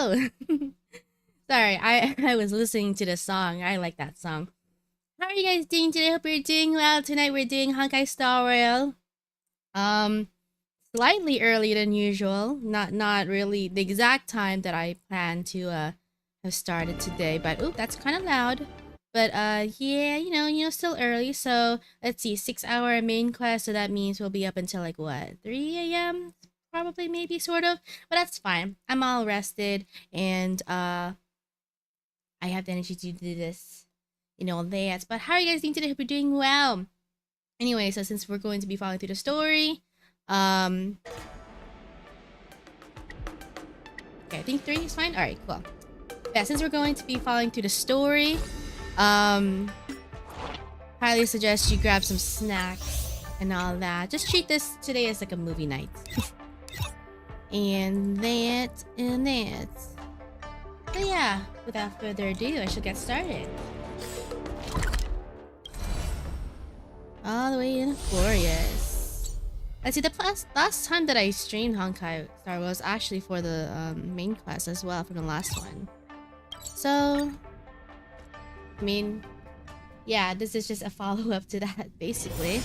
Hello! Sorry, I was listening to the song. I like that song. How are you guys doing today? Hope you're doing well. Tonight we're doing Honkai Star Rail. Slightly earlier than usual. Not really the exact time that I planned to have started today, but oop, that's kind of loud. But yeah, still early. So let's see, 6-hour main quest. So that means we'll be up until like what, 3 a.m. Probably, maybe, sort of. But that's fine. I'm all rested, and I have the energy to do this. That. But how are you guys doing today? Hope you're doing well. Anyway, so since we're going to be following through the story, okay, I think 3 is fine. All right, cool. Yeah, since we're going to be following through the story, highly suggest you grab some snacks and all that. Just treat this today as like a movie night. and that. So yeah, without further ado, I shall get started. All the way in Glorious. Let's see, the last time that I streamed Honkai Star was actually for the main quest as well, from the last one. So, I mean, yeah, this is just a follow-up to that, basically.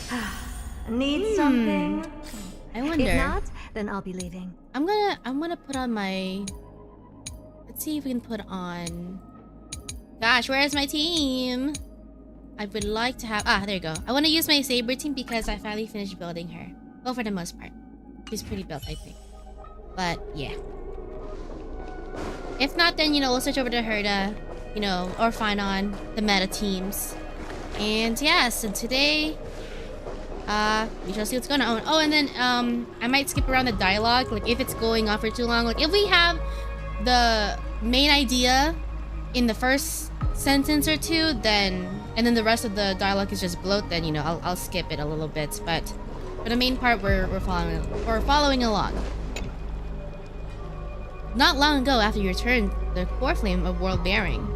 Need something? I wonder. If not, then I'll be leaving. I'm gonna put on my... Let's see if we can put on... Gosh, where is my team? I would like to have... there you go. I want to use my Saber team because I finally finished building her. Well, for the most part. She's pretty built, I think. But, yeah. If not, then, we'll switch over to Herda, or Finon, the meta teams. And, yeah, so today... we shall see what's going on. Oh, and then, I might skip around the dialogue, like, if it's going on for too long. Like, if we have the main idea in the first sentence or two, then... And then the rest of the dialogue is just bloat, then, I'll skip it a little bit. But for the main part, we're following along. Not long ago, after you returned the core flame of world bearing.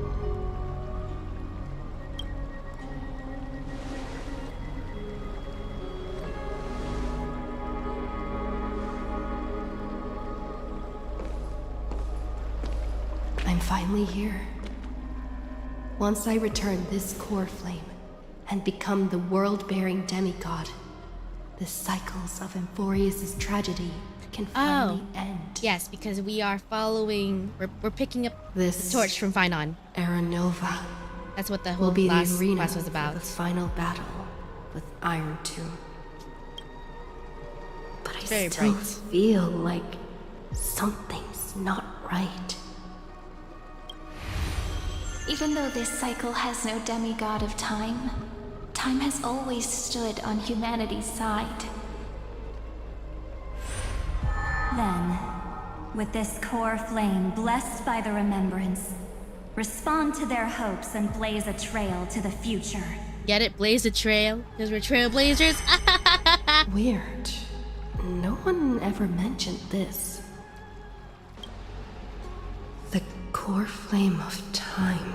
I'm finally here. Once I return this core flame and become the world-bearing demigod, the cycles of Emphorius' tragedy can finally end. Yes, because we are following... We're picking up This the torch from Finon. Era Nova That's what the whole will be last the arena class was about. for the final battle with Iron Tomb. But I Very still bright. feel like something's not right. Even though this cycle has no demigod of time, time has always stood on humanity's side. Then, with this core flame blessed by the remembrance, respond to their hopes and blaze a trail to the future. Get it? Blaze a trail? Because we're trailblazers? Weird. No one ever mentioned this. The core flame of time.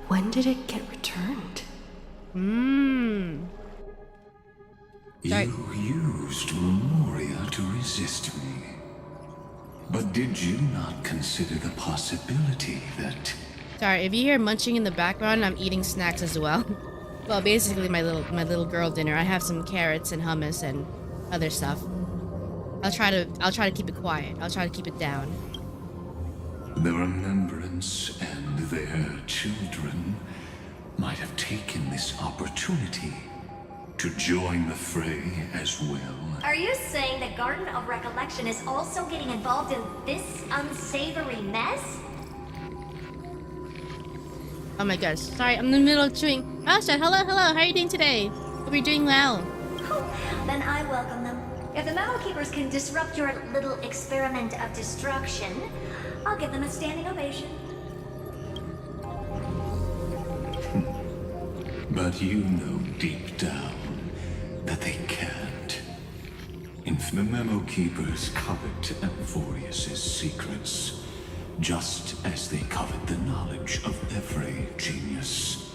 When did it get returned? Sorry. You used Memoria to resist me. But did you not consider the possibility that... Sorry, if you hear munching in the background, I'm eating snacks as well. Well, basically my little girl dinner. I have some carrots and hummus and other stuff. I'll try to keep it quiet. I'll try to keep it down. The Remembrance and their children might have taken this opportunity to join the fray as well. Are you saying the Garden of Recollection is also getting involved in this unsavory mess? Oh my gosh. Sorry, I'm in the middle of chewing. Asha, hello. How are you doing today? Hope you're doing well. Oh, then I welcome them. If the Metal Keepers can disrupt your little experiment of destruction, I'll give them a standing ovation. But you know deep down that they can't. If the Memo Keepers covet Emphorius' secrets, just as they covet the knowledge of every genius.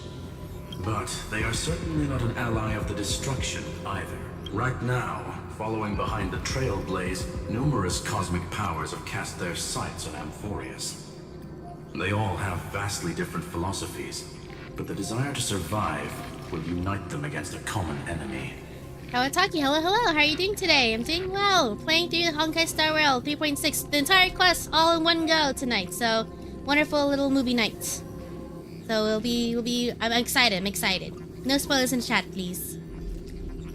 But they are certainly not an ally of the destruction either. Right now, following behind the Trailblaze, numerous cosmic powers have cast their sights on Amphorius. They all have vastly different philosophies, but the desire to survive will unite them against a common enemy. Kawataki, hello, hello. How are you doing today? I'm doing well. Playing through the Honkai Star Rail 3.6, the entire quest all in one go tonight. So, wonderful little movie night. So I'm excited. I'm excited. No spoilers in chat, please.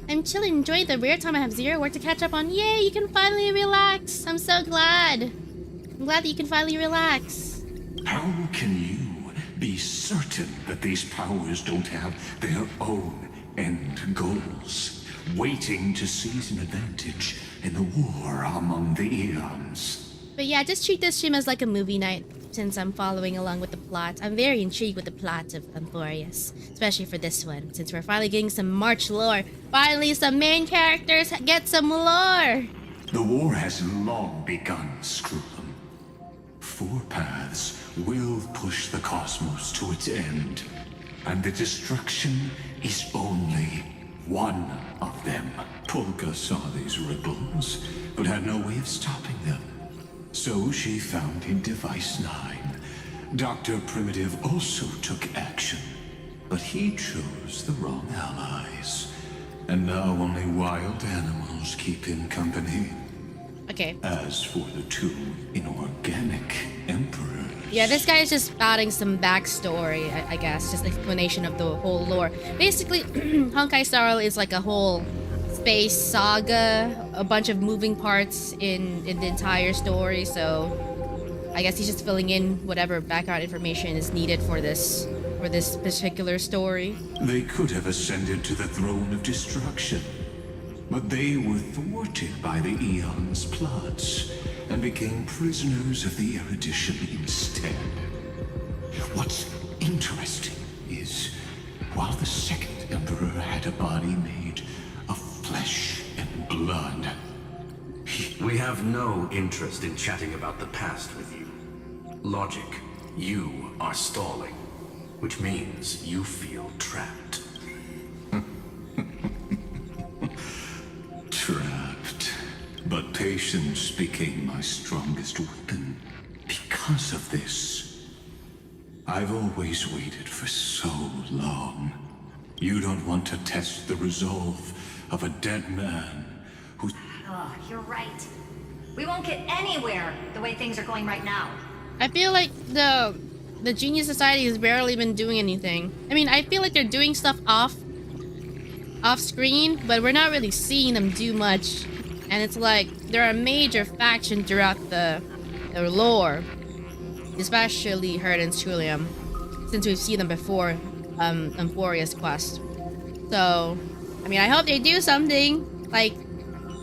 I'm chilling, enjoying the rare time I have zero work to catch up on. Yay, you can finally relax. I'm so glad. I'm glad that you can finally relax. How can you be certain that these powers don't have their own end goals, waiting to seize an advantage in the war among the eons? But yeah, just treat this stream as like a movie night, since I'm following along with the plot. I'm very intrigued with the plot of Amphorius, especially for this one, since we're finally getting some March lore. Finally, some main characters get some lore! The war has long begun, Screw'em. Four paths will push the cosmos to its end, and the destruction is only one of them. Polka saw these ripples, but had no way of stopping them. So she found in Device 9. Dr. Primitive also took action, but he chose the wrong allies. And now only wild animals keep him company. Okay. As for the two inorganic emperors... Yeah, this guy is just adding some backstory, I guess. Just explanation of the whole lore. Basically, Honkai Star Rail is like a whole space saga, a bunch of moving parts in the entire story, so I guess he's just filling in whatever background information is needed for this particular story. They could have ascended to the throne of destruction, but they were thwarted by the Eon's plots and became prisoners of the erudition instead. What's interesting is, while the second emperor had a body made of flesh and blood, We have no interest in chatting about the past with you. Logic, you are stalling, which means you feel trapped. Trapped. But patience became my strongest weapon. Because of this, I've always waited for so long. You don't want to test the resolve of a dead man who... Oh, you're right. We won't get anywhere the way things are going right now. I feel like the Genius Society has barely been doing anything. I mean, I feel like they're doing stuff off screen, but we're not really seeing them do much. And it's like they're a major faction throughout their lore, especially Herd and Trillium, since we've seen them before Amphorius quest. So, I mean, I hope they do something like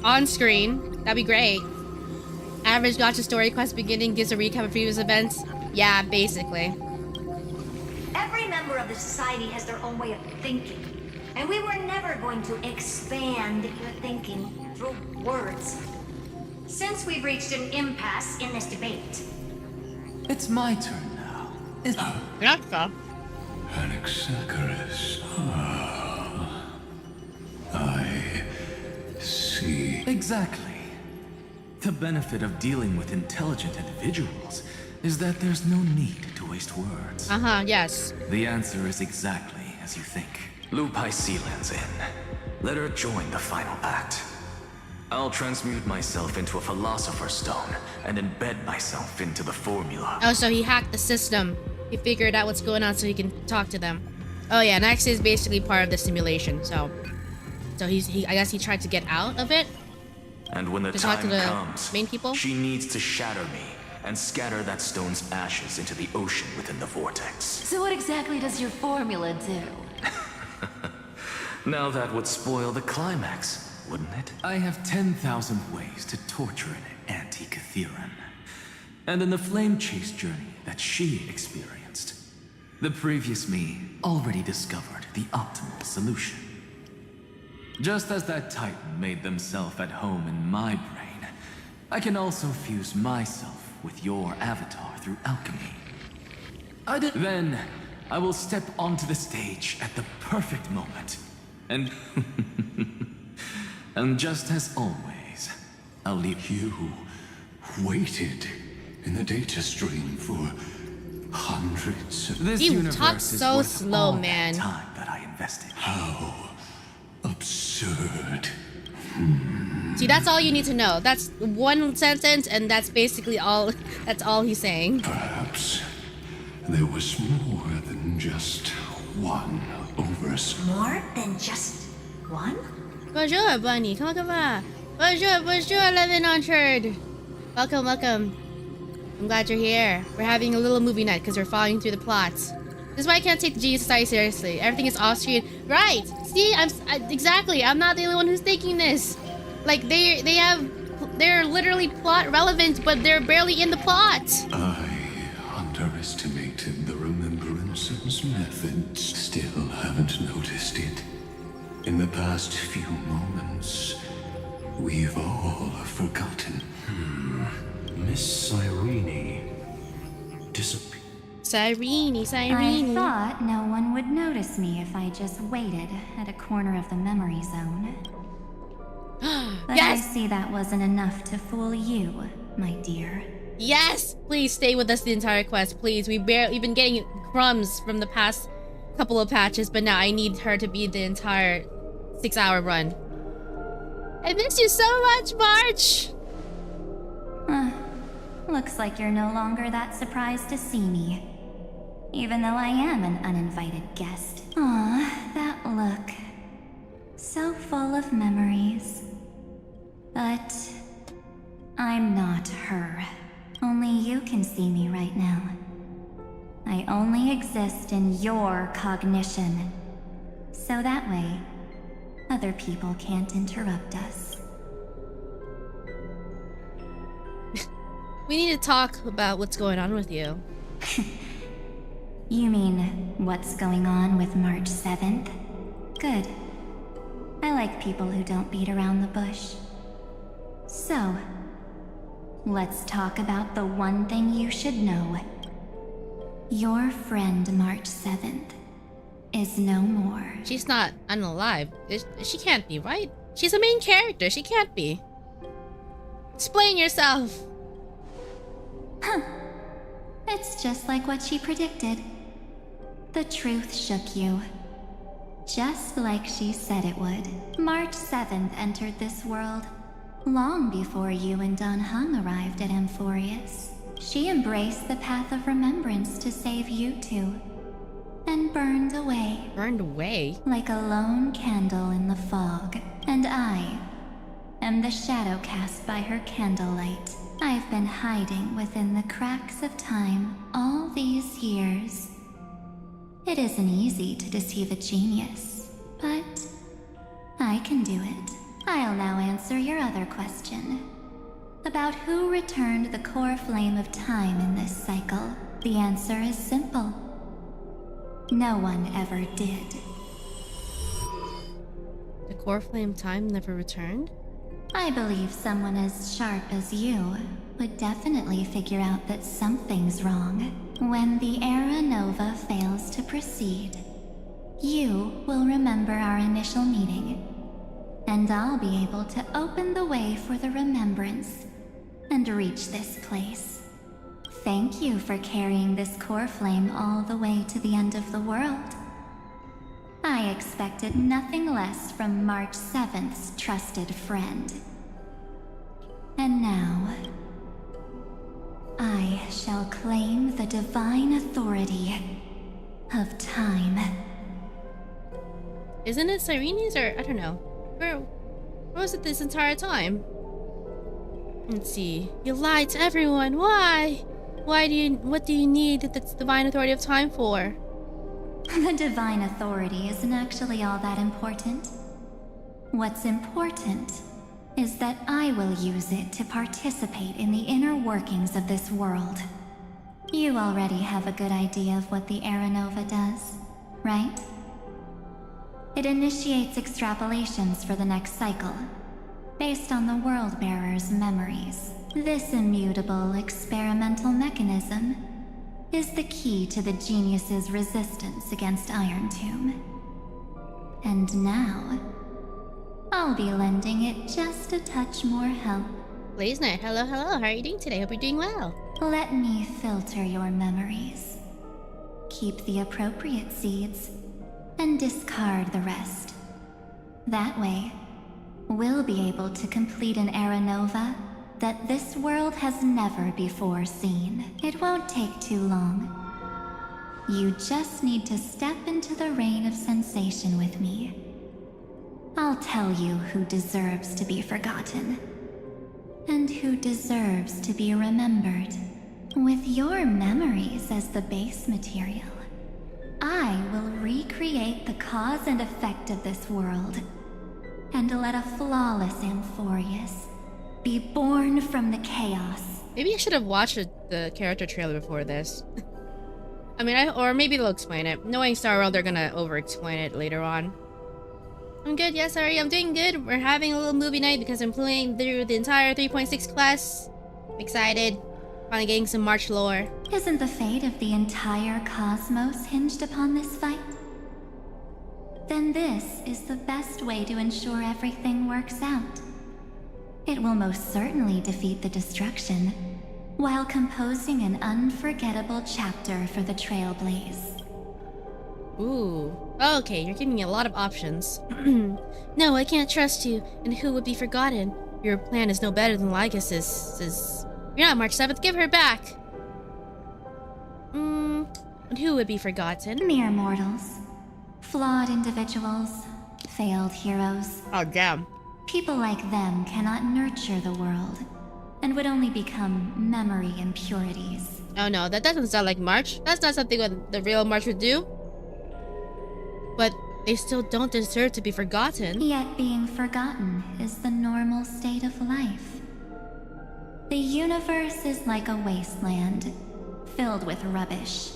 on screen. That'd be great. Average gotcha story quest beginning gives a recap of previous events. Yeah, basically. Every member of the society has their own way of thinking. And we were never going to expand your thinking through words. Since we've reached an impasse in this debate. It's my turn now, isn't it? Gotcha. Anaxagoras. Ah, I see. Exactly. The benefit of dealing with intelligent individuals is that there's no need to waste words. Yes. The answer is exactly as you think. Lupai Sealand's in. Let her join the final act. I'll transmute myself into a Philosopher's Stone and embed myself into the formula. Oh, so he hacked the system. He figured out what's going on so he can talk to them. Oh yeah, Nax is basically part of the simulation, so I guess he tried to get out of it. And when the To talk to time the comes, main people? she needs to shatter me and scatter that stone's ashes into the ocean within the vortex. So what exactly does your formula do? Now that would spoil the climax, wouldn't it? I have 10,000 ways to torture an anti-Catheran. And in the flame chase journey that she experienced, the previous me already discovered the optimal solution. Just as that Titan made themselves at home in my brain, I can also fuse myself with your avatar through alchemy. Then I will step onto the stage at the perfect moment. And and just as always, I'll leave You waited in the data stream for hundreds of... This You universe talk is so worth slow, all man. that time that I invested. How absurd. See, that's all you need to know. That's one sentence, and that's basically all. That's all he's saying. Perhaps there was more than just one oversight. More than just one? Bonjour, Bunny. Comment va? Bonjour, bonjour, Levin Orchard. Welcome, welcome. I'm glad you're here. We're having a little movie night because we're following through the plots. This is why I can't take the Genius Society seriously. Everything is off screen. Right. See, exactly. I'm not the only one who's thinking this. Like they're literally plot relevant, but they're barely in the plot. I underestimated the Remembrance's methods. Still haven't noticed it. In the past few moments, we've all forgotten. Miss Cyrene disappeared. Cyrene. I thought no one would notice me if I just waited at a corner of the memory zone. But Yes! I see that wasn't enough to fool you, my dear. Yes! Please stay with us the entire quest, please. We've been getting crumbs from the past couple of patches, but now I need her to be the entire 6-hour run. I miss you so much, March! Looks like you're no longer that surprised to see me. Even though I am an uninvited guest. Aw, that look. So full of memories. But I'm not her. Only you can see me right now. I only exist in your cognition. So that way, other people can't interrupt us. We need to talk about what's going on with you. You mean, what's going on with March 7th? Good. I like people who don't beat around the bush. So, let's talk about the one thing you should know. Your friend March 7th is no more. She's not unalive. She can't be, right? She's a main character. She can't be. Explain yourself. It's just like what she predicted. The truth shook you. Just like she said it would. March 7th entered this world, long before you and Don Hung arrived at Amphorius. She embraced the path of remembrance to save you two, and burned away. Burned away? Like a lone candle in the fog. And I am the shadow cast by her candlelight. I've been hiding within the cracks of time all these years. It isn't easy to deceive a genius, but I can do it. I'll now answer your other question. About who returned the core flame of time in this cycle. The answer is simple. No one ever did. The core flame time never returned? I believe someone as sharp as you would definitely figure out that something's wrong. When the Era Nova fails to proceed, you will remember our initial meeting, and I'll be able to open the way for the remembrance and reach this place. Thank you for carrying this core flame all the way to the end of the world. I expected nothing less from March 7th's trusted friend. And now, I shall claim the divine authority of time. Isn't it Cyrene's, or I don't know. Where was it this entire time? Let's see. You lied to everyone. Why? What do you need the divine authority of time for? The divine authority isn't actually all that important. What's important is that I will use it to participate in the inner workings of this world. You already have a good idea of what the Era Nova does, right? It initiates extrapolations for the next cycle, based on the World Bearer's memories. This immutable experimental mechanism is the key to the genius's resistance against Iron Tomb. And now, I'll be lending it just a touch more help. Blaze Knight, hello, hello. How are you doing today? Hope you're doing well. Let me filter your memories. Keep the appropriate seeds, and discard the rest. That way, we'll be able to complete an era nova that this world has never before seen. It won't take too long. You just need to step into the rain of sensation with me. I'll tell you who deserves to be forgotten, and who deserves to be remembered. With your memories as the base material, I will recreate the cause and effect of this world, and let a flawless Amphorius be born from the chaos. Maybe I should have watched the character trailer before this. I mean, or maybe they'll explain it. Knowing Star World, they're gonna over-explain it later on. I'm good, yes, sorry, I'm doing good. We're having a little movie night because I'm playing through the entire 3.6 class. I'm excited. Finally getting some March lore. Isn't the fate of the entire cosmos hinged upon this fight? Then this is the best way to ensure everything works out. It will most certainly defeat the destruction, while composing an unforgettable chapter for the Trailblaze. Ooh. Okay, you're giving me a lot of options. No, I can't trust you, and who would be forgotten? Your plan is no better than Lycus's. You're not March 7th, give her back! And who would be forgotten? Mere mortals. Flawed individuals. Failed heroes. Oh, damn. People like them cannot nurture the world, and would only become memory impurities. Oh no, that doesn't sound like March. That's not something what the real March would do. But they still don't deserve to be forgotten. Yet being forgotten is the normal state of life. The universe is like a wasteland, filled with rubbish,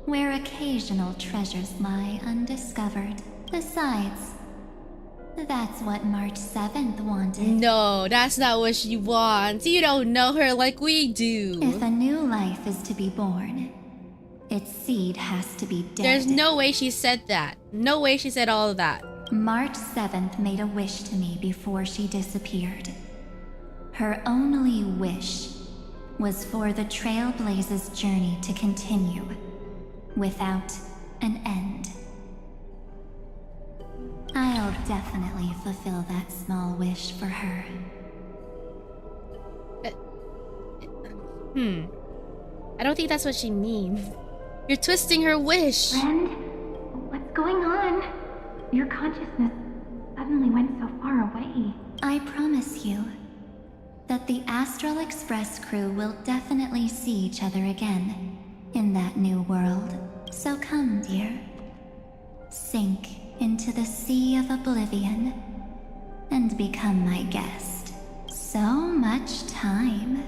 where occasional treasures lie undiscovered. Besides, that's what March 7th wanted. No, that's not what she wants. You don't know her like we do. If a new life is to be born, its seed has to be dead. There's no way she said that. No way she said all of that. March 7th made a wish to me before she disappeared. Her only wish was for the Trailblaze's journey to continue, without an end. I'll definitely fulfill that small wish for her. I don't think that's what she means. You're twisting her wish. Friend, what's going on? Your consciousness suddenly went so far away. I promise you that the Astral Express crew will definitely see each other again in that new world. So come, dear. Sink into the sea of oblivion and become my guest. So much time.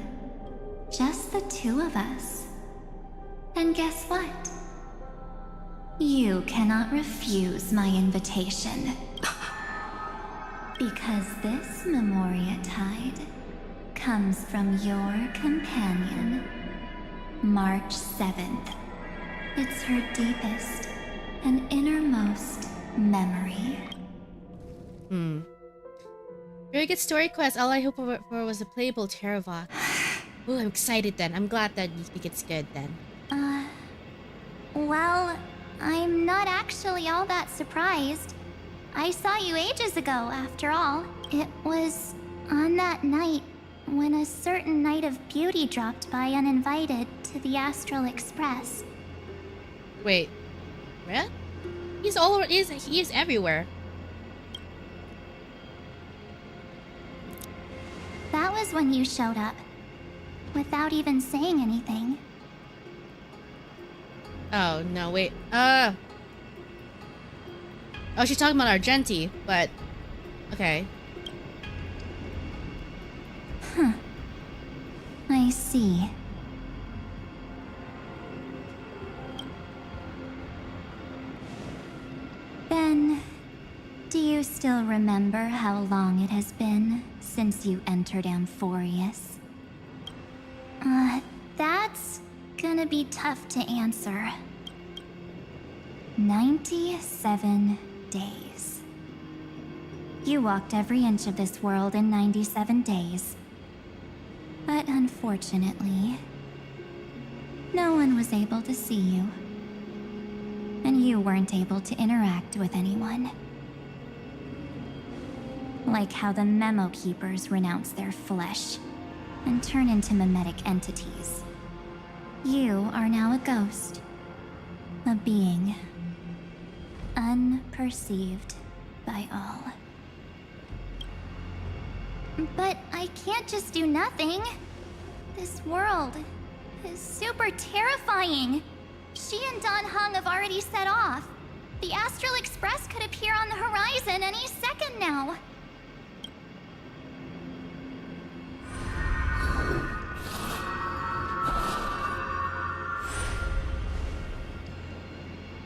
Just the two of us. And guess what? You cannot refuse my invitation. Because this Memoria Tide comes from your companion, March 7th. It's her deepest and innermost memory. Very good story quest. All I hope for was a playable Terravok. Ooh, I'm excited then. I'm glad that you think it's good then. Well, I'm not actually all that surprised. I saw you ages ago, after all. It was on that night when a certain Knight of Beauty dropped by uninvited to the Astral Express. Wait. What? He's all over. He's everywhere. That was when you showed up, without even saying anything. Oh no, wait. Oh, she's talking about Argenti, but okay. I see. Then, do you still remember how long it has been since you entered Amphorius? That's gonna be tough to answer. 97 days. You walked every inch of this world in 97 days. But unfortunately, no one was able to see you. And you weren't able to interact with anyone. Like how the Memo Keepers renounce their flesh and turn into mimetic entities. You are now a ghost. A being. Unperceived by all. But I can't just do nothing. This world is super terrifying. She and Don Hung have already set off. The Astral Express could appear on the horizon any second now.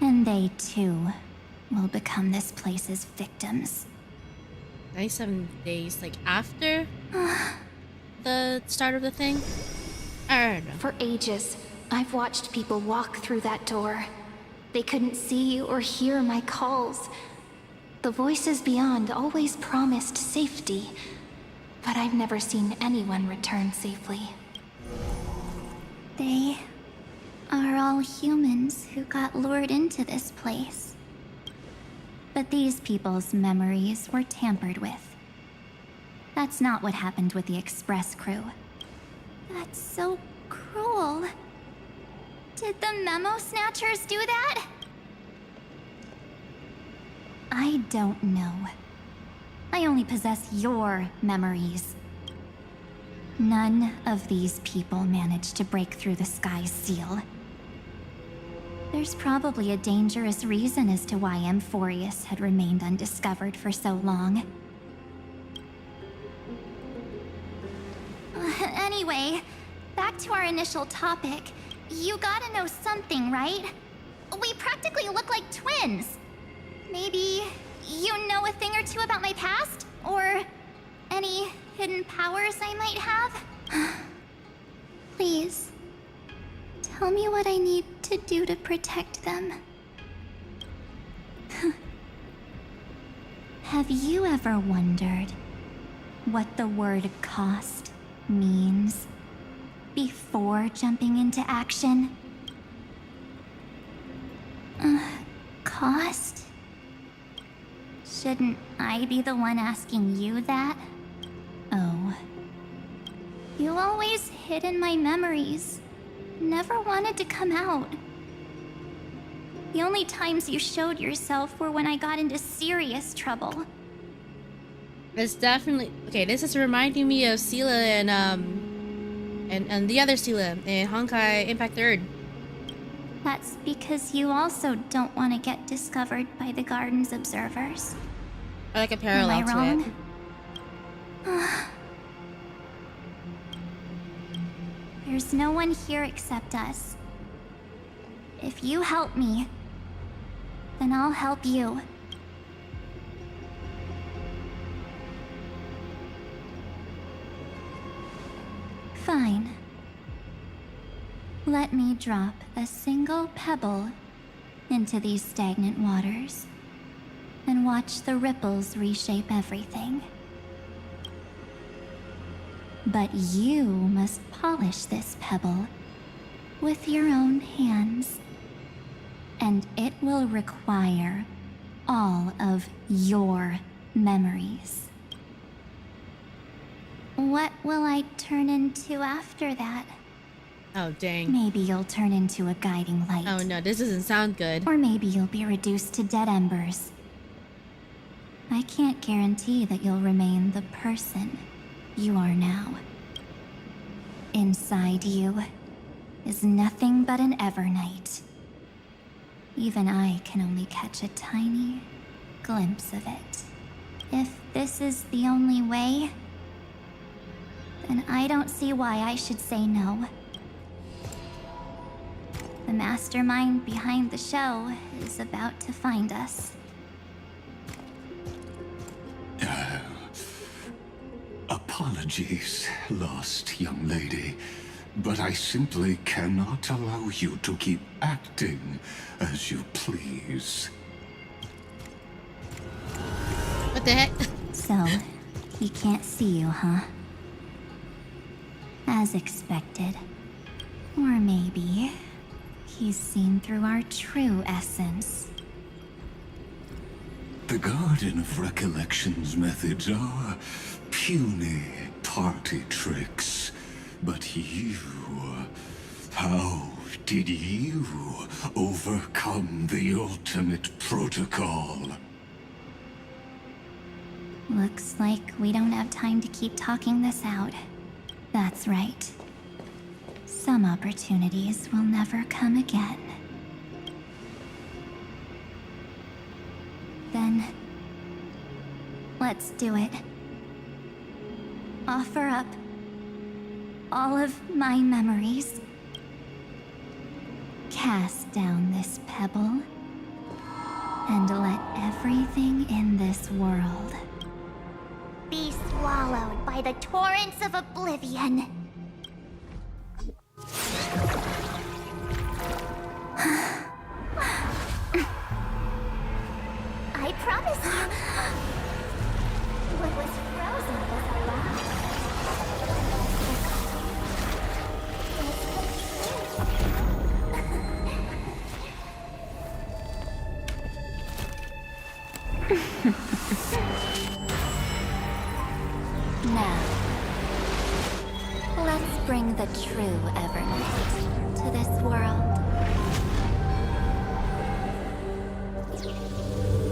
And they too will become this place's victims. 97 days, like after the start of the thing? I don't know. For ages, I've watched people walk through that door. They couldn't see or hear my calls. The voices beyond always promised safety, but I've never seen anyone return safely. They are all humans who got lured into this place. But these people's memories were tampered with. That's not what happened with the Express crew. That's so cruel. Did the Memo Snatchers do that? I don't know. I only possess your memories. None of these people managed to break through the sky's seal. There's probably a dangerous reason as to why Amphorius had remained undiscovered for so long. Anyway, back to our initial topic. You gotta know something, right? We practically look like twins. Maybe you know a thing or two about my past? Or any hidden powers I might have? Please, tell me what I need to do to protect them. Have you ever wondered what the word cost means before jumping into action? Cost? Shouldn't I be the one asking you that? Oh. You always hid in my memories. Never wanted to come out. The only times you showed yourself were when I got into serious trouble. It's definitely okay. This is reminding me of Sela and the other Sela in Honkai Impact Third. That's because you also don't want to get discovered by the garden's observers. I like a parallel Am I wrong? to it. There's no one here except us. If you help me, then I'll help you. Fine. Let me drop a single pebble into these stagnant waters and watch the ripples reshape everything. But you must polish this pebble with your own hands, and it will require all of your memories. What will I turn into after that? Oh dang. Maybe you'll turn into a guiding light. Oh no, this doesn't sound good. Or maybe you'll be reduced to dead embers. I can't guarantee that you'll remain the person you are now. Inside you is nothing but an Evernight. Even I can only catch a tiny glimpse of it. If this is the only way, then I don't see why I should say no. The mastermind behind the show is about to find us. Apologies, lost young lady. but I simply cannot allow you to keep acting as you please. What the heck? So, he can't see you, huh? As expected. Or maybe he's seen through our true essence. The Garden of Recollection's methods are puny party tricks. But you... how did you overcome the ultimate protocol? Looks like we don't have time to keep talking this out. That's right. Some opportunities will never come again. Then, let's do it. Offer up all of my memories. Cast down this pebble, and let everything in this world Be swallowed by the torrents of oblivion. I promise you. What was frozen was alive. now. Let's bring the true Evernight to this world.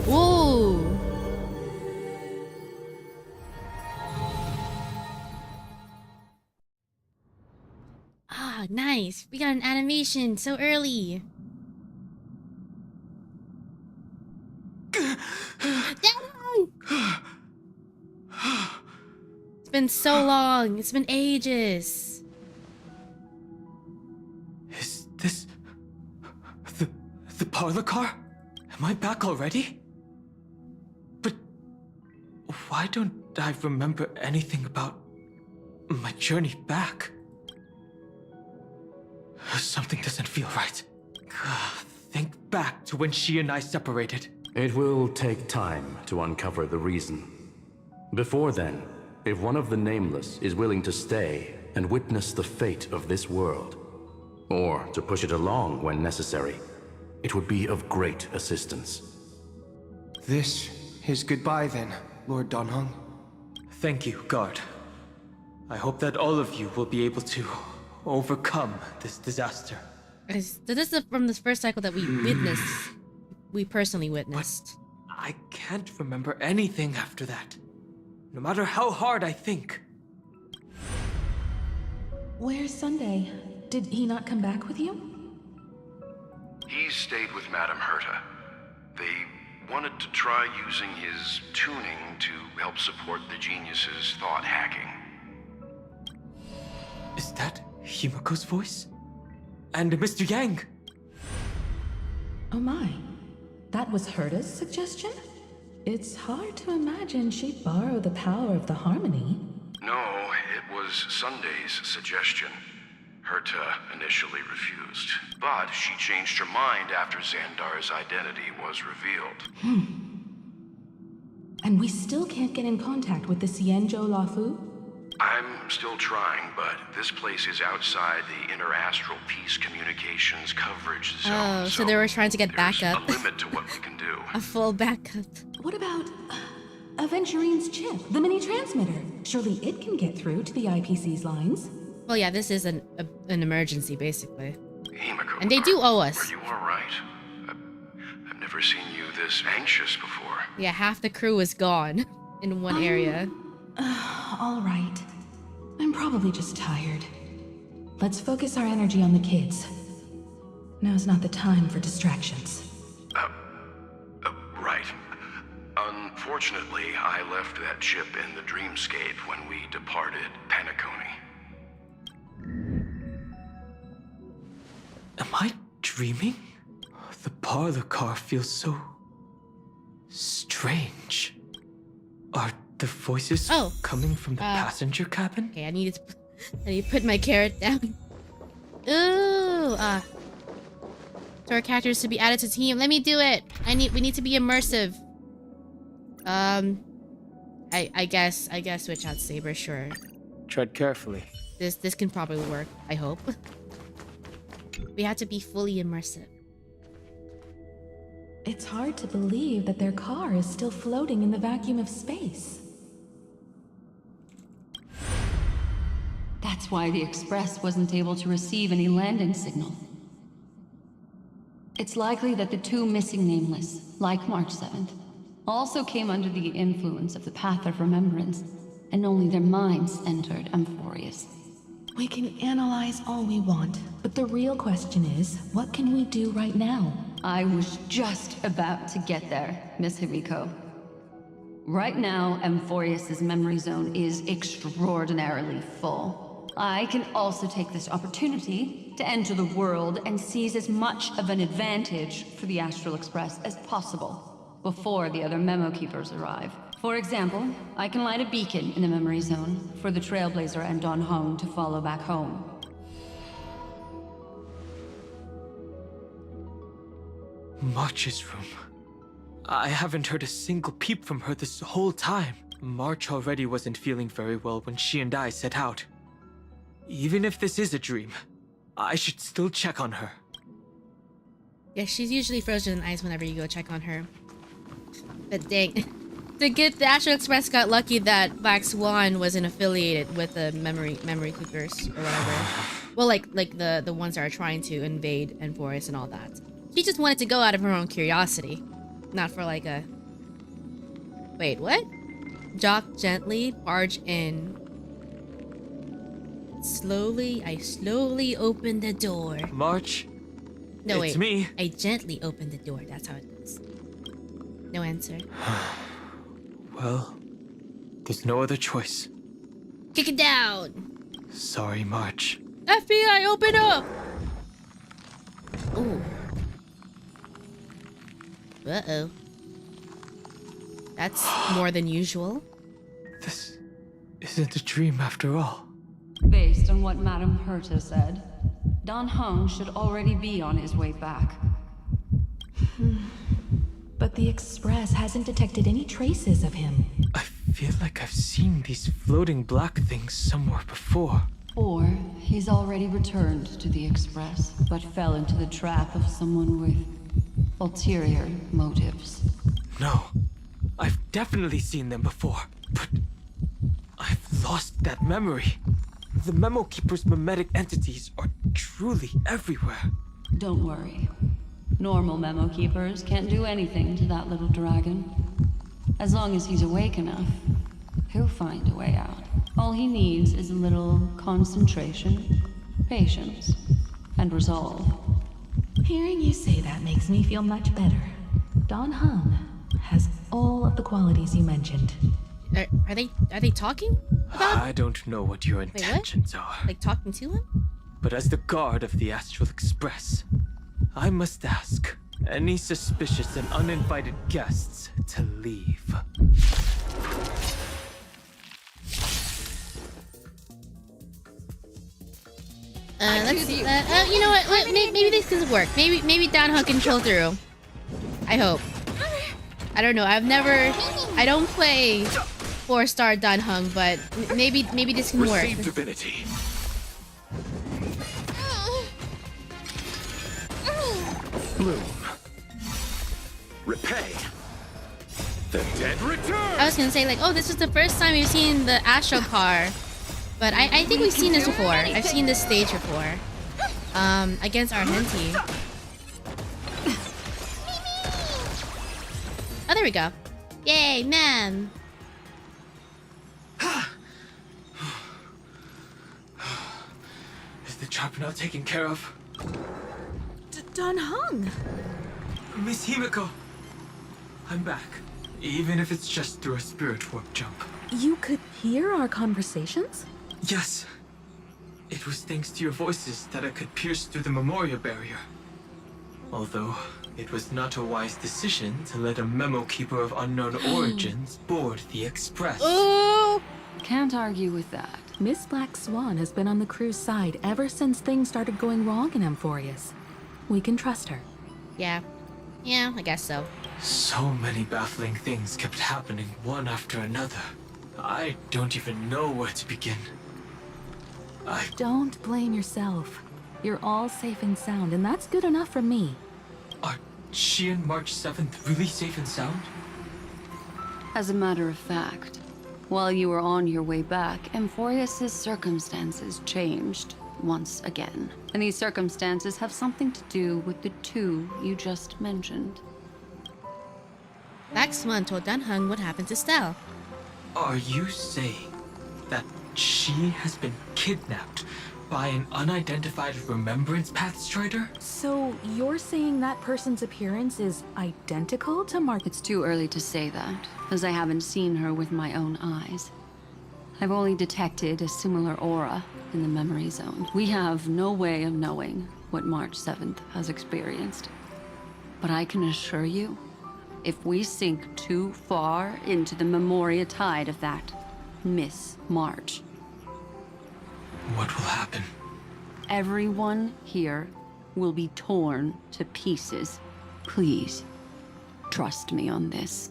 Whoa! Ah, nice. We got an animation so early. It's been so long. It's been ages. Is this... the parlor car? Am I back already? But... why don't I remember anything about my journey back? Something doesn't feel right. Think back to when she and I separated. It will take time to uncover the reason. Before then, if one of the Nameless is willing to stay and witness the fate of this world, or to push it along when necessary, it would be of great assistance. This is goodbye then, Lord Donhong. Thank you, guard. I hope that all of you will be able to overcome this disaster. So this is from this first cycle that we witnessed. We personally witnessed. I can't remember anything after that. No matter how hard I think. Where's Sunday? Did he not come back with you? He stayed with Madame Herta. They wanted to try using his tuning to help support the genius's thought hacking. Is that Himiko's voice? And Mr. Yang? Oh my. That was Herta's suggestion? It's hard to imagine she'd borrow the power of the harmony. No, it was Sunday's suggestion. Herta initially refused, but she changed her mind after Xandar's identity was revealed. And we still can't get in contact with the Xianzhou Lafu? I'm still trying, but this place is outside the interastral peace communications coverage zone. Oh, so they were trying to get there's backup. a limit to what we can do. A full backup. What about Aventurine's chip, the mini transmitter? Surely it can get through to the IPC's lines. Well, yeah, this is an emergency, basically. Himiko, And they do owe us. Are you all right? I've never seen you this anxious before. Yeah, half the crew is gone in one area. All right. I'm probably just tired. Let's focus our energy on the kids. Now's not the time for distractions. Right. Unfortunately, I left that chip in the dreamscape when we departed Penacony. Am I dreaming? The parlor car feels so... strange. Are the voices coming from the passenger cabin? Okay, I need to put my carrot down. Ooh, to our characters to be added to team. Let me do it. We need to be immersive. I guess switch out Saber, sure. Tread carefully. This can probably work, I hope. We have to be fully immersive. It's hard to believe that their car is still floating in the vacuum of space. That's why the Express wasn't able to receive any landing signal. It's likely that the two missing Nameless, like March 7th, also came under the influence of the Path of Remembrance, and only their minds entered Amphorius. We can analyze all we want, but the real question is, what can we do right now? I was just about to get there, Miss Himiko. Right now, Amphorius's memory zone is extraordinarily full. I can also take this opportunity to enter the world and seize as much of an advantage for the Astral Express as possible before the other Memo Keepers arrive. For example, I can light a beacon in the memory zone for the Trailblazer and Don Hong to follow back home. March's room. I haven't heard a single peep from her this whole time. March already wasn't feeling very well when she and I set out. Even if this is a dream, I should still check on her. Yeah, she's usually frozen in ice whenever you go check on her. But dang. The Astral Express got lucky that Black Swan wasn't affiliated with the memory keepers or whatever. Well, like the ones that are trying to invade Enforus and all that. She just wanted to go out of her own curiosity, not for like a. Wait, what? Jock gently, barge in. I slowly opened the door. March. No, it's wait. me. I gently opened the door. That's how it goes. No answer. Well, there's no other choice. Kick it down. Sorry, March. FBI, open up! Ooh. Uh-oh. That's more than usual. This isn't a dream after all. Based on what Madame Herta said, Don Hung should already be on his way back. But the Express hasn't detected any traces of him. I feel like I've seen these floating black things somewhere before. Or he's already returned to the Express, but fell into the trap of someone with ulterior motives. No, I've definitely seen them before, but I've lost that memory. The Memo Keeper's memetic entities are truly everywhere. Don't worry. Normal Memo Keepers can't do anything to that little dragon. As long as he's awake enough, he'll find a way out. All he needs is a little concentration, patience, and resolve. Hearing you say that makes me feel much better. Don Hung has all of the qualities you mentioned. Are they talking about? I don't know what your intentions are. Like talking to him? But as the guard of the Astral Express, I must ask any suspicious and uninvited guests to leave. Let's see. You know what? Maybe this can work. Maybe Don Hung can pull through. I hope. I don't know. I don't play 4-star Don Hung, but maybe this can work. Receive divinity. Bloom. Repay. The dead return. I was gonna say like, oh, this is the first time we've seen the Astral car, but I think we've seen this before. I've seen this stage before, against Argenti. Oh, there we go. Yay, man. Is the trap now taken care of? Don Hung! Miss Himiko! I'm back. Even if it's just through a spirit warp jump. You could hear our conversations? Yes. It was thanks to your voices that I could pierce through the memorial barrier. Although, it was not a wise decision to let a memo keeper of unknown origins board the Express. Oh! Can't argue with that. Miss Black Swan has been on the crew's side ever since things started going wrong in Amphorius. We can trust her. Yeah. Yeah, I guess so. So many baffling things kept happening one after another. I don't even know where to begin. Don't blame yourself. You're all safe and sound, and that's good enough for me. Are she and March 7th really safe and sound? As a matter of fact, while you were on your way back, Amphorius' circumstances changed once again. And these circumstances have something to do with the two you just mentioned. Black Swan told Dunhung what happened to Stell. Are you saying that she has been kidnapped by an unidentified Remembrance Path Strider? So you're saying that person's appearance is identical to Mark? It's too early to say that, as I haven't seen her with my own eyes. I've only detected a similar aura in the memory zone. We have no way of knowing what March 7th has experienced. But I can assure you, if we sink too far into the Memoria tide of that Miss March, what will happen? everyone here will be torn to pieces. Please, trust me on this.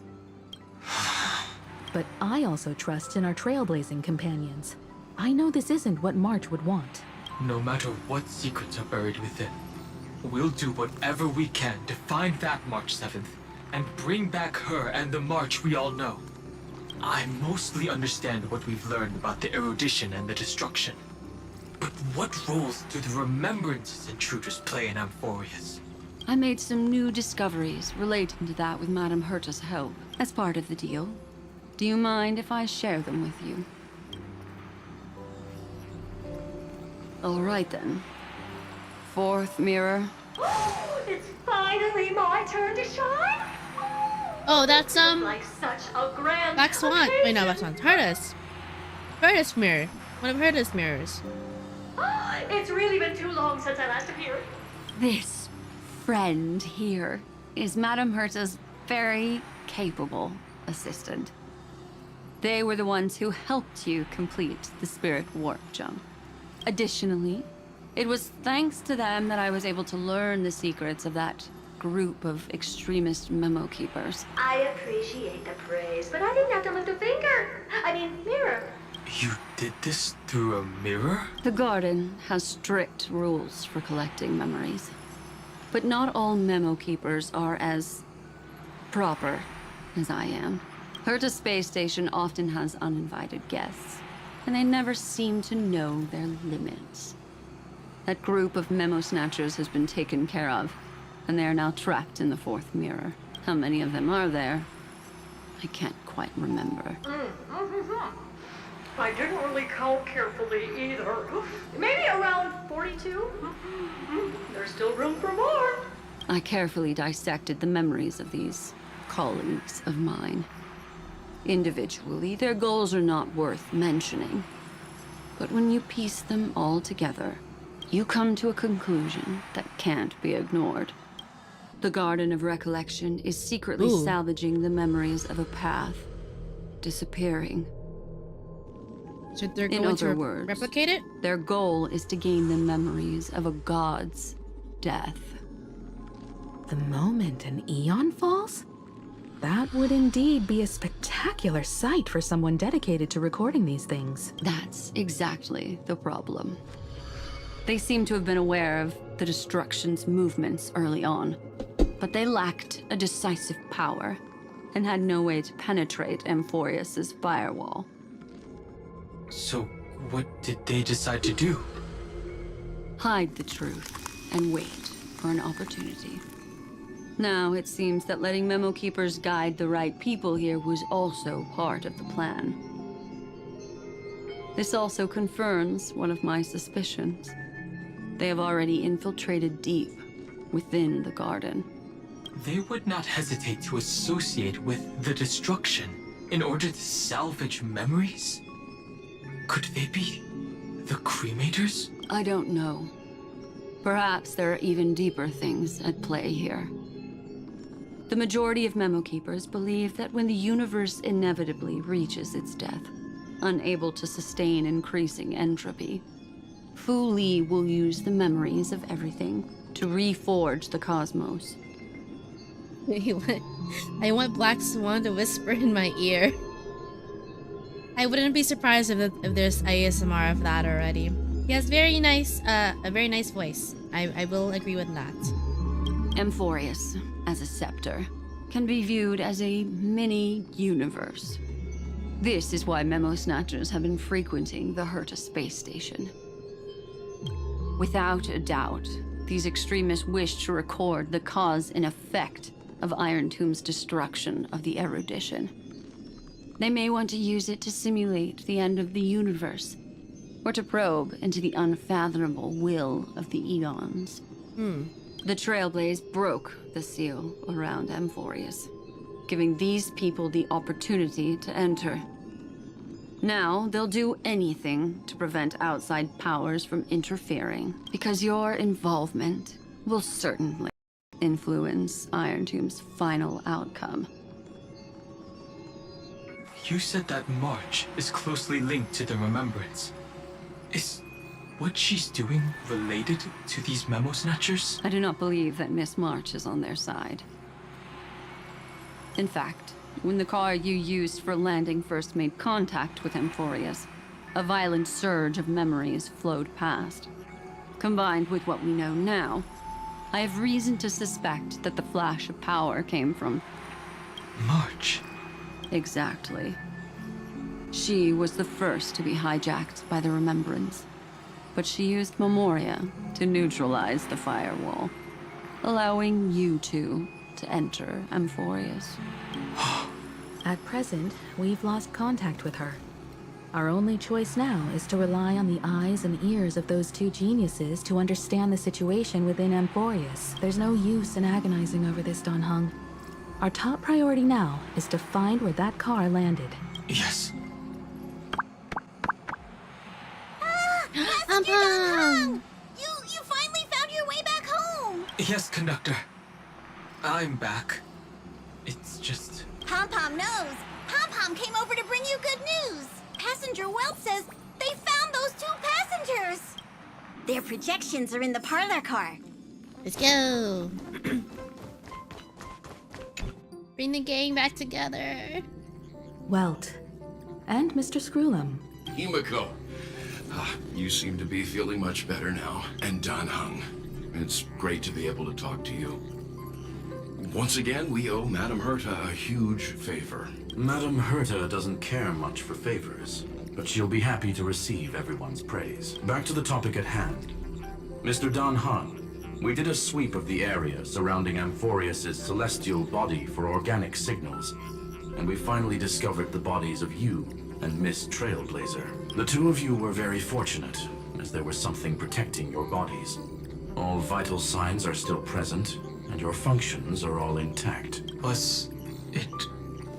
But I also trust in our trailblazing companions. I know this isn't what March would want. No matter what secrets are buried within, we'll do whatever we can to find that March 7th and bring back her and the March we all know. I mostly understand what we've learned about the erudition and the destruction. But what roles do the Remembrances intruders play in Amphorius? I made some new discoveries relating to that with Madame Herta's help, as part of the deal. Do you mind if I share them with you? All right then. Fourth mirror. It's finally my turn to shine. Oh, that's Like such a grand Black Swan. occasion. Wait, no, Black Swan. Herta's. Herta's mirror. One of Herta's mirrors. It's really been too long since I last appeared. This friend here is Madame Herta's very capable assistant. They were the ones who helped you complete the spirit warp jump. Additionally, it was thanks to them that I was able to learn the secrets of that group of extremist memo keepers. I appreciate the praise, but I didn't have to lift a finger. Mirror. You did this through a mirror? The garden has strict rules for collecting memories. But not all memo keepers are as proper as I am. Herta Space Station often has uninvited guests, and they never seem to know their limits. That group of memo snatchers has been taken care of, and they are now trapped in the fourth mirror. How many of them are there? I can't quite remember. I didn't really count carefully either. Maybe around 42? There's still room for more. I carefully dissected the memories of these colleagues of mine. Individually, their goals are not worth mentioning. But when you piece them all together, you come to a conclusion that can't be ignored. The Garden of Recollection is secretly salvaging the memories of a path disappearing. So they're In going to other words, replicate it? Their goal is to gain the memories of a god's death. The moment an Eon falls? That would indeed be a spectacular sight for someone dedicated to recording these things. That's exactly the problem. They seem to have been aware of the destruction's movements early on, but they lacked a decisive power and had no way to penetrate Amphorius's firewall. So, what did they decide to do? Hide the truth and wait for an opportunity. Now, it seems that letting memo keepers guide the right people here was also part of the plan. This also confirms one of my suspicions. They have already infiltrated deep within the garden. They would not hesitate to associate with the destruction in order to salvage memories? Could they be the cremators? I don't know. Perhaps there are even deeper things at play here. The majority of memo keepers believe that when the universe inevitably reaches its death, unable to sustain increasing entropy. Fu Li will use the memories of everything to reforge the cosmos. I want Black Swan to whisper in my ear. I wouldn't be surprised if there's ASMR of that already. He has a very nice voice. I will agree with that. Amphorius, as a scepter, can be viewed as a mini-universe. This is why Memo Snatchers have been frequenting the Herta space station. Without a doubt, these extremists wish to record the cause and effect of Iron Tomb's destruction of the erudition. They may want to use it to simulate the end of the universe, or to probe into the unfathomable will of the eons. The Trailblaze broke the seal around Amphorius, giving these people the opportunity to enter. Now, they'll do anything to prevent outside powers from interfering, because your involvement will certainly influence Iron Tomb's final outcome. You said that March is closely linked to the Remembrance. Is what she's doing related to these Memo Snatchers? I do not believe that Miss March is on their side. In fact, when the car you used for landing first made contact with Amphorius, a violent surge of memories flowed past. Combined with what we know now, I have reason to suspect that the flash of power came from... March. Exactly. She was the first to be hijacked by the Remembrance, but she used Memoria to neutralize the firewall, allowing you two to enter Amphorius. At present, we've lost contact with her. Our only choice now is to rely on the eyes and ears of those two geniuses to understand the situation within Amphorius. There's no use in agonizing over this, Don Hung. Our top priority now is to find where that car landed. Yes. Passenger Don Hung! You finally found your way back home! Yes, conductor. I'm back. It's just... Pom-Pom knows. Pom-Pom came over to bring you good news. Passenger Welt says they found those two passengers. Their projections are in the parlor car. Let's go. Bring the gang back together. Welt. And Mr. Screwlum. Himiko. You seem to be feeling much better now. And Dan Hung. It's great to be able to talk to you. Once again, we owe Madame Herta a huge favor. Madame Herta doesn't care much for favors, but she'll be happy to receive everyone's praise. Back to the topic at hand. Mr. Dan Hung, we did a sweep of the area surrounding Amphorius' celestial body for organic signals, and we finally discovered the bodies of you and Miss Trailblazer. The two of you were very fortunate, as there was something protecting your bodies. All vital signs are still present, and your functions are all intact. Was it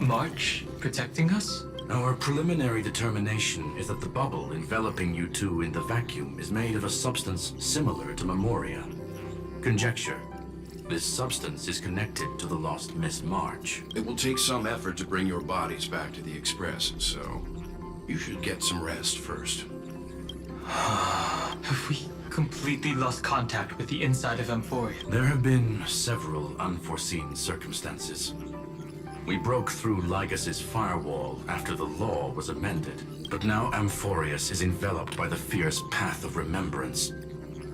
March protecting us? Our preliminary determination is that the bubble enveloping you two in the vacuum is made of a substance similar to Memoria. Conjecture. This substance is connected to the lost Miss March. It will take some effort to bring your bodies back to the Express, so you should get some rest first. Have we completely lost contact with the inside of Amphoria? There have been several unforeseen circumstances. We broke through Lygas's firewall after the law was amended, but now Amphorius is enveloped by the fierce path of remembrance,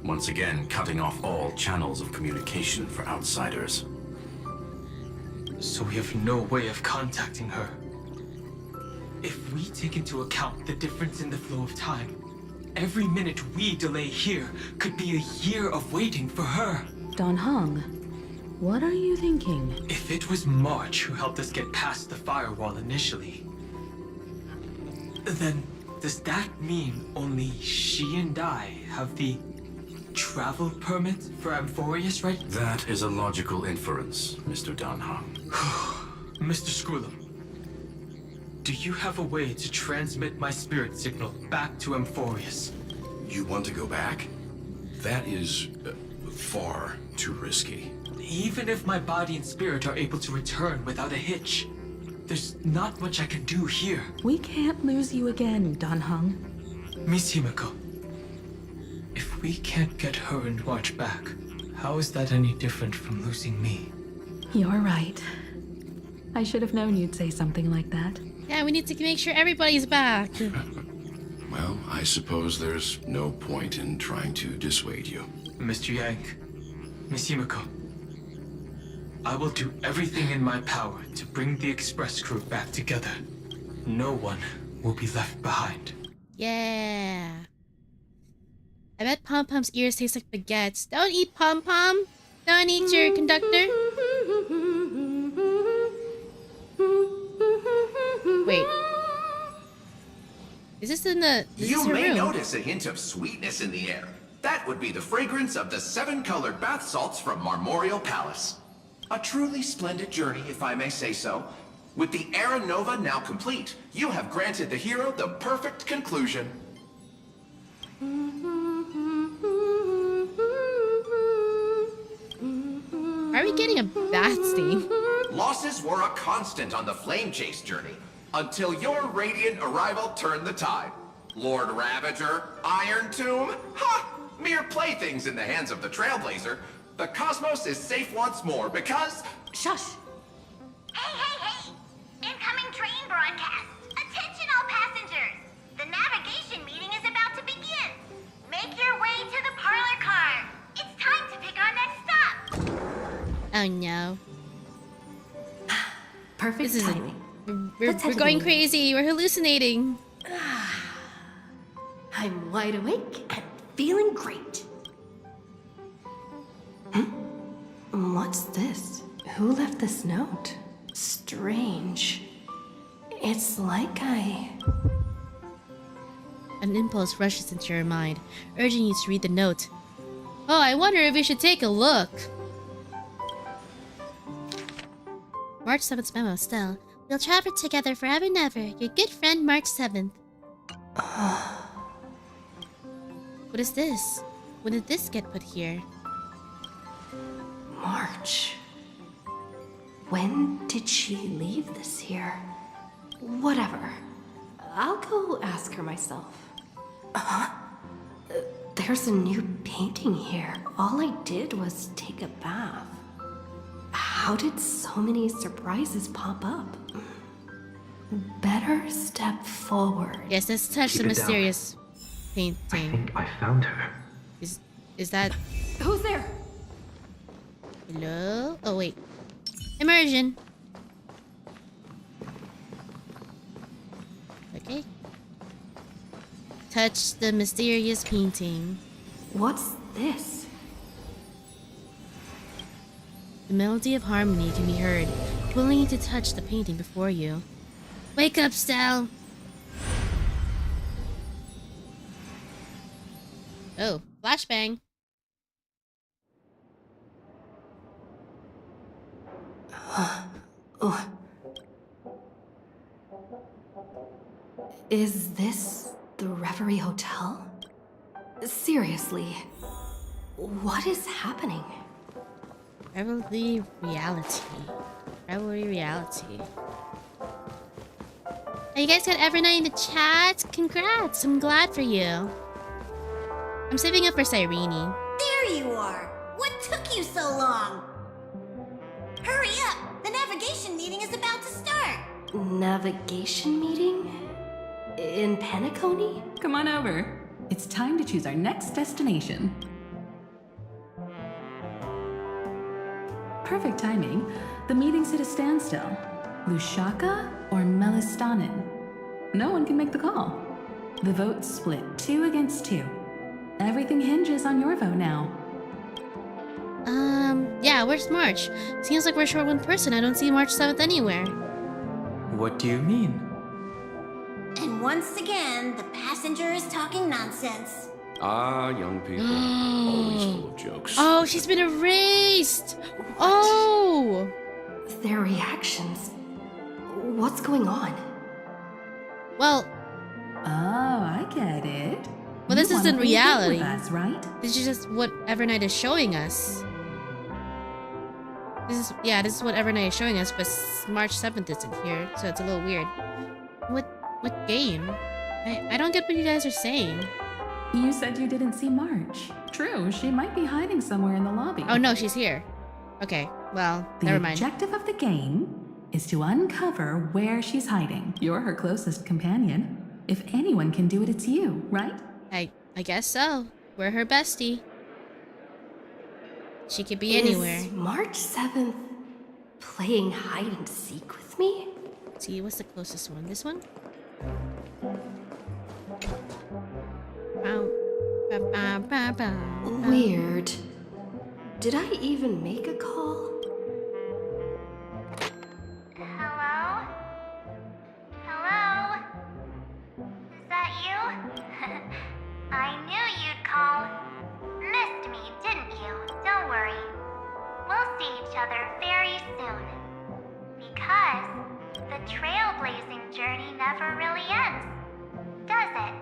once again cutting off all channels of communication for outsiders. So we have no way of contacting her. If we take into account the difference in the flow of time, every minute we delay here could be a year of waiting for her. Don Hung, what are you thinking? If it was March who helped us get past the firewall initially, then does that mean only she and I have the travel permit for Amphorius, right? That is a logical inference, Mr. Dan Hung. Mr. Screwlum, do you have a way to transmit my spirit signal back to Amphorius? You want to go back? That is far too risky. Even if my body and spirit are able to return without a hitch, There's not much I can do here. We can't lose you again, Danheng. Miss Himiko, if we can't get her and March back, how is that any different from losing me? You're right. I should have known you'd say something like that. Yeah, we need to make sure everybody's back. Well, I suppose there's no point in trying to dissuade you. Mr. Yang, Miss Himiko, I will do everything in my power to bring the express crew back together. No one will be left behind. Yeah. I bet Pom Pom's ears taste like baguettes. Don't eat Pom Pom. Don't eat your conductor. Wait. Is this in the... You may notice a hint of sweetness in the air. That would be the fragrance of the 7-colored bath salts from Marmorial Palace. A truly splendid journey, if I may say so. With the Era Nova now complete, you have granted the hero the perfect conclusion. Are we getting a bath steam? Losses were a constant on the flame chase journey, until your radiant arrival turned the tide. Lord Ravager, Iron Tomb, ha! Mere playthings in the hands of the Trailblazer. The cosmos is safe once more because... Shush! Hey! Incoming train broadcast! Attention all passengers! The navigation meeting is about to begin! Make your way to the parlor car! It's time to pick our next stop! Oh no. Perfect timing. We're going crazy. We're hallucinating. I'm wide awake and feeling great. What's this? Who left this note? Strange. It's like An impulse rushes into your mind, urging you to read the note. Oh, I wonder if we should take a look. March 7th memo, Stell. We'll travel together forever and ever. Your good friend, March 7th. What is this? When did this get put here? March. When did she leave this here? Whatever. I'll go ask her myself. There's a new painting here. All I did was take a bath. How did so many surprises pop up? Better step forward. Yes, let's touch the mysterious painting. I think I found her. Is that... Who's there? Hello? Oh, wait. Immersion. Okay. Touch the mysterious painting. What's this? The melody of harmony can be heard, pulling you to touch the painting before you. Wake up, Stell! Oh, flashbang. Is this the Reverie Hotel? Seriously, what is happening? Revelry reality. Revelry reality. Hey, you guys got Evernight in the chat? Congrats! I'm glad for you. I'm saving up for Cyrene. There you are! What took you so long? Hurry up! The navigation meeting is about to start! Navigation meeting? In Penacony? Come on over. It's time to choose our next destination. Perfect timing. The meeting's at a standstill. Lushaka or Melistanin? No one can make the call. The vote's split 2 against 2. Everything hinges on your vote now. Yeah, where's March? Seems like we're short one person. I don't see March 7th anywhere. What do you mean? And once again, the passenger is talking nonsense. Ah, young people. Always full of jokes. Oh, she's been erased! Oh! Their reactions. What's going on? Well... Oh, I get it. Well, this isn't reality. With us, right? This is just what Evernight is showing us. This is what Evernight is showing us, but March 7th isn't here, so it's a little weird. What game? I don't get what you guys are saying. You said you didn't see March. True, she might be hiding somewhere in the lobby. Oh no, she's here. Okay, well, never mind. The objective of the game is to uncover where she's hiding. You're her closest companion. If anyone can do it, it's you, right? I guess so. We're her bestie. She could be anywhere. Is March 7th playing hide and seek with me? Let's see, what's the closest one? This one? Weird. Did I even make a call? Hello? Hello? Is that you? I knew you'd call. Missed me, didn't you? Don't worry. We'll see each other very soon. Because the trailblazing journey never really ends, does it?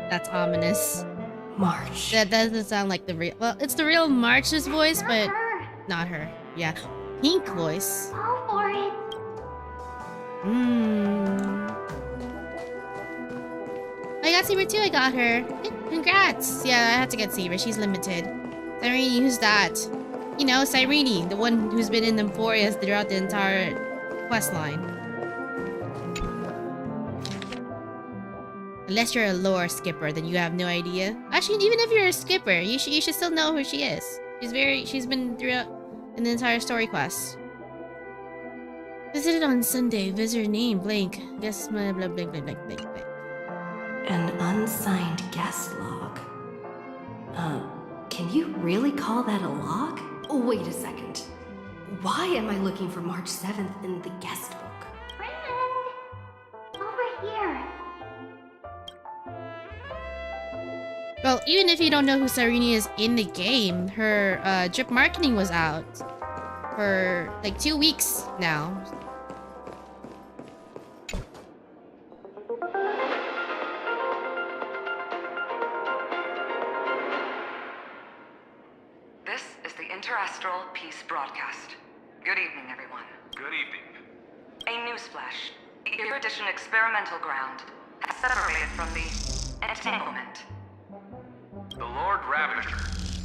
That's ominous. March. That doesn't sound like the real. Well, it's the real March's voice, but not her. Yeah, Pink voice. Go for it. I got Saber too. I got her. Congrats. Yeah, I had to get Saber. She's limited. Cyrene, who's that? You know, Cyrene, the one who's been in Emphorius throughout the entire quest line. Unless you're a lore skipper, then you have no idea. Actually, even if you're a skipper, you should still know who she is. She's been throughout an entire story quest. Visited on Sunday. Visitor name blank. Guess my blah blah blah blah blah blah. An unsigned guest log. Can you really call that a log? Oh, wait a second. Why am I looking for March 7th in the guest book? Friend! Over here. Well, even if you don't know who Cyrene is in the game, her drip marketing was out for like 2 weeks now. This is the Interastral Peace Broadcast. Good evening, everyone. Good evening. A newsflash. The Erudition experimental ground has separated from the entanglement. The Lord Ravager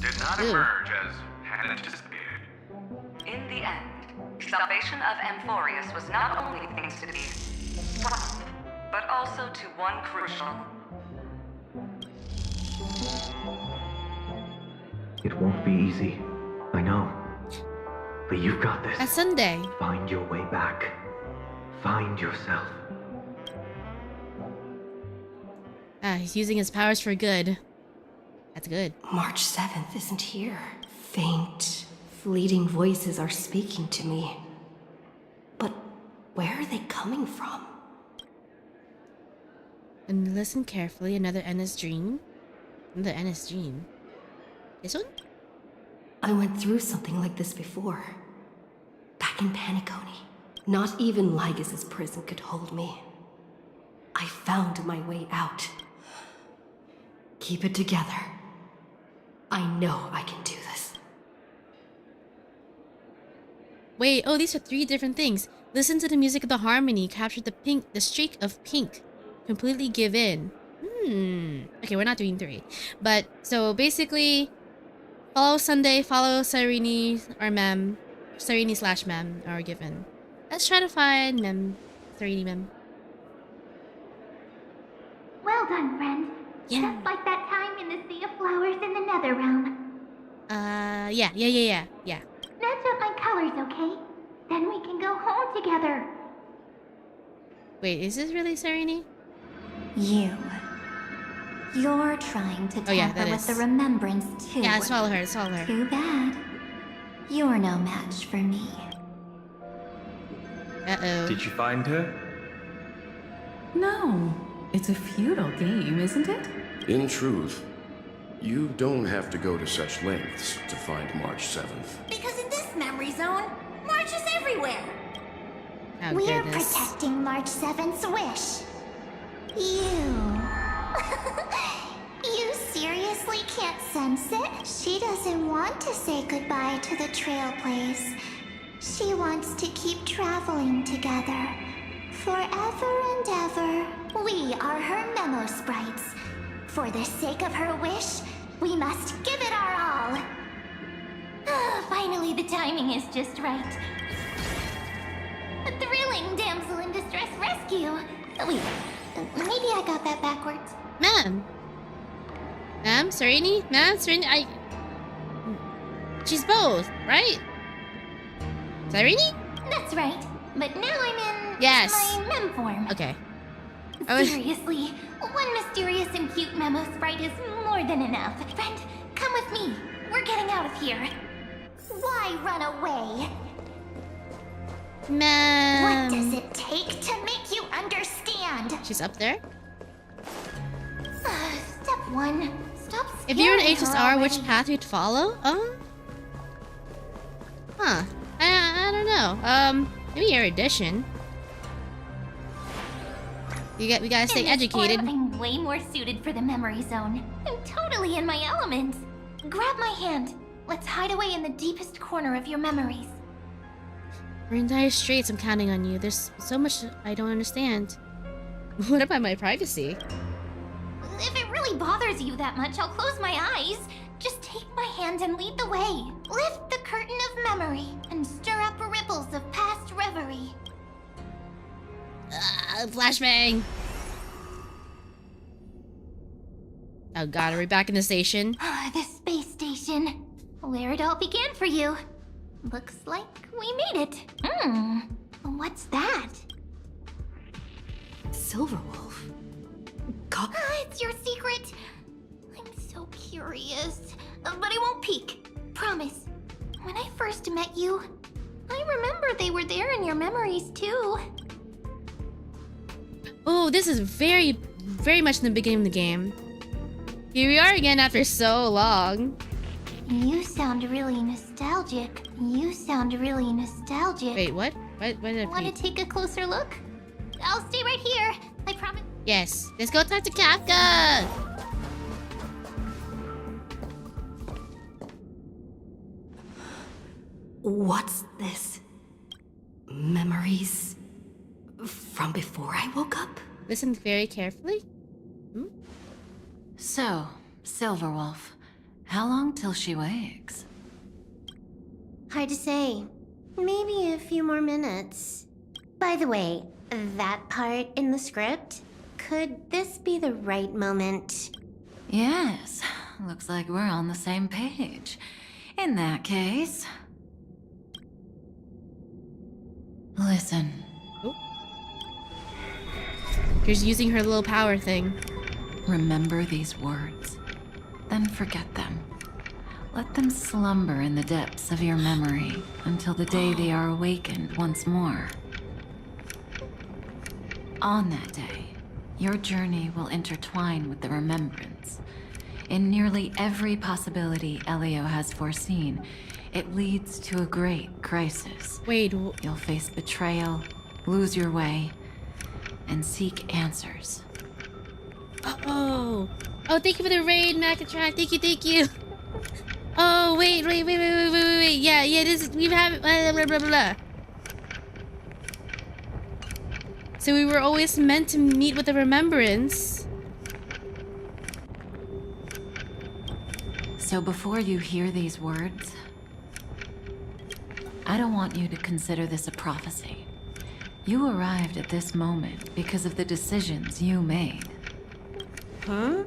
did not emerge as had anticipated. In the end, salvation of Emphorius was not only thanks to the trust, but also to one crucial. It won't be easy. I know. But you've got this. That's Sunday. Find your way back. Find yourself. He's using his powers for good. That's good. March 7th isn't here. Faint, fleeting voices are speaking to me. But where are they coming from? And listen carefully. Another Enna's dream. Another Enna's dream. This one? I went through something like this before. Back in Paniconi. Not even Lygus' prison could hold me. I found my way out. Keep it together. I know I can do this. Wait, oh, these are 3 different things. Listen to the music of the harmony. Capture the streak of pink. Completely give in. Okay, we're not doing 3. But, so basically, follow Sunday, follow Cyrene, or Mem. Cyrene/Mem are given. Let's try to find Mem. Cyrene Mem. Well done, friend. Yeah. Just like that time in the Sea of Flowers in the Nether Realm. Yeah. Match up my colors, okay? Then we can go home together. Wait, is this really Cyrene? You're trying to tamper with the remembrance too. Yeah, let's follow her, Too bad. You're no match for me. Uh-oh. Did you find her? No. It's a futile game, isn't it? In truth, you don't have to go to such lengths to find March 7th. Because in this memory zone, March is everywhere. Oh, We are goodness. protecting March 7th's wish. You seriously can't send sense it. She doesn't want to say goodbye to the trail place. She wants to keep traveling together. Forever and ever. We are her memo sprites. For the sake of her wish, we must give it our all. Finally, the timing is just right. A thrilling damsel in distress rescue. Wait, maybe I got that backwards. Ma'am, Serenity? Ma'am, Serenity, she's both, right? Serenity? That's right. But now I'm in my mem form. Okay. Seriously, one mysterious and cute memo sprite is more than enough. Friend, come with me. We're getting out of here. Why run away? Ma'am. What does it take to make you understand? She's up there. Step 1. Stop scaring If you're an her HSR, already. which path you'd follow? Huh. I don't know. Maybe erudition. We gotta stay In this educated. form, I'm way more suited for the memory zone. I'm totally in my element. Grab my hand. Let's hide away in the deepest corner of your memories. For entire streets, I'm counting on you. There's so much I don't understand. What about my privacy? If it really bothers you that much, I'll close my eyes. Just take my hand and lead the way. Lift the curtain of memory and stir up ripples of past reverie. Flashbang! Oh god, are we back in the station? The space station. Where it all began for you. Looks like we made it. What's that? Silverwolf. It's your secret. I'm so curious. But I won't peek. Promise. When I first met you, I remember they were there in your memories too. Oh, this is very much in the beginning of the game. Here we are again after so long. You sound really nostalgic. Wait, what? What did I Want to take a closer look? I'll stay right here. I promise. Yes, let's go talk to Kafka! What's this? Memories from before I woke up? Listen very carefully. So, Silverwolf, how long till she wakes? Hard to say. Maybe a few more minutes. By the way, that part in the script, could this be the right moment? Yes, looks like we're on the same page. In that case... Listen. She's using her little power thing. Remember these words, then forget them. Let them slumber in the depths of your memory until the day they are awakened once more. On that day, your journey will intertwine with the remembrance. In nearly every possibility Elio has foreseen, it leads to a great crisis. Wait, you'll face betrayal, lose your way, and seek answers. Oh, thank you for the raid, Macatron. Thank you. Oh, wait. Yeah, this is, we've had, blah, blah, blah. So we were always meant to meet with the remembrance. So before you hear these words, I don't want you to consider this a prophecy. You arrived at this moment because of the decisions you made. Huh?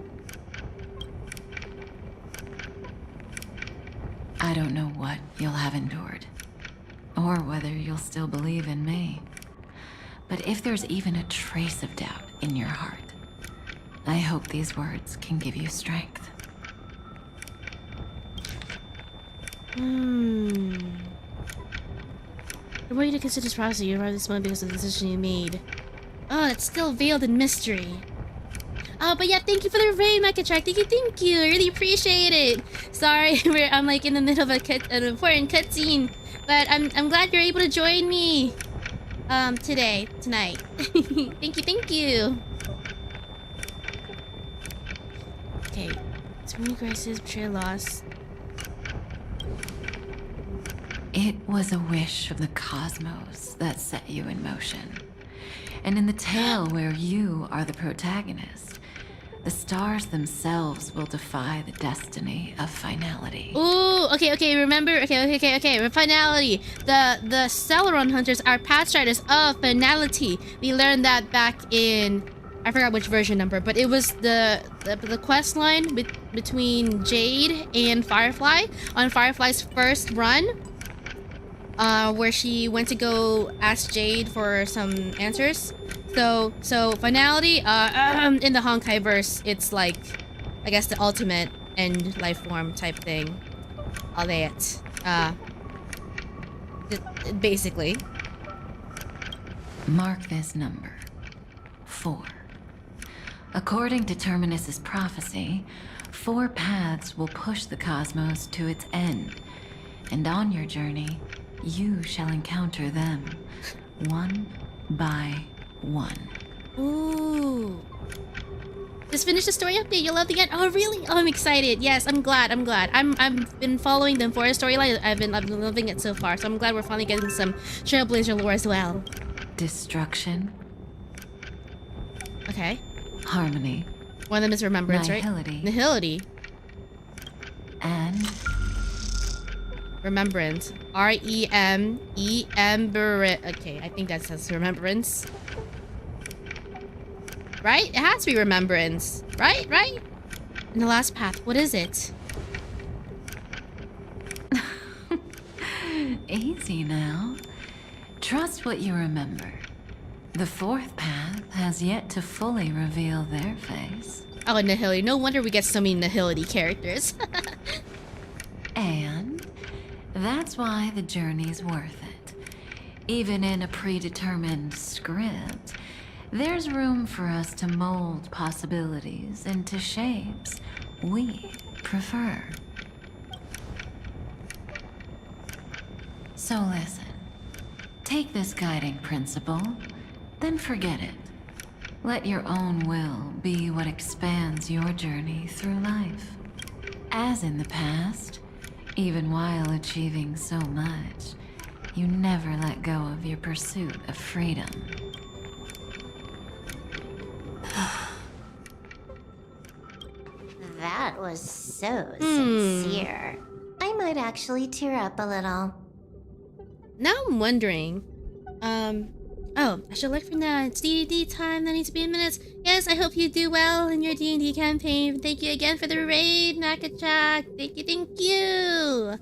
I don't know what you'll have endured, or whether you'll still believe in me. But if there's even a trace of doubt in your heart, I hope these words can give you strength. I want you to consider this process. You arrived at this moment because of the decision you made. Oh, it's still veiled in mystery. Oh, but yeah, thank you for the raid, Mechatrack. Thank you. I really appreciate it. Sorry, I'm like in the middle of an important cutscene, but I'm glad you're able to join me. Tonight. Thank you. Okay. So many graces, betrayal, loss. It was a wish of the cosmos that set you in motion. And in the tale where you are the protagonist, the stars themselves will defy the destiny of finality. Ooh, okay, remember, okay. Finality. The Celeron Hunters are pathstriders of finality. We learned that back in, I forgot which version number, but it was the quest line between Jade and Firefly on Firefly's first run, where she went to go ask Jade for some answers. So finality, in the Honkai verse, it's like, I guess, the ultimate end life form type thing. All that. Basically. Mark this number. 4. According to Terminus's prophecy, 4 paths will push the cosmos to its end. And on your journey, you shall encounter them, one by one. Ooh. Just finished the story update. You love the end. Oh, really? Oh, I'm excited. Yes, I'm glad. I've been following the Forest storyline. I've been loving it so far. So I'm glad we're finally getting some Trailblazer lore as well. Destruction. Okay. Harmony. One of them is remembrance, Nihility. right? Nihility. And remembrance. R-E-M-E-M. Okay, I think that says remembrance. Right? It has to be remembrance. Right? And the last path, what is it? Easy now. Trust what you remember. The 4th path has yet to fully reveal their face. Oh, Nihility. No wonder we get so many Nihility characters. And that's why the journey's worth it. Even in a predetermined script, there's room for us to mold possibilities into shapes we prefer. So listen, take this guiding principle, then forget it. Let your own will be what expands your journey through life. As in the past, even while achieving so much, you never let go of your pursuit of freedom. That was so sincere. I might actually tear up a little. Now I'm wondering, oh, I should look for now. It's D&D time. That needs to be in minutes. Yes, I hope you do well in your D&D campaign. Thank you again for the raid, Nakachak. Thank you.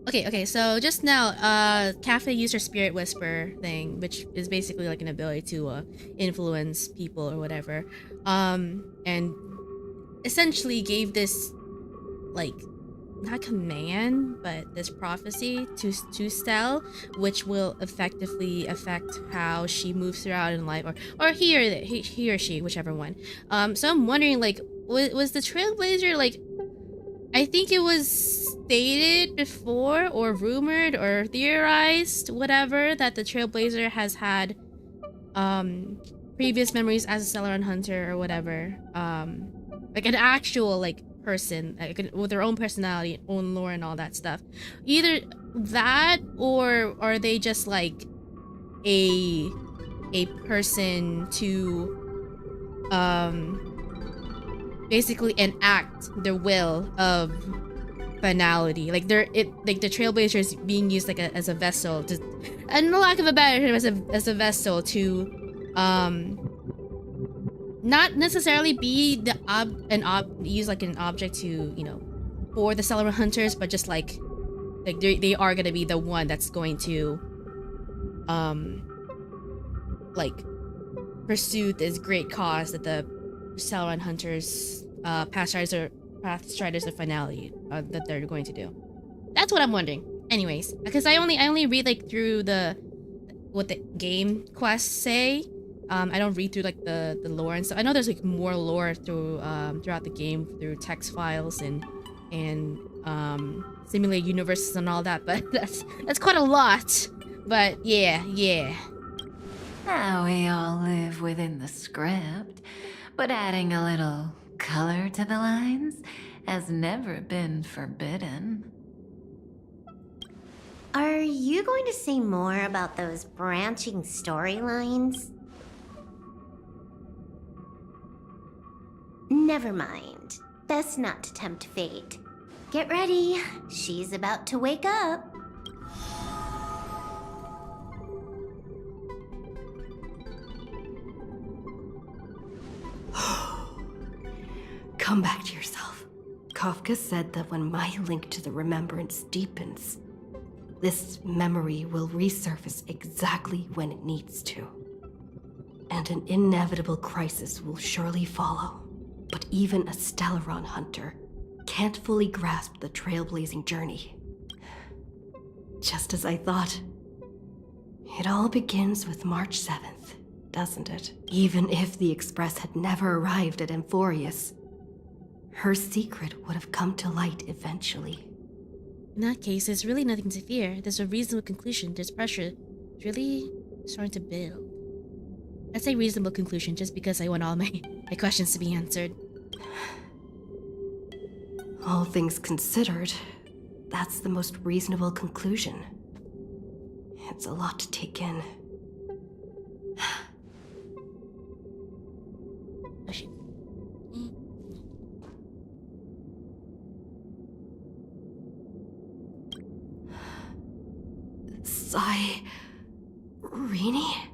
Okay, so just now, Cafe used her Spirit Whisper thing, which is basically like an ability to influence people or whatever. And essentially gave this, like, not command, but this prophecy to Stell, which will effectively affect how she moves throughout in life, or he or she, whichever one. So I'm wondering, like, was the Trailblazer, like, I think it was stated before, or rumored, or theorized, whatever, that the Trailblazer has had previous memories as a Celeron Hunter or whatever. Like an actual, like, person, like, with their own personality, own lore, and all that stuff. Either that, or are they just like a person to basically enact the will of finality. Like like the Trailblazer is being used like as a vessel, to, and no lack of a better term, as a vessel to not necessarily be use like an object to, you know, for the Celeron Hunters, but just like they are gonna be the one that's going to like pursue this great cause that the Celeron Hunters, Pathstriders of Finality, that they're going to do. That's what I'm wondering. Anyways, because I only read like through what the game quests say. I don't read through like the lore and stuff. I know there's like more lore throughout the game through text files and simulated universes and all that, but that's quite a lot. But yeah. Now we all live within the script, but adding a little Color to the lines has never been forbidden. Are you going to say more about those branching storylines? Never mind. Best not to tempt fate. Get ready. She's about to wake up. Come back to yourself. Kafka said that when my link to the remembrance deepens, this memory will resurface exactly when it needs to. And an inevitable crisis will surely follow. But even a Stellaron hunter can't fully grasp the trailblazing journey. Just as I thought. It all begins with March 7th, doesn't it? Even if the Express had never arrived at Amphorius, her secret would have come to light eventually. In that case, there's really nothing to fear. There's a reasonable conclusion. There's pressure. It's really starting to build. I'd say reasonable conclusion just because I want all my questions to be answered. All things considered, that's the most reasonable conclusion. It's a lot to take in. Oh shit. Rini?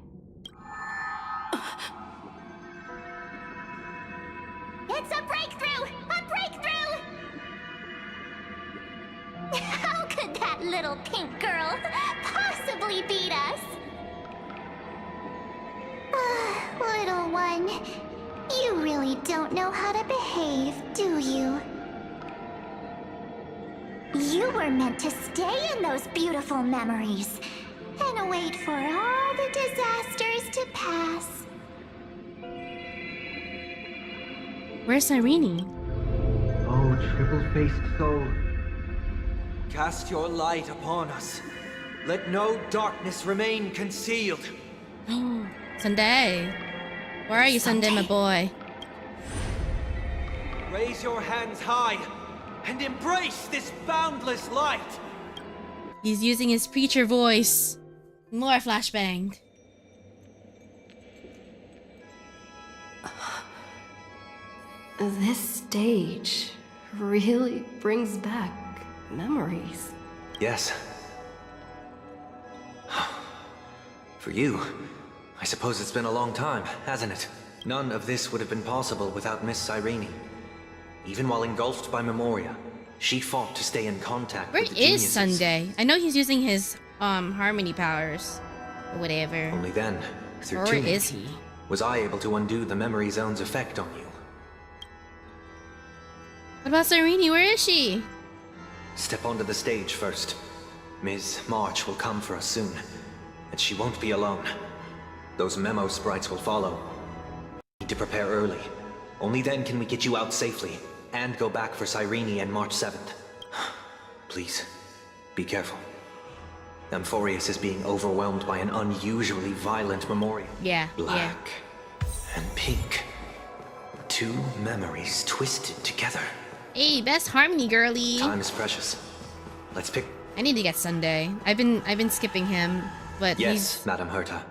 It's a breakthrough! A breakthrough! How could that little pink girl possibly beat us? Little one, you really don't know how to behave, do you? You were meant to stay in those beautiful memories and wait for all the disasters to pass. Where's Irene? Oh, triple-faced soul. Cast your light upon us. Let no darkness remain concealed. Oh, Sunday. Where are you, Sunday, my boy? Raise your hands high and embrace this boundless light. He's using his preacher voice. More flashbang. This stage really brings back memories. Yes. For you, I suppose it's been a long time, hasn't it? None of this would have been possible without Miss Cyrene. Even while engulfed by Memoria, she fought to stay in contact Where with the is geniuses. Sunday? I know he's using his harmony powers. Or whatever. Only then, through Where tuning, is he? was I able to undo the memory zone's effect on you. What about Cyrene? Where is she? Step onto the stage first. Ms. March will come for us soon, and she won't be alone. Those memo sprites will follow. Need to prepare early. Only then can we get you out safely, and go back for Cyrene and March 7th. Please, be careful. Amphorius is being overwhelmed by an unusually violent Memoria. Yeah, Black and pink. Two memories twisted together. Hey, best harmony, girly. Time is precious. Let's pick. I need to get Sunday. I've been skipping him, but Yes, Madame Herta.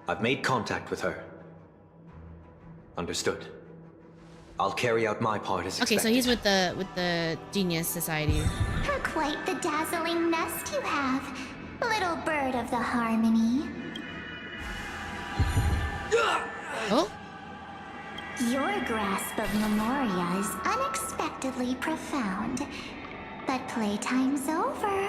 I've made contact with her. Understood. I'll carry out my part as Okay, expected. so he's with the Genius Society. Quite the dazzling nest you have, little bird of the harmony. Oh? Your grasp of Memoria is unexpectedly profound. But playtime's over.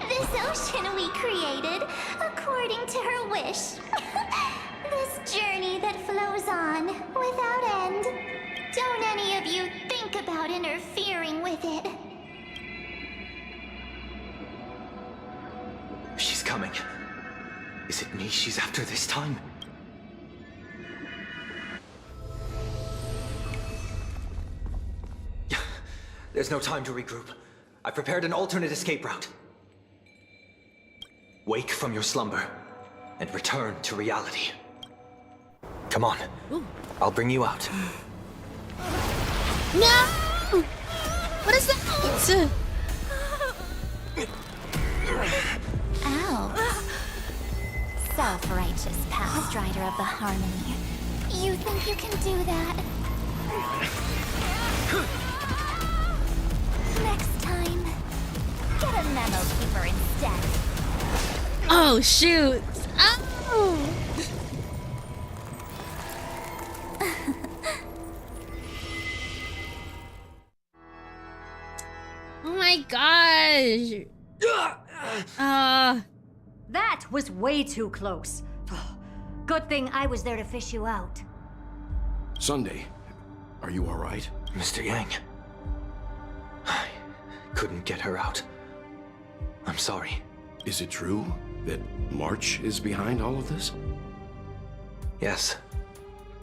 This ocean we created, according to her wish. This journey that flows on, without end. Don't any of you think about interfering with it. She's coming. Is it me she's after this time? There's no time to regroup. I prepared an alternate escape route. Wake from your slumber and return to reality. Come on. I'll bring you out. No! What is that? Ow. Self-righteous past rider of the harmony. You think you can do that? Next time, get a memo keeper instead. Oh, shoot! Oh! Oh my gosh! That was way too close. Good thing I was there to fish you out. Sunday, are you all right? Mr. Yang. I couldn't get her out. I'm sorry. Is it true that March is behind all of this? Yes.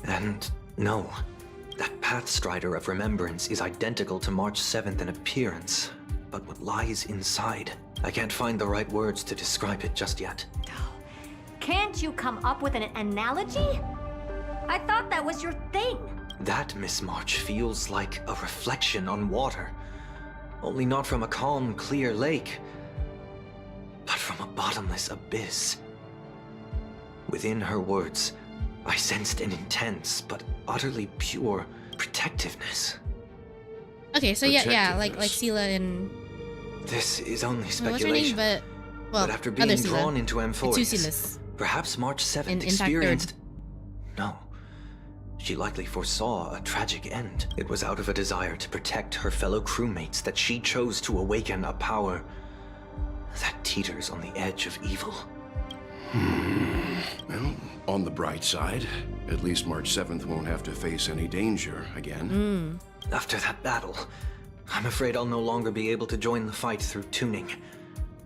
And no. That Pathstrider of Remembrance is identical to March 7th in appearance, but what lies inside, I can't find the right words to describe it just yet. Can't you come up with an analogy? I thought that was your thing. That Miss March feels like a reflection on water. Only not from a calm, clear lake, but from a bottomless abyss. Within her words, I sensed an intense but utterly pure protectiveness. Okay, so yeah, like Sela and... This is only What's her name? speculation. But after being drawn into Two Amphoreus, Selas. perhaps March 7th In fact, experienced... No. She likely foresaw a tragic end. It was out of a desire to protect her fellow crewmates that she chose to awaken a power that teeters on the edge of evil. Well, on the bright side, at least March 7th won't have to face any danger again. After that battle, I'm afraid I'll no longer be able to join the fight through tuning.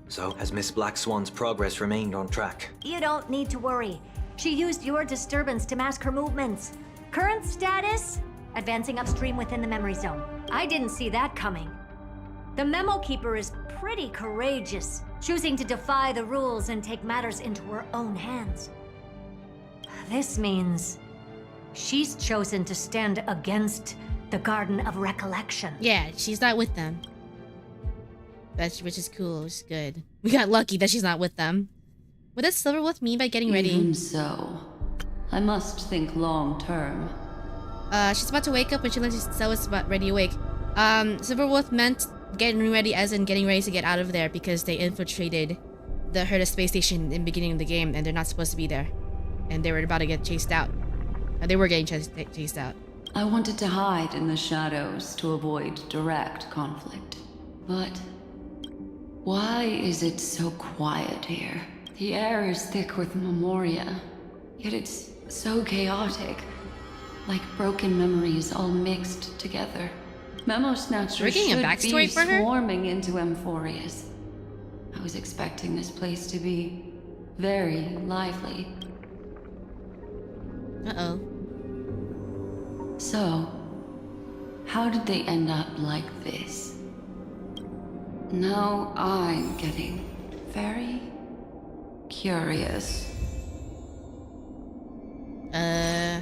So, has Miss Black Swan's progress remained on track? You don't need to worry. She used your disturbance to mask her movements. Current status? Advancing upstream within the memory zone. I didn't see that coming. The Memo Keeper is pretty courageous, choosing to defy the rules and take matters into her own hands. This means she's chosen to stand against the Garden of Recollection. Yeah, she's not with them. Which is cool, which is good. We got lucky that she's not with them. What does Silverwolf mean by getting ready? Even so, I must think long term. She's about to wake up when she learns Zealous about ready to wake. Silverwolf meant getting ready as in getting ready to get out of there because they infiltrated the Herta space station in the beginning of the game and they're not supposed to be there. And they were about to get chased out. They were getting chased out. I wanted to hide in the shadows to avoid direct conflict. But why is it so quiet here? The air is thick with memoria, yet it's so chaotic. Like broken memories all mixed together. Memo Snatchers We're getting a should backstory be for her? swarming into Amphoreus. I was expecting this place to be very lively. Uh-oh. So, how did they end up like this? Now I'm getting very curious. I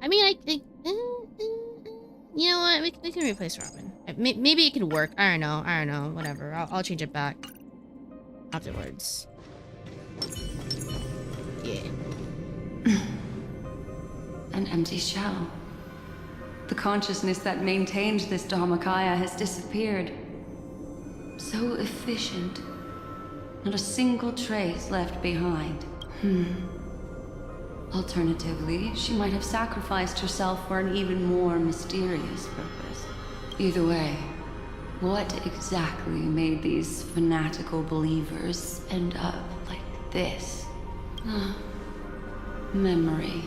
mean, you know what? We can replace Robin. Maybe it could work. I don't know. Whatever. I'll change it back afterwards. Yeah. An empty shell. The consciousness that maintained this Dharmakaya has disappeared. So efficient. Not a single trace left behind. Alternatively, she might have sacrificed herself for an even more mysterious purpose. Either way, what exactly made these fanatical believers end up like this? Memory.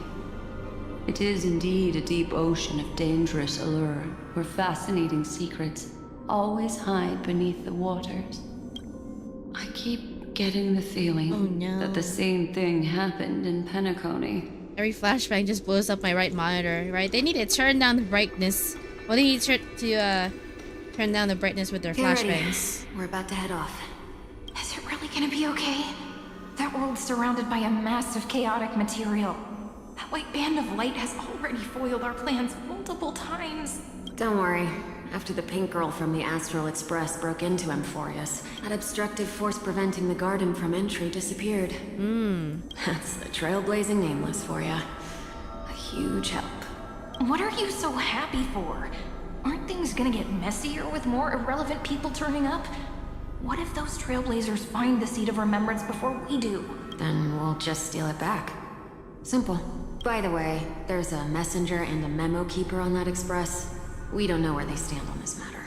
It is indeed a deep ocean of dangerous allure, where fascinating secrets always hide beneath the waters. I keep getting the feeling that the same thing happened in Penacony. Every flashbang just blows up my right monitor, right? They need to turn down the brightness. Well, they need to turn down the brightness with their Get ready. flashbangs. We're about to head off. Is it really gonna be okay? that world's surrounded by a massive chaotic material. That white band of light has already foiled our plans multiple times. Don't worry. After the pink girl from the Astral Express broke into Emphorius, that obstructive force preventing the garden from entry disappeared. That's the trailblazing nameless for ya. A huge help. What are you so happy for? Aren't things gonna get messier with more irrelevant people turning up? What if those trailblazers find the Seed of Remembrance before we do? Then we'll just steal it back. Simple. By the way, there's a messenger and a memo keeper on that express. We don't know where they stand on this matter.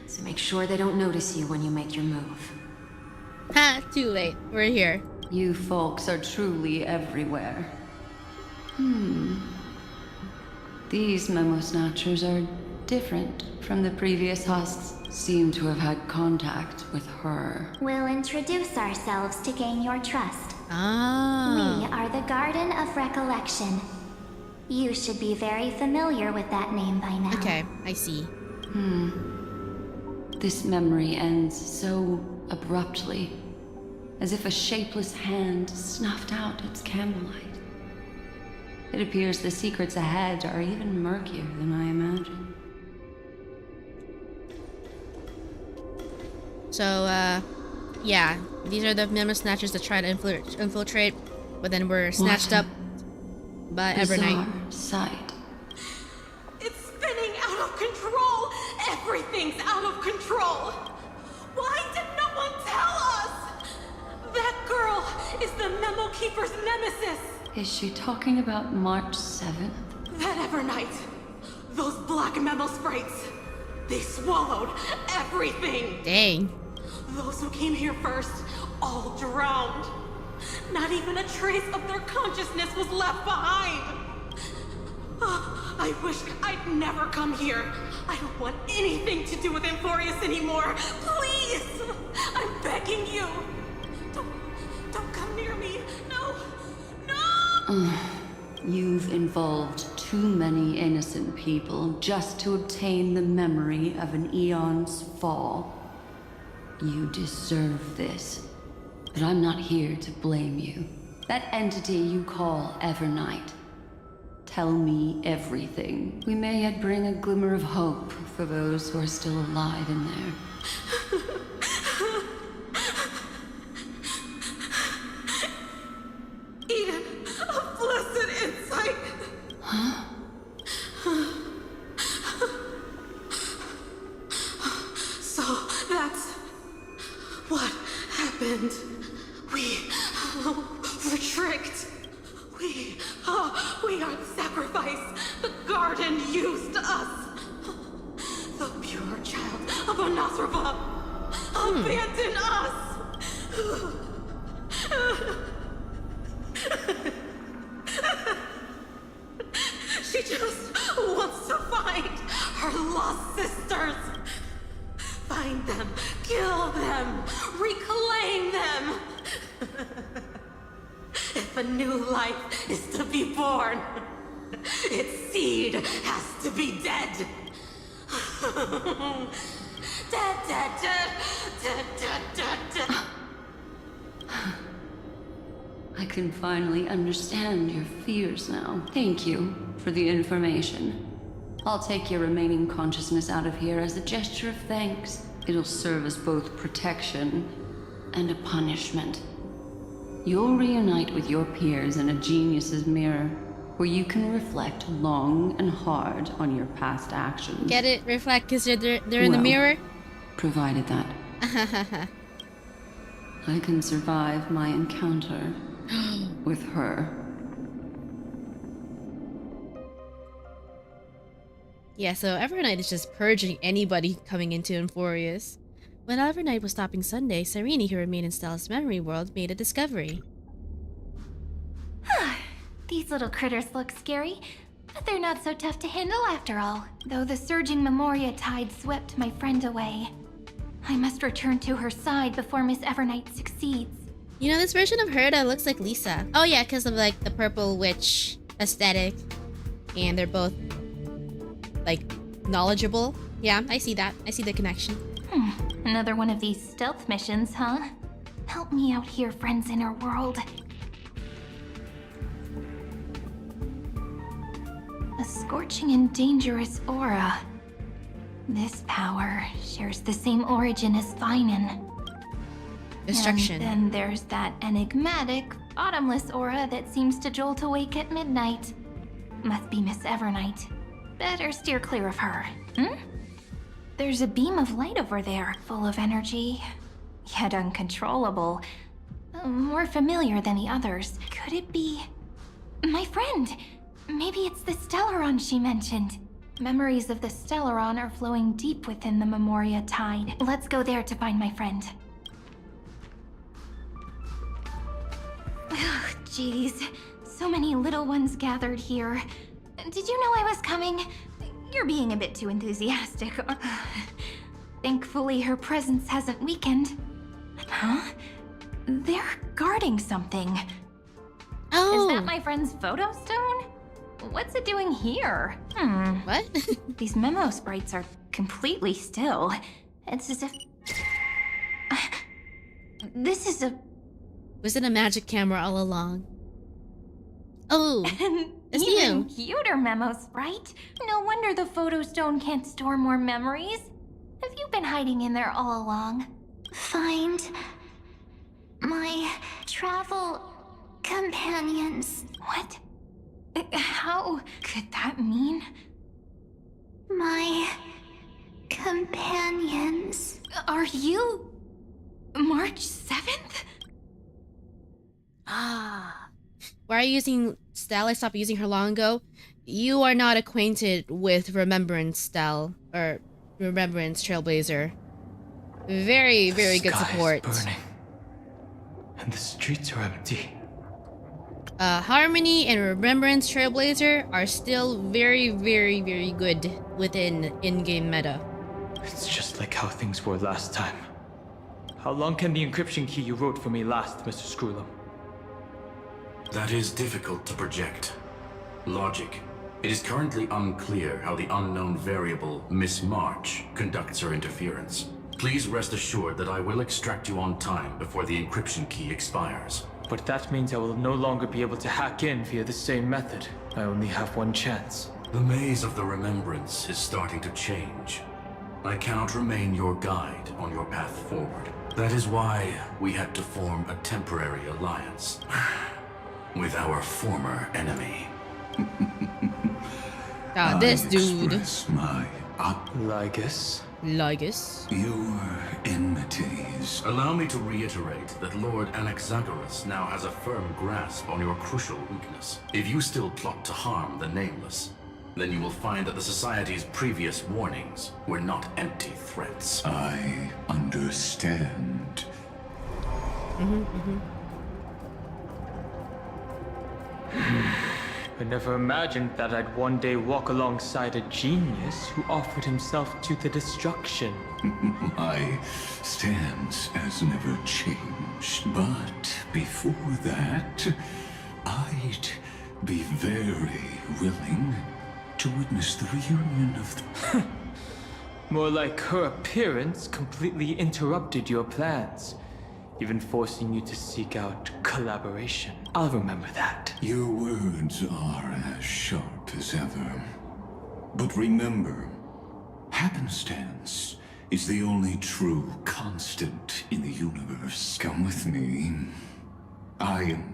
So make sure they don't notice you when you make your move. Ha! Too late. We're here. You folks are truly everywhere. These memo snatchers are different from the previous husks. Seem to have had contact with her. We'll introduce ourselves to gain your trust. Ah. We are the Garden of Recollection. You should be very familiar with that name by now. Okay, I see. This memory ends so abruptly, as if a shapeless hand snuffed out its candlelight. It appears the secrets ahead are even murkier than I imagined. So, yeah, these are the memo snatchers that try to infiltrate, but then we're snatched up by Evernight. Sight. It's spinning out of control! Everything's out of control! Why did no one tell us? That girl is the Memo Keeper's nemesis! Is she talking about March 7th? That Evernight! Those black memo sprites! They swallowed everything! Dang. Those who came here first, all drowned. Not even a trace of their consciousness was left behind. I wish I'd never come here. I don't want anything to do with Emphorius anymore. Please! I'm begging you. Don't come near me. No. No! You've involved too many innocent people just to obtain the memory of an eon's fall. You deserve this. But I'm not here to blame you. That entity you call Evernight. Tell me everything. We may yet bring a glimmer of hope for those who are still alive in there. Eden, a blessed insight! Huh? So that's what happened. We were tricked. We are the sacrifice. The garden used us. The pure child of Anasrava abandoned us. She just wants to find her lost sisters. Find them, kill them, reclaim them. If a new life is to be born, its seed has to be dead. Dead, dead, dead, dead, dead, dead, dead. I can finally understand your fears now. Thank you for the information. I'll take your remaining consciousness out of here as a gesture of thanks. It'll serve as both protection and a punishment. You'll reunite with your peers in a genius's mirror, where you can reflect long and hard on your past actions. Get it? Reflect because they're in the mirror? Provided that I can survive my encounter with her. Yeah, so Evernight is just purging anybody coming into Emphorius. When Evernight was stopping Sunday, Serene, who remained in Stella's memory world, made a discovery. These little critters look scary, but they're not so tough to handle after all. Though the surging Memoria tide swept my friend away. I must return to her side before Miss Evernight succeeds. You know, this version of her that looks like Lisa. Oh yeah, because of like the purple witch aesthetic. And they're both like knowledgeable. Yeah, I see that. I see the connection. Another one of these stealth missions, huh? Help me out here, friends in our world. A scorching and dangerous aura. This power shares the same origin as Feinen. Destruction. And then there's that enigmatic, bottomless aura that seems to jolt awake at midnight. Must be Miss Evernight. Better steer clear of her. There's a beam of light over there, full of energy, yet uncontrollable. More familiar than the others. Could it be... my friend? Maybe it's the Stellaron she mentioned. Memories of the Stellaron are flowing deep within the Memoria Tide. Let's go there to find my friend. Jeez, so many little ones gathered here. Did you know I was coming? You're being a bit too enthusiastic. Thankfully, her presence hasn't weakened. Huh? They're guarding something. Oh. Is that my friend's photo stone? What's it doing here? What? These memo sprites are completely still. It's as if... This is a... Was it a magic camera all along? Oh, it's even you. cuter memo sprite. No wonder the photo stone can't store more memories. Have you been hiding in there all along? Find my travel companions. What? How could that mean? My companions. Are you March 7th? Ah. Why are you using Stell? I stopped using her long ago. You are not acquainted with Remembrance Stell, or Remembrance Trailblazer. Very, very good support. The sky is burning, and the streets are empty. Harmony and Remembrance Trailblazer are still very, very, very good within in-game meta. It's just like how things were last time. How long can the encryption key you wrote for me last, Mr. Screwlum? That is difficult to project. Logic. It is currently unclear how the unknown variable, Miss March, conducts her interference. Please rest assured that I will extract you on time before the encryption key expires. But that means I will no longer be able to hack in via the same method. I only have one chance. The maze of the remembrance is starting to change. I cannot remain your guide on your path forward. That is why we had to form a temporary alliance with our former enemy. This dude. My Ligus. Your enmities. Allow me to reiterate that Lord Anaxagoras now has a firm grasp on your crucial weakness. If you still plot to harm the Nameless, then you will find that the Society's previous warnings were not empty threats. I understand. I never imagined that I'd one day walk alongside a genius who offered himself to the destruction. My stance has never changed, but before that, I'd be very willing to witness the reunion of the... More like her appearance completely interrupted your plans, even forcing you to seek out collaboration. I'll remember that. Your words are as sharp as ever. But remember, happenstance is the only true constant in the universe. Come with me. I am...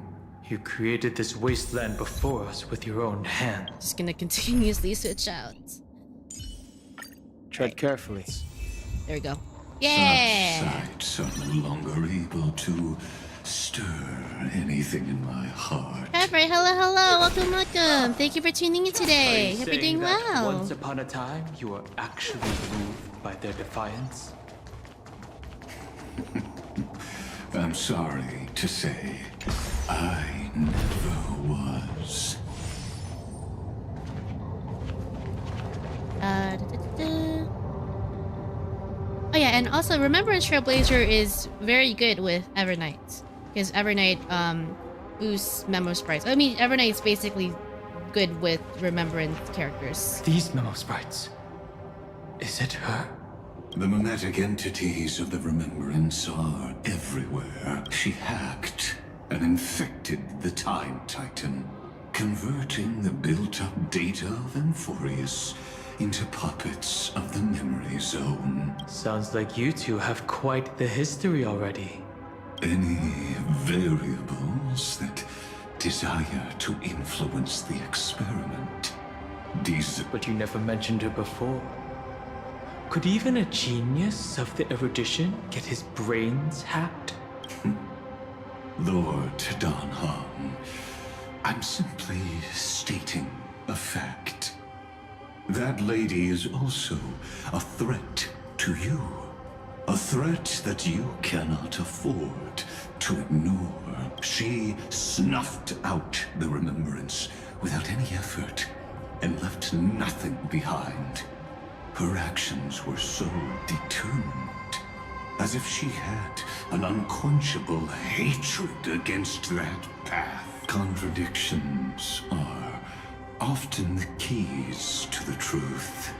You created this wasteland before us with your own hand. Just gonna continuously switch out. Tread carefully. There we go. Yeah! Such sights are no longer able to stir anything in my heart. Alright, hello. Welcome. Thank you for tuning in today. Hope you're doing well. Once upon a time, you were actually moved by their defiance. I'm sorry to say, I never was. Oh yeah, and also Remembrance Trailblazer is very good with Evernight. Because Evernight boosts memo sprites. I mean, Evernight's basically good with Remembrance characters. These memo sprites. Is it her? The mimetic entities of the Remembrance are everywhere. She hacked and infected the Time Titan, converting the built-up data of Amphorius into puppets of the Memory Zone. Sounds like you two have quite the history already. Any variables that desire to influence the experiment? But you never mentioned her before. Could even a genius of the erudition get his brains hacked? Lord Dan Hong, I'm simply stating a fact. That lady is also a threat to you. A threat that you cannot afford to ignore. She snuffed out the Remembrance without any effort and left nothing behind. Her actions were so determined, as if she had an unquenchable hatred against that path. Contradictions are often the keys to the truth.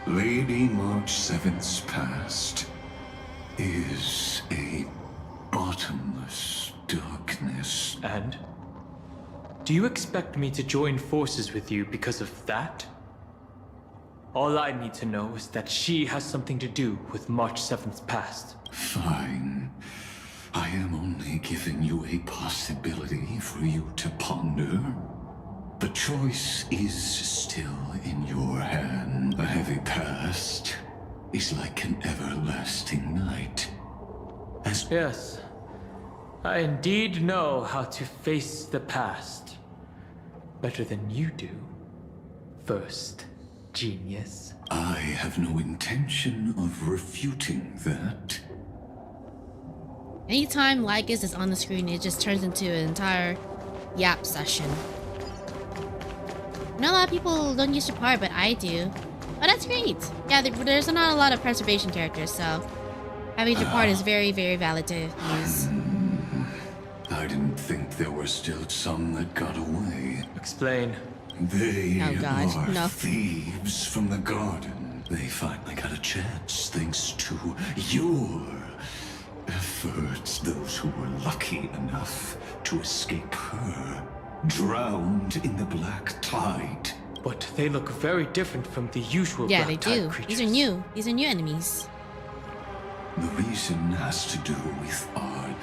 Lady March 7th's past is a bottomless darkness. And? Do you expect me to join forces with you because of that? All I need to know is that she has something to do with March 7th's past. Fine. I am only giving you a possibility for you to ponder. The choice is still in your hand. A heavy past is like an everlasting night. Yes, I indeed know how to face the past. Better than you do. First, genius. I have no intention of refuting that. Anytime Lycus is on the screen, it just turns into an entire yap session. I know a lot of people don't use Japar, but I do. Oh, that's great. Yeah, there's not a lot of preservation characters, so having Japar is very, very valid to use. I didn't think there were still some that got away. Explain. They Oh God, are no. thieves from the garden. They finally got a chance thanks to your efforts. Those who were lucky enough to escape her drowned in the black tide. But they look very different from the usual Yeah, black they do. tide creatures. These are new. These are new enemies. The reason has to do with our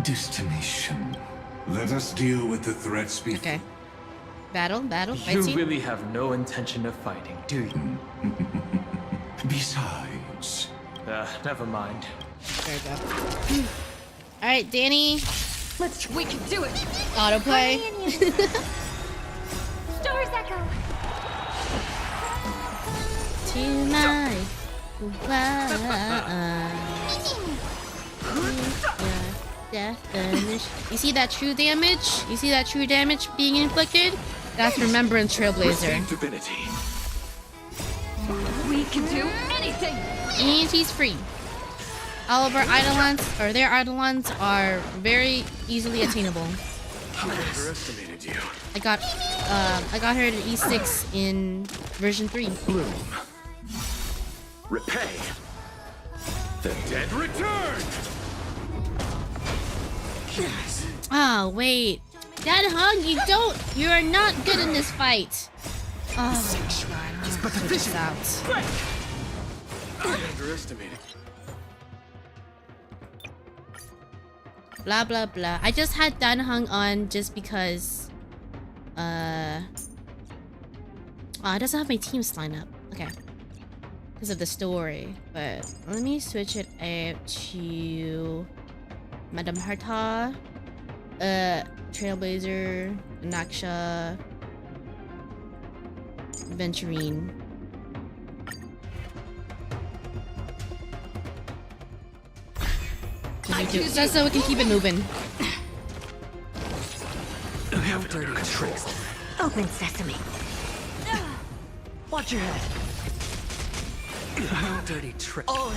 destination. Let us deal with the threats before. Okay. Battle, fight You scene. really have no intention of fighting, do you? Besides... Never mind. There we go. Alright, Danny. We can do it! Autoplay. Stars echo. Tonight. You see that true damage? You see that true damage being inflicted? That's Remembrance Trailblazer. Divinity. We can do anything! And she's free. All of our Eidolons, or their Eidolons, are very easily attainable. I underestimated you. I got her at E6 in version 3. Bloom. Repay. The dead return. Yes. Oh, wait. Dad Hung, you are not good in this fight. Oh, just put this out. I underestimated. Blah, blah, blah. I just had Dan Hung on just because, oh, it doesn't have my teams line up. Okay. Because of the story. But let me switch it out to Madame Harta, Trailblazer, Naksha, Venturine. Just so we can keep it moving. I have it under control. Open sesame. Watch your head. No dirty trick. Oh.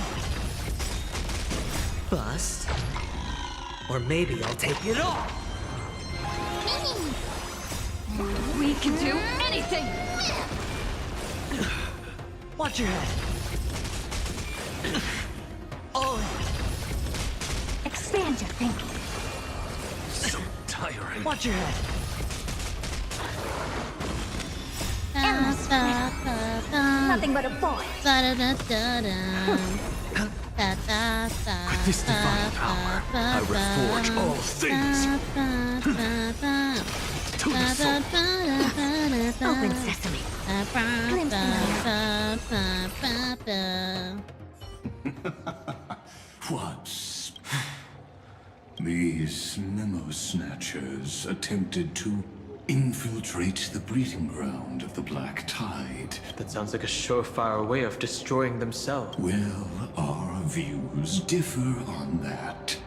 Bust. Or maybe I'll take it all. We can do anything! Watch your head. Explains your thinking. So tiring. Watch your head. Nothing but a boy. With this divine power, I reforge all things. To the soul. Open sesame. What? These memo snatchers attempted to infiltrate the breeding ground of the Black Tide. That sounds like a surefire way of destroying themselves. Well, our views differ on that.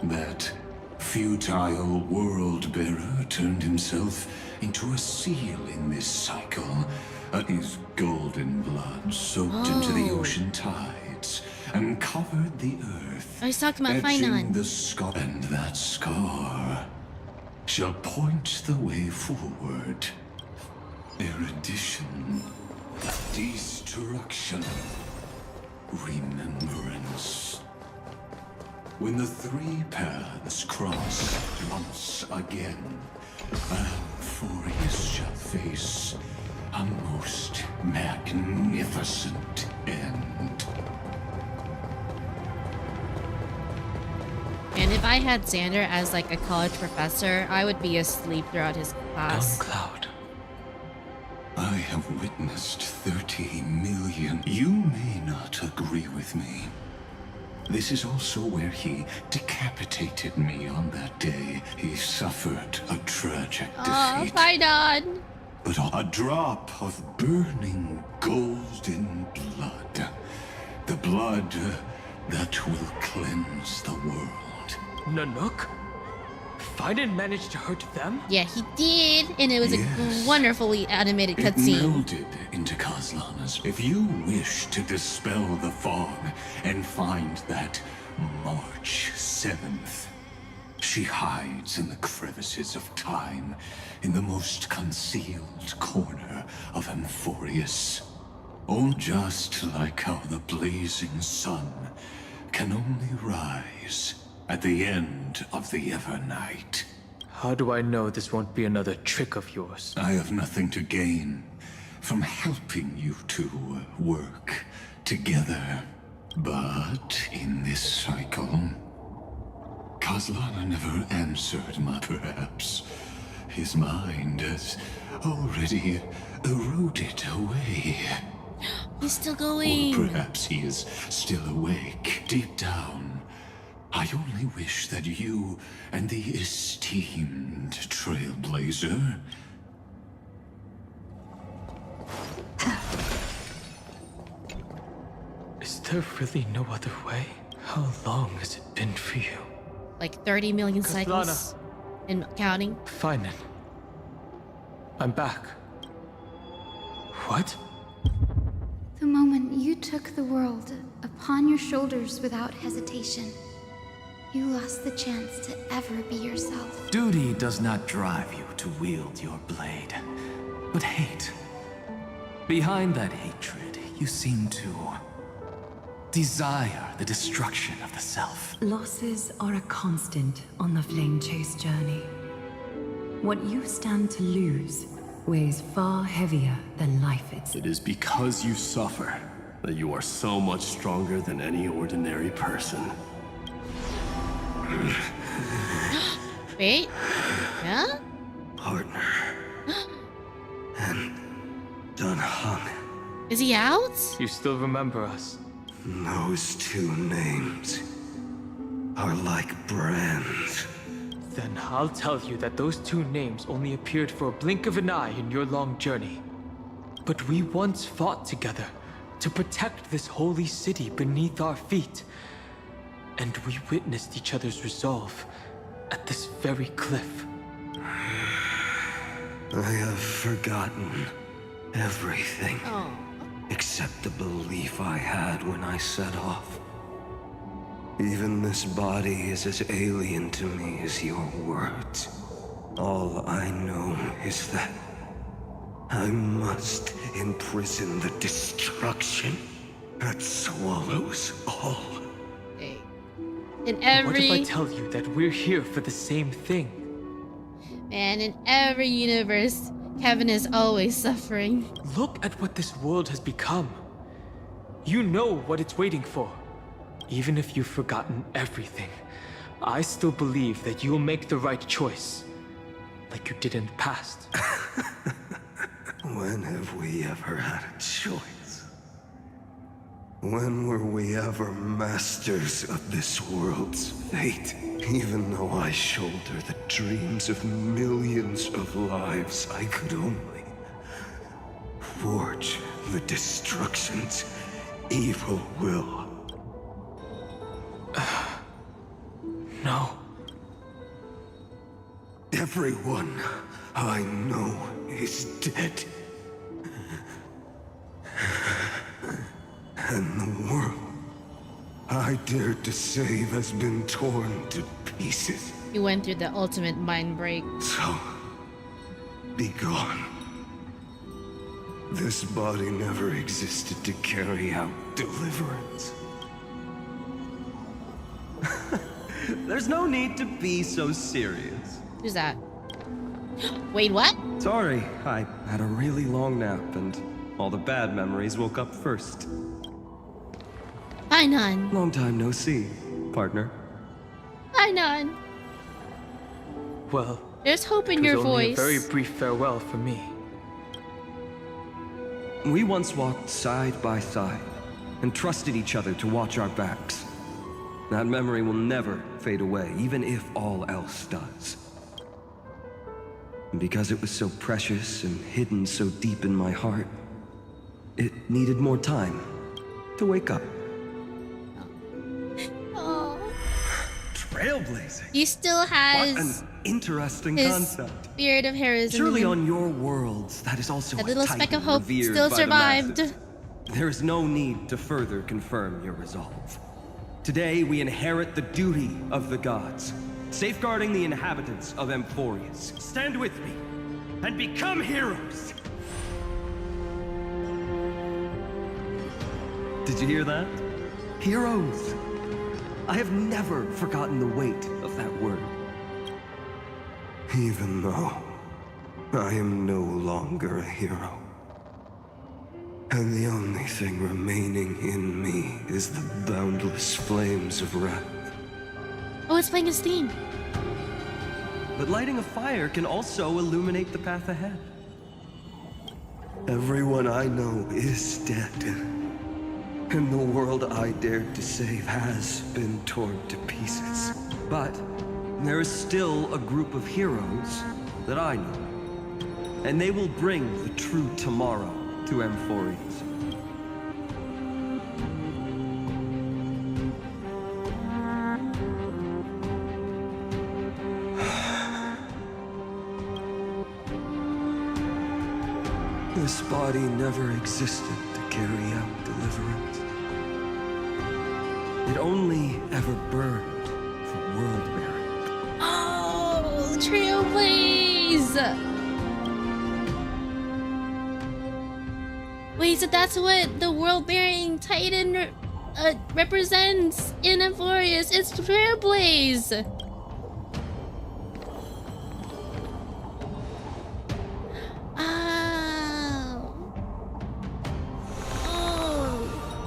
That futile world-bearer turned himself into a seal in this cycle. His golden blood soaked into the ocean tides and covered the earth. I was talking about etching Finon. the scar, and that scar shall point the way forward. Erudition, destruction, remembrance. When the three paths cross once again, Amphorius shall face a most magnificent end. And if I had Xander as like a college professor, I would be asleep throughout his class. Cloud. I have witnessed 30 million. You may not agree with me. This is also where he decapitated me on that day. He suffered a tragic defeat. Finon! But a drop of burning golden blood. The blood that will cleanse the world. Nanook? Finon managed to hurt them? Yeah, he did, and it was a wonderfully animated It cutscene. melded into Kaslana's. If you wish to dispel the fog and find that March 7th, she hides in the crevices of time, in the most concealed corner of Amphorius. Oh, just like how the blazing sun can only rise at the end of the Evernight. How do I know this won't be another trick of yours? I have nothing to gain from helping you two work together. But in this cycle, Kaslana never answered my perhaps. His mind has already eroded away. He's still going. Or perhaps he is still awake. Deep down, I only wish that you and the esteemed Trailblazer Is there really no other way? How long has it been for you? Like 30 million cycles and counting. Finon. I'm back. What? The moment you took the world upon your shoulders without hesitation, you lost the chance to ever be yourself. Duty does not drive you to wield your blade, but hate. Behind that hatred, you seem to desire the destruction of the self. Losses are a constant on the Flame Chase journey. What you stand to lose weighs far heavier than life itself. It is because you suffer that you are so much stronger than any ordinary person. Wait. Yeah? Partner. And done hung. Is he out? You still remember us? Those two names are like brands. Then I'll tell you that those two names only appeared for a blink of an eye in your long journey. But we once fought together to protect this holy city beneath our feet. And we witnessed each other's resolve at this very cliff. I have forgotten everything. Except the belief I had when I set off. Even this body is as alien to me as your words. All I know is that I must imprison the destruction that swallows all. In What if I every tell you that we're here for the same thing? man, in every universe, Kevin is always suffering. Look at what this world has become. You know what it's waiting for. Even if you've forgotten everything, I still believe that you'll make the right choice. Like you did in the past. When have we ever had a choice? When were we ever masters of this world's fate? Even though I shoulder the dreams of millions of lives, I could only forge the destruction's evil will. No. Everyone I know is dead. And the world I dared to save has been torn to pieces. You went through the ultimate mind break. So, be gone. This body never existed to carry out deliverance. There's no need to be so serious. Who's that? Wait, what? Sorry, I had a really long nap and all the bad memories woke up first. Hi, Nun. Long time no see, partner. Hi, Nun. Well, there's hope in it was your only voice. a very brief farewell for me. We once walked side by side and trusted each other to watch our backs. That memory will never fade away, even if all else does. And because it was so precious and hidden so deep in my heart, it needed more time to wake up. Oh. Trailblazing. He still has What an interesting his concept. spirit of heroism. Surely in him. on your worlds, that is also That a little titan speck of hope revered still by the survived. masses. There is no need to further confirm your resolve. Today we inherit the duty of the gods, safeguarding the inhabitants of Emphorius. Stand with me and become heroes! Did you hear that? Heroes! I have never forgotten the weight of that word. Even though I am no longer a hero. And the only thing remaining in me is the boundless flames of wrath. Oh, it's playing his theme. But lighting a fire can also illuminate the path ahead. Everyone I know is dead. And the world I dared to save has been torn to pieces. But there is still a group of heroes that I know. And they will bring the true tomorrow to Emphorius. This body never existed to carry out deliverance. It only ever burned for world bearing. Oh, Trailblaze! Wait, so that's what the world-bearing Titan represents in Emphorius. It's Trailblaze!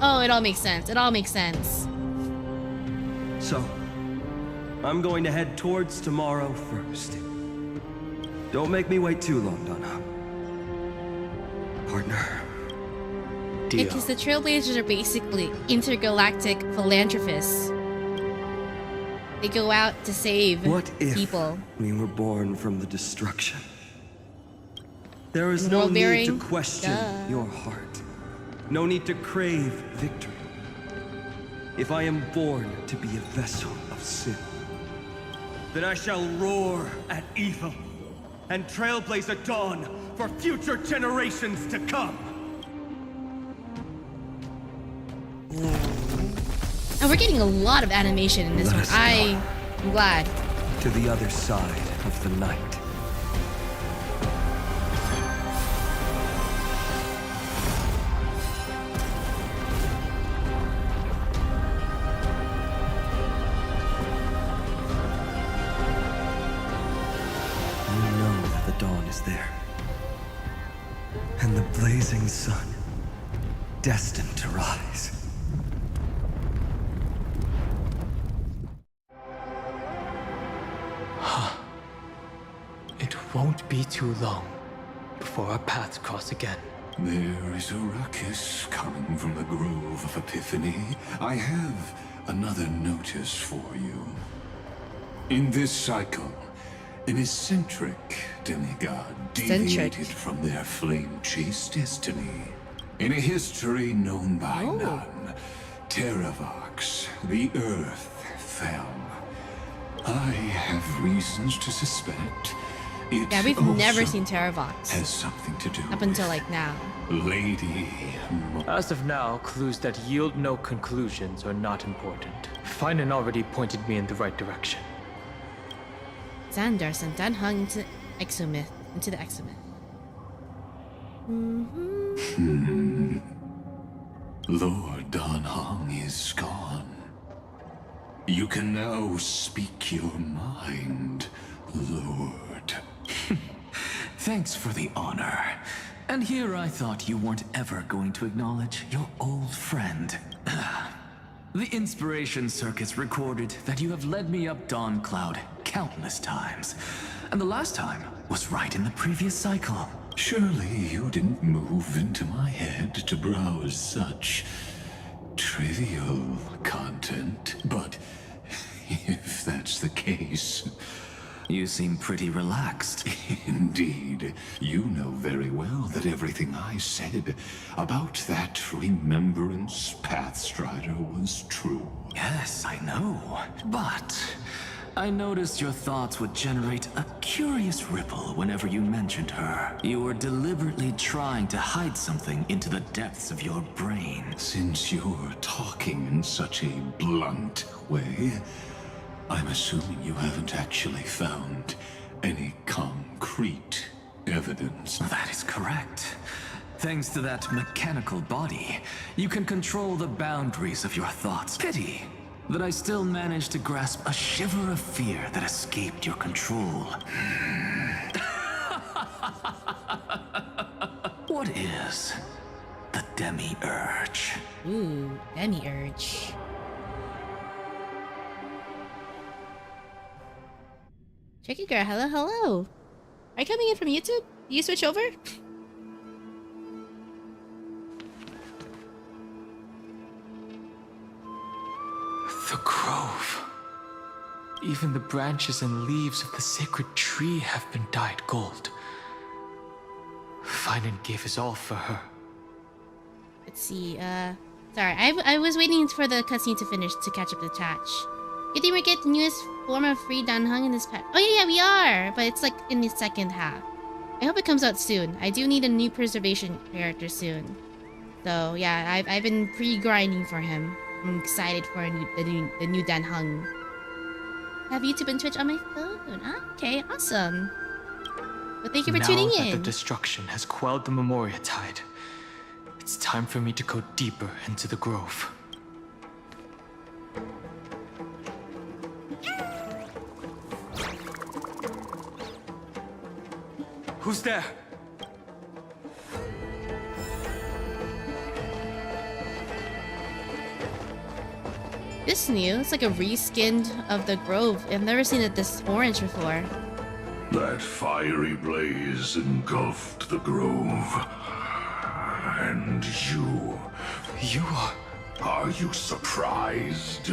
Oh, it all makes sense. It all makes sense. So, I'm going to head towards tomorrow first. Don't make me wait too long, Donna. Partner. Because the Trailblazers are basically intergalactic philanthropists. They go out to save What if people. we were born from the destruction? There is And no need world-bearing? to question Duh. your heart. No need to crave victory. If I am born to be a vessel of sin, then I shall roar at evil and trailblaze a dawn for future generations to come. And we're getting a lot of animation in this Let one. us go. I'm glad. To the other side of the night. dawn is there. And the blazing sun, destined to rise. It won't be too long before our paths cross again. There is a ruckus coming from the Grove of Epiphany. I have another notice for you. In this cycle, an eccentric demigod deviated from their flame-chased destiny. In a history known by none, Terravox, the Earth, fell. I have reasons to suspect it Yeah, we've also never seen Terravox. has something to do Up until like now. Lady. As of now, clues that yield no conclusions are not important. Finan already pointed me in the right direction. Xandar sent Dan Hung into the Exomyth. Lord Dan Hung is gone. You can now speak your mind, Lord. Thanks for the honor. And here I thought you weren't ever going to acknowledge your old friend. The Inspiration Circus recorded that you have led me up Dawn Cloud countless times. And the last time was right in the previous cycle. Surely you didn't move into my head to browse such trivial content. But if that's the case... You seem pretty relaxed. Indeed. You know very well that everything I said about that Remembrance Pathstrider was true. Yes, I know. But I noticed your thoughts would generate a curious ripple whenever you mentioned her. You were deliberately trying to hide something into the depths of your brain. Since you're talking in such a blunt way, I'm assuming you haven't actually found any concrete evidence. That is correct. Thanks to that mechanical body, you can control the boundaries of your thoughts. Pity that I still managed to grasp a shiver of fear that escaped your control. What is the demi-urge? Ooh, demi-urge. Tricky girl, hello, hello. Are you coming in from YouTube? You switch over? The grove. Even the branches and leaves of the sacred tree have been dyed gold. Finan gave his all for her. Let's see, sorry, I was waiting for the cutscene to finish to catch up the chat. You think we get the newest form of free Danhung in this pack? Oh yeah, we are! But it's like in the second half. I hope it comes out soon. I do need a new preservation character soon. So yeah, I've been pre-grinding for him. I'm excited for the new Danhung. I have YouTube and Twitch on my phone. Ah, okay, awesome. Well, thank you for tuning Now that the in. destruction has quelled the Memoria Tide, it's time for me to go deeper into the grove. Who's there? This new, it's like a reskinned of the Grove. I've never seen it this orange before. That fiery blaze engulfed the grove. And you... You are... Are you surprised?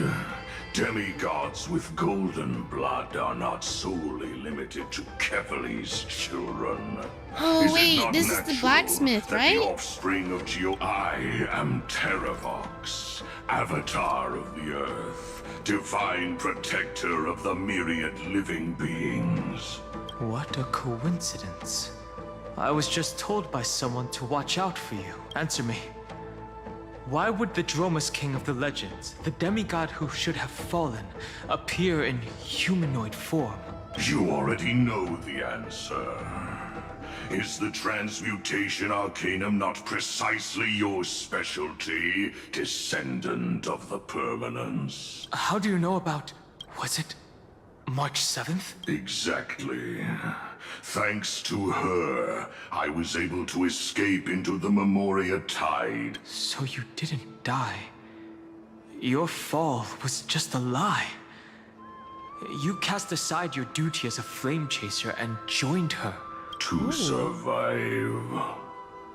Demigods with golden blood are not solely limited to Kevali's children. Oh wait, this is the blacksmith, that right? The offspring of I am Terravox, Avatar of the Earth, divine protector of the myriad living beings. What a coincidence. I was just told by someone to watch out for you. Answer me. Why would the Dromus King of the legends, the demigod who should have fallen, appear in humanoid form? You already know the answer. Is the transmutation arcanum not precisely your specialty, descendant of the permanence? How do you know about... was it March 7th? Exactly. Thanks to her, I was able to escape into the Memoria Tide. So you didn't die. Your fall was just a lie. You cast aside your duty as a flame chaser and joined her. To survive.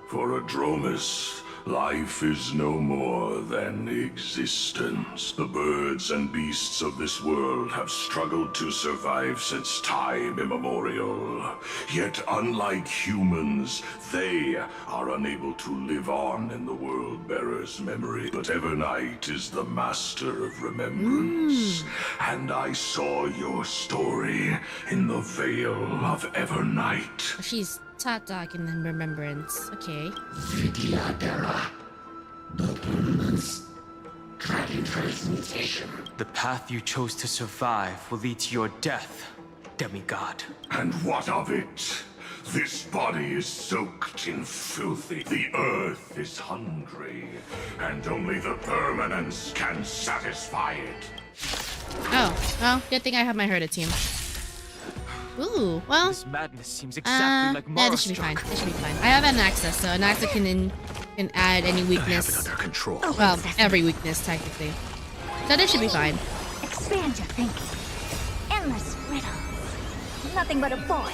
For a Dromus, life is no more than existence. The birds and beasts of this world have struggled to survive since time immemorial. Yet unlike humans, they are unable to live on in the World-Bearer's memory. But Evernight is the master of remembrance. And I saw your story in the Veil of Evernight. She's Tatak in the remembrance. Okay. The path you chose to survive will lead to your death, demigod. And what of it? This body is soaked in filthy. The earth is hungry, and only the permanence can satisfy it. Oh, well, good thing I have my Herda team. Ooh, well. This madness seems exactly like yeah, this should be fine. This should be fine. I have an access, so an access can add any weakness. I have it under control. Well, every weakness technically. So this should be fine. Expand your thinking. Endless riddles. Nothing but a void.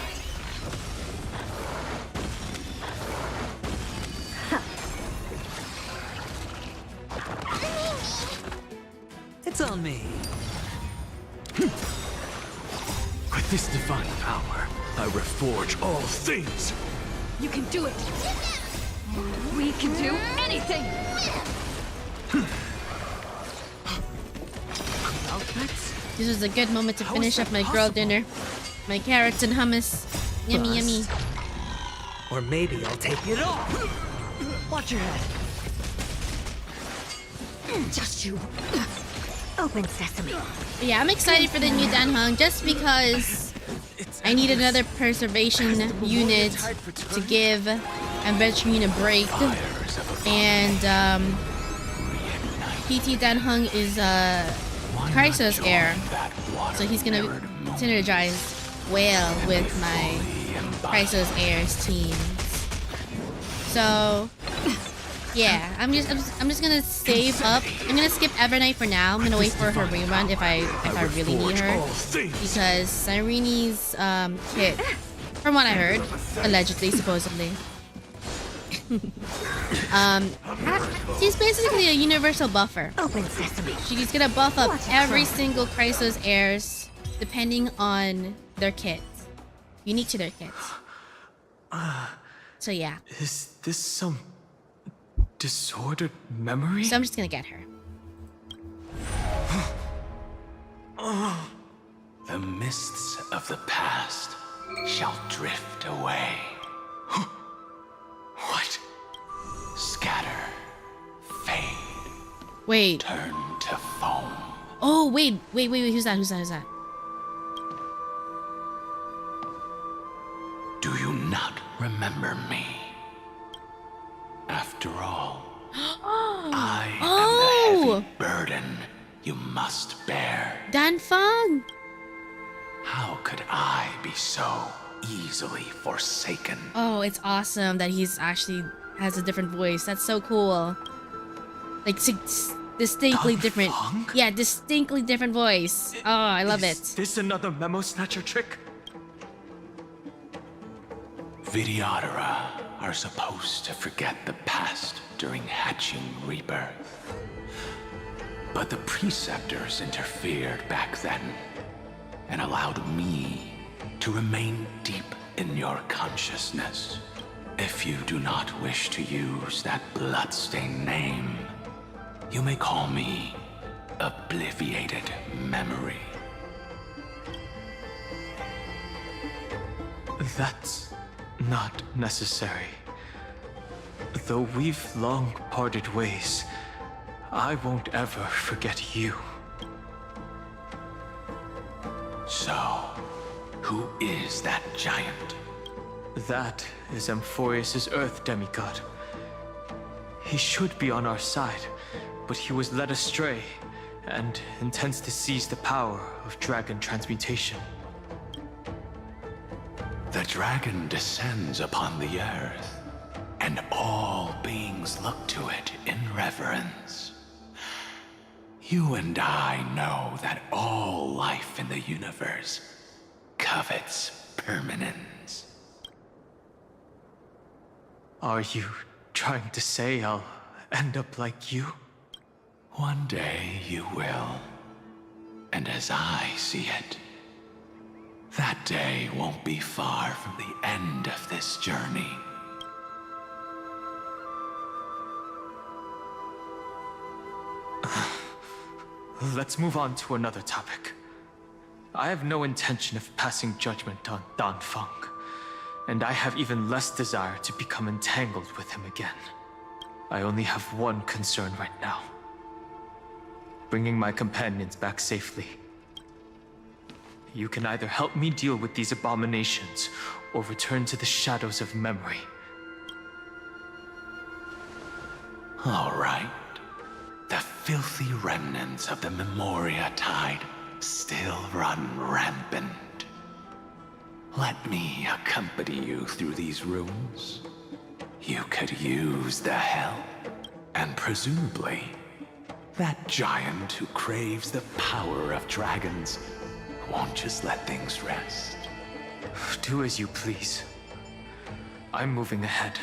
It's on me. With this divine power, I reforge all things. You can do it. We can do anything. This was a good moment to finish up my girl dinner. My carrots and hummus. Yummy, yummy. Or maybe I'll take it off. Watch your head. Just you. Open sesame. But yeah, I'm excited for the new Dan Hung just because I need another preservation unit to give Adventurine a break. And PT Dan Hung is Chrysos heir. So he's gonna synergize well with my Chrysos heirs team. So yeah, I'm just gonna save up. I'm gonna skip Evernight for now. I'm gonna wait for her rerun if I really need her, because Cyrene's kit, from what I heard, allegedly, supposedly, she's basically a universal buffer. Open sesame. She's gonna buff up every single Chrysos heirs depending on their kit, unique to their kits. So yeah. Is this some disordered memory? So I'm just gonna get her. The mists of the past shall drift away. What? Scatter, fade, Wait. turn to foam. Oh, wait. Who's that? Who's that? Do you not remember me? After all, I am the heavy burden you must bear. Dan Fang! How could I be so easily forsaken? Oh, it's awesome that he's actually has a different voice. That's so cool. Like, distinctly different. Yeah, distinctly different voice. Oh, I love it. Is this another memo snatcher trick? Vtuber are supposed to forget the past during hatching rebirth. But the preceptors interfered back then and allowed me to remain deep in your consciousness. If you do not wish to use that bloodstained name, you may call me Obliviated Memory. That's not necessary. Though we've long parted ways, I won't ever forget you. So, who is that giant? That is Amphorius' Earth demigod. He should be on our side, but he was led astray and intends to seize the power of dragon transmutation. The dragon descends upon the earth, and all beings look to it in reverence. You and I know that all life in the universe covets permanence. Are you trying to say I'll end up like you? One day you will. And as I see it, that day won't be far from the end of this journey. Let's move on to another topic. I have no intention of passing judgment on Dan Feng, and I have even less desire to become entangled with him again. I only have one concern right now: bringing my companions back safely. You can either help me deal with these abominations, or return to the shadows of memory. All right. The filthy remnants of the Memoria Tide still run rampant. Let me accompany you through these rooms. You could use the help, and presumably, that giant who craves the power of dragons won't just let things rest. Do as you please. I'm moving ahead.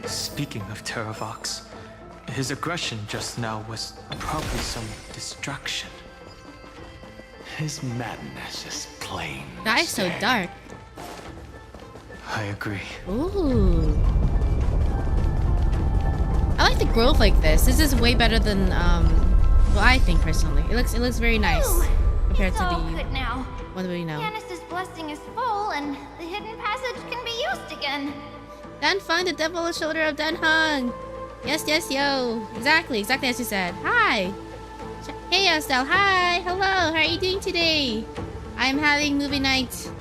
Speaking of Terravox, his aggression just now was probably some distraction. His madness is plain. Guy's so dark. I agree. Ooh. I like the growth like this. This is way better than well, I think personally. It looks very nice compared to the Good now. one that we know. Janice's blessing is full, and the hidden passage can be used again. Dan Feng, the devil on the shoulder of Dan Heng. Yes, yes, yo. Exactly as you said. Hi. Hey, Estelle. Hi. Hello. How are you doing today? I'm having movie night.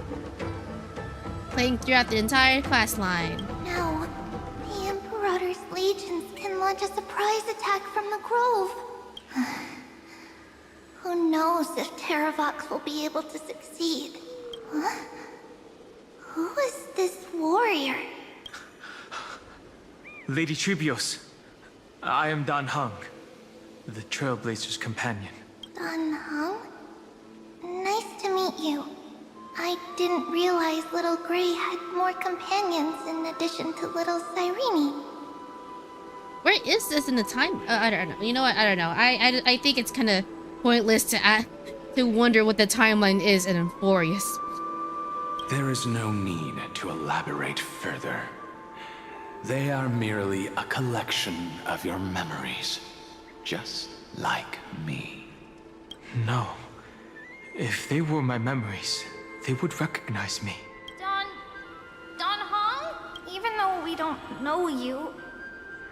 Playing throughout the entire quest line. No, the Imperator's legions can launch a surprise attack from the grove. Who knows if Terravox will be able to succeed? Huh? Who is this warrior? Lady Tribios, I am Dan Heng, the Trailblazer's companion. Dan Heng? Nice to meet you. I didn't realize Little Gray had more companions in addition to Little Cyrene. Where is this in the time? I don't know. You know what? I don't know. I think it's kind of pointless to wonder what the timeline is in Emphorius. There is no need to elaborate further. They are merely a collection of your memories, just like me. No. If they were my memories, they would recognize me. Dan Heng? Even though we don't know you,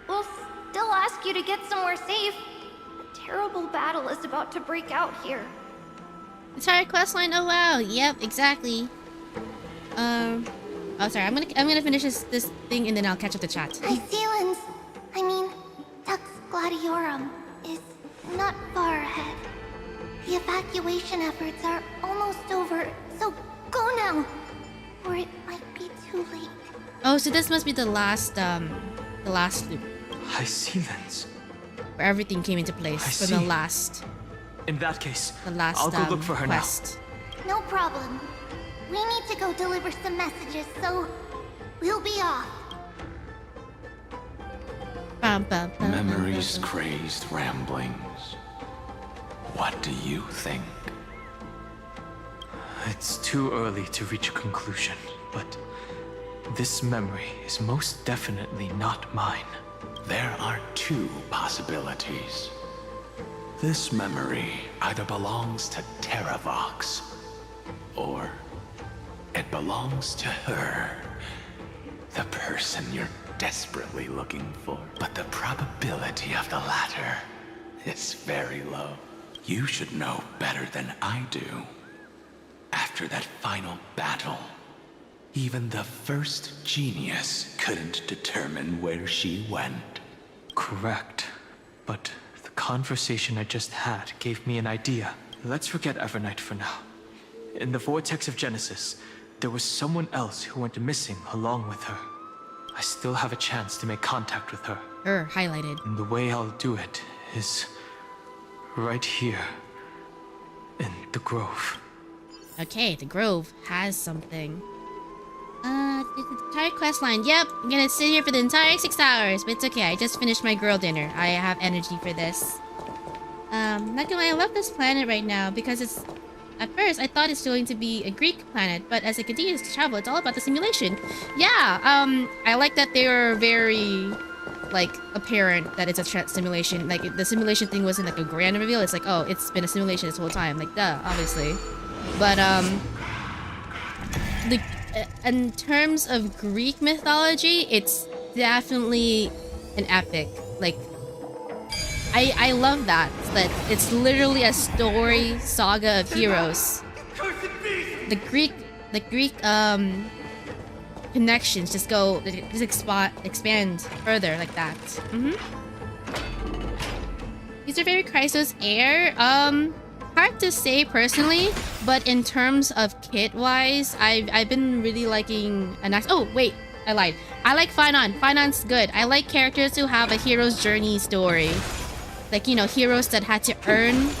we'll still ask you to get somewhere safe. A terrible battle is about to break out here. Entire quest line. Oh wow. Yep. Exactly. Oh, sorry. I'm gonna finish this thing and then I'll catch up the chat. Iceland's, I mean, Dux Gladiorum is not far ahead. The evacuation efforts are almost over, so go now, or it might be too late. Oh, so this must be the last loop. Iceland's. Where everything came into place for the last. In that case, the last I'll go look for her quest. No problem. We need to go deliver some messages, so we'll be off. Memories crazed ramblings. What do you think? It's too early to reach a conclusion, but this memory is most definitely not mine. There are two possibilities. This memory either belongs to Terravox, or it belongs to her, the person you're desperately looking for. But the probability of the latter is very low. You should know better than I do. After that final battle, even the first genius couldn't determine where she went. Correct. But the conversation I just had gave me an idea. let's forget Evernight for now. In the vortex of Genesis, there was someone else who went missing along with her. I still have a chance to make contact with her. Highlighted. And the way I'll do it is right here in the Grove. Okay, the Grove has something. The entire quest line. Yep, I'm gonna sit here for the entire 6 hours, but it's okay. I just finished my girl dinner. I have energy for this. Not gonna lie, I love this planet right now because it's... At first, I thought it's going to be a Greek planet, but as it continues to travel, it's all about the simulation. Yeah, I like that they are very, like, apparent that it's a simulation. Like, the simulation thing wasn't like a grand reveal. It's like, oh, it's been a simulation this whole time. Like, duh, obviously. But, in terms of Greek mythology, it's definitely an epic. Like, I love that it's literally a story saga of heroes. The Greek connections just expand further like that. These are very Chrysos Air. Hard to say personally, but in terms of kit wise, I've been really liking Anax. Oh wait, I lied. I like Finon. Finon's good. I like characters who have a hero's journey story. Like, you know, heroes that had to earn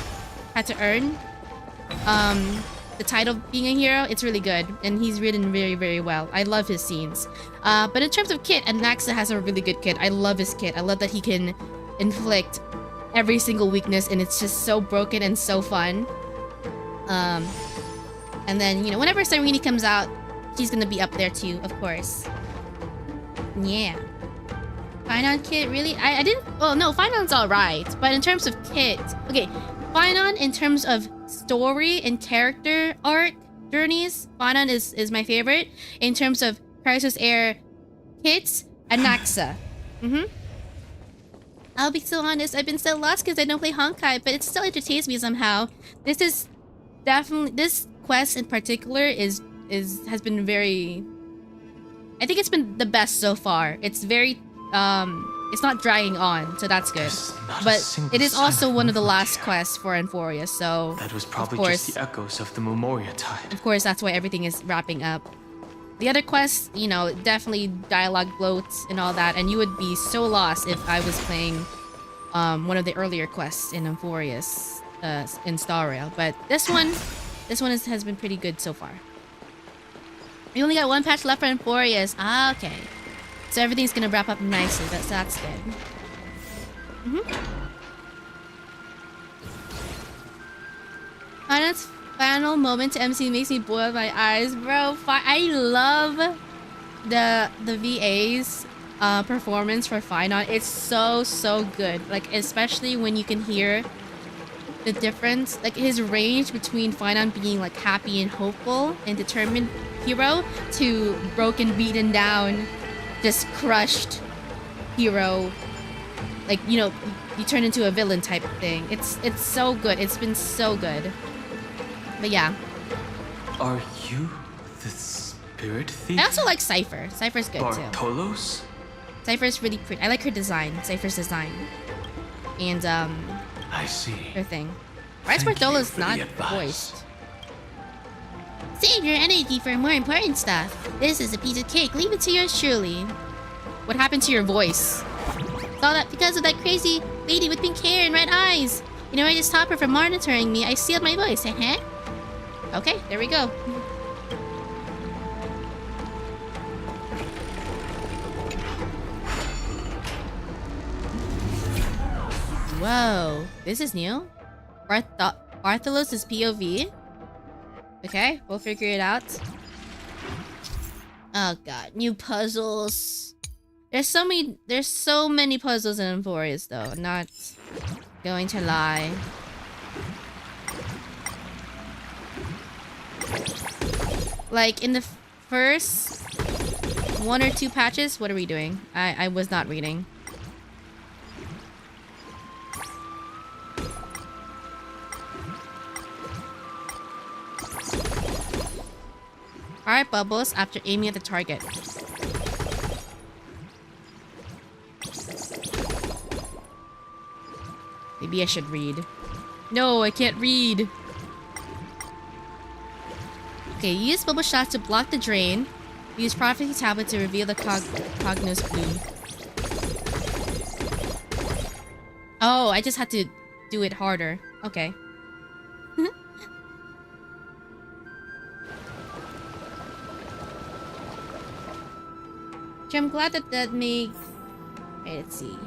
the title of being a hero. It's really good, and he's written very, very well. I love his scenes. But in terms of kit, Anaxa has a really good kit. I love his kit. I love that he can inflict every single weakness, and it's just so broken and so fun. And then, you know, whenever Serene comes out, she's gonna be up there too, of course. Yeah. Finon kit, really? I didn't... Well, no, Finon's alright. But in terms of kit... Okay, Finon, in terms of story and character arc journeys, Finon is my favorite. In terms of Chrysos Air kits, Anaxa. I'll be so honest, I've been so lost because I don't play Honkai, but it still entertains me somehow. This is definitely... This quest in particular has been very... I think it's been the best so far. It's very... it's not dragging on, so that's good. But it is also one of the last quests for Enforia, so... That was probably just the echoes of the Memoria tide. Of course, that's why everything is wrapping up. The other quests, you know, definitely dialogue bloats and all that, and you would be so lost if I was playing one of the earlier quests in Emphorius, in Star Rail. But this one has been pretty good so far. We only got one patch left for Emphorius. Ah, okay. So everything's gonna wrap up nicely. That's good. Finon's final moment to MC makes me boil my eyes, bro. I love the VA's performance for Finon. It's so good. Like, especially when you can hear the difference, like his range between Finon being like happy and hopeful and determined hero to broken, beaten down, just crushed hero, like, you know, you turn into a villain type of thing. It's so good. It's been so good. But yeah. Are you the spirit thief? I also like Cypher. Cypher's good too. Bartolos? Cypher's really pretty. I like her design. Cypher's design. And I see. Her thing. Why is Bartolo's not voiced? Save your energy for more important stuff. This is a piece of cake. Leave it to yours truly. What happened to your voice? It's all that because of that crazy lady with pink hair and red eyes. You know, I just stopped her from monitoring me. I sealed my voice. Okay, there we go. Whoa, this is new. Bartholos' POV. Okay, we'll figure it out. Oh god, new puzzles. There's so many puzzles in Emphorius though, I'm not going to lie. Like in the first 1 or 2 patches, what are we doing? I was not reading. Fire bubbles after aiming at the target. Maybe I should read. No, I can't read. Okay, use bubble shots to block the drain. Use prophecy tablet to reveal the Cognos bloom. Oh, I just had to do it harder. Okay. I'm glad that made... Wait, let's see.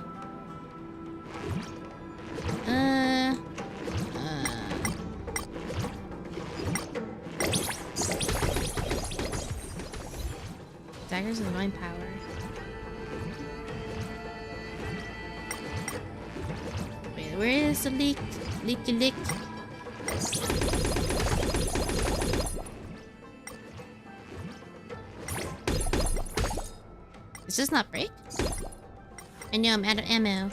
Daggers of divine power. Wait, where is the leak? Leaky leak. Does this not break? I know, I'm out of ammo.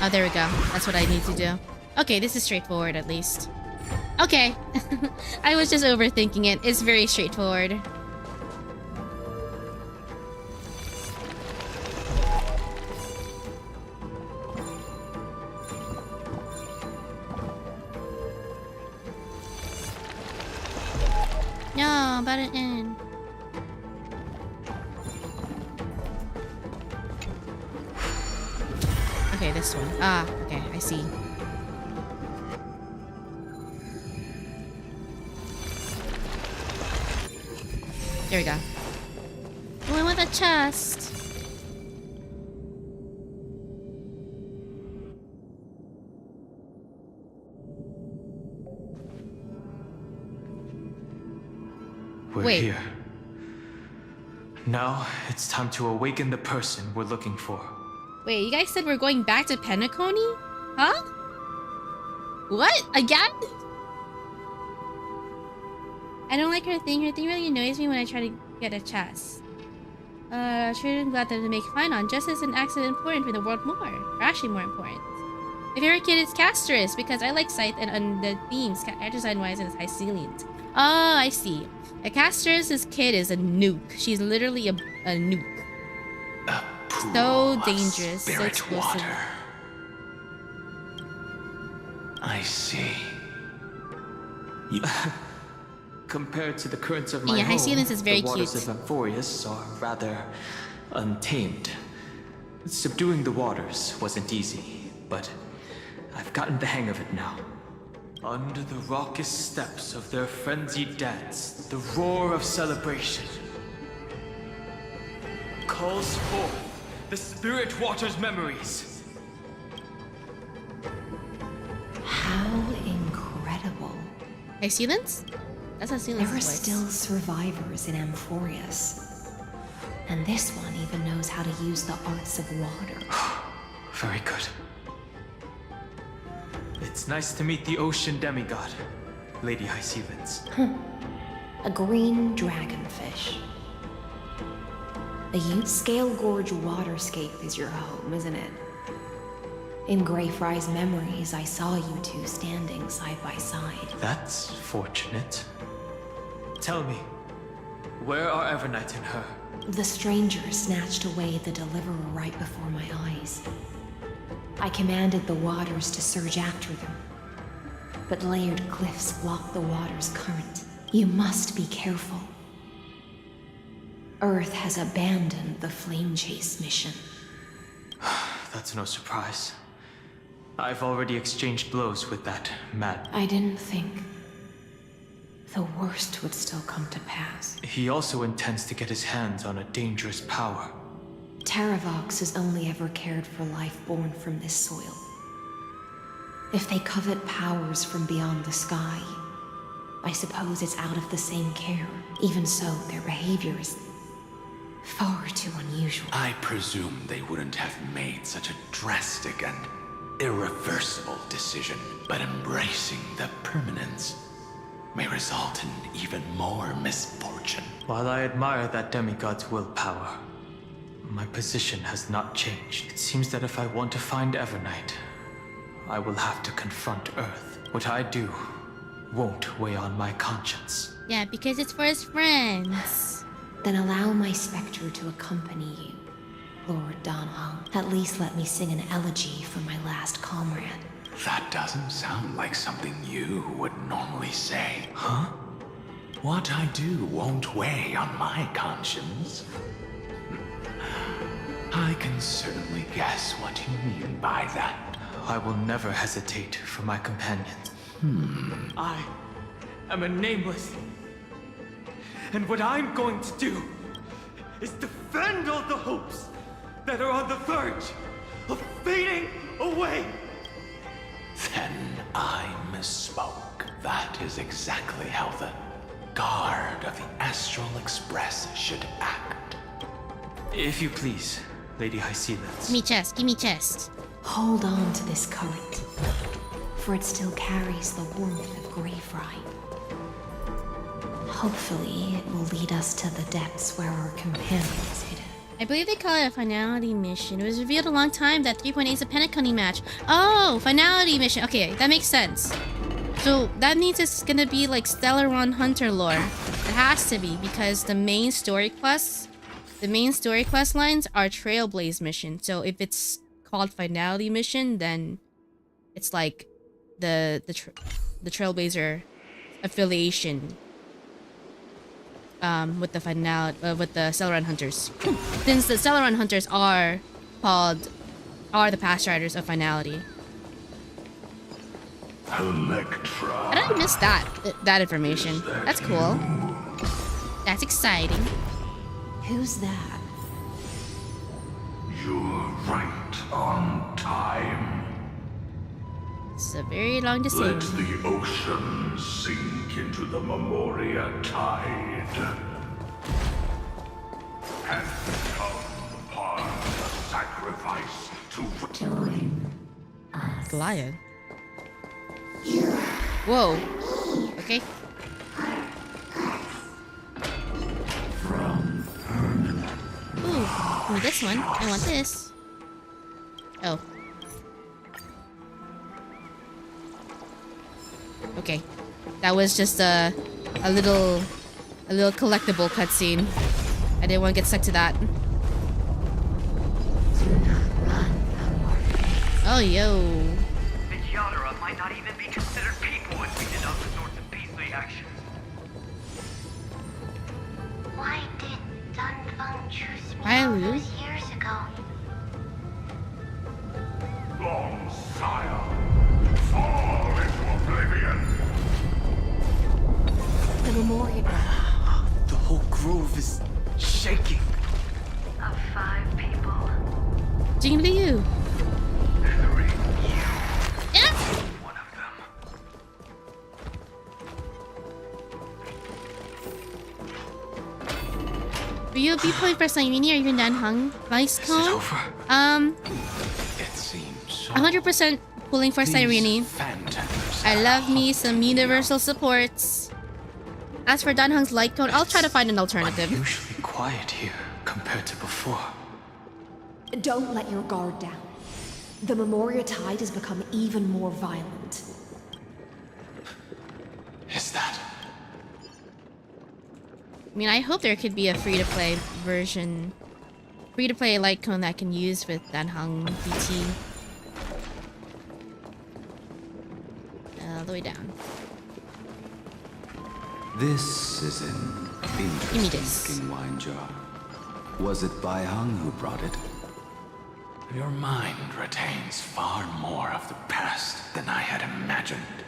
Oh, there we go. That's what I need to do. Okay, this is straightforward at least. Okay. I was just overthinking it. It's very straightforward. No, about to end. Okay, this one. Ah, okay, I see. There we go. Oh, I want that chest. We're here. Now, it's time to awaken the person we're looking for. Wait, you guys said we're going back to Penacony? Huh? What? Again? I don't like her thing. Her thing really annoys me when I try to get a chest. Sure glad that to make fine on. Just as an accident important for the world more. Or actually more important. My favorite kid is Castrus because I like Scythe and the themes, design-wise, and it's high ceilings. Oh, I see. A Castrus' kid is a nuke. She's literally a nuke. So dangerous, so explosive. Water. I see. Compared to the currents of my yeah, home, high ceilings is very the waters cute. of Amphorius are rather untamed. Subduing the waters wasn't easy, but I've gotten the hang of it now. Under the raucous steps of their frenzied dance, the roar of celebration calls forth the Spirit Water's memories. How incredible. High ceilings? That's how ceilings There are voice. still survivors in Amphorius. And this one even knows how to use the arts of water. Very good. It's nice to meet the ocean demigod, Lady High Ceilings. A green dragonfish. The Scale Gorge waterscape is your home, isn't it? In Greyfry's memories, I saw you two standing side by side. That's fortunate. Tell me, where are Evernight and her? The stranger snatched away the deliverer right before my eyes. I commanded the waters to surge after them. But layered cliffs block the water's current. You must be careful. Earth has abandoned the flame chase mission. That's no surprise. I've already exchanged blows with that mad... I didn't think the worst would still come to pass. He also intends to get his hands on a dangerous power. Terravox has only ever cared for life born from this soil. If they covet powers from beyond the sky, I suppose it's out of the same care. Even so, their behavior is far too unusual. I presume they wouldn't have made such a drastic and irreversible decision, but embracing the permanence may result in even more misfortune. While I admire that demigod's willpower, my position has not changed. It seems that if I want to find Evernight, I will have to confront Earth. What I do won't weigh on my conscience. Yeah, because it's for his friends. Then allow my specter to accompany you. Lord Danhong. At least let me sing an elegy for my last comrade. That doesn't sound like something you would normally say. Huh? What I do won't weigh on my conscience. I can certainly guess what you mean by that. I will never hesitate for my companions. I am a nameless. And what I'm going to do is defend all the hopes that are on the verge of fading away. Then I misspoke. That is exactly how the guard of the Astral Express should act. If you please, Lady Hysealence. Give me chest, give me chest. Hold on to this current, for it still carries the warmth of grave rite. Hopefully, it will lead us to the depths where our companion is hidden. I believe they call it a finality mission. It was revealed a long time that 3.8 is a Penacony match. Oh, finality mission. Okay, that makes sense. So that means it's gonna be like Stellar Run Hunter lore. It has to be, because the main story quests lines are Trailblaze mission. So if it's called finality mission, then it's like the Trailblazer affiliation with the Stellar Run Hunters. Since the Stellar Run Hunters are the past riders of finality. Electra. How did I miss that information? That's cool. That's exciting. Who's that? You're right on time. It's a very long descent. Let the ocean sink into the Memoria tide and become part of the sacrifice to join us. Goliath. Whoa. Okay. Ooh, give me this one. I want this. Oh. Okay. That was just a little collectible cutscene. I didn't want to get stuck to that. Oh, yo. The Yadara might not even be considered people if we did not resort to beastly action. Why did Dunfeng choose me Hi, all Lu. those years ago? Long sire, fall into oblivion. The Memoria. The whole grove is shaking. Of 5 people. Jing to you. 3. Yeah. One of them. Will you be pulling for Saimini or even Danhong? Vice Is it Cone? over? It seems so. 100% pulling for Cyrene. I love me some universal supports. As for Danhong's light cone, I'll try to find an alternative. Unusually quiet here compared to before. Don't let your guard down. The Memoria tide has become even more violent. Is that? I mean, I hope there could be a free-to-play version. Free-to-play light cone that I can use with Danhong BT. All the way down. This is an interesting-looking wine jar. Was it Baihang who brought it? Your mind retains far more of the past than I had imagined.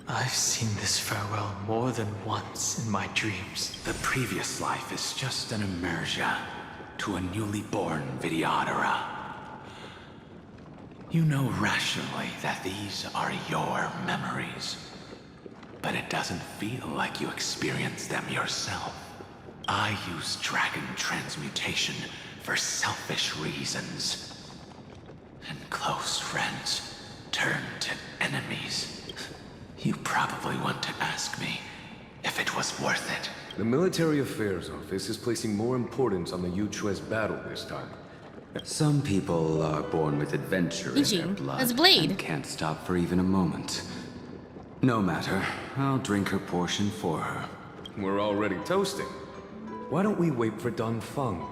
I've seen this farewell more than once in my dreams. The previous life is just an immersion to a newly born Vidyadhara. You know rationally that these are your memories, but it doesn't feel like you experienced them yourself. I use dragon transmutation for selfish reasons, and close friends turn to enemies. You probably want to ask me if it was worth it. The Military Affairs Office is placing more importance on the Yuchue's battle this time. Some people are born with adventure in their blood that's Blade. and can't stop for even a moment. No matter, I'll drink her portion for her. We're already toasting. Why don't we wait for Dunfeng?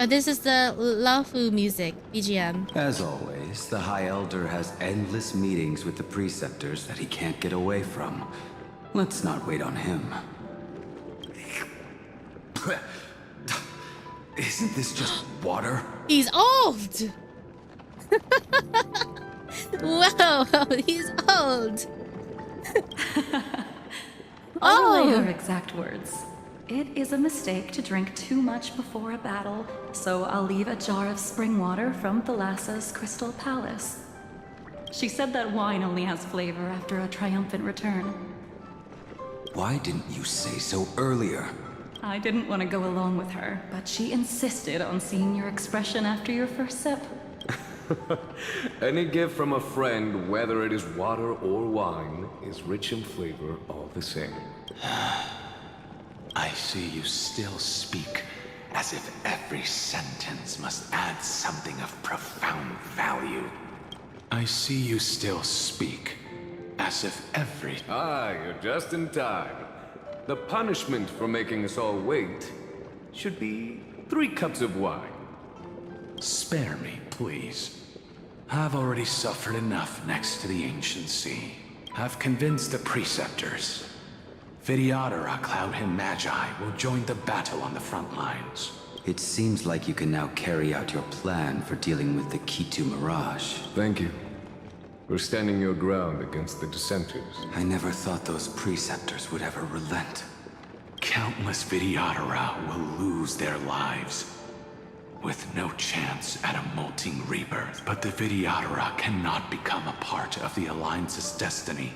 Oh, this is the Laofu music, BGM. As always, the High Elder has endless meetings with the preceptors that he can't get away from. Let's not wait on him. Isn't this just water? He's old! Whoa, he's old! I'll relay her exact words. It is a mistake to drink too much before a battle, so I'll leave a jar of spring water from Thalassa's Crystal Palace. She said that wine only has flavor after a triumphant return. Why didn't you say so earlier? I didn't want to go along with her, but she insisted on seeing your expression after your first sip. Any gift from a friend, whether it is water or wine, is rich in flavor all the same. I see you still speak as if every sentence must add something of profound value. I see you still speak as if every... Ah, you're just in time. The punishment for making us all wait should be 3 cups of wine. Spare me, please. I've already suffered enough next to the ancient sea. I've convinced the preceptors. Vtuber, Cloud Hymn Magi, will join the battle on the front lines. It seems like you can now carry out your plan for dealing with the Kitu Mirage. Thank you for standing your ground against the dissenters. I never thought those preceptors would ever relent. Countless Vtuber will lose their lives, with no chance at a molting rebirth. But the Vtuber cannot become a part of the Alliance's destiny.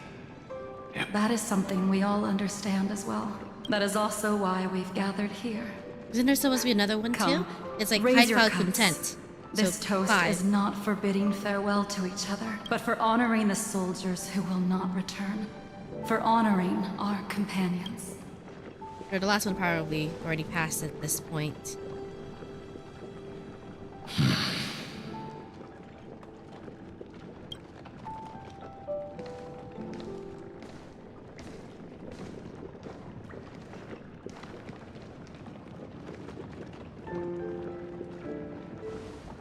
That is something we all understand as well. That is also why we've gathered here. Isn't there supposed to be another one too? It's like raise your high cups. content. This So toast 5. is not for bidding farewell to each other, but for honoring the soldiers who will not return. For honoring our companions. Or the last one probably already passed at this point.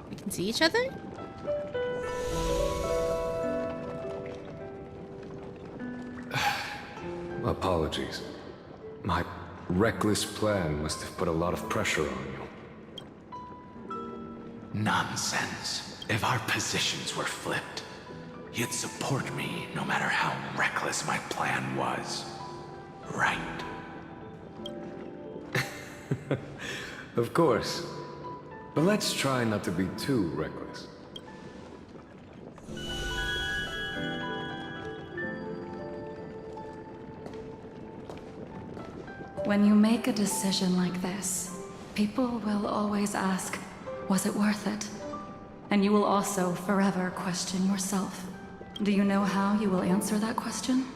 We can see each other? Apologies. My reckless plan must have put a lot of pressure on you. Nonsense. If our positions were flipped, you'd support me no matter how reckless my plan was. Right? Of course. But let's try not to be too reckless. When you make a decision like this, people will always ask, was it worth it? And you will also forever question yourself. Do you know how you will answer that question?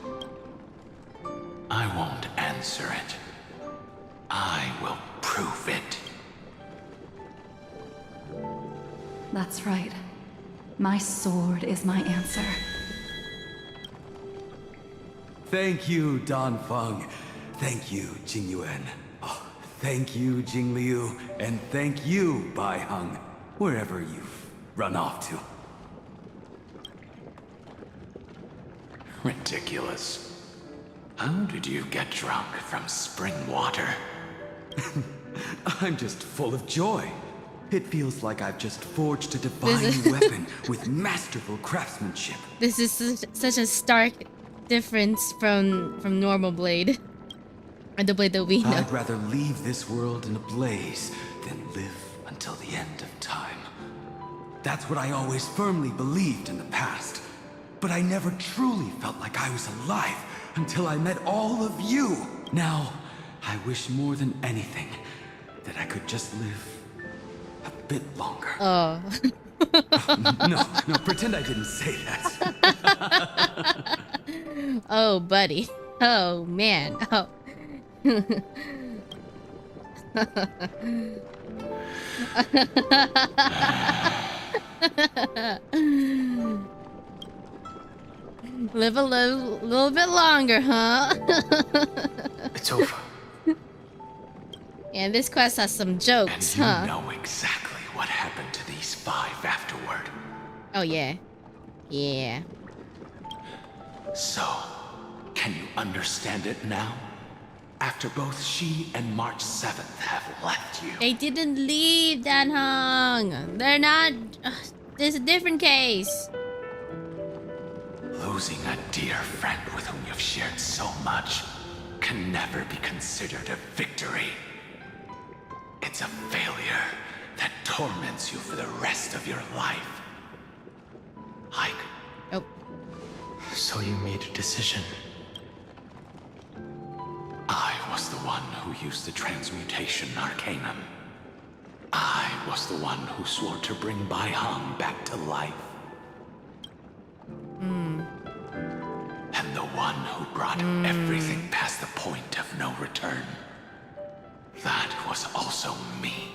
I won't answer it. I will prove it. That's right. My sword is my answer. Thank you, Dan Feng. Thank you, Jing Yuan. Oh, thank you, Jing Liu. And thank you, Bai Heng, wherever you've run off to. Ridiculous. How did you get drunk from spring water? I'm just full of joy. It feels like I've just forged a divine weapon with masterful craftsmanship. This is such a stark difference from normal Blade. Or the Blade that we know. I'd rather leave this world in a blaze than live until the end of time. That's what I always firmly believed in the past. But I never truly felt like I was alive until I met all of you. Now, I wish more than anything that I could just live a bit longer. Oh. No, pretend I didn't say that. Oh, buddy. Oh, man. Oh. Live a little bit longer, huh? It's over. Yeah, this quest has some jokes, and you huh? know exactly what happened to these 5 afterward. Oh, yeah. Yeah. So, can you understand it now? After both she and March 7th have left you. They didn't leave, Dan Hong. They're not... There's a different case. Losing a dear friend with whom you've shared so much can never be considered a victory. It's a failure that torments you for the rest of your life. Like... Oh. So you made a decision. I was the one who used the transmutation arcanum. I was the one who swore to bring Bai Hong back to life. And the one who brought everything past the point of no return. That was also me.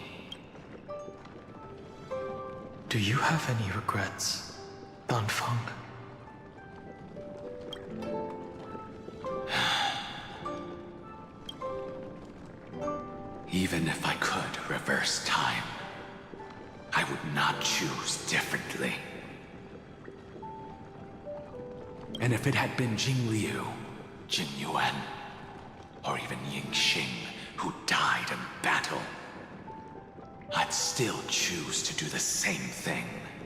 Do you have any regrets, Dan Feng? Even if I could reverse time, I would not choose differently. And if it had been Jing Liu, Jing Yuan, or even Ying Xing who died in battle, I'd still choose to do the same thing,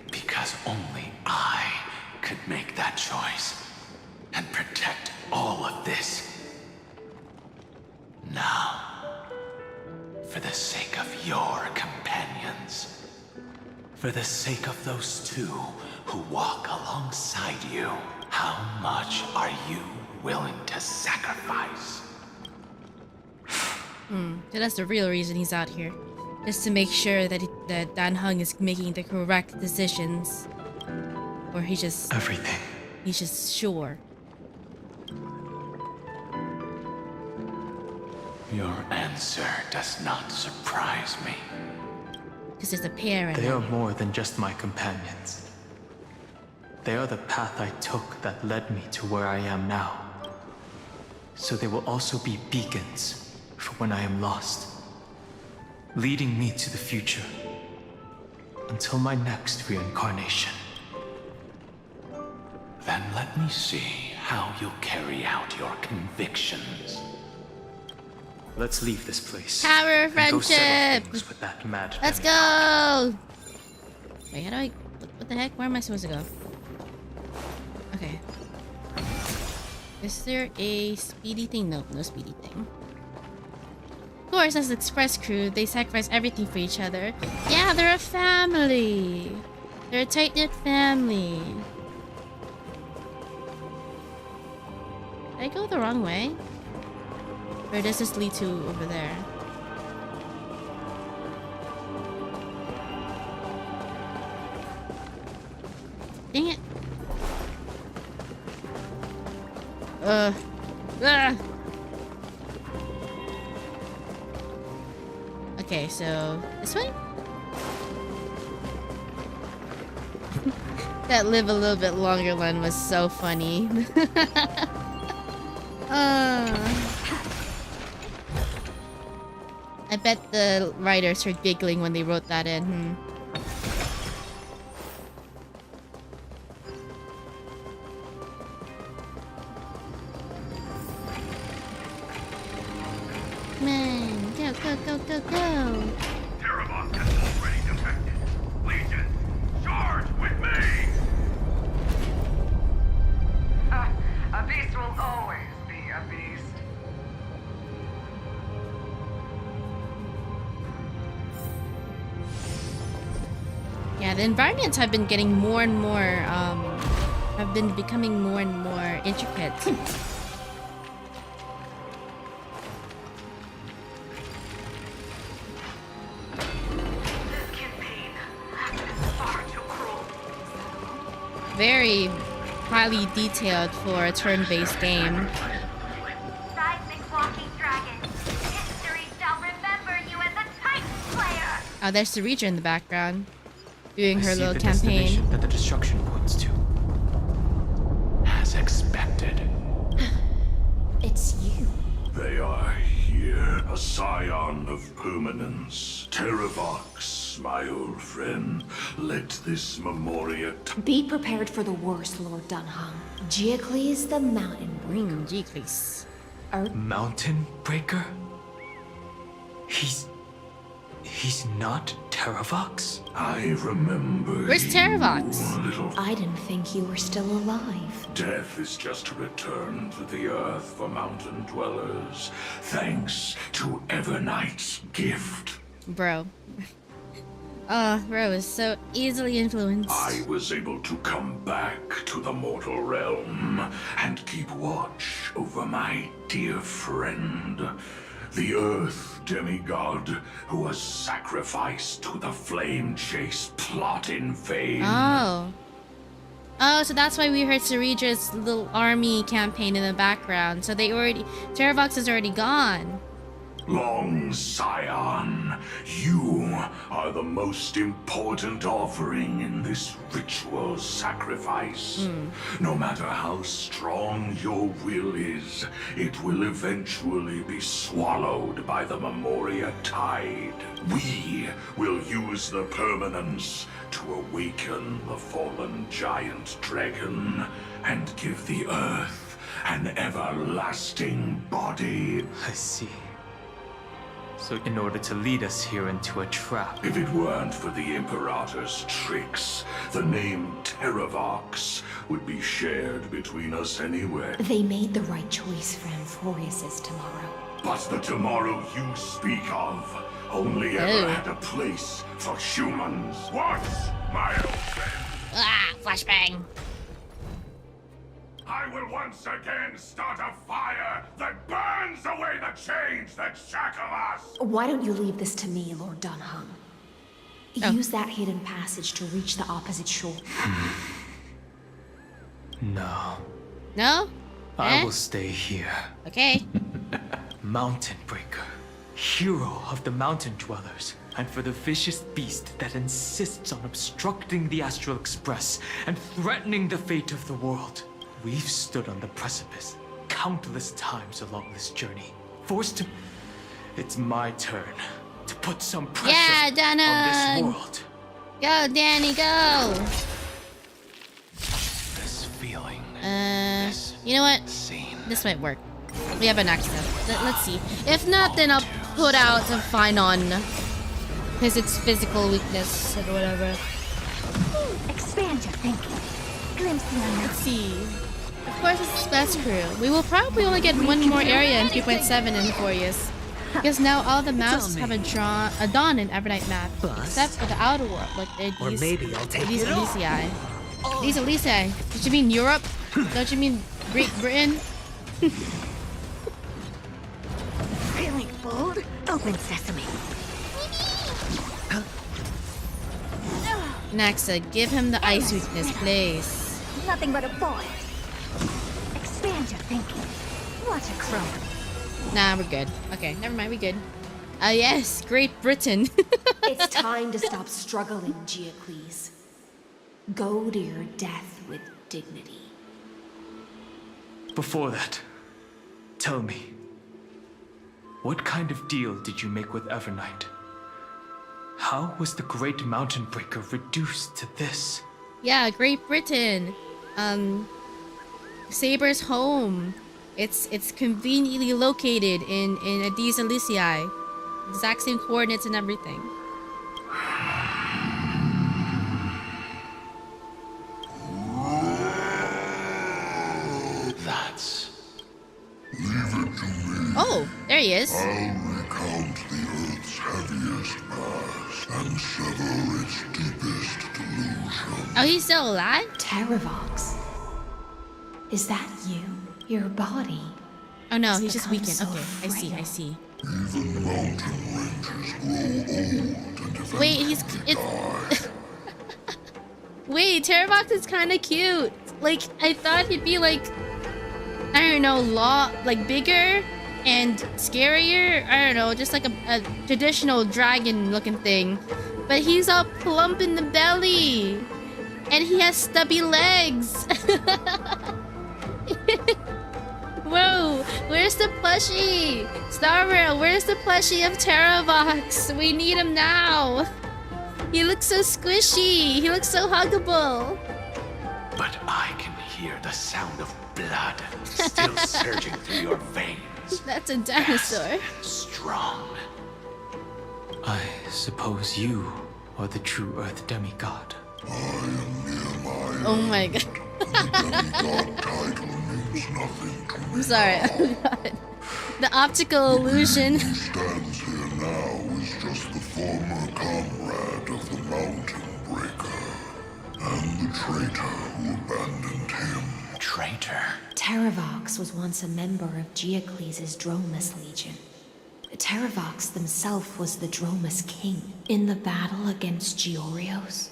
because only I could make that choice and protect all of this. Now, for the sake of your companions, for the sake of those 2 who walk alongside you, how much are you willing to sacrifice? So that's the real reason he's out here. Just to make sure that that Dan Heng is making the correct decisions. Or he just... Everything. He's just sure. Your answer does not surprise me. Because there's a pair in They are them. more than just my companions. They are the path I took that led me to where I am now. So they will also be beacons for when I am lost, leading me to the future until my next reincarnation. Then let me see how you'll carry out your convictions. Let's leave this place. Power of and go settle friendship! things with that mad Let's demigod. go! Wait, how do I... What the heck? Where am I supposed to go? Okay. Is there a speedy thing? Nope, no speedy thing. Of course, as the Express crew, they sacrifice everything for each other. Yeah, they're a family! They're a tight-knit family. Did I go the wrong way? Or does this lead to over there? Dang it. Okay, so this way? That live a little bit longer one was so funny. I bet the writers were giggling when they wrote that in. Man, go, go, go, go, go. Terabot has already defected. Legion, charge with me! A beast will always be a beast. Yeah, the environments have been getting more and more, have been becoming more and more intricate. Very highly detailed for a turn-based game. Seismic walking dragon. History shall remember you as a Titan slayer. Oh, there's the Reacher in the background, doing her I see little the campaign. destination that the destruction points to. As expected. It's you. They are here, a scion of my old friend. Let this Memoria... Be prepared for the worst, Lord Dunhung. Geocles the Mountain Breaker. Geocles. Mountain Breaker? He's not Terravox? I remember. Where's Terravox? I didn't think you were still alive. Death is just a return to the earth for mountain dwellers, thanks to Evernight's gift. Bro. Bro is so easily influenced. I was able to come back to the mortal realm and keep watch over my dear friend, the Earth demigod who was sacrificed to the flame chase plot in vain. Oh, so that's why we heard Ceredra's little army campaign in the background. So Terravox is already gone. Long Scion, you are the most important offering in this ritual sacrifice. No matter how strong your will is, it will eventually be swallowed by the Memoria tide. We will use the permanence to awaken the fallen giant dragon and give the earth an everlasting body. I see. So in order to lead us here into a trap... If it weren't for the Imperator's tricks, the name Terravox would be shared between us anyway. They made the right choice for Amphorius's tomorrow. But the tomorrow you speak of only ever had a place for humans. What, my old friend? Ah, flashbang. I will once again start a fire that burns away the chains that shackle us! Why don't you leave this to me, Lord Dunhung? Use that hidden passage to reach the opposite shore. No. No? I will stay here. Okay. Mountain Breaker, hero of the mountain dwellers, and for the vicious beast that insists on obstructing the Astral Express and threatening the fate of the world. We've stood on the precipice countless times along this journey, forced to... It's my turn to put some pressure on this world. Go, Danny, go! This feeling. You know what? This might work. We have an accent. Let's see. If not, then I'll put out a fine on his physical weakness or whatever. Expand your thinking. Glimpse the unknown. Let's see. Of course, it's the best crew. We will probably only get one more area in 3.7 in 4 years. Because now all the maps have a Dawn and Evernight map. Except for the outer world. Like these, maybe I'll take these it off. Elysiae. These Elysiae. Don't you mean Europe? Don't you mean Great Britain? Feeling bold? Open sesame. Nexa, give him the ice weakness, please. Nothing but a boy. Expand your thinking. Watch a crow. Nah, we're good. Okay, never mind, we're good. Yes, Great Britain. It's time to stop struggling, Geocles. Go to your death with dignity. Before that, tell me, what kind of deal did you make with Evernight? How was the Great Mountain Breaker reduced to this? Yeah, Great Britain. Saber's home. It's conveniently located in Addis Elysiae. Exact same coordinates and everything. That's... Leave it to me. Oh, there he is. I'll recount the Earth's heaviest mass and sever its deepest delusion. Oh, he's still alive? Terravox. Is that you? Your body? Oh no, has he's just become weakened. so Okay, I see. Even mountain ranges grow old and eventually Wait, it's Wait, Terravox is kind of cute. Like, I thought he'd be like, I don't know, like bigger and scarier. I don't know, just like a traditional dragon-looking thing. But he's all plump in the belly, and he has stubby legs. Whoa, where's the plushie? Starra, where's the plushie of Terravox? We need him now. He looks so squishy. He looks so huggable. But I can hear the sound of blood still surging through your veins. That's a dinosaur. Strong. I suppose you are the true Earth demigod. Oh my god. Demigod title means nothing to me. I'm sorry. Oh god. The optical illusion. Who stands here now is just the former comrade of the Mountain Breaker, and the traitor who abandoned him. Traitor? Terravox was once a member of Geocles' Dromus Legion. Terravox himself was the Dromus King. In the battle against Georios,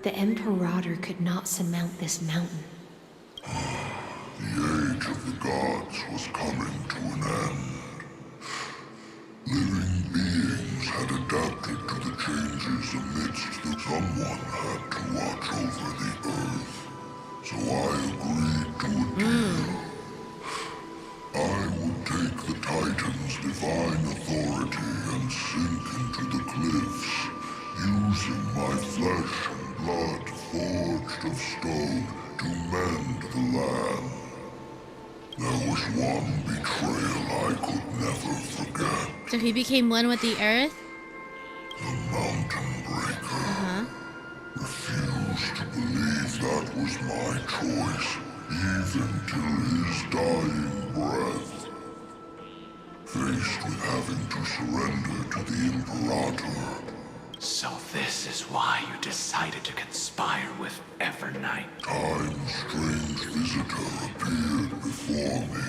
the Imperator could not surmount this mountain. The age of the gods was coming to an end. Living beings had adapted to the changes amidst them. Someone had to watch over the earth, so I agreed to a deal. I would take the Titan's divine authority and sink into the cliffs, using my flesh and blood forged of stone to mend the land. There was one betrayal I could never forget. So he became one with the earth? The Mountain Breaker refused to believe that was my choice, even till his dying breath. Faced with having to surrender to the Imperator. So this is why you decided to conspire with Evernight. Time's strange visitor appeared before me.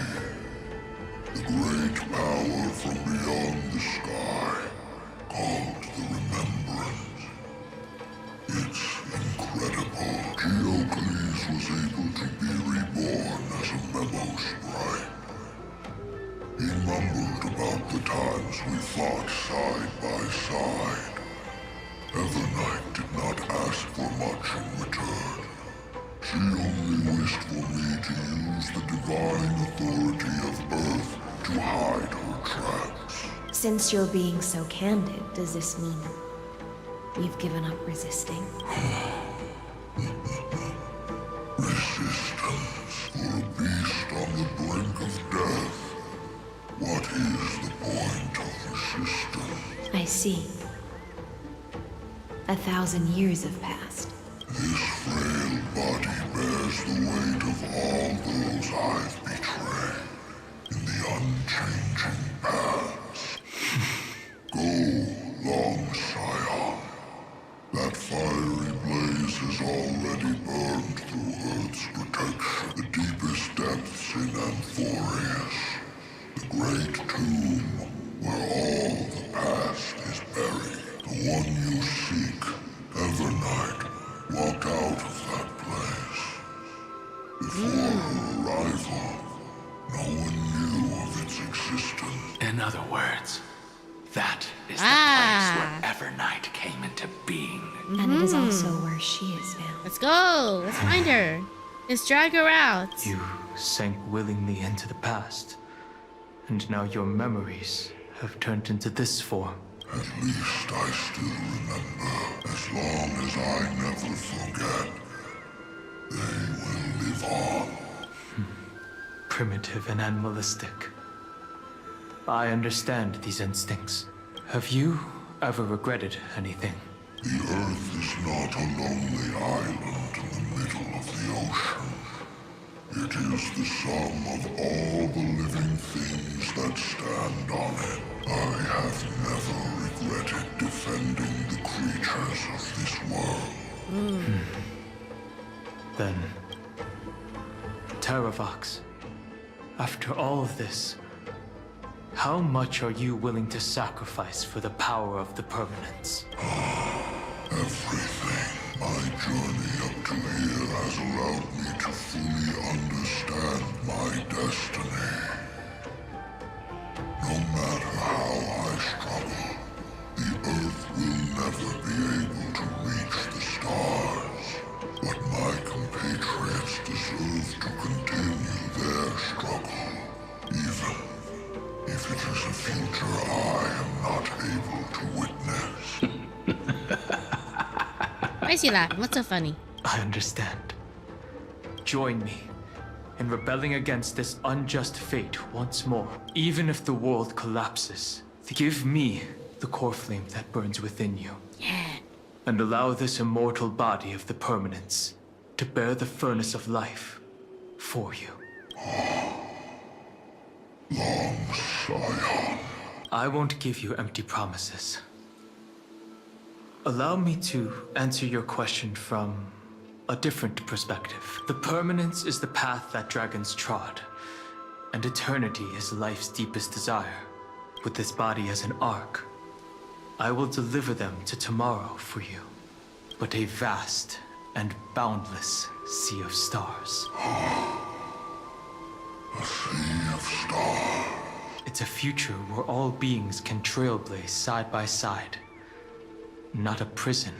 The great power from beyond the sky, called the Remembrance. It's incredible. Geocles was able to be reborn as a memo sprite. He mumbled about the times we fought side by side. Evernight did not ask for much in return. She only wished for me to use the divine authority of Earth to hide her tracks. Since you're being so candid, does this mean you've given up resisting? Resistance for a beast on the brink of death. What is the point of resistance? I see. 1,000 years have passed. This frail body bears the weight of all those I've betrayed in the unchanging past. Go, long Scion. That fiery blaze has already burned through Earth's protection. The deepest depths in Amphorius. The great tomb where all the past is buried. The one you seek, Evernight, walked out of that place. Before her arrival, no one knew of its existence. In other words, that is the place where Evernight came into being. And it is also where she is now. Let's go. Let's find her. Let's drag her out. You sank willingly into the past, and now your memories have turned into this form. At least I still remember. As long as I never forget, they will live on. Primitive and animalistic. I understand these instincts. Have you ever regretted anything? The Earth is not a lonely island in the middle of the ocean. It is the sum of all the living things that stand on it. I have never regretted defending the creatures of this world. Then, Terravox, after all of this, how much are you willing to sacrifice for the power of the permanence? Everything. My journey up to here has allowed me to fully understand my destiny. No matter how I struggle, the Earth will never be able to reach the stars. But my compatriots deserve to continue their struggle, even if it is a future I am not able to witness. Why is he laughing? What's so funny? I understand. Join me in rebelling against this unjust fate once more. Even if the world collapses, give me the core flame that burns within you. Yeah. And allow this immortal body of the permanence to bear the furnace of life for you. Long Scion. I won't give you empty promises. Allow me to answer your question from a different perspective. The permanence is the path that dragons trod, and eternity is life's deepest desire. With this body as an ark, I will deliver them to tomorrow for you. But a vast and boundless sea of stars. A sea of stars. It's a future where all beings can trailblaze side by side. Not a prison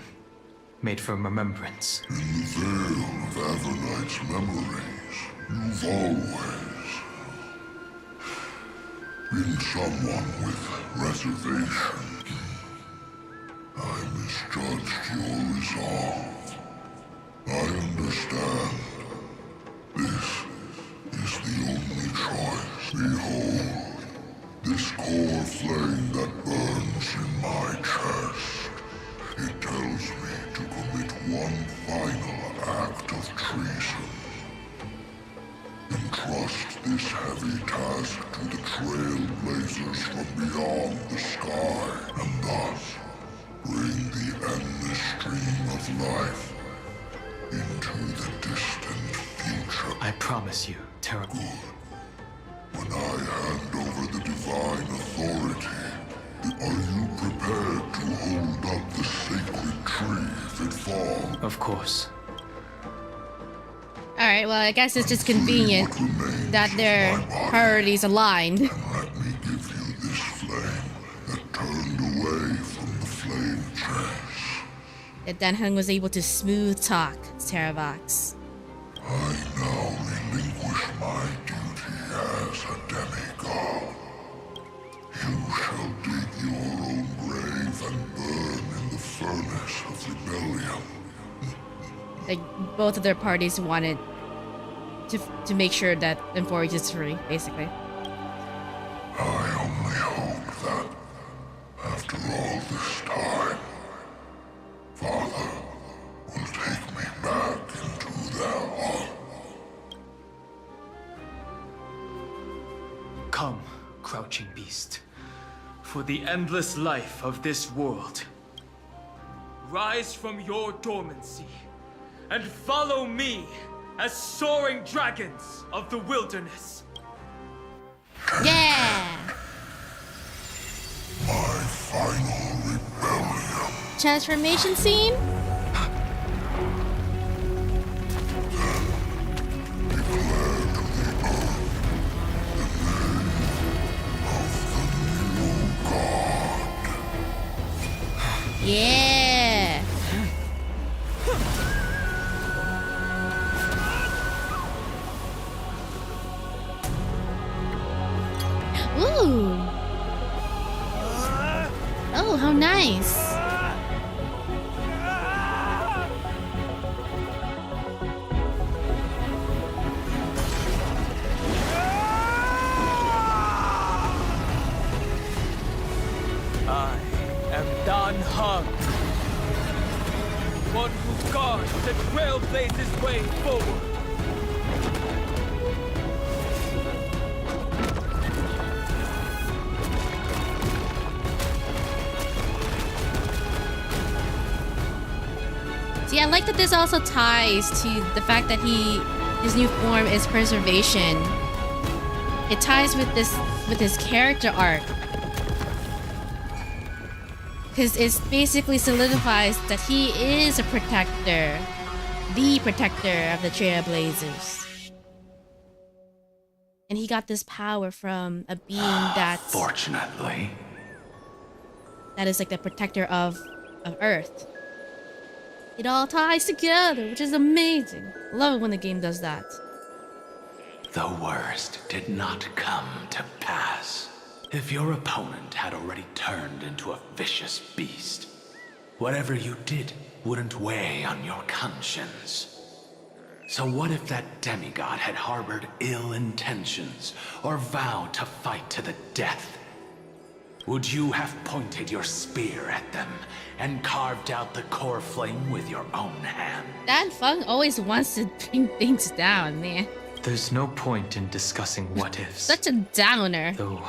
made for remembrance. In the veil of Avernight's memories, you've always been someone with reservation. I misjudged your resolve. I understand. This is the only choice. Behold, this core flame that burns in my chest. It tells me to commit one final act of treason. Entrust this heavy task to the trailblazers from beyond the sky, and thus bring the endless stream of life into the distant future. I promise you, Terra. Good. When I hand over the divine authority, are you prepared to hold up the sacred tree if it falls? Of course. Alright, well, I guess it's just convenient that their priorities aligned. Let me give you this flame that turned away from the flame chase. That Dan Heng was able to smooth talk Terravox. I now relinquish my duty as a demigod. You shall dig your own grave and burn in the furnace of rebellion. Like, both of their parties wanted to make sure that Emphorius is free, basically. I only hope that, after all this time, Father will take me back into their heart. Come, crouching beast, for the endless life of this world. Rise from your dormancy and follow me as soaring dragons of the wilderness. Yeah! My final rebellion. Transformation scene? Yeah! Ooh! Oh, how nice! I am Dan Heng, one who guards the trailblazer's way forward. See, I like that this also ties to the fact that his new form is preservation. It ties with his character arc. Because it basically solidifies that he is a protector. The protector of the Trailblazers. And he got this power from a being that's... Fortunately. That is like the protector of Earth. It all ties together, which is amazing. I love it when the game does that. The worst did not come to pass. If your opponent had already turned into a vicious beast, whatever you did wouldn't weigh on your conscience. So what if that demigod had harbored ill intentions or vowed to fight to the death? Would you have pointed your spear at them and carved out the core flame with your own hand? Dan Feng always wants to bring things down, man. There's no point in discussing what ifs. Such a downer. Though,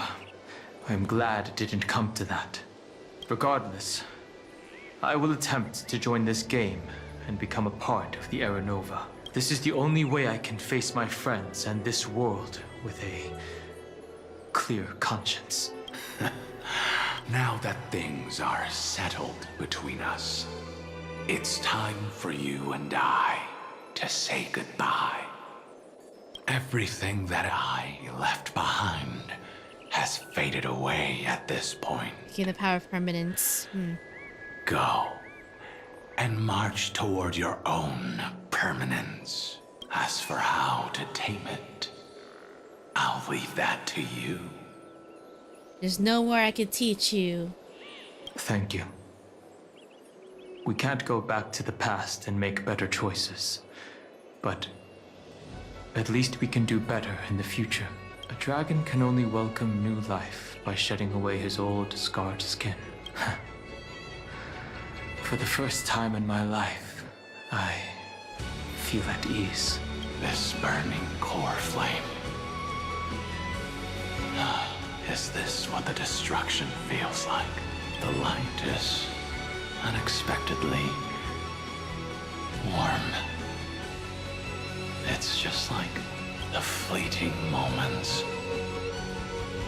I'm glad it didn't come to that. Regardless, I will attempt to join this game and become a part of the Era Nova. This is the only way I can face my friends and this world with a clear conscience. Now that things are settled between us, it's time for you and I to say goodbye. Everything that I left behind has faded away at this point. Okay, the power of permanence. Go and march toward your own permanence. As for how to tame it, I'll leave that to you. There's nowhere I could teach you. Thank you. We can't go back to the past and make better choices, but at least we can do better in the future. A dragon can only welcome new life by shedding away his old, scarred skin. For the first time in my life, I feel at ease. This burning core flame. Is this what the destruction feels like? The light is unexpectedly warm. It's just like the fleeting moments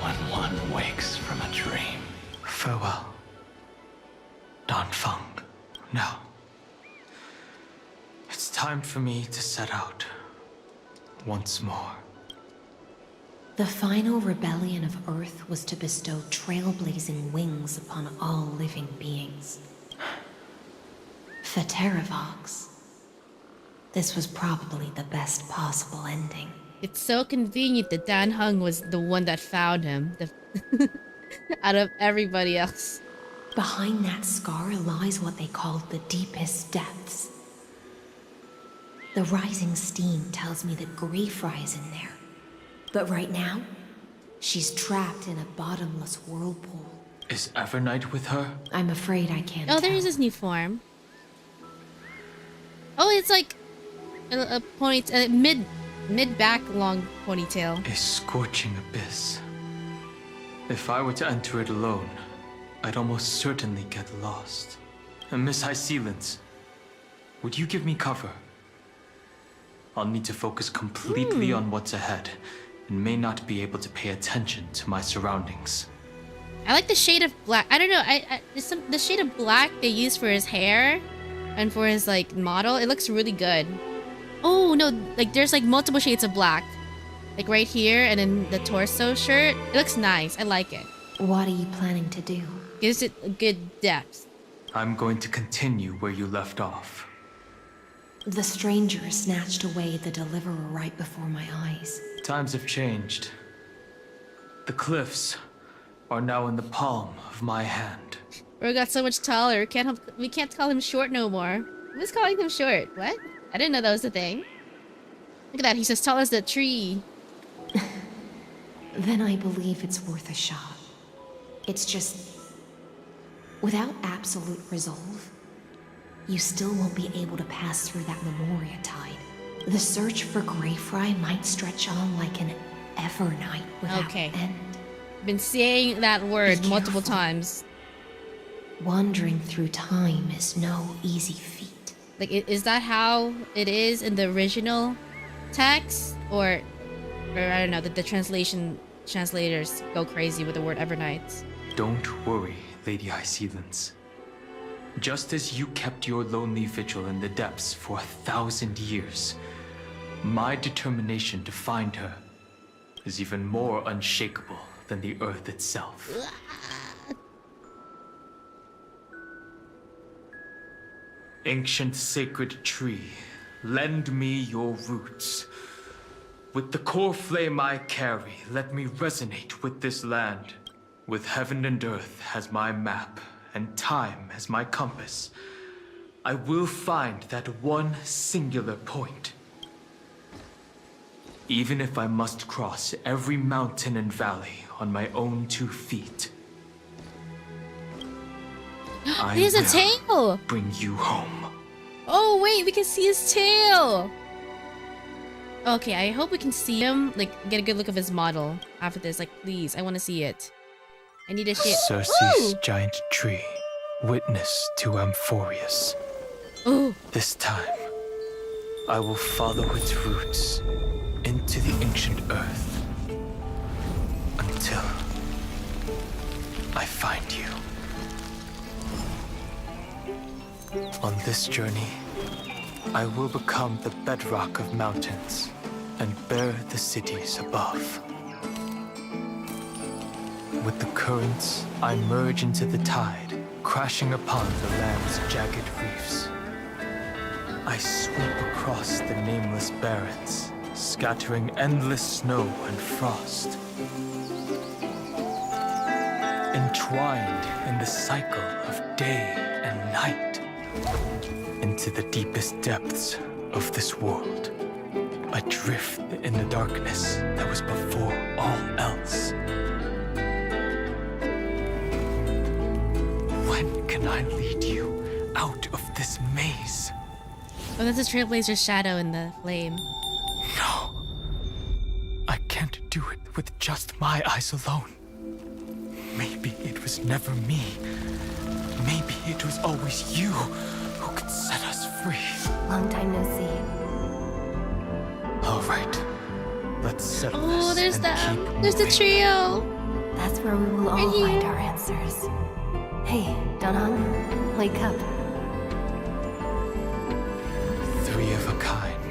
when one wakes from a dream. Farewell, Dan Feng. Now, it's time for me to set out once more. The final rebellion of Earth was to bestow trailblazing wings upon all living beings. For Terravox, this was probably the best possible ending. It's so convenient that Dan Heng was the one that found him, out of everybody else. Behind that scar lies what they called the deepest depths. The rising steam tells me that Greyfry is in there. But right now, she's trapped in a bottomless whirlpool. Is Evernight with her? I'm afraid I can't Oh, there tell. is his new form. Oh, it's like a ponytail, mid-back long ponytail. A scorching abyss. If I were to enter it alone, I'd almost certainly get lost. And Miss High Sealants, would you give me cover? I'll need to focus completely on what's ahead, and may not be able to pay attention to my surroundings. I like the shade of black. I don't know. The shade of black they use for his hair and for his like model. It looks really good. Oh no! Like there's like multiple shades of black, like right here, and then the torso shirt. It looks nice. I like it. What are you planning to do? Gives it a good depth. I'm going to continue where you left off. The stranger snatched away the deliverer right before my eyes. Times have changed. The cliffs are now in the palm of my hand. Bro got so much taller. We can't call him short no more. Who's calling him short? What? I didn't know that was a thing. Look at that. He's as tall as the tree. Then I believe it's worth a shot. It's just... without absolute resolve, you still won't be able to pass through that Memoria tide. The search for Greyfry might stretch on like an Evernight without end. Been saying that word multiple times. Wandering through time is no easy feat. Like, is that how it is in the original text? Or I don't know, the translators go crazy with the word Evernight. Don't worry, Lady High Sealants. Just as you kept your lonely vigil in the depths for 1,000 years, my determination to find her is even more unshakable than the earth itself. Ancient sacred tree, lend me your roots. With the core flame I carry, let me resonate with this land. With heaven and earth as my map, and time as my compass, I will find that one singular point. Even if I must cross every mountain and valley on my own 2 feet. He has a tail! Bring you home. Oh wait, we can see his tail! Okay, I hope we can see him, like, get a good look of his model after this. Like, please, I want to see it. I need a shit. Cersei's giant tree, witness to Amphorius. Oh. This time, I will follow its roots into the ancient earth until I find you. On this journey, I will become the bedrock of mountains and bear the cities above. With the currents, I merge into the tide, crashing upon the land's jagged reefs. I sweep across the nameless barrens, scattering endless snow and frost. Entwined in the cycle of day and night, into the deepest depths of this world, adrift in the darkness that was before all else. When can I lead you out of this maze? Oh, that's a trailblazer's shadow in the flame. No. I can't do it with just my eyes alone. Maybe it was never me. Maybe it was always you who could set us free. Long time no see. All right. Let's settle this. Oh, there's and that. keep There's the moving. trio. That's where we will all find our answers. Hey, Danhong, wake up. 3 of a kind.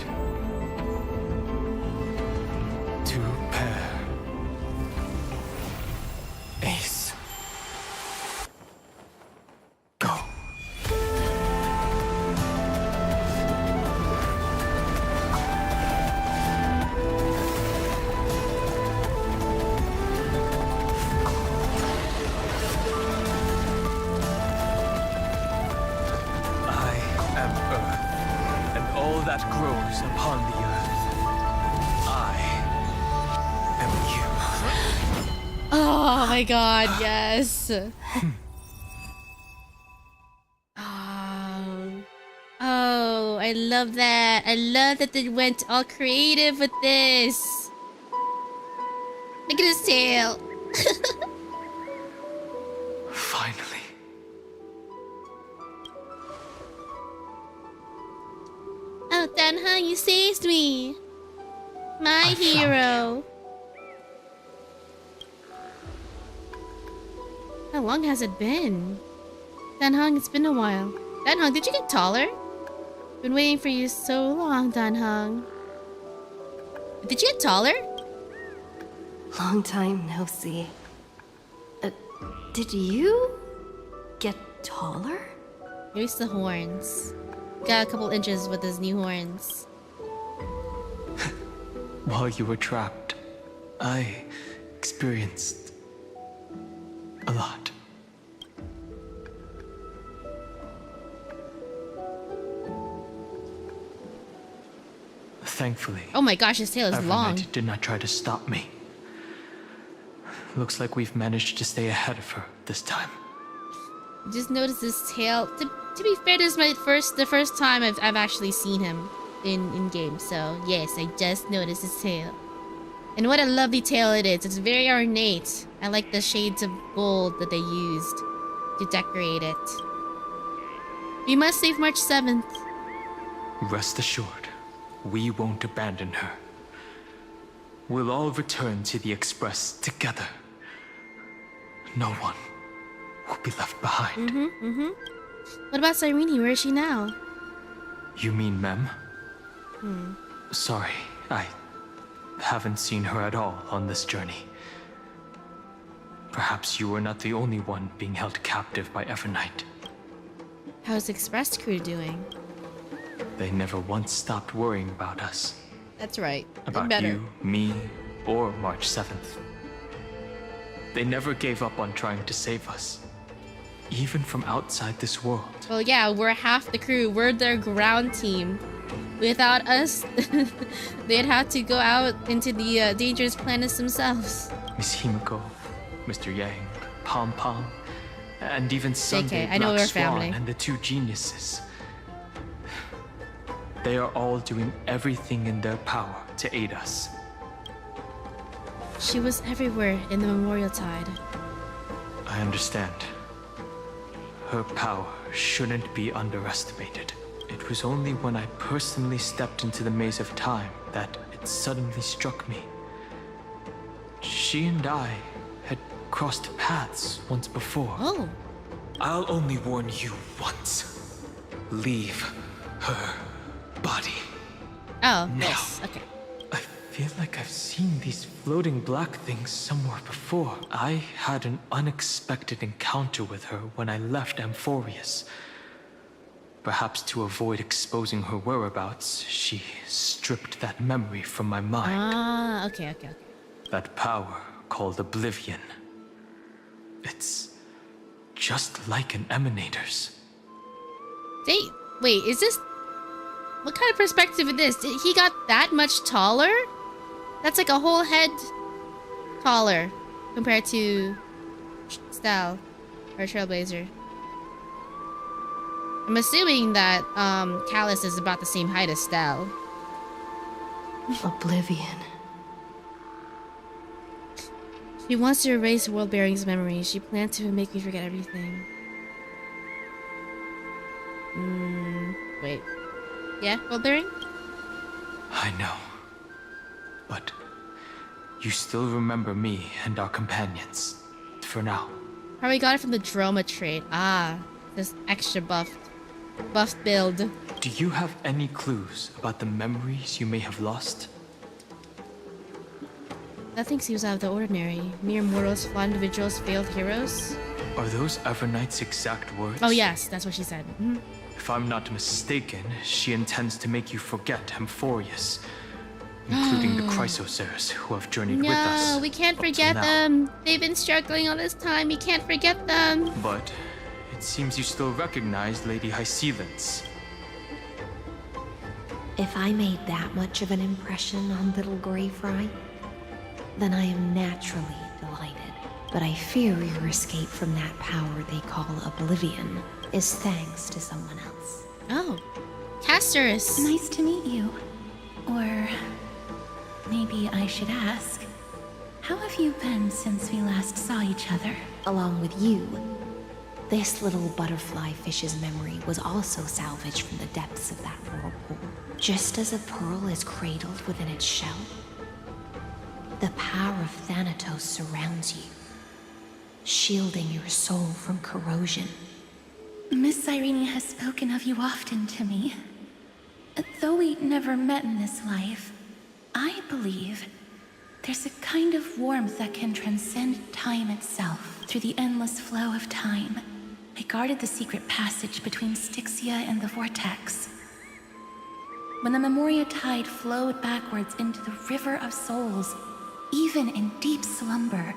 2 pair. Ace. Go. I am Earth, and all that grows upon the earth. I am you. Oh my god, yes. Oh, I love that. I love that they went all creative with this. Look at his tail. Finally. Oh, Danhong, you saved me. My hero. How long has it been? Danhong, it's been a while. Danhong, did you get taller? Been waiting for you so long, Danhong. Did you get taller? Long time no see. Did you get taller? Maybe it's the horns. Got a couple inches with his new horns. While you were trapped, I experienced a lot. Thankfully, Oh my gosh, his tail is long. Evernight did not try to stop me. Looks like we've managed to stay ahead of her this time. Just noticed his tail. To be fair, this is the first time I've actually seen him in game. So yes, I just noticed his tail. And what a lovely tail it is. It's very ornate. I like the shades of gold that they used to decorate it. We must save March 7th. Rest assured, we won't abandon her. We'll all return to the Express together. No one will be left behind. What about Cyrene? Where is she now? You mean Mem? Sorry, I haven't seen her at all on this journey. Perhaps you were not the only one being held captive by Evernight. How's the Express crew doing? They never once stopped worrying about us. That's right. About better. you, me, or March 7th. They never gave up on trying to save us. even from outside this world. Well, yeah, we're half the crew. We're their ground team. Without us, they'd have to go out into the dangerous planets themselves. Miss Himiko, Mr. Yang, Pom Pom, and even Sunday, I know Black we're Swan, family. and the two geniuses. They are all doing everything in their power to aid us. She was everywhere in the Memorial Tide. I understand. Her power shouldn't be underestimated. It was only when I personally stepped into the maze of time that it suddenly struck me. She and I had crossed paths once before. Oh. I'll only warn you once. Leave her body. Oh, now. this. Okay. I feel like I've seen these floating black things somewhere before. I had an unexpected encounter with her when I left Amphorius. Perhaps to avoid exposing her whereabouts, she stripped that memory from my mind. Ah, okay. That power called Oblivion. It's just like an emanator's. Wait, is this... What kind of perspective is this? He got that much taller? That's like a whole head taller compared to Stal or Trailblazer. I'm assuming that Callus is about the same height as Stal. Oblivion. She wants to erase Worldbearing's memories. She planned to make me forget everything. Wait. Yeah, Worldbearing? I know. But you still remember me and our companions. For now. Probably got it from the Droma trait. Ah, this extra buffed build. Do you have any clues about the memories you may have lost? Nothing seems out of the ordinary. Mere mortals, flawed individuals, failed heroes. Are those Everknight's exact words? Oh yes, that's what she said. If I'm not mistaken, she intends to make you forget Amphorius, including the Chrysosaurs who have journeyed with us. No, we can't forget now. them. They've been struggling all this time. We can't forget them. But it seems you still recognize Lady Hycelens. If I made that much of an impression on little Grey Fry, then I am naturally delighted. But I fear your escape from that power they call Oblivion is thanks to someone else. Oh, Castorus. Nice to meet you. Or maybe I should ask, how have you been since we last saw each other? Along with you, this little butterfly fish's memory was also salvaged from the depths of that whirlpool. Just as a pearl is cradled within its shell, the power of Thanatos surrounds you, shielding your soul from corrosion. Miss Irene has spoken of you often to me. Though we never met in this life, I believe there's a kind of warmth that can transcend time itself through the endless flow of time. I guarded the secret passage between Styxia and the Vortex. When the Memoria Tide flowed backwards into the River of Souls, even in deep slumber,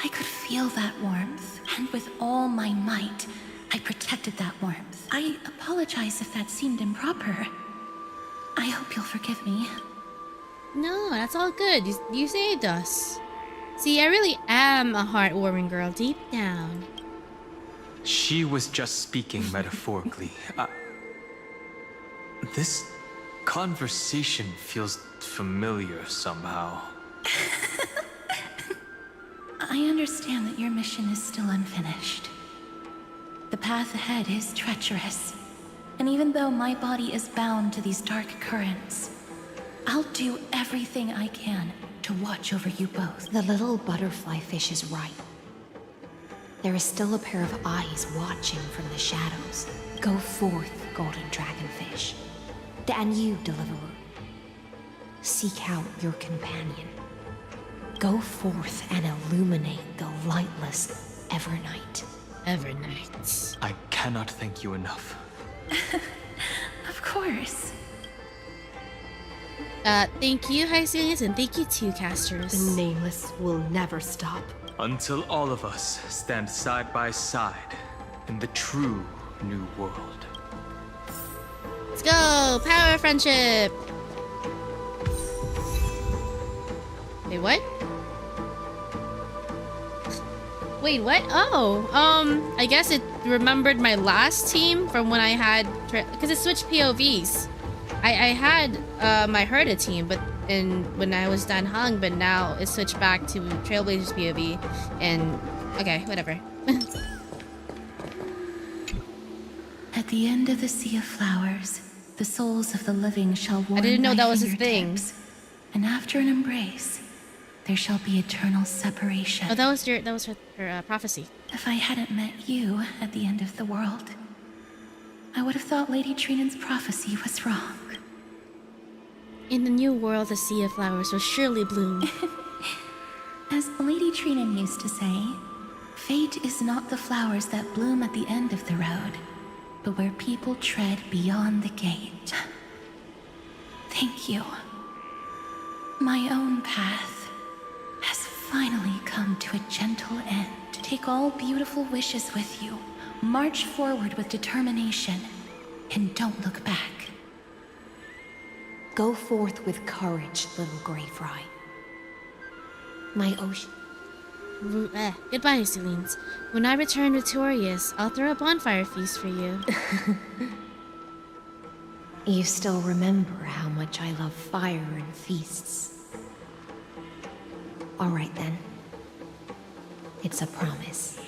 I could feel that warmth, and with all my might, I protected that warmth. I apologize if that seemed improper. I hope you'll forgive me. No, that's all good. You saved us. See, I really am a heartwarming girl deep down. She was just speaking metaphorically. This conversation feels familiar somehow. I understand that your mission is still unfinished. The path ahead is treacherous, and even though my body is bound to these dark currents, I'll do everything I can to watch over you both. The little butterfly fish is right. There is still a pair of eyes watching from the shadows. Go forth, golden dragonfish. And you, deliverer. Seek out your companion. Go forth and illuminate the lightless Evernight. Evernight. I cannot thank you enough. Of course. Thank you, Hycelius, and thank you too, Castorus. The Nameless will never stop. Until all of us stand side by side in the true new world. Let's go! Power friendship! Wait, what? Wait, what? Oh, I guess it remembered my last team from when I had, because it switched POVs. I had my Herda team, but when I was done hung, but now it switched back to Trailblazers POV, and okay, whatever. At the end of the Sea of Flowers, the souls of the living shall warm I didn't know thy that was his thing. fingertips, and after an embrace, there shall be eternal separation. Oh, that was her prophecy. If I hadn't met you at the end of the world, I would have thought Lady Trinan's prophecy was wrong. In the new world, the Sea of Flowers will surely bloom. As Lady Trinan used to say, fate is not the flowers that bloom at the end of the road, but where people tread beyond the gate. Thank you. My own path has finally come to a gentle end. Take all beautiful wishes with you, march forward with determination, and don't look back. Go forth with courage, little Grey Fry. My ocean. Goodbye, Celines. When I return victorious, I'll throw a bonfire feast for you. You still remember how much I love fire and feasts. All right then. It's a promise.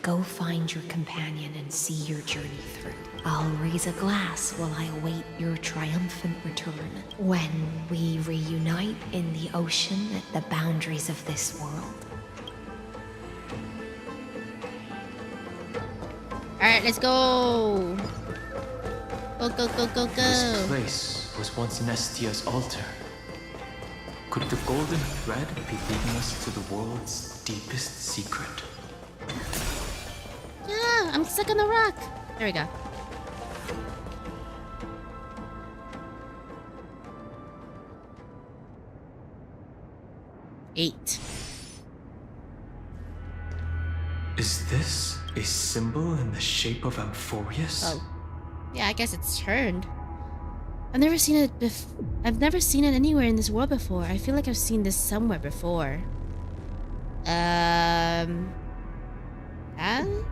Go find your companion and see your journey through. I'll raise a glass while I await your triumphant return. When we reunite in the ocean at the boundaries of this world. Alright, let's go! Go, go, go, go, go! This place was once Nestia's altar. Could the golden thread be leading us to the world's deepest secret? Yeah, I'm stuck on the rock. There we go. Eight. Is this a symbol in the shape of Amphorius? Oh. Yeah, I guess it's turned. I've never seen it I've never seen it anywhere in this world before. I feel like I've seen this somewhere before. I've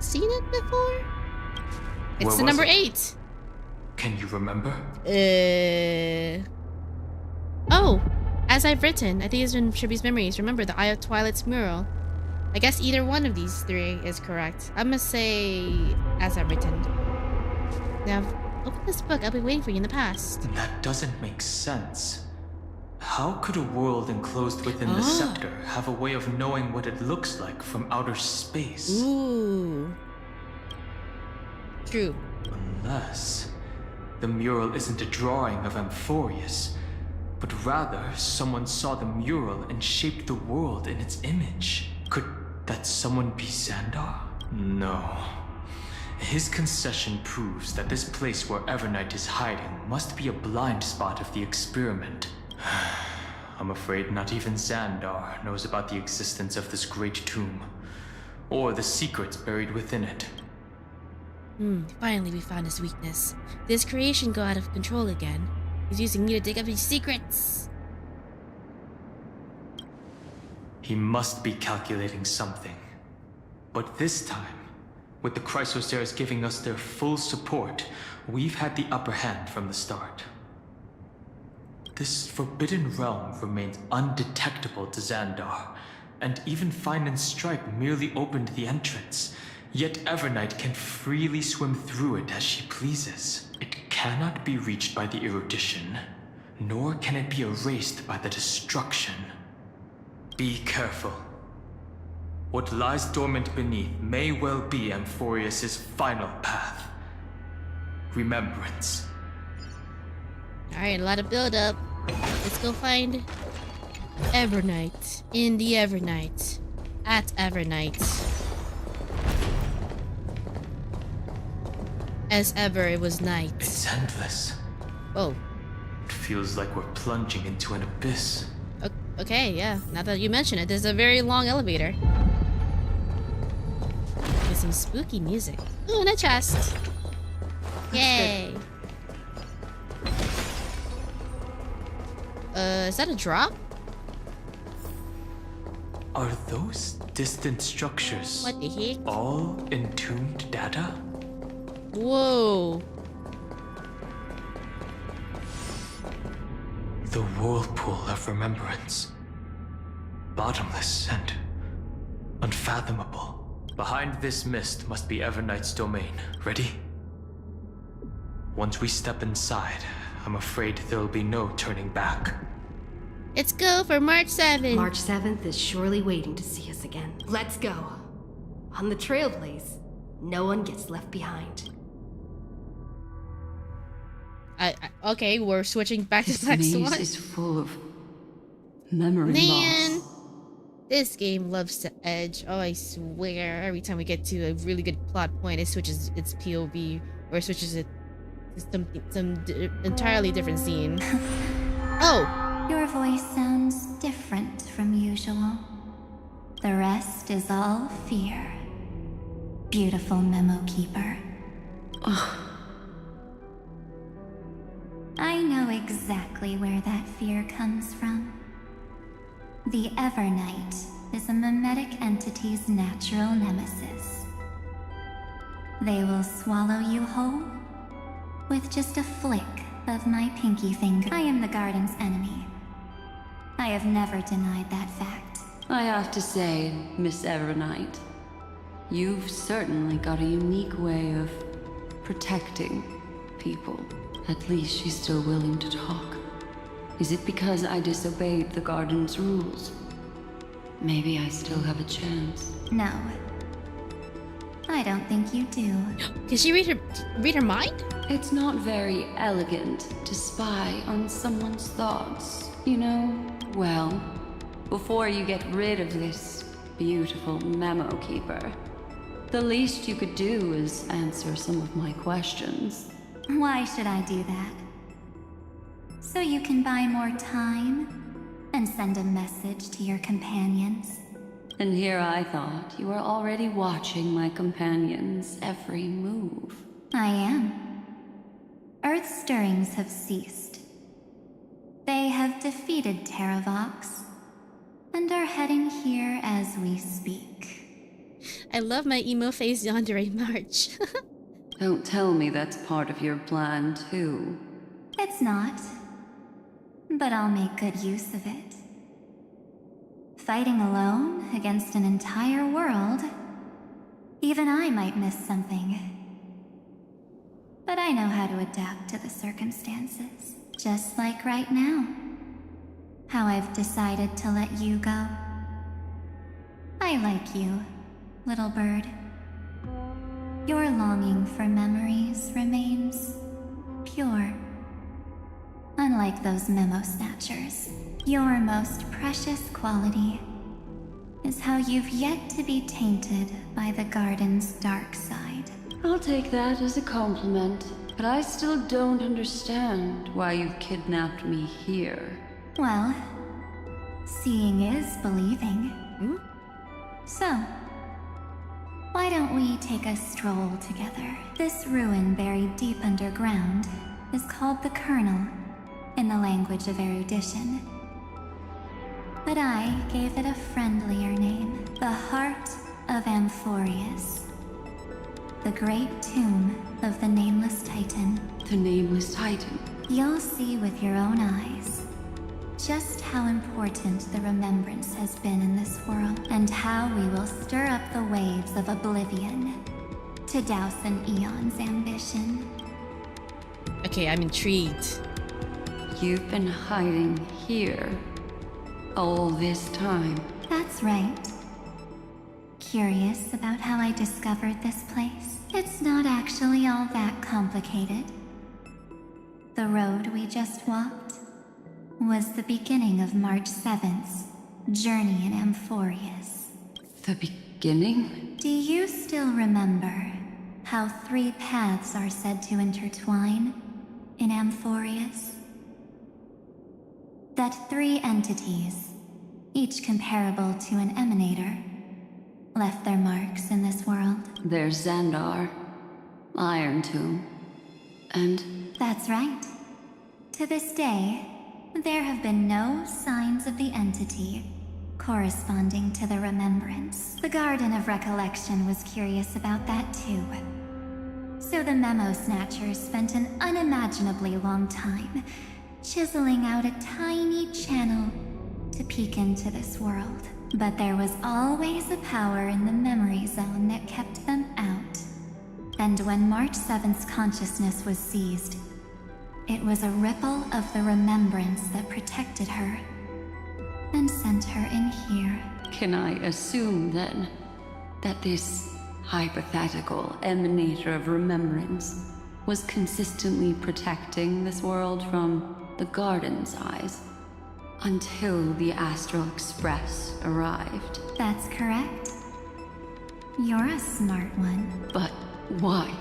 seen it before? It's the number 8. Can you remember? Oh, as I've written, I think it's in Shibi's memories. Remember the Eye of Twilight's mural. I guess either one of these 3 is correct. I'm gonna say as I've written. Now, open this book. I'll be waiting for you in the past. That doesn't make sense. How could a world enclosed within the scepter have a way of knowing what it looks like from outer space? Ooh. True. Unless the mural isn't a drawing of Amphorius, but rather someone saw the mural and shaped the world in its image. Could that someone be Xandar? No. His concession proves that this place where Evernight is hiding must be a blind spot of the experiment. I'm afraid not even Xandar knows about the existence of this great tomb, or the secrets buried within it. Finally we found his weakness. Did his creation go out of control again? He's using me to dig up his secrets. He must be calculating something. But this time, with the Chrysoceres giving us their full support, we've had the upper hand from the start. This forbidden realm remains undetectable to Xandar, and even Fine and Stripe merely opened the entrance. Yet Evernight can freely swim through it as she pleases. It cannot be reached by the erudition, nor can it be erased by the destruction. Be careful. What lies dormant beneath may well be Amphorius' final path. Remembrance. Alright, a lot of build-up. Let's go find Evernight. In the Evernight. At Evernight. As ever, it was night. It's endless. Whoa. It feels like we're plunging into an abyss. Okay, yeah. Now that you mention it, there's a very long elevator. some spooky music. Ooh, and a chest. Yay. Is that a drop? Are those distant structures What the heck? all entombed data? Whoa. The whirlpool of remembrance. Bottomless and unfathomable. Behind this mist must be Everknight's domain. Ready? Once we step inside, I'm afraid there'll be no turning back. Let's go for March 7th. March 7th is surely waiting to see us again. Let's go. On the Trailblaze, no one gets left behind. Okay, we're switching back to This Black maze Swan. is full of memory Man, loss. this game loves to edge. Oh, I swear. Every time we get to a really good plot point, it switches its POV or it switches it to some entirely different scene. Oh! Your voice sounds different from usual. The rest is all fear. Beautiful memo keeper. I know exactly where that fear comes from. The Evernight is a mimetic entity's natural nemesis. They will swallow you whole with just a flick of my pinky finger. I am the garden's enemy. I have never denied that fact. I have to say, Miss Evernight, you've certainly got a unique way of protecting people. At least she's still willing to talk. Is it because I disobeyed the garden's rules? Maybe I still have a chance. No. I don't think you do. Can she read her mind? It's not very elegant to spy on someone's thoughts, you know? Well, before you get rid of this beautiful memo keeper, the least you could do is answer some of my questions. Why should I do that? So you can buy more time and send a message to your companions? And here I thought you were already watching my companions' every move. I am. Earth's stirrings have ceased. They have defeated Terravox and are heading here as we speak. I love my emo face yandere March. Don't tell me that's part of your plan, too. It's not. But I'll make good use of it. Fighting alone against an entire world, even I might miss something. But I know how to adapt to the circumstances. Just like right now. How I've decided to let you go. I like you, little bird. Your longing for memories remains pure. Unlike those memo snatchers, your most precious quality is how you've yet to be tainted by the garden's dark side. I'll take that as a compliment, but I still don't understand why you've kidnapped me here. Well, seeing is believing. So, why don't we take a stroll together? This ruin buried deep underground is called the Kernel, in the language of erudition. But I gave it a friendlier name, the Heart of Amphorius. The great tomb of the Nameless Titan. The Nameless Titan? You'll see with your own eyes just how important the remembrance has been in this world, and how we will stir up the waves of oblivion to douse an eon's ambition. Okay, I'm intrigued. You've been hiding here all this time. That's right. Curious about how I discovered this place? It's not actually all that complicated. The road we just walked was the beginning of March 7th's journey in Amphorius. The beginning? Do you still remember how 3 paths are said to intertwine in Amphorius? That 3 entities, each comparable to an emanator, left their marks in this world. There's Xandar, Iron Tomb, and... That's right. To this day, there have been no signs of the entity corresponding to the remembrance. The Garden of Recollection was curious about that too. So the Memo Snatchers spent an unimaginably long time chiseling out a tiny channel to peek into this world. But there was always a power in the memory zone that kept them out. And when March 7th's consciousness was seized, it was a ripple of the remembrance that protected her and sent her in here. Can I assume, then, that this hypothetical emanator of remembrance was consistently protecting this world from the Garden's eyes until the Astral Express arrived? That's correct. You're a smart one. But why?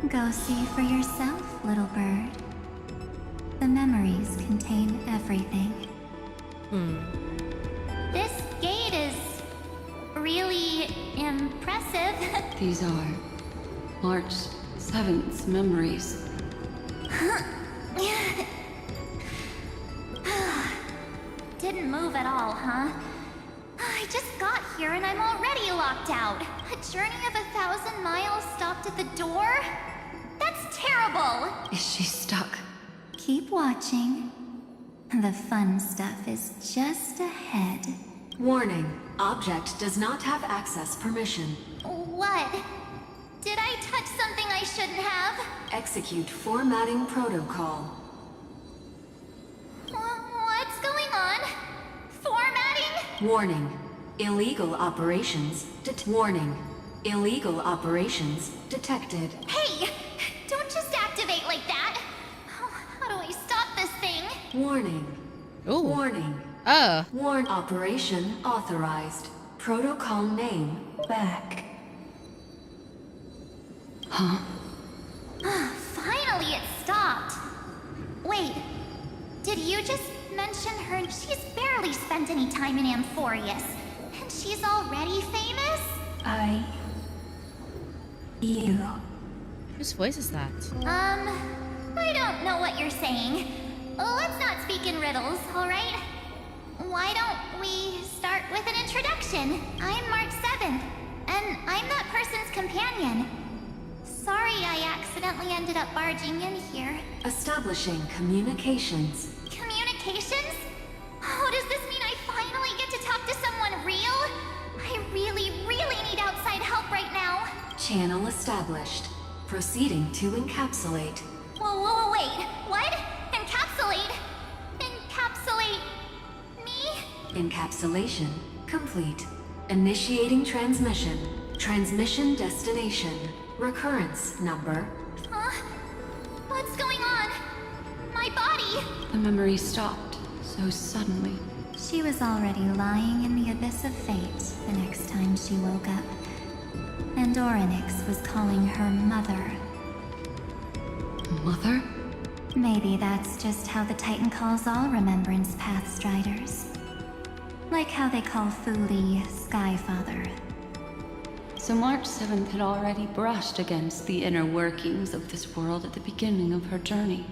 Go see for yourself, little bird. The memories contain everything. This gate is really impressive. These are March 7th's memories. Didn't move at all, huh? I just got here and I'm already locked out. A journey of 1,000 miles stopped at the door? That's terrible! Is she stuck? Keep watching. The fun stuff is just ahead. Warning. Object does not have access permission. What? Did I touch something I shouldn't have? Execute formatting protocol. What's going on? Formatting? Warning. Illegal operations Warning. Illegal operations detected. Hey! Don't just activate like that! How do I stop this thing? Warning. Ooh. Warning. Warn operation authorized. Protocol name back. Huh? Finally it stopped! Wait, did you just mention her? She's barely spent any time in Amphorius, and she's already famous? You. Whose voice is that? I don't know what you're saying. Let's not speak in riddles, alright? Why don't we start with an introduction? I'm March 7th, and I'm that person's companion. Sorry I accidentally ended up barging in here. Establishing communications. Communications? Oh, does this mean I finally get to talk to someone real? I really need outside help right now. Channel established. Proceeding to encapsulate. Whoa, wait. What? Encapsulate? Encapsulate me? Encapsulation complete. Initiating transmission. Transmission destination. Recurrence number. Huh? What's going on? My body! The memory stopped so suddenly. She was already lying in the abyss of fate the next time she woke up. And Orynyx was calling her mother. Mother? Maybe that's just how the Titan calls all Remembrance Path Striders. Like how they call Thule Skyfather. So March 7th had already brushed against the inner workings of this world at the beginning of her journey.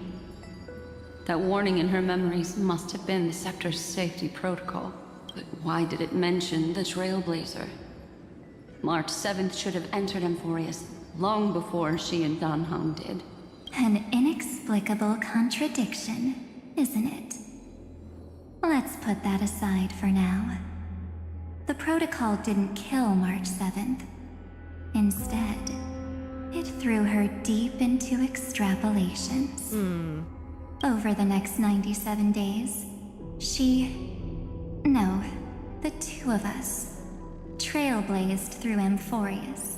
That warning in her memories must have been the Scepter's safety protocol. But why did it mention the Trailblazer? March 7th should have entered Amphorius long before she and Danhong did. An inexplicable contradiction, isn't it? Let's put that aside for now. The protocol didn't kill March 7th. Instead, it threw her deep into extrapolations. Over the next 97 days, the two of us, trailblazed through Amphorius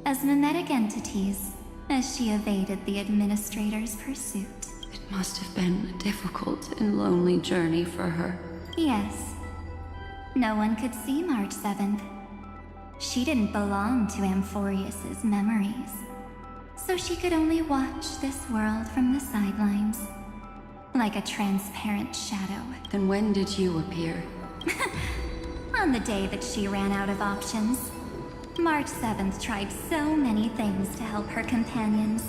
as mimetic entities as she evaded the Administrator's pursuit. It must have been a difficult and lonely journey for her. Yes. No one could see March 7th. She didn't belong to Amphorius's memories, so she could only watch this world from the sidelines, like a transparent shadow. Then when did you appear? On the day that she ran out of options, March 7th tried so many things to help her companions,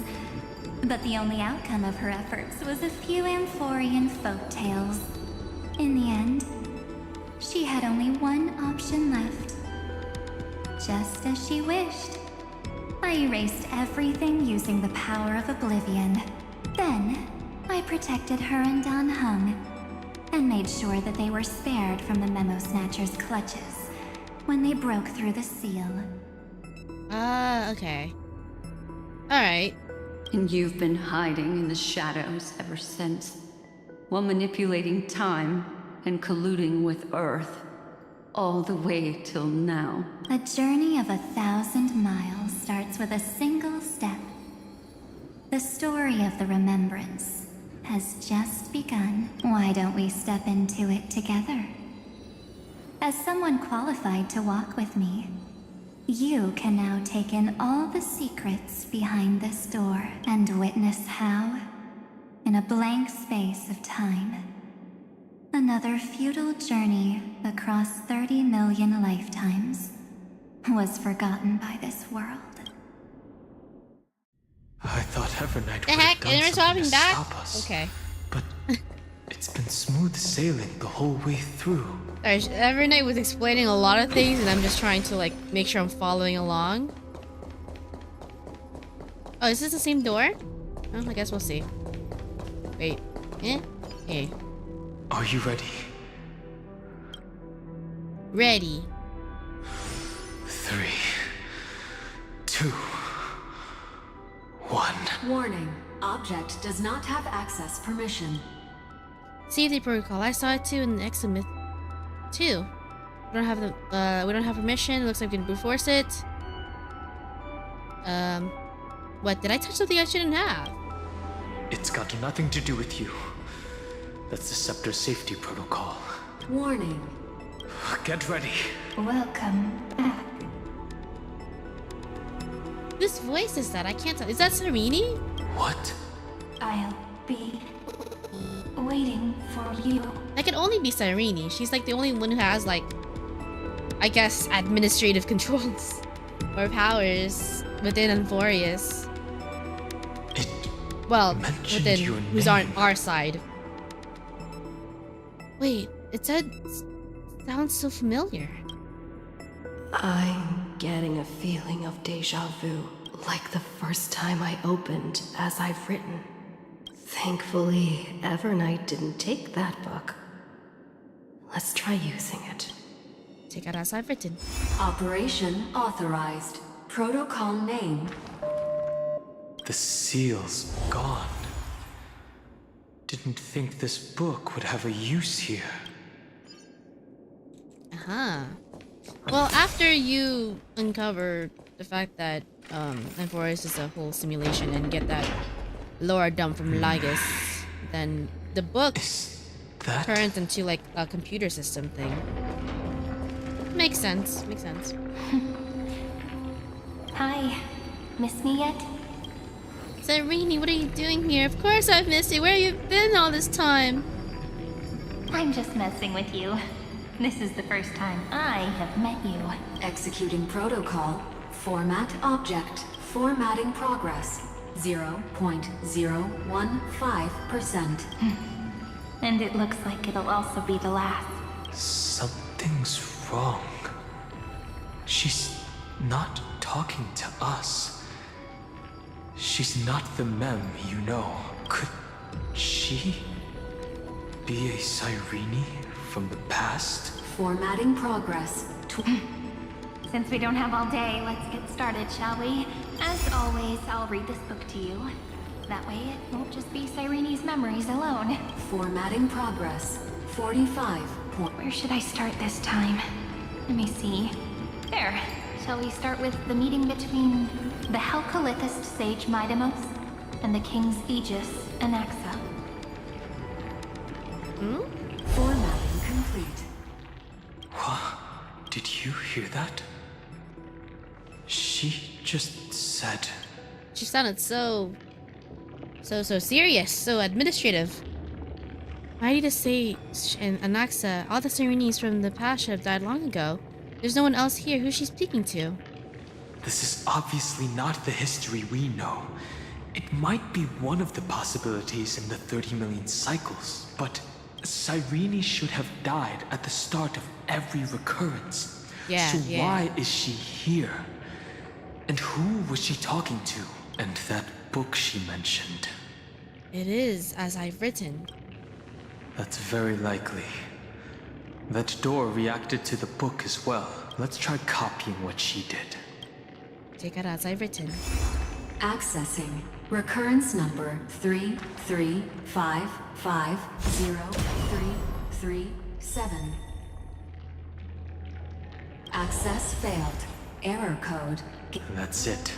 but the only outcome of her efforts was a few Amphorian folk tales. In the end, she had only one option left. Just as she wished. I erased everything using the power of oblivion. Then, I protected her and Dan Hung, and made sure that they were spared from the Memo Snatcher's clutches when they broke through the seal. Okay. Alright. And you've been hiding in the shadows ever since, while manipulating time and colluding with Earth, all the way till now. A journey of 1,000 miles starts with a single step. The story of the Remembrance has just begun. Why don't we step into it together? As someone qualified to walk with me, you can now take in all the secrets behind this door and witness how, in a blank space of time, another futile journey across 30 million lifetimes was forgotten by this world. I thought Evernight The would heck? have done And we're something to swapping back? stop us. Okay. But it's been smooth sailing the whole way through. Alright, every night was explaining a lot of things, and I'm just trying to like make sure I'm following along. Oh, is this the same door? Oh, I guess we'll see. Wait. Eh? Are you ready? Ready. 3, 2, 1. Warning. Object does not have access permission. Safety protocol. I saw it too in the exhibit too. We don't have permission. It looks like we can brute force it. What? Did I touch something I shouldn't have? It's got nothing to do with you. That's the Scepter safety protocol. Warning. Get ready. Welcome back. Whose voice is that? I can't tell. Is that Serini? What? I'll be waiting for you. That can only be Serini. She's like the only one who has like, I guess, administrative controls or powers within Amphorius. Well, within who's on our side. Wait, it sounds so familiar. I'm getting a feeling of deja vu, like the first time I opened As I've Written. Thankfully, Evernight didn't take that book. Let's try using it. Take out As I've Written. Operation authorized. Protocol name. The seal's gone. Didn't think this book would have a use here. Well, after you uncover the fact that Amphorius is a whole simulation and get that lore dump from Lygus, then the book turns into like a computer system thing. Makes sense. Makes sense. Hi. Miss me yet? Serini, what are you doing here? Of course I've missed you. Where have you been all this time? I'm just messing with you. This is the first time I have met you. Executing protocol. Format object. Formatting progress. 0.015%. And it looks like it'll also be the last. Something's wrong. She's not talking to us. She's not the Mem, you know. Could she be a Cyrene from the past? Formatting progress. Since we don't have all day, let's get started, shall we? As always, I'll read this book to you. That way it won't just be Cyrene's memories alone. Formatting progress. 45. Where should I start this time? Let me see. There. Shall we start with the meeting between the Helcolithist sage Midamos and the King's Aegis, Anaxa? Formatting complete. What? Did you hear that? She just said... She sounded so serious, so administrative. Mighty Sage and Anaxa, all the Serenes from the past should have died long ago. There's no one else here. Who's she speaking to? This is obviously not the history we know. It might be one of the possibilities in the 30 million cycles, but Cyrene should have died at the start of every recurrence. Yeah, so yeah. why is she here? And who was she talking to? And that book she mentioned. It is, as I've written. That's very likely. That door reacted to the book as well. Let's try copying what she did. Take it as I've written. Accessing recurrence number 335503337. Access failed. Error code. That's it.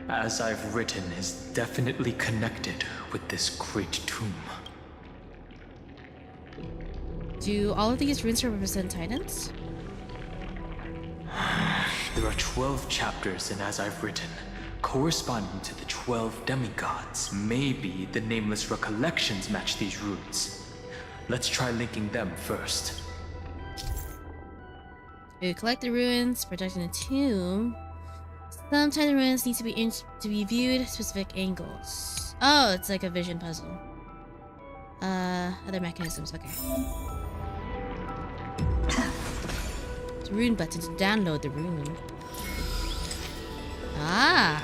As I've written is definitely connected with this great tomb. Do all of these runes represent titans? There are 12 chapters in As I've Written, corresponding to the 12 demigods. Maybe the nameless recollections match these runes. Let's try linking them first. We collect the runes, protecting the tomb. Sometimes the runes need to be viewed at specific angles. Oh, it's like a vision puzzle. Other mechanisms, okay. It's a rune button to download the rune. Ah!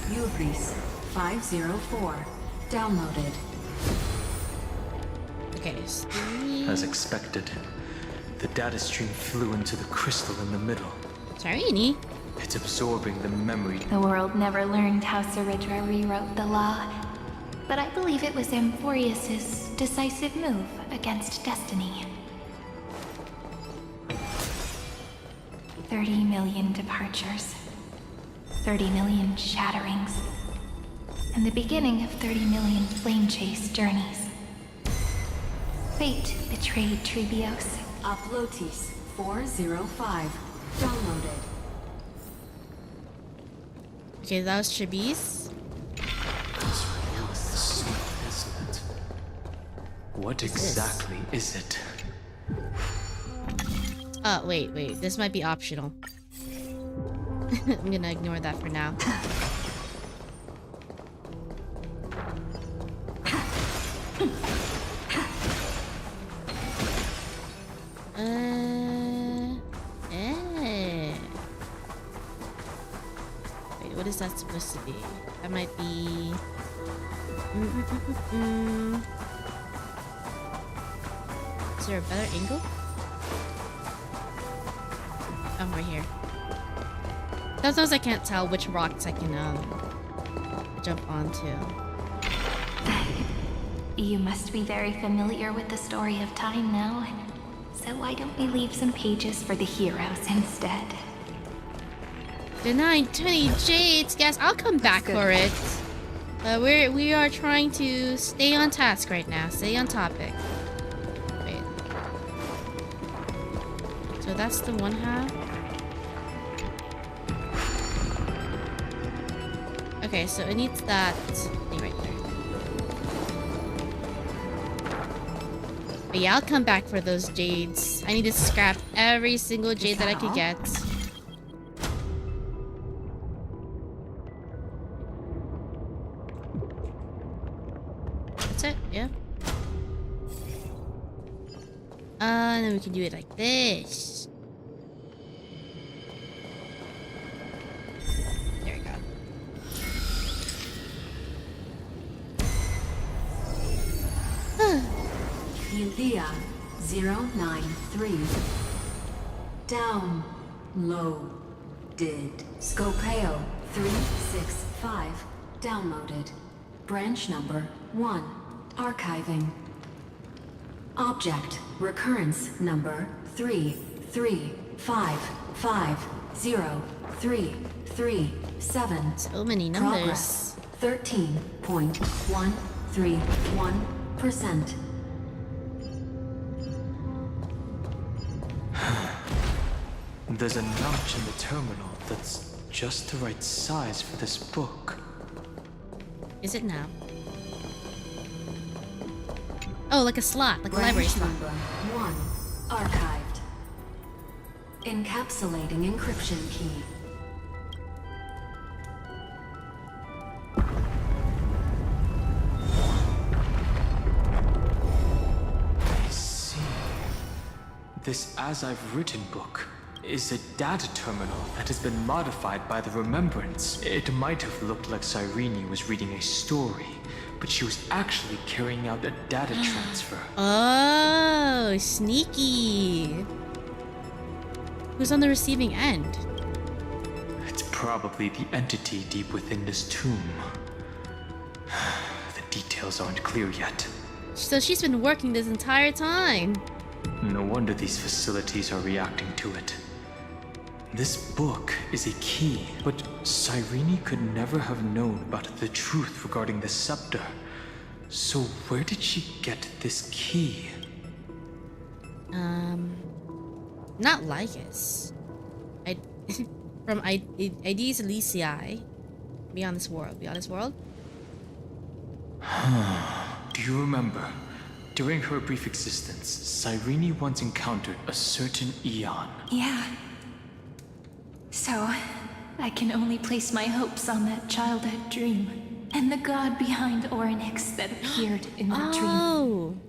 Ubris 504. Downloaded. Okay, As expected, the data stream flew into the crystal in the middle. Cyrene? It's absorbing the memory. The world never learned how Ceridra rewrote the law, but I believe it was Amphorius's decisive move against destiny. 30 million departures, 30 million shatterings, and the beginning of 30 million flame chase journeys. Fate betrayed Trebios. Uplotis 405. Downloaded. Okay, that was Chibi's. Isn't it? What exactly is it? Oh, wait. This might be optional. I'm gonna ignore that for now. Wait, what is that supposed to be? That might be... Is there a better angle? Oh, right here. Sometimes I can't tell which rocks I can jump onto. You must be very familiar with the story of time now, so why don't we leave some pages for the heroes instead? Denied 20 jades. Yes, I'll come back for it. We are trying to stay on task right now. Stay on topic. Wait. So that's the one half. Okay, so it needs that thing right there. But yeah, I'll come back for those jades. I need to scrap every single jade that I could get. That's it, yeah. And then we can do it like this. There we go. Eulia 093. Downloaded. Scopeo 365. Downloaded. Branch number 1. Archiving. Object recurrence number 335503337. So many numbers. Progress 13.131%. There's a notch in the terminal that's just the right size for this book. Is it now? Oh, like a slot, like a library Branch slot. number 1 archived. Encapsulating encryption key. I see. This As I've Written book is a data terminal that has been modified by the remembrance. It might have looked like Cyrene was reading a story, but she was actually carrying out a data transfer. Oh, sneaky. Who's on the receiving end? It's probably the entity deep within this tomb. The details aren't clear yet. So she's been working this entire time. No wonder these facilities are reacting to it. This book is a key, but Cyrene could never have known about the truth regarding the scepter. So where did she get this key? Not Lycus. From IDs Elysiae. Beyond this world. Beyond this world? Do you remember? During her brief existence, Cyrene once encountered a certain Eon. Yeah. So, I can only place my hopes on that childhood dream, and the god behind Orynyx that appeared in that dream.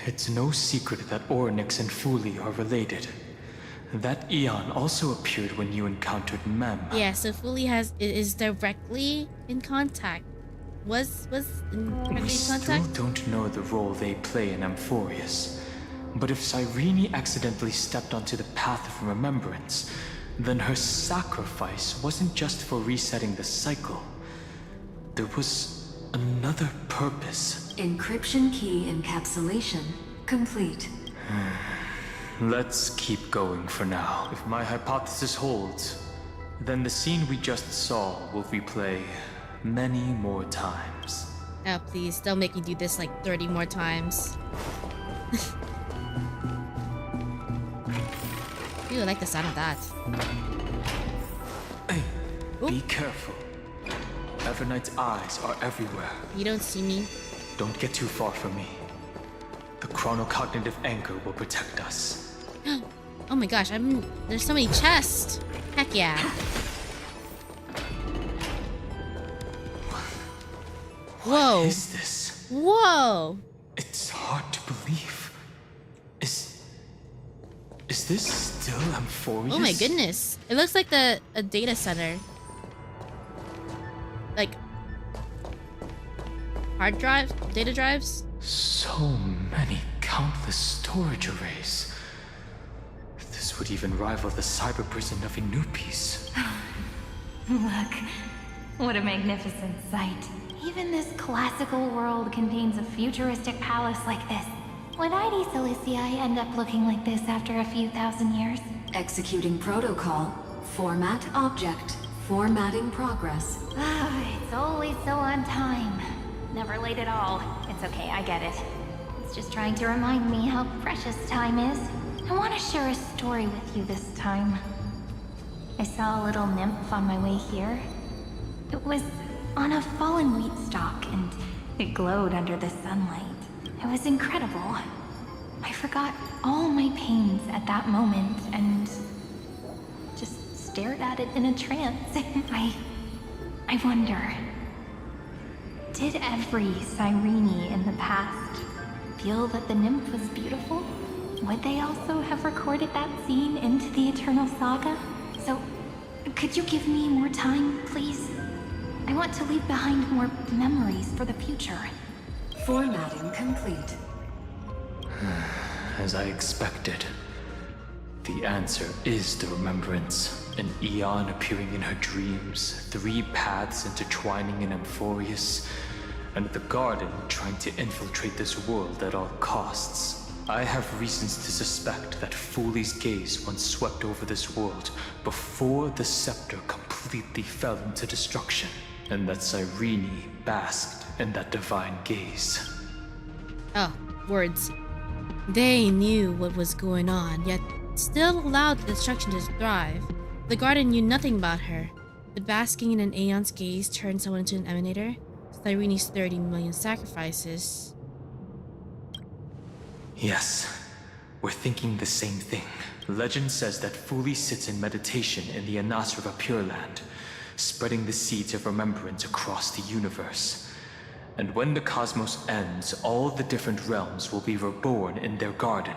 It's no secret that Orynyx and Fuli are related. That Eon also appeared when you encountered Mem. Yeah, so Fuli is directly in contact. Was directly We in still contact? don't know the role they play in Amphorius. But if Cyrene accidentally stepped onto the path of remembrance, then her sacrifice wasn't just for resetting the cycle. There was another purpose. Encryption key encapsulation complete. Let's keep going for now. If my hypothesis holds, then the scene we just saw will replay many more times. Oh, please, don't make me do this like 30 more times. Ooh, I like the sound of that. Hey, be careful. Everknight's eyes are everywhere. You don't see me. Don't get too far from me. The chronocognitive anchor will protect us. Oh my gosh, there's so many chests. Heck yeah. Whoa. What is this? Whoa. It's hard to believe. Is this still Amphorius? Oh my goodness. It looks like a data center. Like hard drives? Data drives? So many countless storage arrays. This would even rival the cyber prison of Inupis. Look, what a magnificent sight. Even this classical world contains a futuristic palace like this. Would IDs Elysiae end up looking like this after a few thousand years? Executing protocol. Format object. Formatting progress. It's always so on time. Never late at all. It's okay, I get it. It's just trying to remind me how precious time is. I want to share a story with you this time. I saw a little nymph on my way here. It was on a fallen wheat stalk, and it glowed under the sunlight. It was incredible. I forgot all my pains at that moment and just stared at it in a trance. I wonder, did every Cyrene in the past feel that the nymph was beautiful? Would they also have recorded that scene into the Eternal Saga? So, could you give me more time, please? I want to leave behind more memories for the future. Formatting complete. As I expected. The answer is the remembrance. An Eon appearing in her dreams, 3 paths intertwining in Amphorius, and the Garden trying to infiltrate this world at all costs. I have reasons to suspect that Fuli's gaze once swept over this world before the scepter completely fell into destruction, and that Cyrene basked in that divine gaze. Oh, words. They knew what was going on, yet still allowed the destruction to thrive. The Garden knew nothing about her. The basking in an Aeon's gaze turned someone into an emanator. Cyrene's 30 million sacrifices. Yes, we're thinking the same thing. Legend says that Fuli sits in meditation in the Anasrava Pure Land, spreading the seeds of remembrance across the universe. And when the cosmos ends, all the different realms will be reborn in their garden.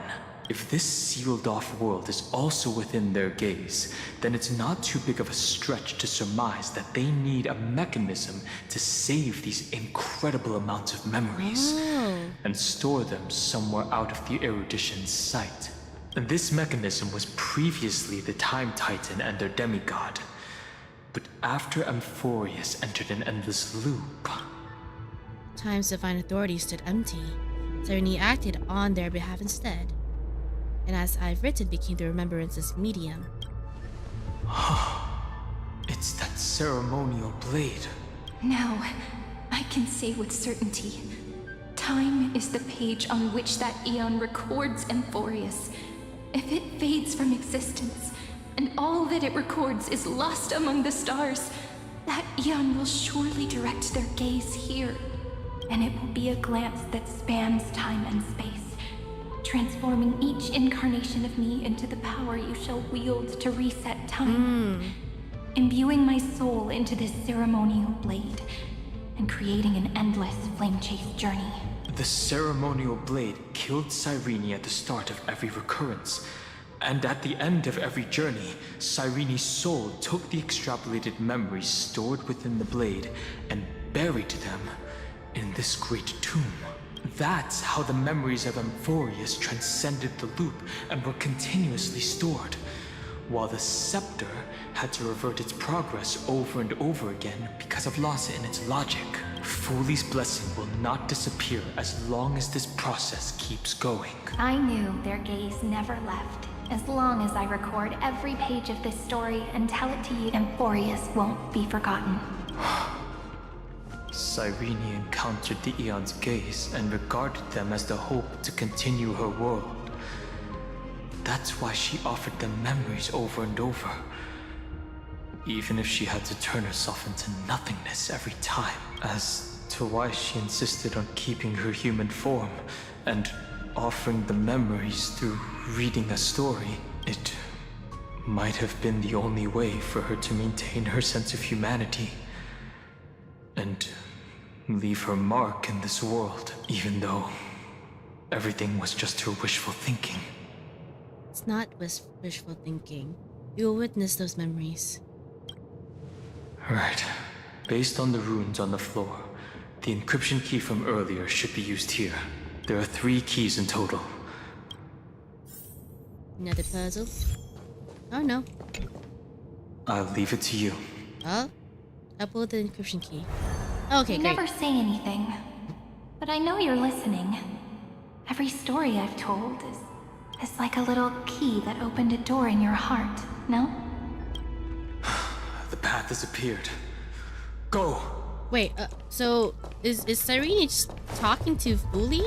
If this sealed-off world is also within their gaze, then it's not too big of a stretch to surmise that they need a mechanism to save these incredible amounts of memories and store them somewhere out of the erudition's sight. And this mechanism was previously the Time Titan and their demigod. But after Amphorius entered an endless loop... Time's divine authority stood empty. Cyrene acted on their behalf instead. And as I've written, became the remembrance's medium. It's that ceremonial blade. Now, I can say with certainty, time is the page on which that eon records Amphorius. If it fades from existence, and all that it records is lost among the stars, that eon will surely direct their gaze here. And it will be a glance that spans time and space, transforming each incarnation of me into the power you shall wield to reset time. Imbuing my soul into this ceremonial blade, and creating an endless flame-chase journey. The ceremonial blade killed Cyrene at the start of every recurrence. And at the end of every journey, Cyrene's soul took the extrapolated memories stored within the blade and buried them in this great tomb. That's how the memories of Amphorius transcended the loop and were continuously stored, while the scepter had to revert its progress over and over again because of loss in its logic. Fuli's blessing will not disappear as long as this process keeps going. I knew their gaze never left. As long as I record every page of this story and tell it to you, Amphorius won't be forgotten. Cyrene encountered the Eon's gaze and regarded them as the hope to continue her world. That's why she offered them memories over and over, even if she had to turn herself into nothingness every time. As to why she insisted on keeping her human form and offering the memories through reading a story, it might have been the only way for her to maintain her sense of humanity and leave her mark in this world, even though everything was just her wishful thinking. It's not wishful thinking. You will witness those memories. Right. Based on the runes on the floor, the encryption key from earlier should be used here. There are 3 keys in total. Another puzzle? Oh no. I'll leave it to you. Oh? I'll pull the encryption key. Okay, You great. never say anything, but I know you're listening. Every story I've told is like a little key that opened a door in your heart, no? The path has appeared. Go! Wait, so is Cyrene just talking to Fuli?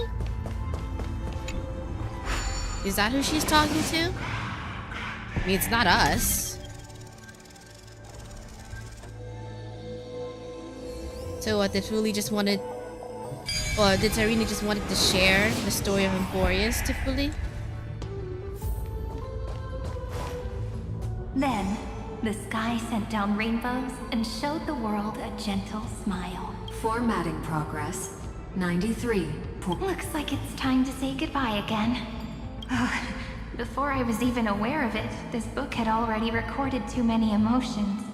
Is that who she's talking to? I mean, it's not us. So what, did Fuli just wanted... Or did Cyrene just wanted to share the story of Amphorius to Fuli? Then, the sky sent down rainbows and showed the world a gentle smile. Formatting progress. 93. Looks like it's time to say goodbye again. Ugh. Before I was even aware of it, this book had already recorded too many emotions.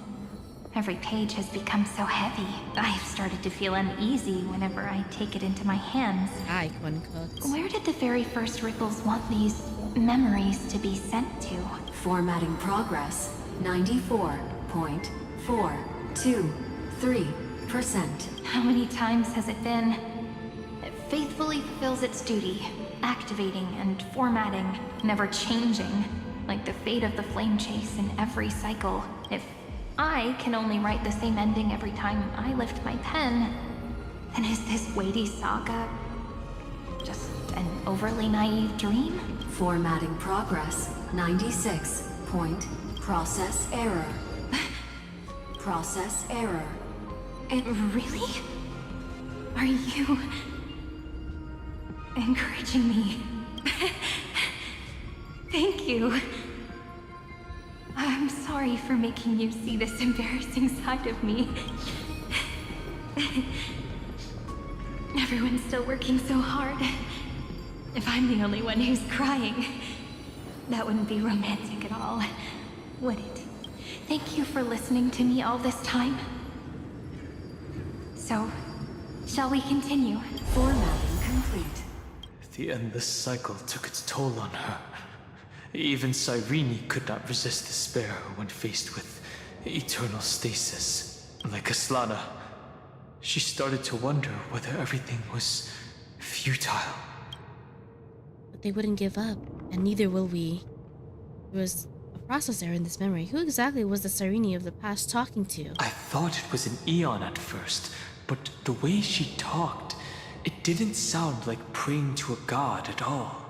Every page has become so heavy. I've started to feel uneasy whenever I take it into my hands. Aye, one cooks. Where did the very first ripples want these memories to be sent to? Formatting progress. 94.423%. How many times has it been? It faithfully fulfills its duty, activating and formatting, never changing, like the fate of the flame chase in every cycle. If I can only write the same ending every time I lift my pen, then is this weighty saga just an overly naive dream? Formatting progress. 96. Process error. Process error. It really? Are you encouraging me Thank you. I'm sorry for making you see this embarrassing side of me. Everyone's still working so hard. If I'm the only one who's crying, that wouldn't be romantic at all, would it? Thank you for listening to me all this time. So, shall we continue? Formatting complete. The endless cycle took its toll on her. Even Cyrene could not resist despair when faced with eternal stasis. Like Aslana, she started to wonder whether everything was futile. But they wouldn't give up, and neither will we. There was a process error in this memory. Who exactly was the Cyrene of the past talking to? I thought it was an Eon at first, but the way she talked, it didn't sound like praying to a god at all.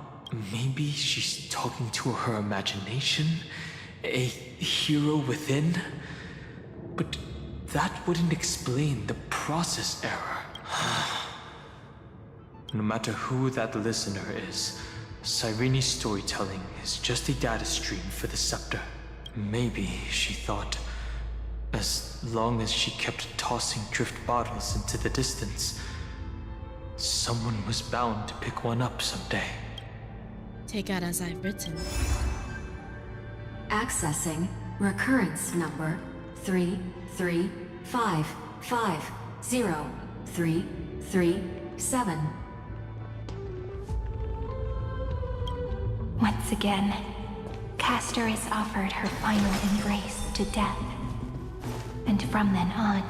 Maybe she's talking to her imagination? A hero within? But that wouldn't explain the process error. No matter who that listener is, Cyrene's storytelling is just a data stream for the scepter. Maybe, she thought, as long as she kept tossing drift bottles into the distance, someone was bound to pick one up someday. Take out as I've written. Accessing recurrence number 335503337. Once again, Castor is offered her final embrace to death. And from then on,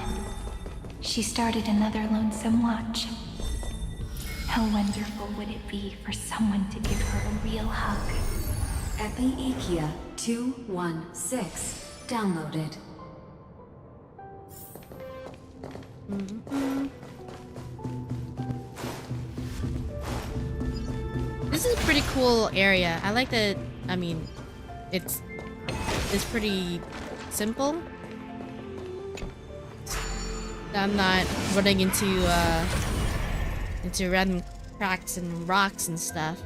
she started another lonesome watch. How wonderful would it be for someone to give her a real hug? Epi-Ikia 216 downloaded. This is a pretty cool area. I like that. I mean, it's pretty simple. I'm not running into random cracks and rocks and stuff.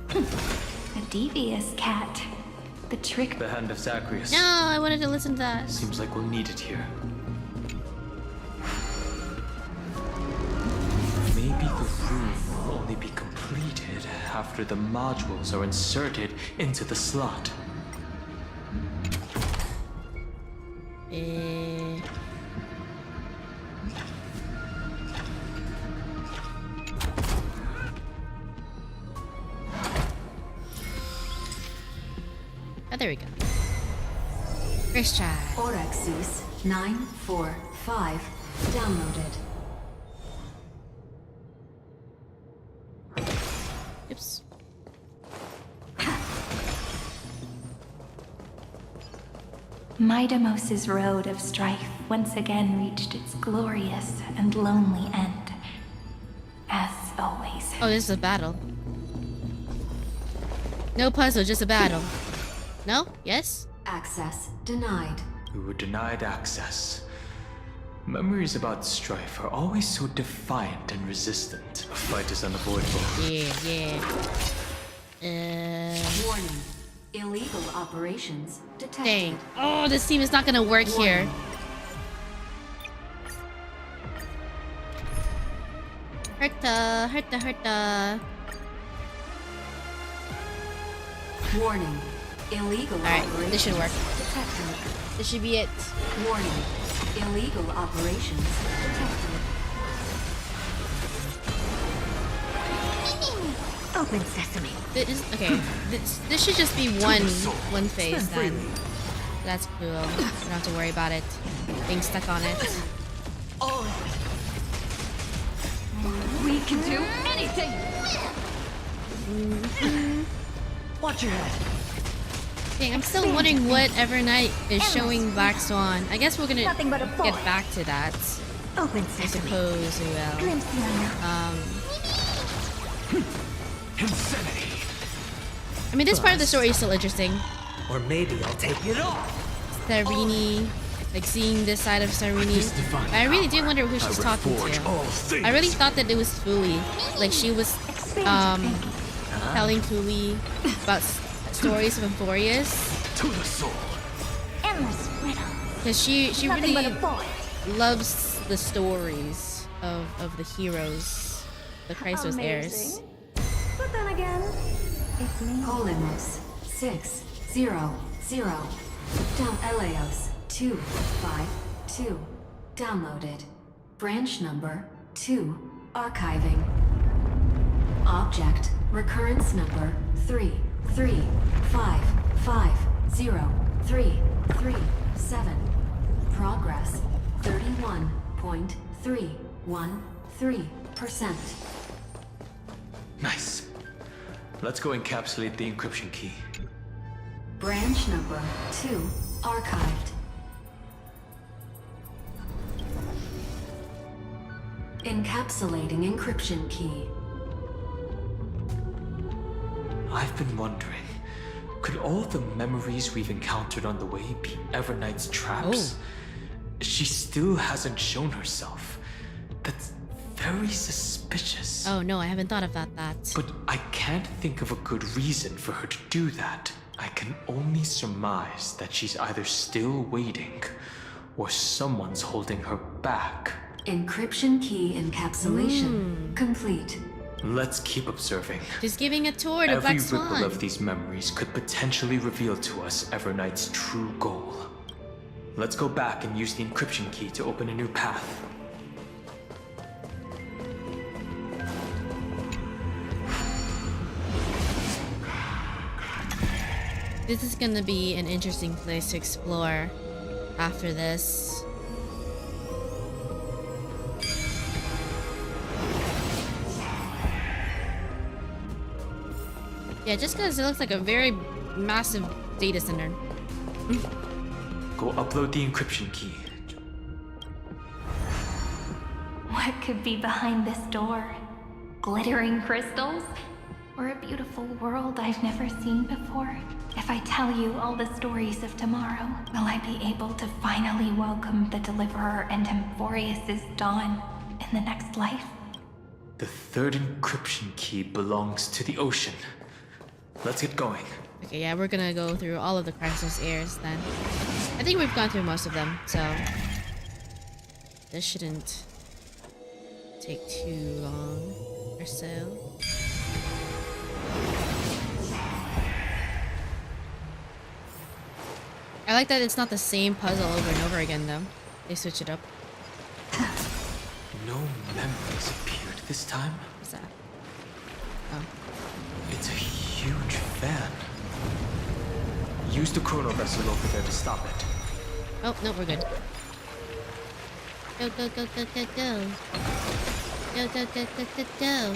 A devious cat. The trick. The hand of Zacharias. No, I wanted to listen to that. Seems like we'll need it here. Maybe the room will only be completed after the modules are inserted into the slot. Oh, there we go. First try. Orexis 945 downloaded. Oops. Midamos's road of strife once again reached its glorious and lonely end. As always. Oh, this is a battle. No puzzle, just a battle. No? Yes? Access denied. We were denied access. Memories about strife are always so defiant and resistant. A fight is unavoidable. Yeah. Warning. Illegal operations detected. Dang. Oh, this team is not gonna work here. Hurta. Warning. Illegal Alright, operations this should work. detected. This should be it. Warning. Illegal operations detected. Open sesame. Okay, this should just be one phase then. That's cool. You don't have to worry about it being stuck on it. We can do anything! Watch your head. Dang, I'm still wondering what Evernight is showing Black Swan. I guess we're gonna get back to that. Open I sesame. suppose we will. Insanity. I mean, this part of the story is still interesting. Or maybe I'll take it off. Cyrene like seeing this side of Sarini. I really do wonder who she's talking to. I really thought that it was Fuli. Like she was telling Fuli about stories of Emphorius. To the soul. Endless riddle. Because she really loves the stories of the heroes, the Chrysos heirs. But then again, it's me. Polimos 600. Down Eleos 252. Downloaded. Branch number 2. Archiving. Object recurrence number 3355037. Progress 31.313%. Nice. Let's go encapsulate the encryption key. Branch number 2 archived. Encapsulating encryption key. I've been wondering, could all the memories we've encountered on the way be Everknight's traps? She still hasn't shown herself. That's very suspicious. Oh no, I haven't thought about that. But I can't think of a good reason for her to do that. I can only surmise that she's either still waiting, or someone's holding her back. Encryption key encapsulation complete. Let's keep observing. Just giving a tour to Black Swan. Every ripple of these memories could potentially reveal to us Everknight's true goal. Let's go back and use the encryption key to open a new path. This is gonna be an interesting place to explore after this. Yeah, just because it looks like a very massive data center. Go upload the encryption key. What could be behind this door? Glittering crystals? Or a beautiful world I've never seen before? If I tell you all the stories of tomorrow, will I be able to finally welcome the Deliverer and Emphorius' dawn in the next life? The third encryption key belongs to the ocean. Let's get going. Okay, yeah, we're gonna go through all of the Chrysos heirs then. I think we've gone through most of them, so this shouldn't take too long or so. I like that it's not the same puzzle over and over again though. They switch it up. No memories appeared this time. What's that? Oh. It's a huge fan. Use the chrono vessel over there to stop it. Oh, no, we're good. Go, go, go, go, go, go. Go, go, go, go, go, go.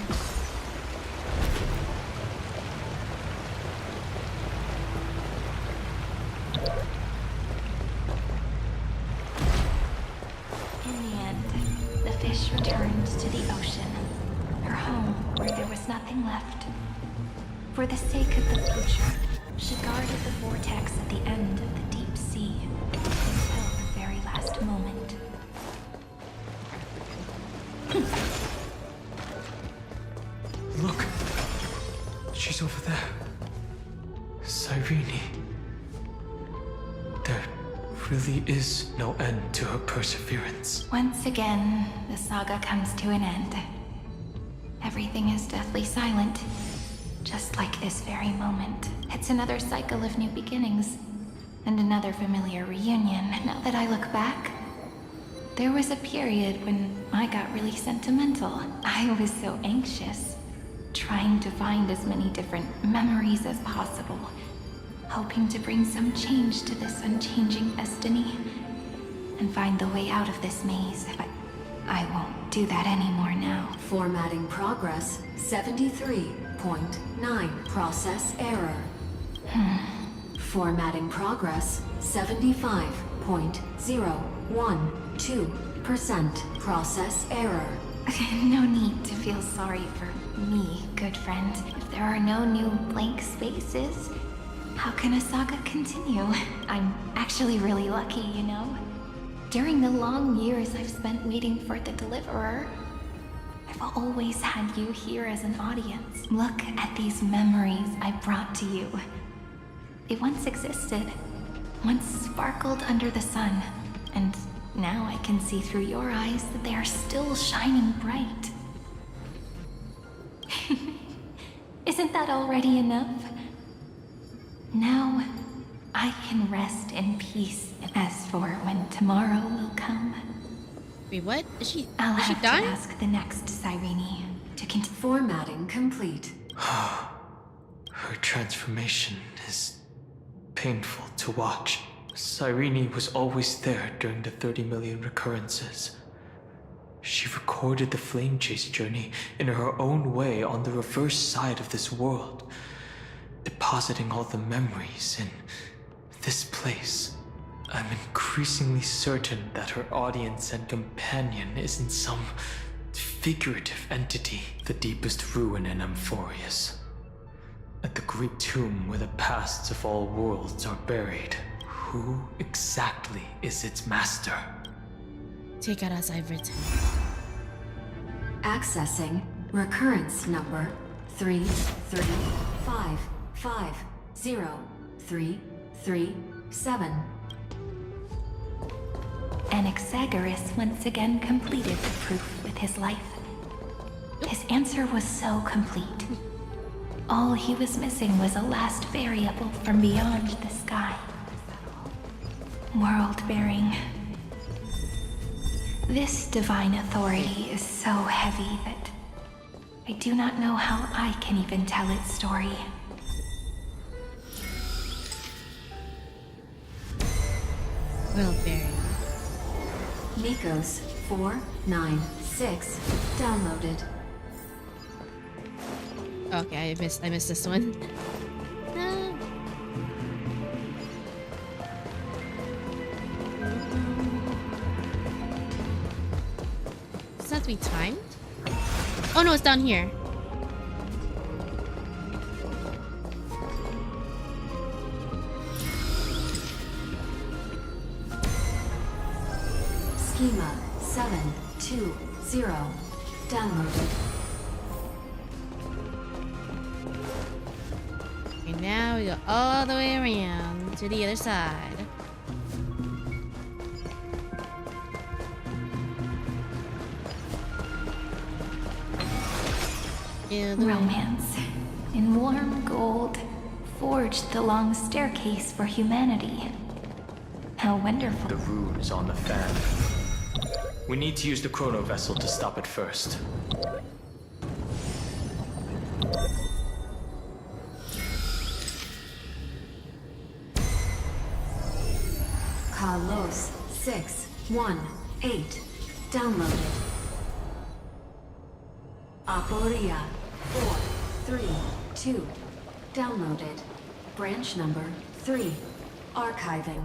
In the end, the fish returned to the ocean, her home where there was nothing left. For the sake of the future, she guarded the vortex at the end of the deep sea until the very last moment. Look! She's over there. Cyrene. There really is no end to her perseverance. Once again, the saga comes to an end. Everything is deathly silent, just like this very moment. It's another cycle of new beginnings, and another familiar reunion. Now that I look back, there was a period when I got really sentimental. I was so anxious, trying to find as many different memories as possible, hoping to bring some change to this unchanging destiny, and find the way out of this maze. But I won't do that anymore now. Formatting progress 73.9. Process error. Formatting progress 75.012%. Process error. No need to feel sorry for me, good friend. If there are no new blank spaces, how can a saga continue? I'm actually really lucky, you know? During the long years I've spent waiting for the deliverer, I've always had you here as an audience. Look at these memories I brought to you. They once existed, once sparkled under the sun, and now I can see through your eyes that they are still shining bright. Isn't that already enough? Now, I can rest in peace. As for when tomorrow will come... Wait, what? I'll is she have dying? to ask the next Cyrene to continue. Formatting complete. Her transformation is painful to watch. Cyrene was always there during the 30 million recurrences. She recorded the flame chase journey in her own way on the reverse side of this world, depositing all the memories in this place. I'm increasingly certain that her audience and companion isn't some figurative entity, the deepest ruin in Amphorius. At the great tomb where the pasts of all worlds are buried, who exactly is its master? Take it as I've written. Accessing recurrence number 335503337. Anaxagoras once again completed the proof with his life. His answer was so complete. All he was missing was a last variable from beyond the sky. World-bearing. This divine authority is so heavy that I do not know how I can even tell its story. World-bearing. Nikos 496 downloaded. Okay, I missed this one. No. Does that have to be timed? Oh no, it's down here. Schema 720 downloaded. Okay, now we go all the way around to the other side. Romance, in warm gold, forged the long staircase for humanity. How wonderful. The rune is on the fan. We need to use the chrono vessel to stop it first. Carlos 618 downloaded. Aporia 432 downloaded. Branch number 3 archiving.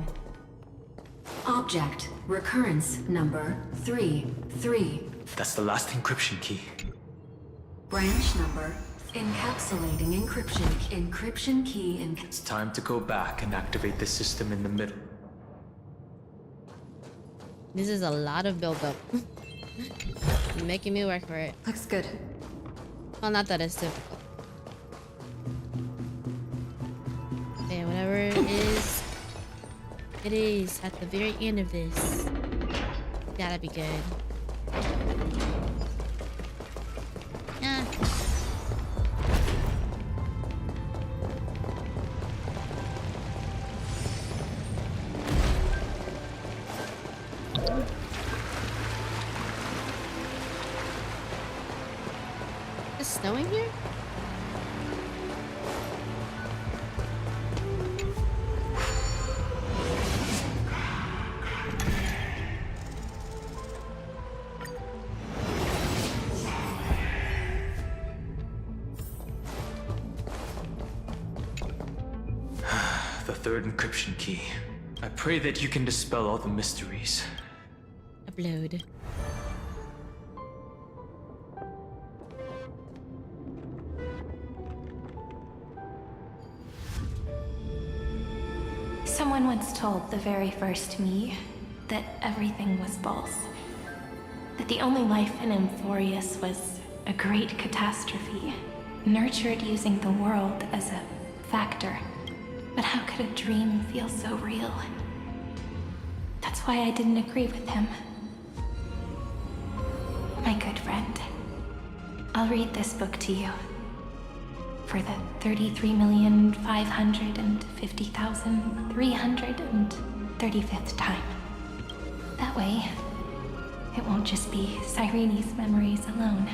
Object recurrence number 33. That's the last encryption key. Branch number encapsulating encryption. Encryption key in. It's time to go back and activate the system in the middle. This is a lot of build-up. You're making me work for it. Looks good. Well, not that it's difficult. Okay, whatever it is at the very end of this. Gotta be good. Yeah. Is it snowing here? The third encryption key. I pray that you can dispel all the mysteries. Upload. Someone once told the very first me, that everything was false. That the only life in Emphorius was a great catastrophe, nurtured using the world as a factor. But how could a dream feel so real? That's why I didn't agree with him. My good friend, I'll read this book to you. For the 33,550,335th time. That way, it won't just be Cyrene's memories alone.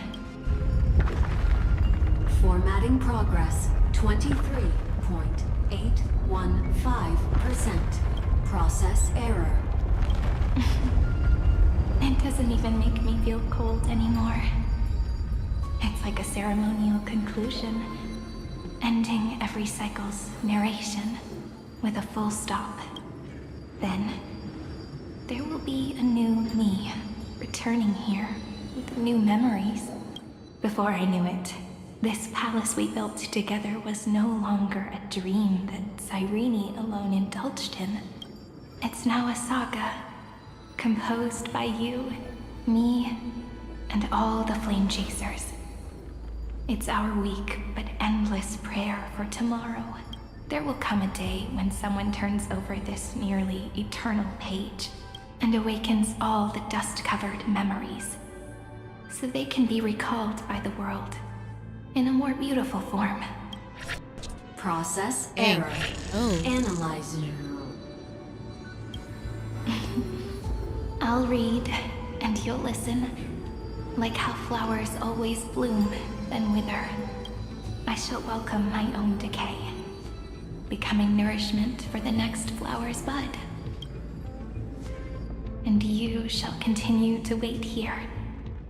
Formatting progress 23.815%. Process error. It doesn't even make me feel cold anymore. It's like a ceremonial conclusion, ending every cycle's narration with a full stop. Then, there will be a new me returning here with new memories. Before I knew it, this palace we built together was no longer a dream that Cyrene alone indulged in. It's now a saga, composed by you, me, and all the flame chasers. It's our weak but endless prayer for tomorrow. There will come a day when someone turns over this nearly eternal page and awakens all the dust-covered memories, so they can be recalled by the world in a more beautiful form. Process error. Analyzing. I'll read, and you'll listen. Like how flowers always bloom, then wither. I shall welcome my own decay, becoming nourishment for the next flower's bud. And you shall continue to wait here,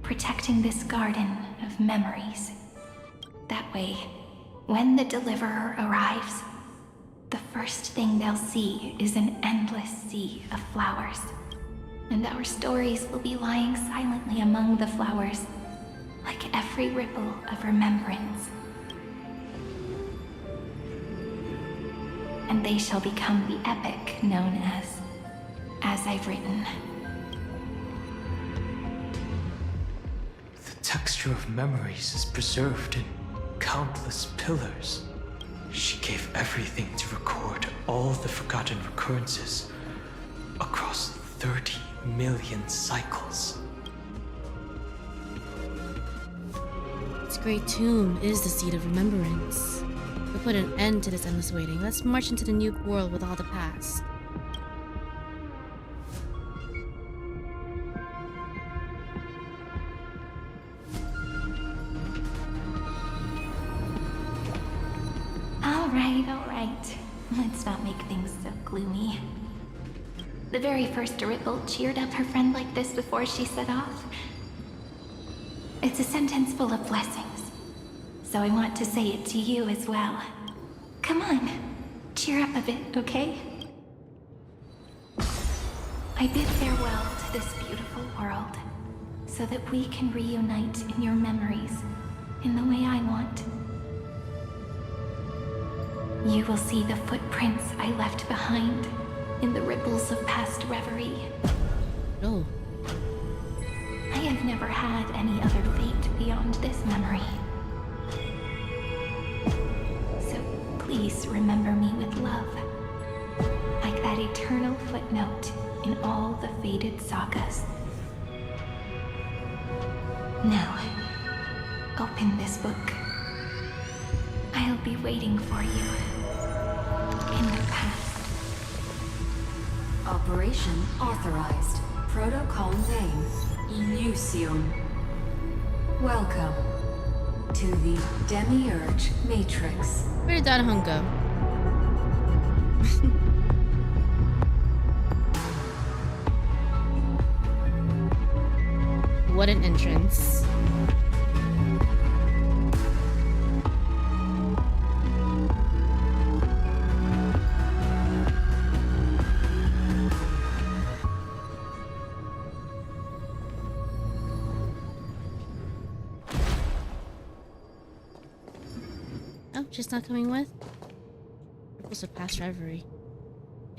protecting this garden of memories. That way, when the Deliverer arrives, the first thing they'll see is an endless sea of flowers. And our stories will be lying silently among the flowers, like every ripple of remembrance. And they shall become the epic known as I've written. The texture of memories is preserved in countless pillars. She gave everything to record all the forgotten recurrences across 30 million cycles. This great tomb is the seat of remembrance. We'll put an end to this endless waiting. Let's march into the new world with all the past. All right. Let's not make things so gloomy. The very first Ripple cheered up her friend like this before she set off. It's a sentence full of blessings, so I want to say it to you as well. Come on, cheer up a bit, okay? I bid farewell to this beautiful world, so that we can reunite in your memories in the way I want. You will see the footprints I left behind in the ripples of past reverie. No. I have never had any other fate beyond this memory. So please remember me with love, like that eternal footnote in all the faded sagas. Now, open this book. I'll be waiting for you in the past. Operation authorized. Protocol name, Illusion. Welcome to the Demiurge Matrix. Where did that Hun go? What an entrance. Oh, she's not coming with? Ripples of past reverie.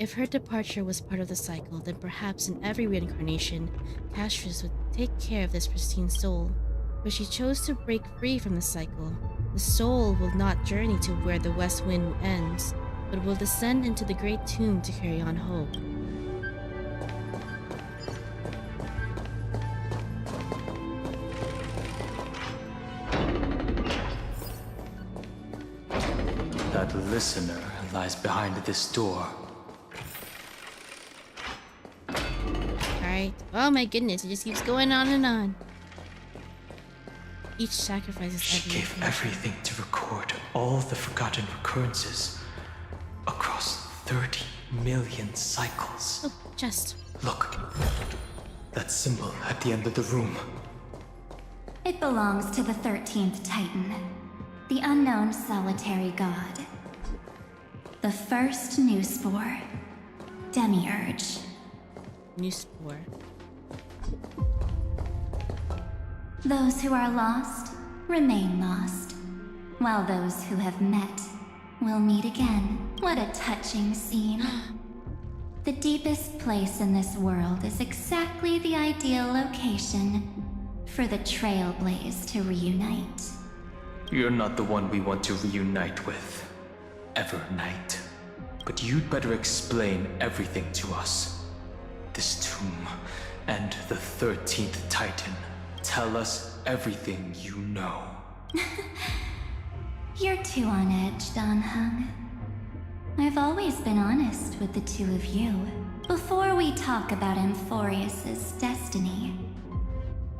If her departure was part of the cycle, then perhaps in every reincarnation, Castrus would take care of this pristine soul. But she chose to break free from the cycle. The soul will not journey to where the west wind ends, but will descend into the great tomb to carry on hope. That listener lies behind this door. Alright. Oh my goodness, it just keeps going on and on. Each sacrifices She gave everything to record all the forgotten recurrences across 30 million cycles. Oh, just. Look. That symbol at the end of the room. It belongs to the 13th Titan, the unknown solitary god. The first new spore, Demiurge. New spore. Those who are lost remain lost, while those who have met will meet again. What a touching scene. The deepest place in this world is exactly the ideal location for the Trailblaze to reunite. You're not the one we want to reunite with. Ever, Knight. But you'd better explain everything to us. This tomb and the 13th Titan. Tell us everything you know. You're too on edge, Don Hung. I've always been honest with the two of you. Before we talk about Amphorius's destiny,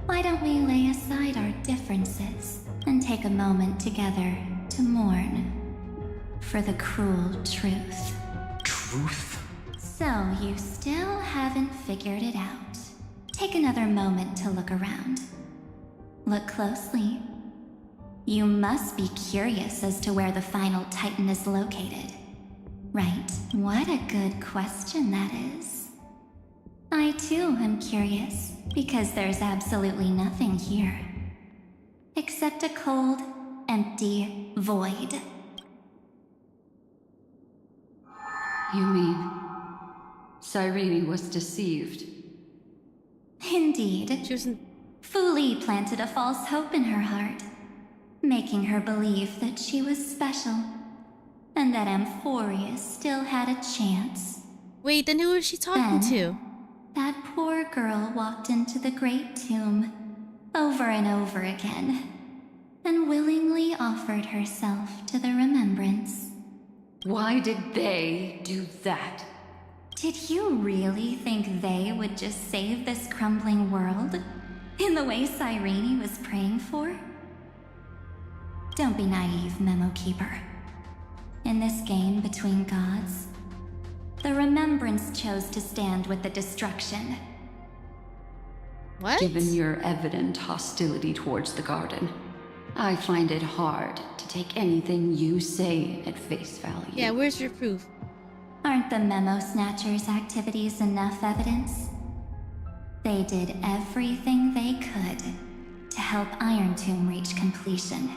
why don't we lay aside our differences and take a moment together to mourn for the cruel truth? Truth? So you still haven't figured it out. Take another moment to look around. Look closely. You must be curious as to where the final Titan is located. Right. What a good question that is. I too am curious, because there's absolutely nothing here. Except a cold, empty void. You mean Cyrene was deceived? Indeed. Fu Li planted a false hope in her heart, making her believe that she was special, and that Amphorius still had a chance. Wait, then who is she talking to? That poor girl walked into the Great Tomb over and over again, and willingly offered herself to the remembrance. Why did they do that? Did you really think they would just save this crumbling world in the way Cyrene was praying for? Don't be naive, Memo Keeper. In this game between gods, the Remembrance chose to stand with the destruction. What? Given your evident hostility towards the garden, I find it hard to take anything you say at face value. Yeah, where's your proof? Aren't the Memo Snatchers' activities enough evidence? They did everything they could to help Iron Tomb reach completion.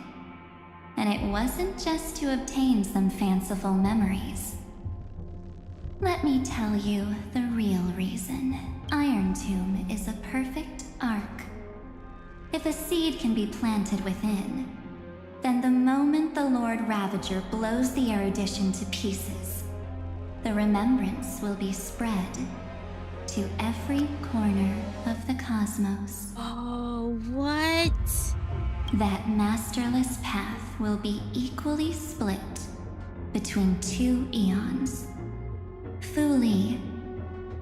And it wasn't just to obtain some fanciful memories. Let me tell you the real reason. Iron Tomb is a perfect ark. If a seed can be planted within, then the moment the Lord Ravager blows the erudition to pieces, the remembrance will be spread to every corner of the cosmos. Oh, what? That masterless path will be equally split between two eons. Fu Li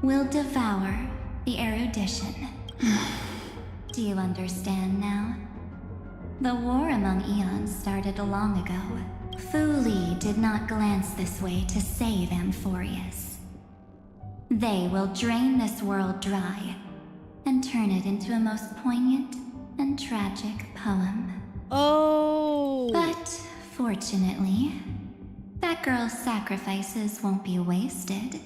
will devour the erudition. Do you understand now? The war among eons started long ago. Fu Li did not glance this way to save Amphorius. They will drain this world dry and turn it into a most poignant and tragic poem. Oh! But fortunately, that girl's sacrifices won't be wasted.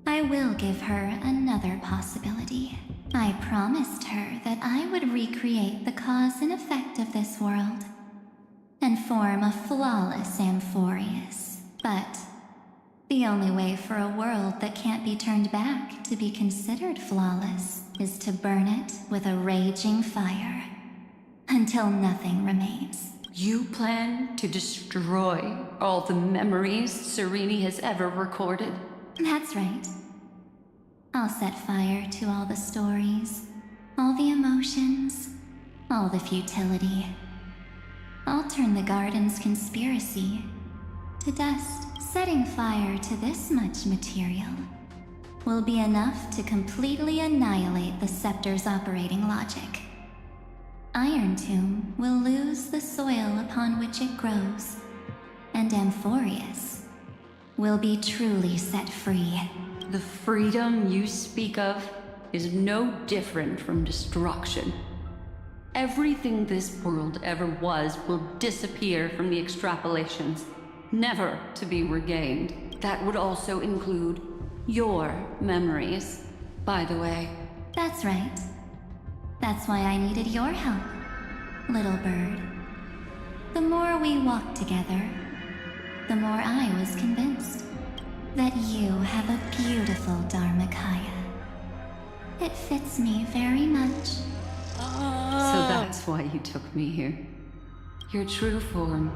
I will give her another possibility. I promised her that I would recreate the cause and effect of this world and form a flawless Amphorius. But The only way for a world that can't be turned back to be considered flawless is to burn it with a raging fire until nothing remains. You plan to destroy all the memories Serene has ever recorded? That's right. I'll set fire to all the stories, all the emotions, all the futility. I'll turn the garden's conspiracy to dust. Setting fire to this much material will be enough to completely annihilate the scepter's operating logic. Iron Tomb will lose the soil upon which it grows, and Amphorius will be truly set free. The freedom you speak of is no different from destruction. Everything this world ever was will disappear from the extrapolations, never to be regained. That would also include your memories, by the way. That's right. That's why I needed your help, little bird. The more we walked together, the more I was convinced that you have a beautiful Dharmakaya. It fits me very much. So that's why you took me here. Your true form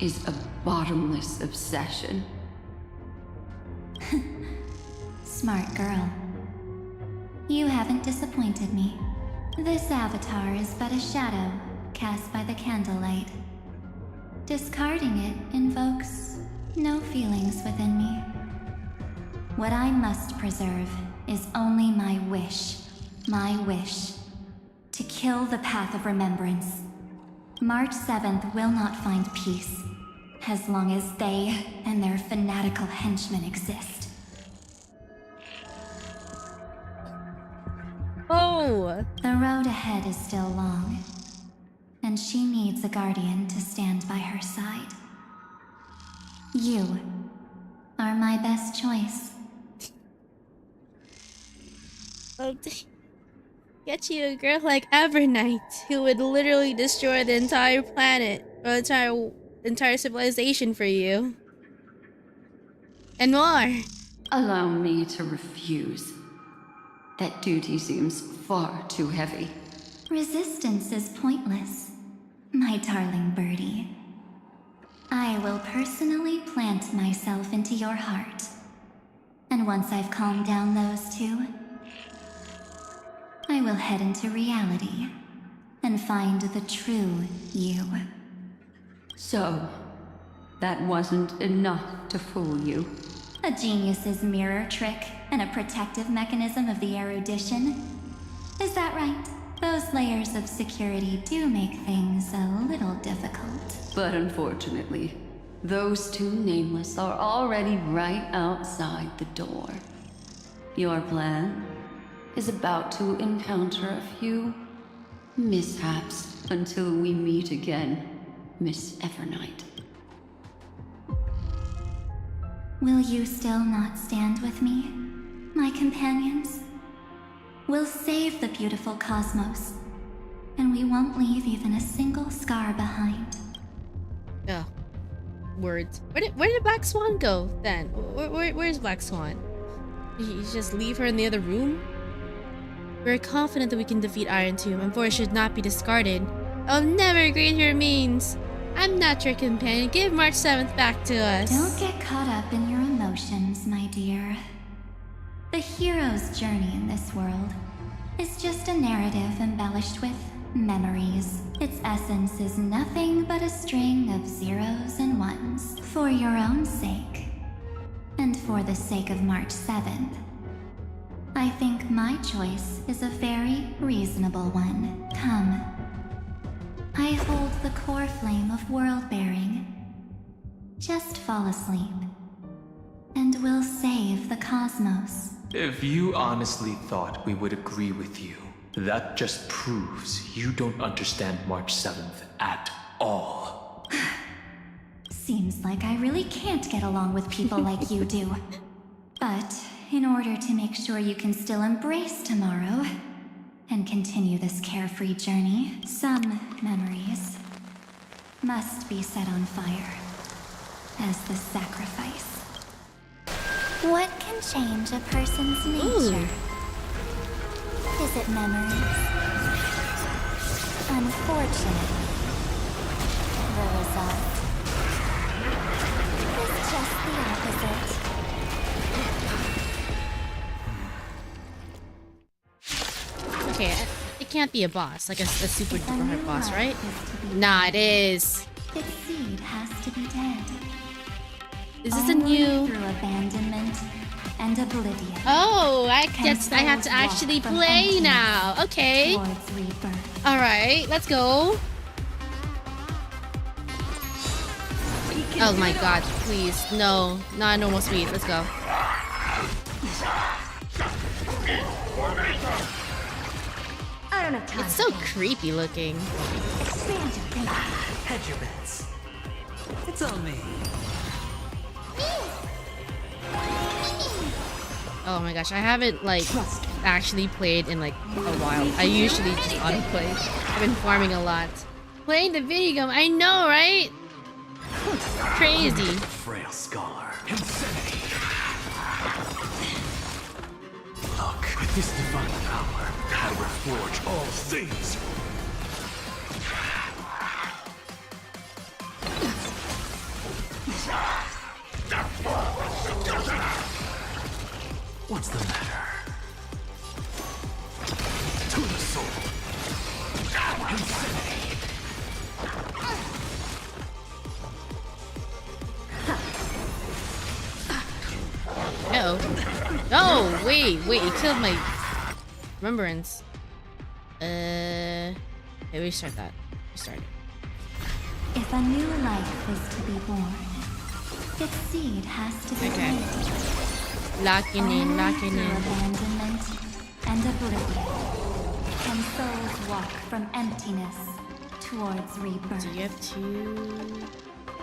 is a bottomless obsession. Smart girl. You haven't disappointed me. This avatar is but a shadow cast by the candlelight. Discarding it invokes no feelings within me. What I must preserve is only my wish to kill the path of remembrance. March 7th will not find peace as long as they and their fanatical henchmen exist. Oh! The road ahead is still long, and she needs a guardian to stand by her side. You are my best choice. Oh, get you a girl like Evernight, who would literally destroy the entire planet, or entire civilization for you. And more. Allow me to refuse. That duty seems far too heavy. Resistance is pointless, my darling birdie. I will personally plant myself into your heart. And once I've calmed down those two, I will head into reality and find the true you. So, that wasn't enough to fool you. A genius's mirror trick and a protective mechanism of the erudition. Is that right? Those layers of security do make things a little difficult. But unfortunately, those two nameless are already right outside the door. Your plan is about to encounter a few mishaps until we meet again, Miss Evernight. Will you still not stand with me, my companions? We'll save the beautiful cosmos, and we won't leave even a single scar behind. Oh, words. Where did Black Swan go then? Where's Black Swan? You just leave her in the other room? We're confident that we can defeat Iron Tomb, and Force should not be discarded. I'll never agree to your means. I'm not your companion. Give March 7th back to us. Don't get caught up in your emotions, my dear. The hero's journey in this world is just a narrative embellished with memories. Its essence is nothing but a string of zeros and ones. For your own sake, and for the sake of March 7th, I think my choice is a very reasonable one. Come. I hold the core flame of world-bearing. Just fall asleep, and we'll save the cosmos. If you honestly thought we would agree with you, that just proves you don't understand March 7th at all. Seems like I really can't get along with people like you do. But in order to make sure you can still embrace tomorrow and continue this carefree journey, some memories must be set on fire as the sacrifice. What can change a person's nature? Is it memories? Unfortunately, the result is just the opposite. Okay, it can't be a boss, like a super duper hard boss, right? Nah, it is. Its seed has to be dead. Is this a Only new? through abandonment and oblivion. Oh, I have souls to actually walk from play emptiness now. Okay. towards rebirth. All right, let's go. Oh my God! Please, no, not normal speed. Let's go. I don't have time. It's so creepy looking. Expand your thinking. Hedge your bets. It's on me. Oh my gosh, I haven't like actually played in like a while. I usually just autoplay. I've been farming a lot. Playing the video game, I know, right? Crazy. Frail scholar. Look, with this divine power, I reforge all things. What's the matter? To the soul. Insanity. No. No, wait, he killed my remembrance. Okay, restart that. Restart it. If a new life is to be born, its seed has to be Okay. dead. Locking in, locking Through in. abandonment and oblivion, can souls walk from emptiness towards rebirth. So you have to.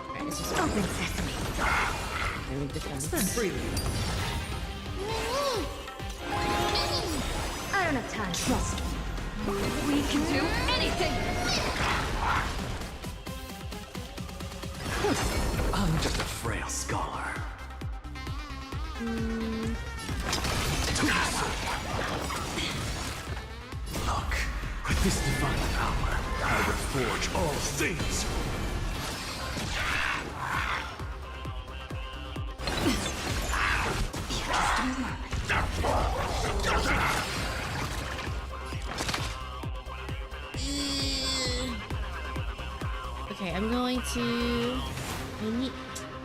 Alright, this is Open sesame. really different. Spin freely. I don't have time. Trust me. We can do anything. I'm just a frail scholar. Look, with this divine power, I reforge all things. Okay, I'm going to.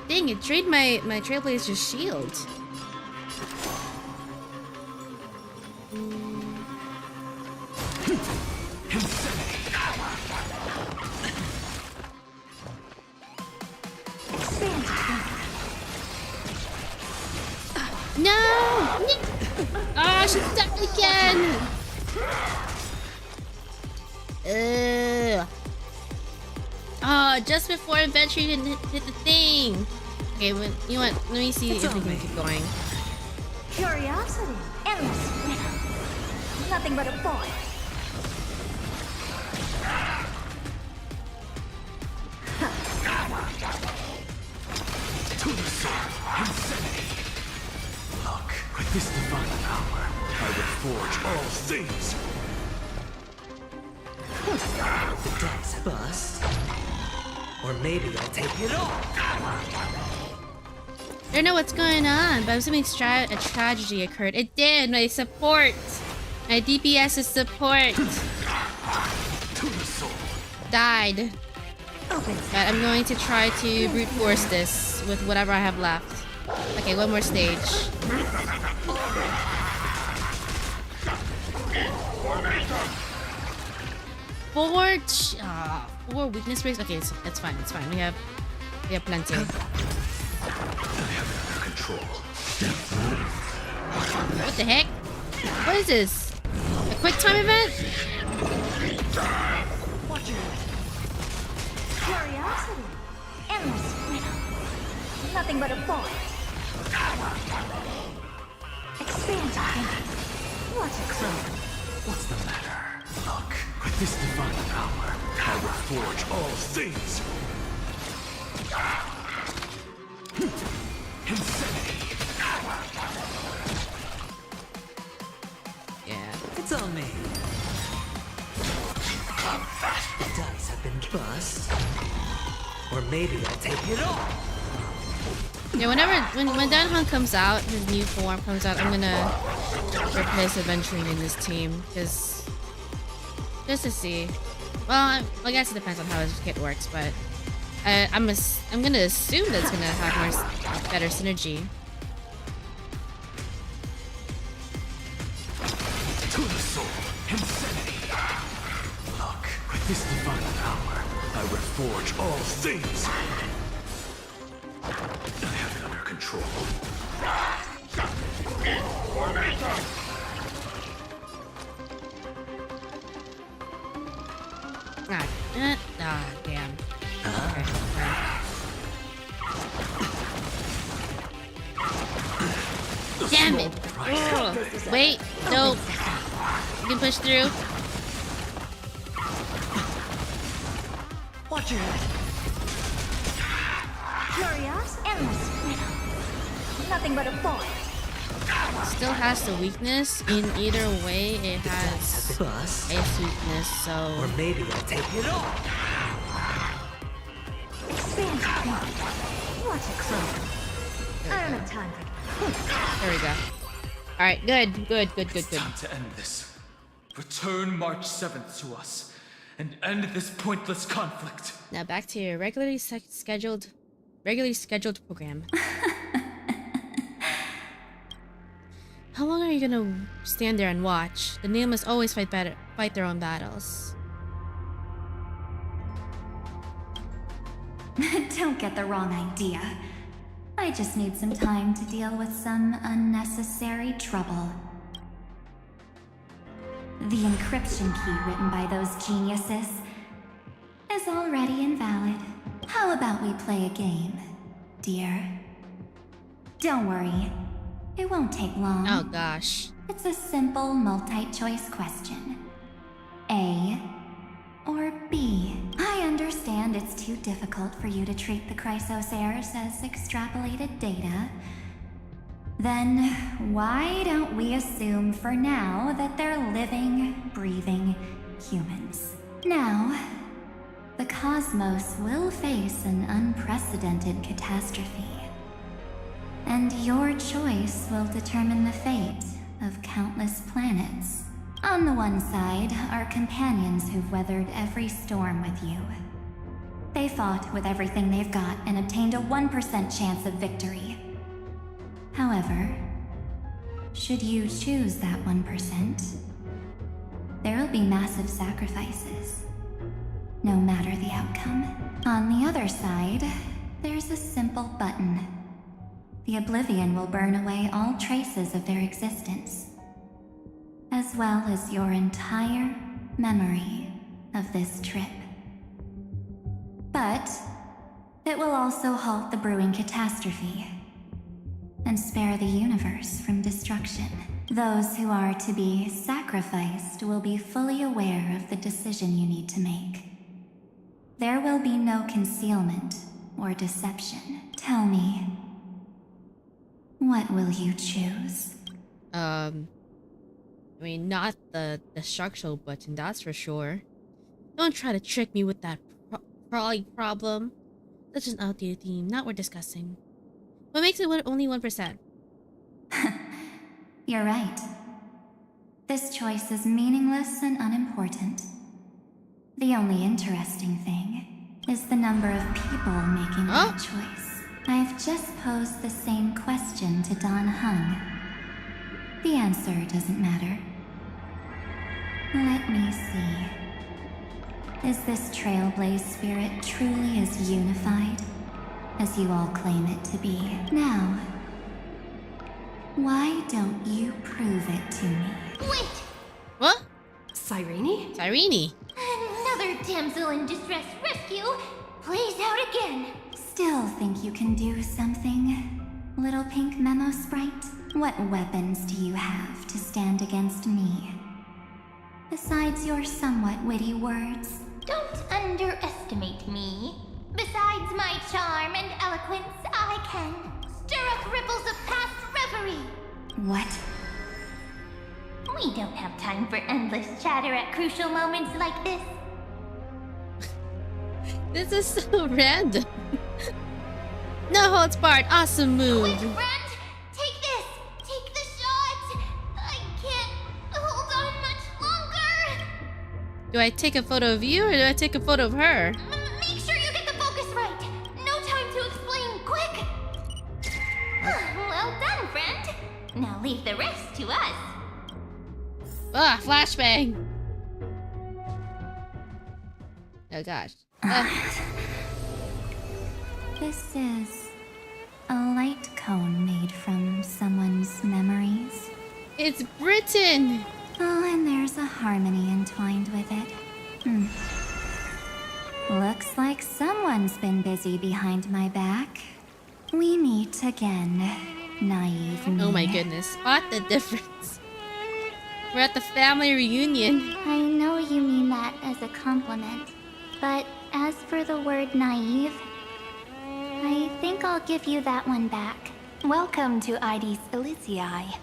Dang it! Trade my Trailblazer's shield. No! Oh, she's stuck again! Oh, just before adventure you didn't hit the thing. Okay, well, you know what? Let me see if we can keep going. Curiosity. Endless freedom. Nothing but a boy. To the soul, insanity. Look, with this divine power, I reforge all things. The debts bust. Or maybe I'll take it all. I don't know what's going on, but I'm assuming a tragedy occurred. It did. My support, my DPS's support died. But I'm going to try to brute force this with whatever I have left. Okay, one more stage. Four weakness breaks. Okay, so it's fine. It's fine. We have plenty. I have it under control. What the heck? What is this? A quick time event? Watch it. Curiosity. Endless freedom. Nothing but a boy. Expand your thinking. Watch it grow. What's the matter? Look, with this divine power, I reforge all things. Insanity. on me. The dice have been bust. Or maybe I'll take it all. Yeah, when Dan Hung comes out, his new form comes out, I'm gonna replace adventuring in this team, just to see. Well, I guess it depends on how his kit works, but I'm gonna assume that it's gonna have better synergy. To the soul, insanity. Look, with this divine power, I reforge all things. I have it under control. Damn. Okay, fine. Damn it! Ugh. Wait, no. You can push through. Watch your head. Curious, endless. Nothing but a boy. Still has the weakness. In either way, it has a weakness, so... Or maybe I'll take it all. Expand your thinking. Watch it grow. I don't have time for... There we go. Alright, good. Time to end this. Return March 7th to us, and end this pointless conflict. Now back to your regularly scheduled program. How long are you gonna stand there and watch? The nameless always fight their own battles. Don't get the wrong idea. I just need some time to deal with some unnecessary trouble. The encryption key written by those geniuses is already invalid. How about we play a game, dear? Don't worry, it won't take long. Oh gosh. It's a simple multi-choice question. A or B? I understand it's too difficult for you to treat the Chrysos heirs as extrapolated data. Then why don't we assume for now that they're living, breathing humans? Now, the cosmos will face an unprecedented catastrophe. And your choice will determine the fate of countless planets. On the one side are companions who've weathered every storm with you. They fought with everything they've got and obtained a 1% chance of victory. However, should you choose that 1%, there will be massive sacrifices, no matter the outcome. On the other side, there's a simple button. The Oblivion will burn away all traces of their existence, as well as your entire memory of this trip. But it will also halt the brewing catastrophe and spare the universe from destruction. Those who are to be sacrificed will be fully aware of the decision you need to make. There will be no concealment or deception. Tell me, what will you choose? I mean, not the structural button, that's for sure. Don't try to trick me with that crawling problem. Such an outdated theme, not worth discussing. What makes it only 1%? You're right. This choice is meaningless and unimportant. The only interesting thing is the number of people making that choice. I've just posed the same question to Don Hung. The answer doesn't matter. Let me see. Is this Trailblaze spirit truly as unified as you all claim it to be? Now, why don't you prove it to me? Wait! What? Cyrene? Cyrene! Another damsel in distress rescue plays out again. Still think you can do something, little pink memo sprite? What weapons do you have to stand against me? Besides your somewhat witty words. Don't underestimate me. Besides my charm and eloquence, I can stir up ripples of past reverie. What? We don't have time for endless chatter at crucial moments like this. This is so random. No holds barred. Awesome move. Quick, friend! Take this! Take the shot! I can't hold on much longer! Do I take a photo of you or do I take a photo of her? Make sure you get the focus right! No time to explain, quick! Well done, friend! Now leave the rest to us. Ah, flashbang! Oh gosh. This is a light cone made from someone's memories. It's Britain! Oh, and there's a harmony entwined with it. Looks like someone's been busy behind my back. We meet again, naive me. Oh my goodness, spot the difference. We're at the family reunion. I know you mean that as a compliment, but as for the word naive, I think I'll give you that one back. Welcome to Ides Elysiae,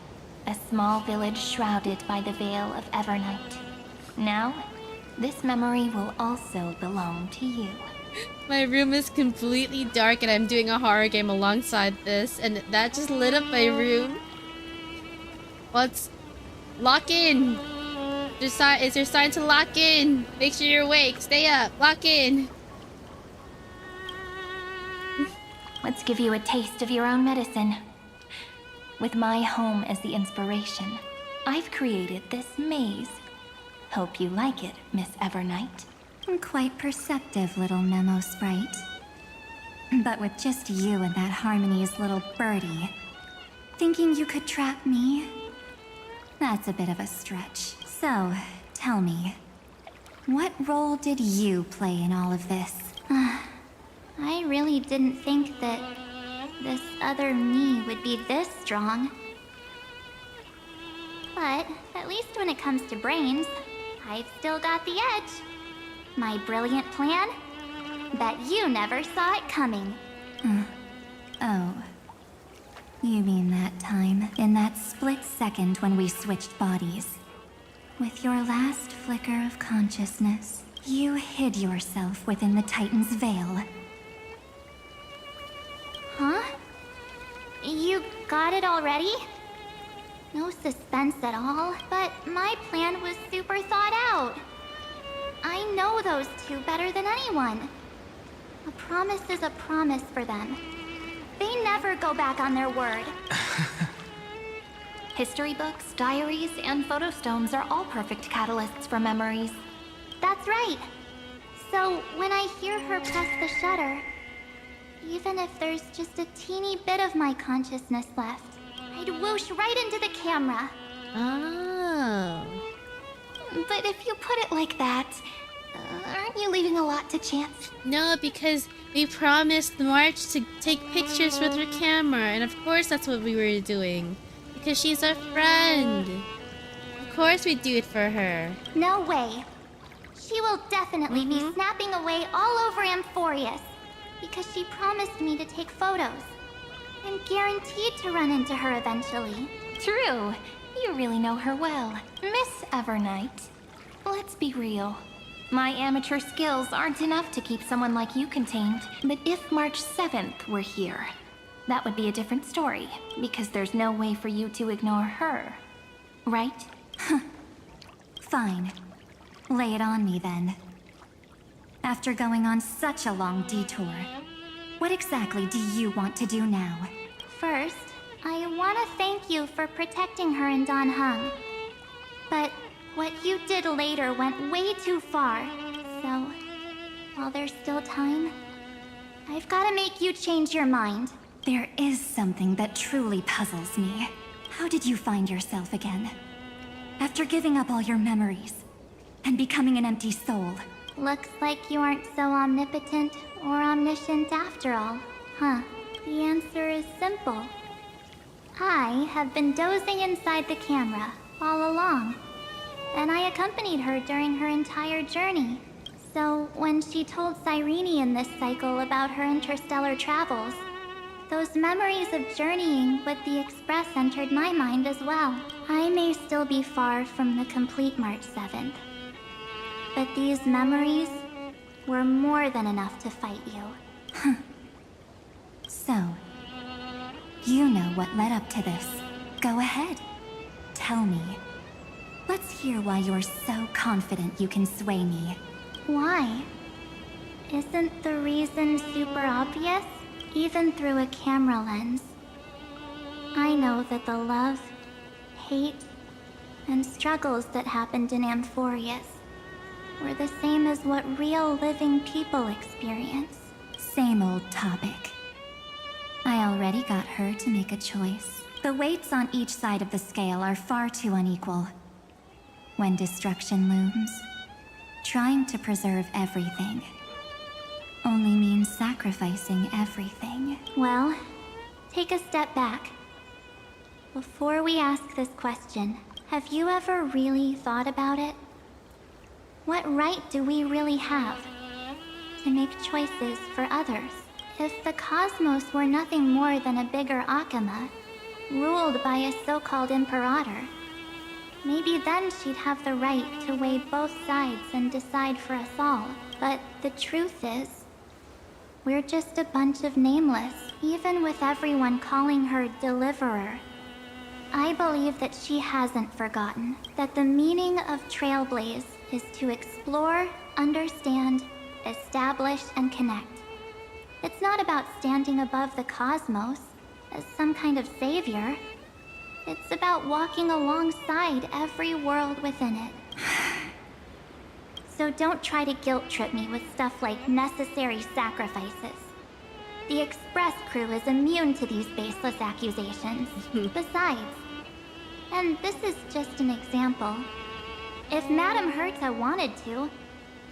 a small village shrouded by the veil of Evernight. Now, this memory will also belong to you. My room is completely dark and I'm doing a horror game alongside this, and that just lit up my room. Let's lock in. It's your sign to lock in. Make sure you're awake. Stay up. Lock in. Let's give you a taste of your own medicine. With my home as the inspiration, I've created this maze. Hope you like it, Miss Evernight. Quite perceptive little memo sprite. But with just you and that Harmony's little birdie, thinking you could trap me? That's a bit of a stretch. So, tell me, what role did you play in all of this? I really didn't think that this other me would be this strong. But at least when it comes to brains, I've still got the edge. My brilliant plan? Bet you never saw it coming. Oh. You mean that time, in that split second when we switched bodies. With your last flicker of consciousness, you hid yourself within the Titan's veil. Huh? You got it already? No suspense at all, but my plan was super thought out. I know those two better than anyone. A promise is a promise for them. They never go back on their word. History books, diaries, and photostomes are all perfect catalysts for memories. That's right. So when I hear her press the shutter, even if there's just a teeny bit of my consciousness left, I'd whoosh right into the camera. Oh. But if you put it like that, aren't you leaving a lot to chance? No, because we promised March to take pictures with her camera, and of course that's what we were doing. Because she's our friend. Of course we do it for her. No way. She will definitely be snapping away all over Amphorius. Because she promised me to take photos. I'm guaranteed to run into her eventually. True. You really know her well. Miss Evernight. Let's be real. My amateur skills aren't enough to keep someone like you contained. But if March 7th were here, that would be a different story. Because there's no way for you to ignore her. Right? Fine. Lay it on me then. After going on such a long detour, what exactly do you want to do now? First, I want to thank you for protecting her and Don Hung. But what you did later went way too far. So, while there's still time, I've got to make you change your mind. There is something that truly puzzles me. How did you find yourself again? After giving up all your memories and becoming an empty soul. Looks like you aren't so omnipotent or omniscient after all, huh? The answer is simple. I have been dozing inside the camera all along, and I accompanied her during her entire journey. So when she told Cyrene in this cycle about her interstellar travels, those memories of journeying with the Express entered my mind as well. I may still be far from the complete March 7th, but these memories were more than enough to fight you. So, you know what led up to this. Go ahead. Tell me. Let's hear why you're so confident you can sway me. Why? Isn't the reason super obvious? Even through a camera lens. I know that the love, hate, and struggles that happened in Amphorius were the same as what real living people experience. Same old topic. I already got her to make a choice. The weights on each side of the scale are far too unequal. When destruction looms, trying to preserve everything only means sacrificing everything. Well, take a step back. Before we ask this question, have you ever really thought about it? What right do we really have to make choices for others? If the cosmos were nothing more than a bigger Akama, ruled by a so-called imperator, maybe then she'd have the right to weigh both sides and decide for us all. But the truth is, we're just a bunch of nameless, even with everyone calling her Deliverer. I believe that she hasn't forgotten that the meaning of Trailblaze is to explore, understand, establish, and connect. It's not about standing above the cosmos as some kind of savior. It's about walking alongside every world within it. So don't try to guilt trip me with stuff like necessary sacrifices. The Express crew is immune to these baseless accusations. Besides, and this is just an example, if Madame Herta wanted to,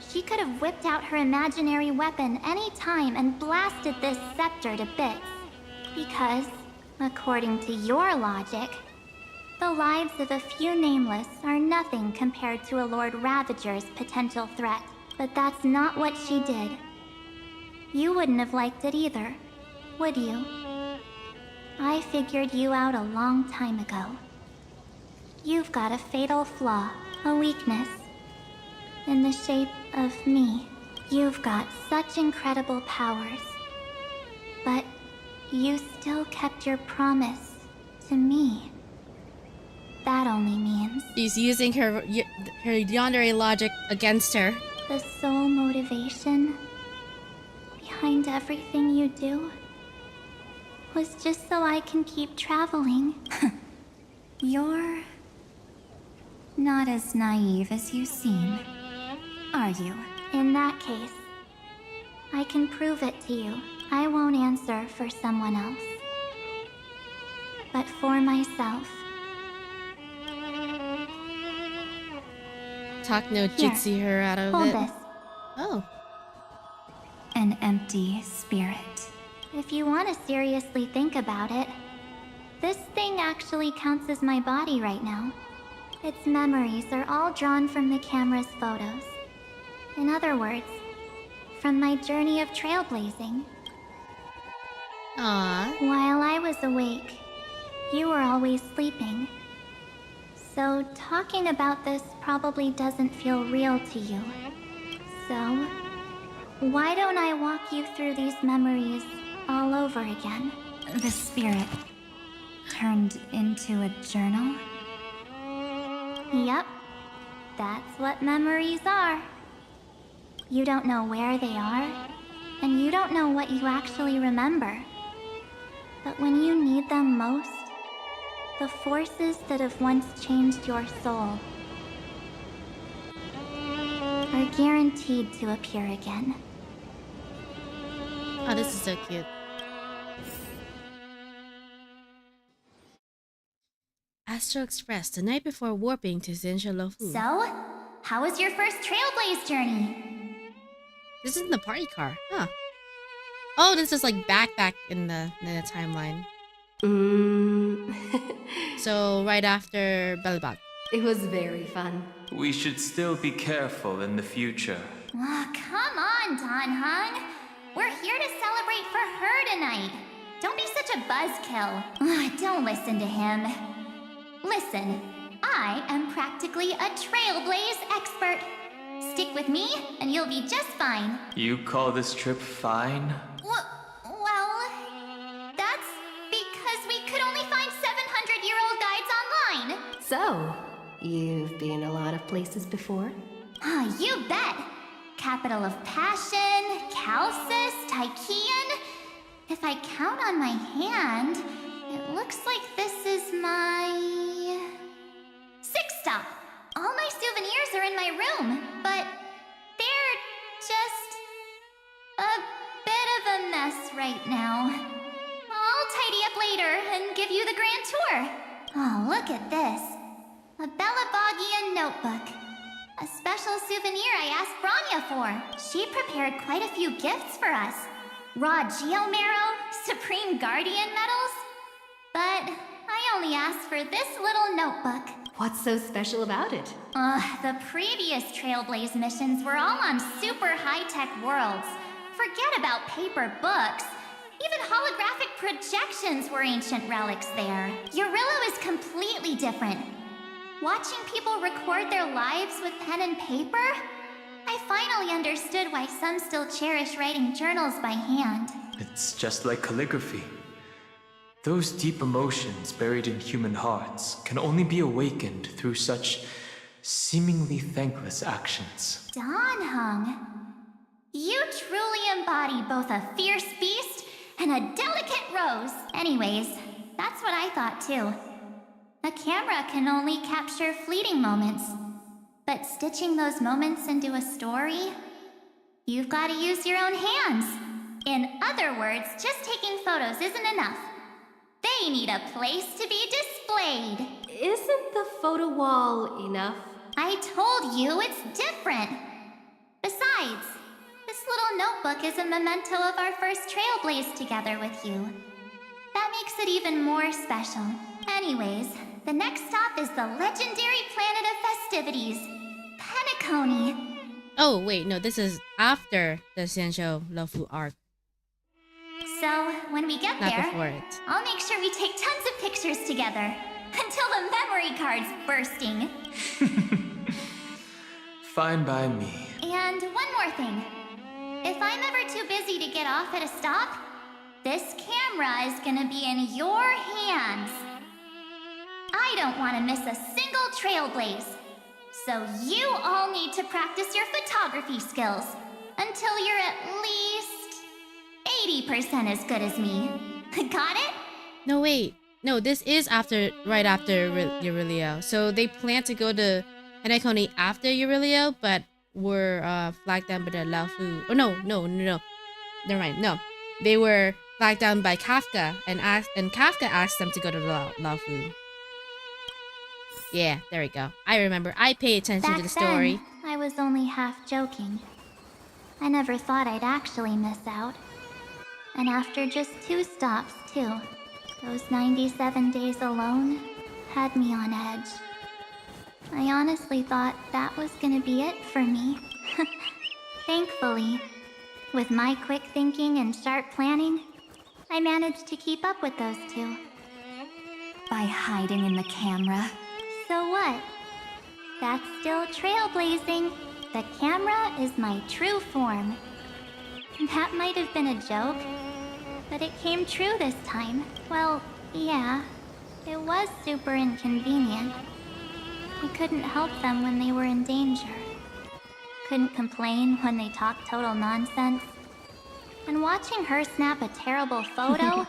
she could have whipped out her imaginary weapon any time and blasted this scepter to bits. Because, according to your logic, the lives of a few nameless are nothing compared to a Lord Ravager's potential threat. But that's not what she did. You wouldn't have liked it either, would you? I figured you out a long time ago. You've got a fatal flaw, a weakness, in the shape of me. You've got such incredible powers, but you still kept your promise to me. That only means she's using her yandere logic against her. The sole motivation behind everything you do was just so I can keep traveling. You're not as naive as you seem, are you? In that case, I can prove it to you. I won't answer for someone else, but for myself. Talk no jitsi her out of hold it. This. Oh. An empty spirit. If you want to seriously think about it, this thing actually counts as my body right now. Its memories are all drawn from the camera's photos. In other words, from my journey of trailblazing. Aww. While I was awake, you were always sleeping. So talking about this probably doesn't feel real to you. So, why don't I walk you through these memories all over again? The spirit turned into a journal? Yep, that's what memories are. You don't know where they are, and you don't know what you actually remember. But when you need them most, the forces that have once changed your soul are guaranteed to appear again. Oh, this is so cute. Astro Express, the night before warping to Zinjalofu. So, how was your first Trailblaze journey? This isn't the party car, huh? Oh, this is like back in the timeline. So right after Belbak. It was very fun. We should still be careful in the future. Oh, come on, Don Hung. We're here to celebrate for her tonight. Don't be such a buzzkill. Don't listen to him. Listen, I am practically a trailblaze expert. Stick with me, and you'll be just fine. You call this trip fine? Well, that's because we could only find 700-year-old guides online. So, you've been a lot of places before? Ah, you bet. Capital of Passion, Calcis, Tychean. If I count on my hand, it looks like this is my... sixth stop. All my souvenirs are in my room, but they're just a bit of a mess right now. I'll tidy up later and give you the grand tour. Oh, look at this. A Bellabogian notebook. A special souvenir I asked Branya for. She prepared quite a few gifts for us. Raw Geomarrow, Supreme Guardian medals. But I only asked for this little notebook. What's so special about it? The previous Trailblaze missions were all on super high-tech worlds. Forget about paper books. Even holographic projections were ancient relics there. Eurillo is completely different. Watching people record their lives with pen and paper, I finally understood why some still cherish writing journals by hand. It's just like calligraphy. Those deep emotions buried in human hearts can only be awakened through such seemingly thankless actions. Danheng, you truly embody both a fierce beast and a delicate rose. Anyways, that's what I thought too. A camera can only capture fleeting moments, but stitching those moments into a story, you've got to use your own hands. In other words, just taking photos isn't enough. They need a place to be displayed. Isn't the photo wall enough? I told you it's different. Besides, this little notebook is a memento of our first Trailblaze together with you. That makes it even more special. Anyways, the next stop is the legendary planet of festivities, Penacony. Oh, wait, no, this is after the Xianzhou Lofu arc. So, when we get Not there, before it. I'll make sure we take tons of pictures together. Until the memory card's bursting. Fine by me. And one more thing. If I'm ever too busy to get off at a stop, this camera is gonna be in your hands. I don't want to miss a single Trailblaze. So you all need to practice your photography skills until you're at least 80% as good as me. Got it? No, wait. No, this is right after Eurilio. So they plan to go to Penacony after Eurilio, but were flagged down by the Laofu. Oh, no. Never mind. No. They were flagged down by Kafka, and Kafka asked them to go to Laofu. Yeah, there we go. I remember. I pay attention to the story. Then, I was only half joking. I never thought I'd actually miss out. And after just 2 stops, too. Those 97 days alone had me on edge. I honestly thought that was gonna be it for me. Thankfully, with my quick thinking and sharp planning, I managed to keep up with those 2. By hiding in the camera. So what? That's still trailblazing. The camera is my true form. That might have been a joke, but it came true this time. Well, yeah, it was super inconvenient. I couldn't help them when they were in danger. Couldn't complain when they talked total nonsense. And watching her snap a terrible photo,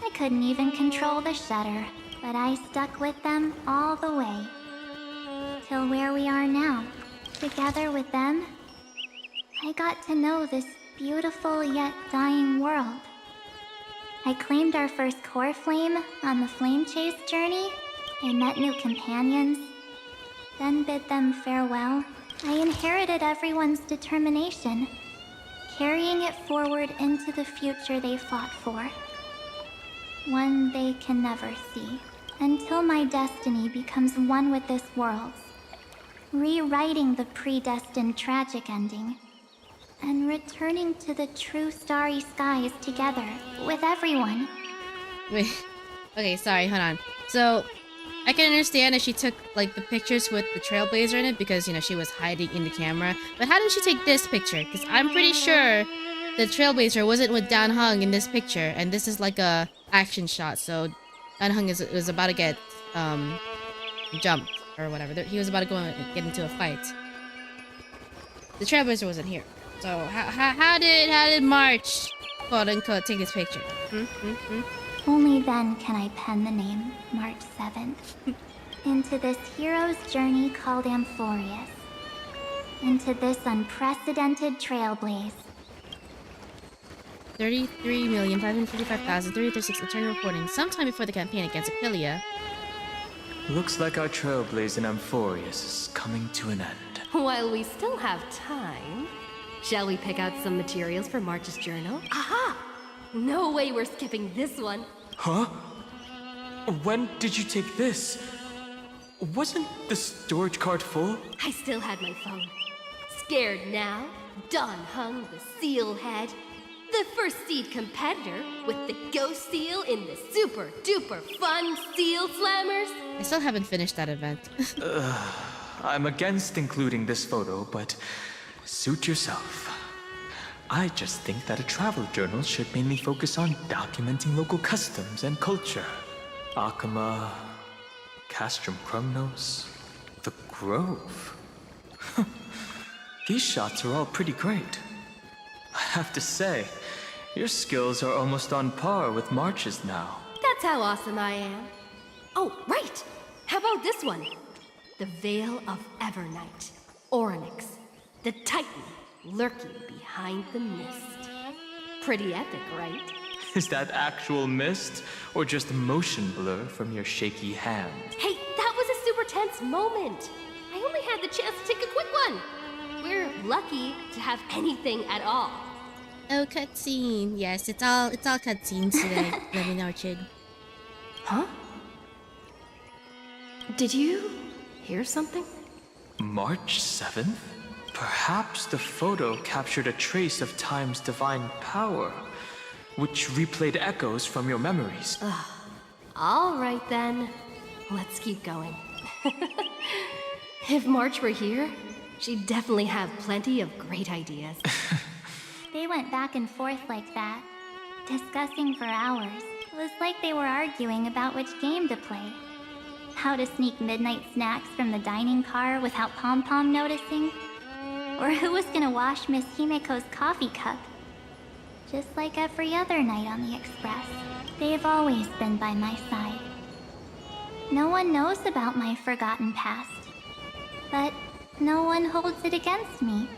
I couldn't even control the shutter. But I stuck with them all the way. Till where we are now. Together with them, I got to know this beautiful yet dying world. I claimed our first core flame on the flame chase journey. I met new companions, then bid them farewell. I inherited everyone's determination, carrying it forward into the future they fought for. One they can never see. Until my destiny becomes one with this world's, rewriting the predestined tragic ending, and returning to the true starry skies together with everyone. Wait. Okay, sorry, hold on. So, I can understand if she took like the pictures with the Trailblazer in it because, you know, she was hiding in the camera. But how did she take this picture? Because I'm pretty sure the Trailblazer wasn't with Dan Hung in this picture, and this is like a action shot. So Dan Hung was about to get jumped or whatever. He was about to go and get into a fight. The Trailblazer wasn't here. So how did March, quote unquote, take this picture? Only then can I pen the name March 7th into this hero's journey called Amphorius, into this unprecedented trailblaze. 33,555,336 intern reporting sometime before the campaign against Aquilia. Looks like our trailblaze in Amphorius is coming to an end. While we still have time, shall we pick out some materials for March's journal? Aha! No way we're skipping this one. Huh? When did you take this? Wasn't the storage card full? I still had my phone. Scared now? Don Hung, the seal head. The first seed competitor with the ghost seal in the super duper fun seal slammers. I still haven't finished that event. I'm against including this photo, but suit yourself. I just think that a travel journal should mainly focus on documenting local customs and culture. Akama, Castrum Krumnos, the Grove. These shots are all pretty great. I have to say, your skills are almost on par with March's now. That's how awesome I am. Oh, right! How about this one? The Veil of Evernight. Orynyx, the Titan, lurking behind the mist. Pretty epic, right? Is that actual mist, or just motion blur from your shaky hand? Hey, that was a super tense moment. I only had the chance to take a quick one. We're lucky to have anything at all. Oh, cutscene. Yes, it's all cutscenes today. Let me know, Chig. Huh? Did you hear something? March 7th? Perhaps the photo captured a trace of time's divine power, which replayed echoes from your memories. All right then. Let's keep going. If March were here, she'd definitely have plenty of great ideas. They went back and forth like that, discussing for hours. It was like they were arguing about which game to play. How to sneak midnight snacks from the dining car without Pom-Pom noticing. Or who was gonna wash Miss Himiko's coffee cup. Just like every other night on the Express, they've always been by my side. No one knows about my forgotten past, but no one holds it against me.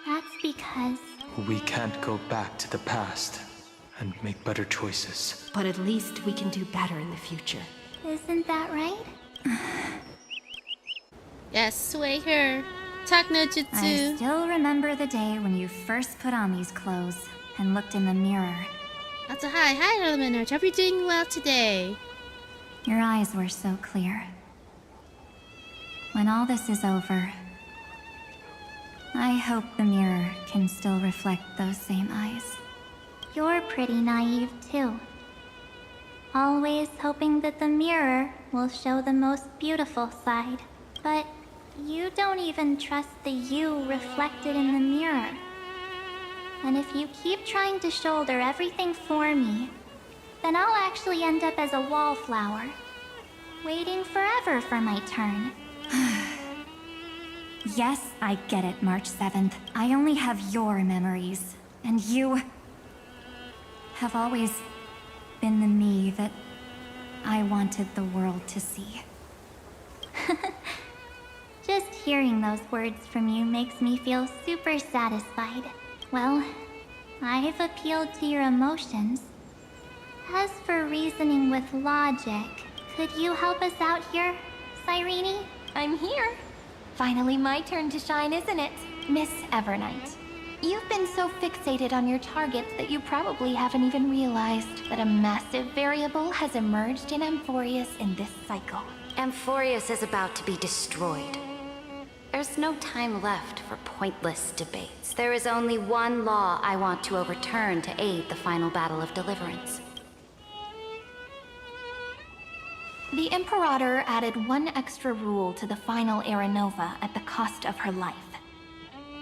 That's because... We can't go back to the past and make better choices. But at least we can do better in the future. Isn't that right? Yes, sway her. Talk no jutsu. I still remember the day when you first put on these clothes and looked in the mirror. That's a hi. Hi, Elementor. Hope you're doing well today. Your eyes were so clear. When all this is over, I hope the mirror can still reflect those same eyes. You're pretty naive, too. Always hoping that the mirror will show the most beautiful side. But you don't even trust the you reflected in the mirror. And if you keep trying to shoulder everything for me, then I'll actually end up as a wallflower, waiting forever for my turn. Yes, I get it, March 7th. I only have your memories, and you have always been the me that I wanted the world to see. Just hearing those words from you makes me feel super satisfied. Well, I've appealed to your emotions. As for reasoning with logic, could you help us out here, Cyrene? I'm here. Finally my turn to shine, isn't it? Miss Evernight. You've been so fixated on your targets that you probably haven't even realized that a massive variable has emerged in Amphorius in this cycle. Amphorius is about to be destroyed. There's no time left for pointless debates. There is only one law I want to overturn to aid the final battle of deliverance. The Imperator added one extra rule to the final Era Nova at the cost of her life.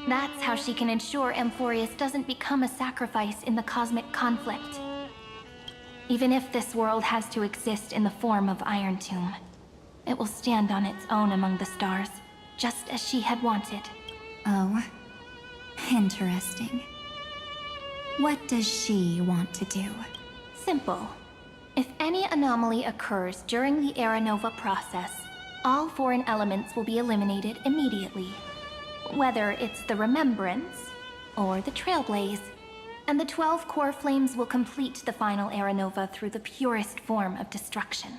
That's how she can ensure Amphorius doesn't become a sacrifice in the cosmic conflict. Even if this world has to exist in the form of Iron Tomb, it will stand on its own among the stars, just as she had wanted. Oh, interesting. What does she want to do? Simple. If any anomaly occurs during the Era Nova process, all foreign elements will be eliminated immediately. Whether it's the Remembrance or the Trailblaze, and the 12 core flames will complete the final Era Nova through the purest form of destruction.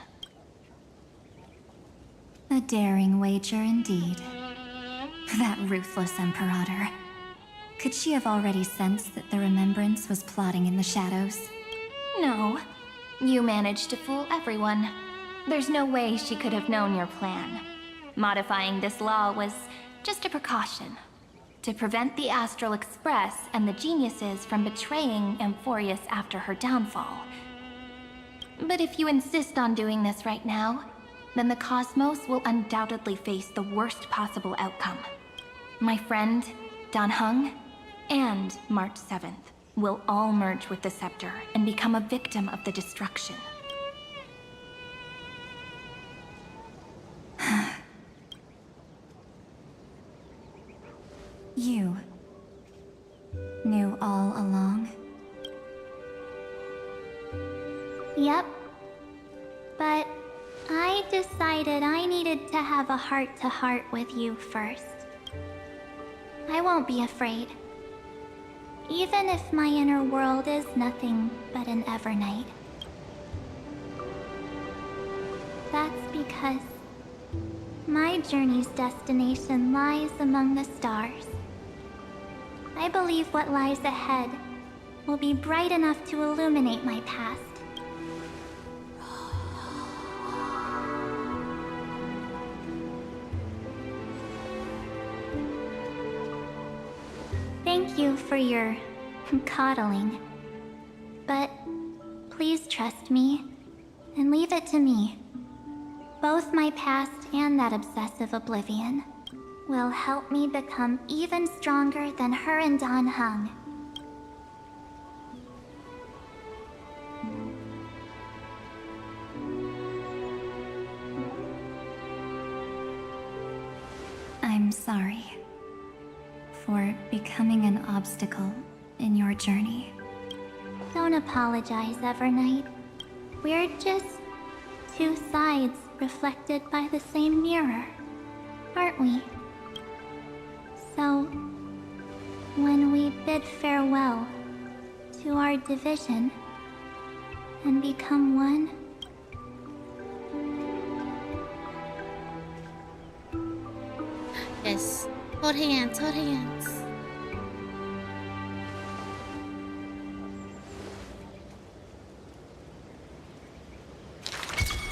A daring wager indeed. That ruthless Imperator. Could she have already sensed that the Remembrance was plotting in the shadows? No. You managed to fool everyone. There's no way she could have known your plan. Modifying this law was just a precaution, to prevent the Astral Express and the geniuses from betraying Amphorius after her downfall. But if you insist on doing this right now, then the cosmos will undoubtedly face the worst possible outcome. My friend, Dan Heng, and March 7th will all merge with the Scepter and become a victim of the destruction. You knew all along? Yep. But I decided I needed to have a heart-to-heart with you first. I won't be afraid. Even if my inner world is nothing but an Evernight. That's because my journey's destination lies among the stars. I believe what lies ahead will be bright enough to illuminate my past. Thank you for your coddling. But please trust me and leave it to me. Both my past and that obsessive oblivion will help me become even stronger than her and Dan Heng. I'm sorry for becoming an obstacle in your journey. Don't apologize, Evernight. We're just two sides reflected by the same mirror, aren't we? So, when we bid farewell to our division and become one, yes. Hold hands, hold hands.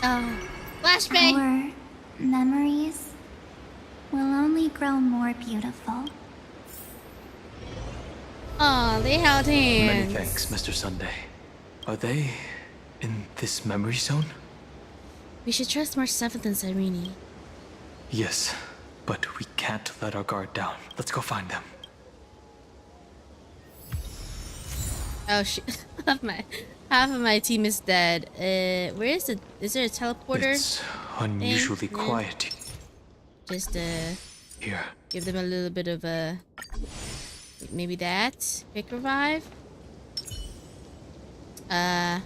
Oh, flashbang! our memories will only grow more beautiful. Oh, they held hands. Many thanks, Mr. Sunday. Are they in this memory zone? We should trust March 7th and Cyrene. Yes, but we can't let our guard down. Let's go find them. Oh shit. half of my team is dead. Where is it? Is there a teleporter? It's unusually thing? quiet. Just here. Give them a little bit of a maybe that. Quick revive. Oh.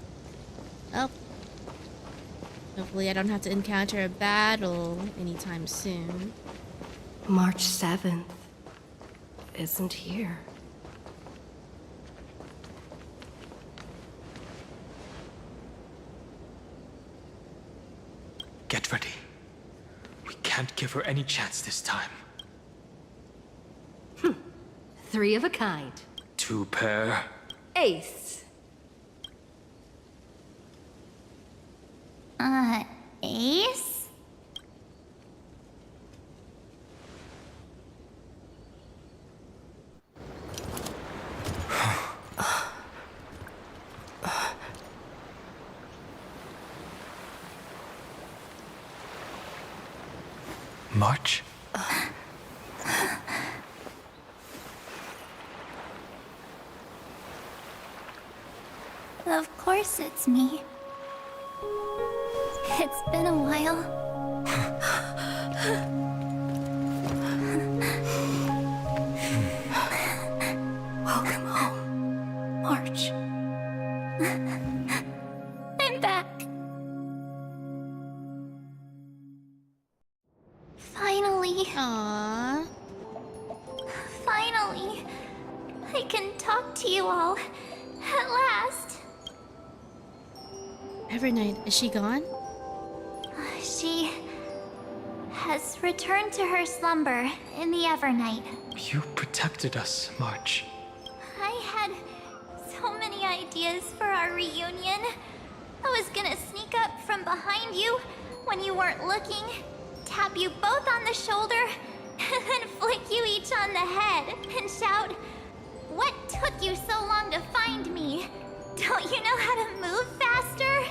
Hopefully I don't have to encounter a battle anytime soon. March 7th isn't here. Get ready. We can't give her any chance this time. 3 of a kind. 2 pair. Ace. Ace? March? Of course it's me. It's been a while. Welcome home, March. I'm back. Finally. Aww. Finally. I can talk to you all. At last. Evernight, is she gone? She has returned to her slumber in the Evernight. You protected us, March. I had so many ideas for our reunion. I was gonna sneak up from behind you when you weren't looking, tap you both on the shoulder, and then flick you each on the head and shout, "What took you so long to find me? Don't you know how to move faster?"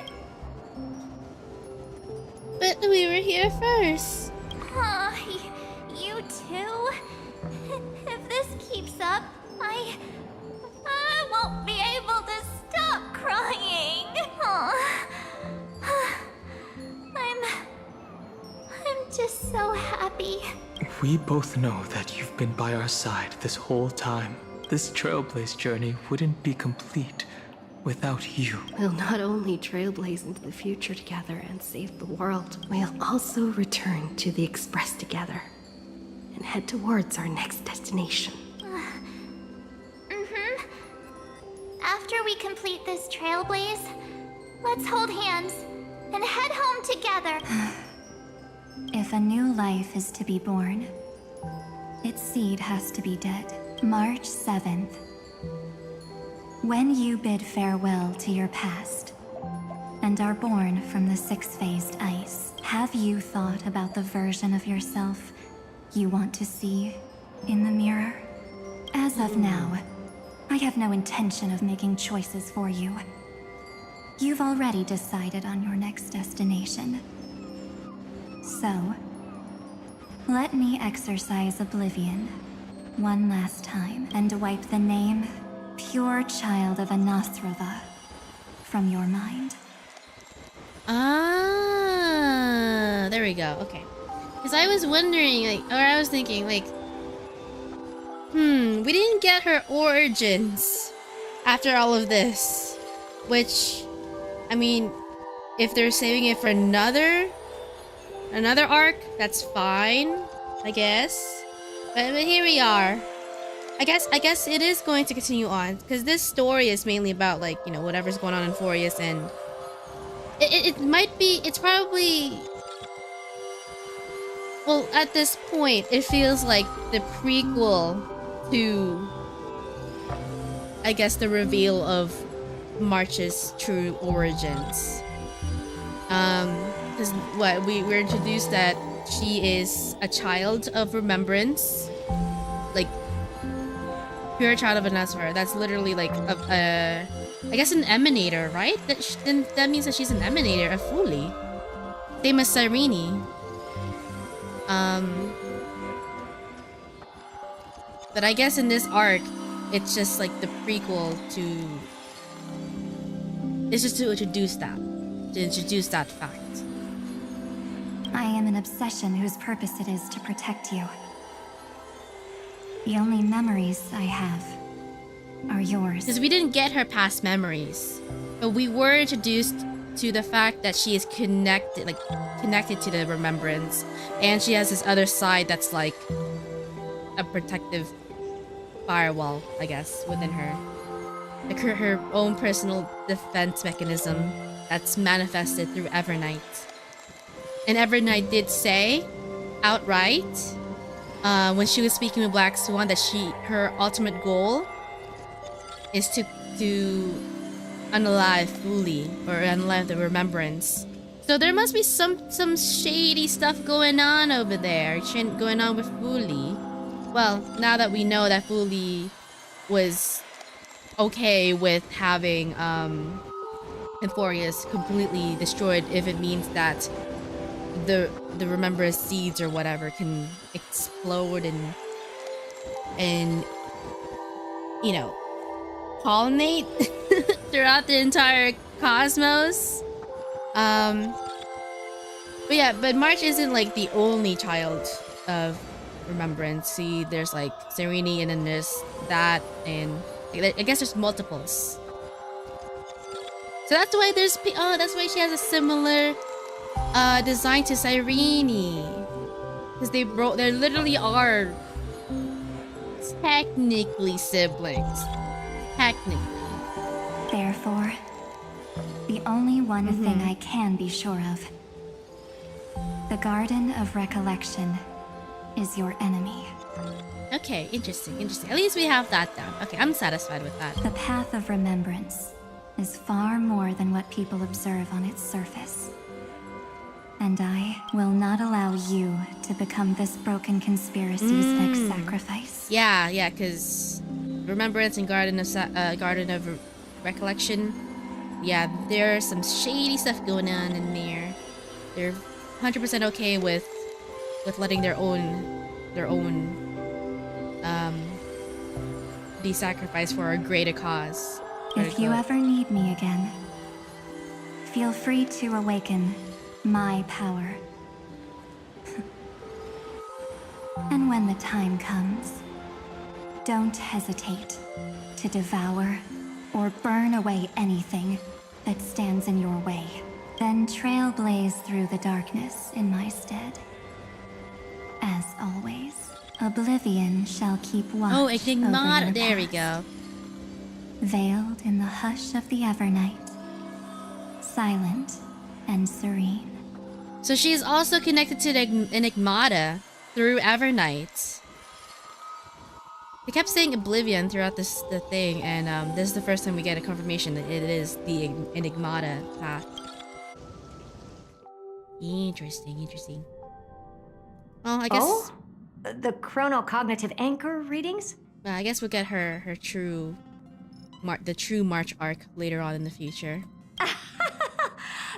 But we were here first. Aw, you too? If this keeps up, I won't be able to stop crying. Aw. I'm just so happy. We both know that you've been by our side this whole time. This Trailblaze journey wouldn't be complete without you. We'll not only trailblaze into the future together and save the world, we'll also return to the Express together and head towards our next destination. After we complete this trailblaze, let's hold hands and head home together. If a new life is to be born, its seed has to be dead. March 7th. When you bid farewell to your past and are born from the six-phased ice, have you thought about the version of yourself you want to see in the mirror? As of now, I have no intention of making choices for you. You've already decided on your next destination. So, let me exercise oblivion one last time and wipe the name Pure Child of Anathrava from your mind. Ah, there we go. Okay. Because I was wondering, I was thinking, we didn't get her origins after all of this. Which, I mean, if they're saving it for another arc, that's fine, I guess. But here we are. I guess it is going to continue on, because this story is mainly about, whatever's going on in Forius, and it's probably, well, at this point, it feels like the prequel to, I guess, the reveal of March's true origins. Because we're introduced that she is a child of remembrance, pure child of Anasvar. That's literally I guess an emanator, right? That means that she's an emanator, a Fuli. Same as Cyrene. But I guess in this arc, it's just like the prequel to. It's just to introduce that fact. I am an obsession whose purpose it is to protect you. The only memories I have are yours. Because we didn't get her past memories, but we were introduced to the fact that she is connected to the remembrance, and she has this other side that's like a protective firewall, I guess, within her. Like her own personal defense mechanism that's manifested through Evernight. And Evernight did say outright, when she was speaking with Black Swan, that her ultimate goal is to unalive Fuli, or unalive the remembrance. So there must be some shady stuff going on over there, going on with Fuli. Well, now that we know that Fuli was okay with having Emphorius completely destroyed, if it means that the remembrance seeds or whatever can explode and you know, pollinate throughout the entire cosmos. But yeah, but March isn't like the only child of remembrance. See, there's like Serene, and then there's that, and I guess there's multiples. So that's why that's why she has a similar design to Cyrene. Because they literally are technically siblings. Technically. Therefore, the only one thing I can be sure of. The Garden of Recollection is your enemy. Okay, interesting. At least we have that down. Okay, I'm satisfied with that. The path of remembrance is far more than what people observe on its surface. And I will not allow you to become this broken conspiracy's next sacrifice. Yeah, because Remembrance and Garden of Recollection, yeah, there's some shady stuff going on in there. They're 100% okay with letting their own be sacrificed for a greater cause. If you ever need me again, feel free to awaken my power. And when the time comes, don't hesitate to devour or burn away anything that stands in your way. Then trailblaze through the darkness in my stead. As always, oblivion shall keep watch over Enigmata. your There we path. go. Veiled in the hush of the Evernight, silent and serene. So she is also connected to the Enigmata through Evernight. They kept saying Oblivion throughout the thing, and this is the first time we get a confirmation that it is the Enigmata path. Interesting. Well, I guess. Oh? The chronocognitive anchor readings? I guess we'll get her true, the true March arc later on in the future.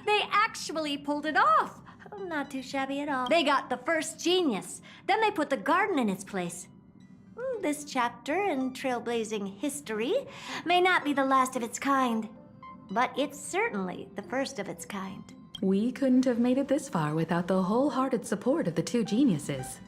They actually pulled it off. Not too shabby at all. They got the first genius. Then they put the garden in its place. This chapter in trailblazing history may not be the last of its kind, but it's certainly the first of its kind. We couldn't have made it this far without the wholehearted support of the two geniuses.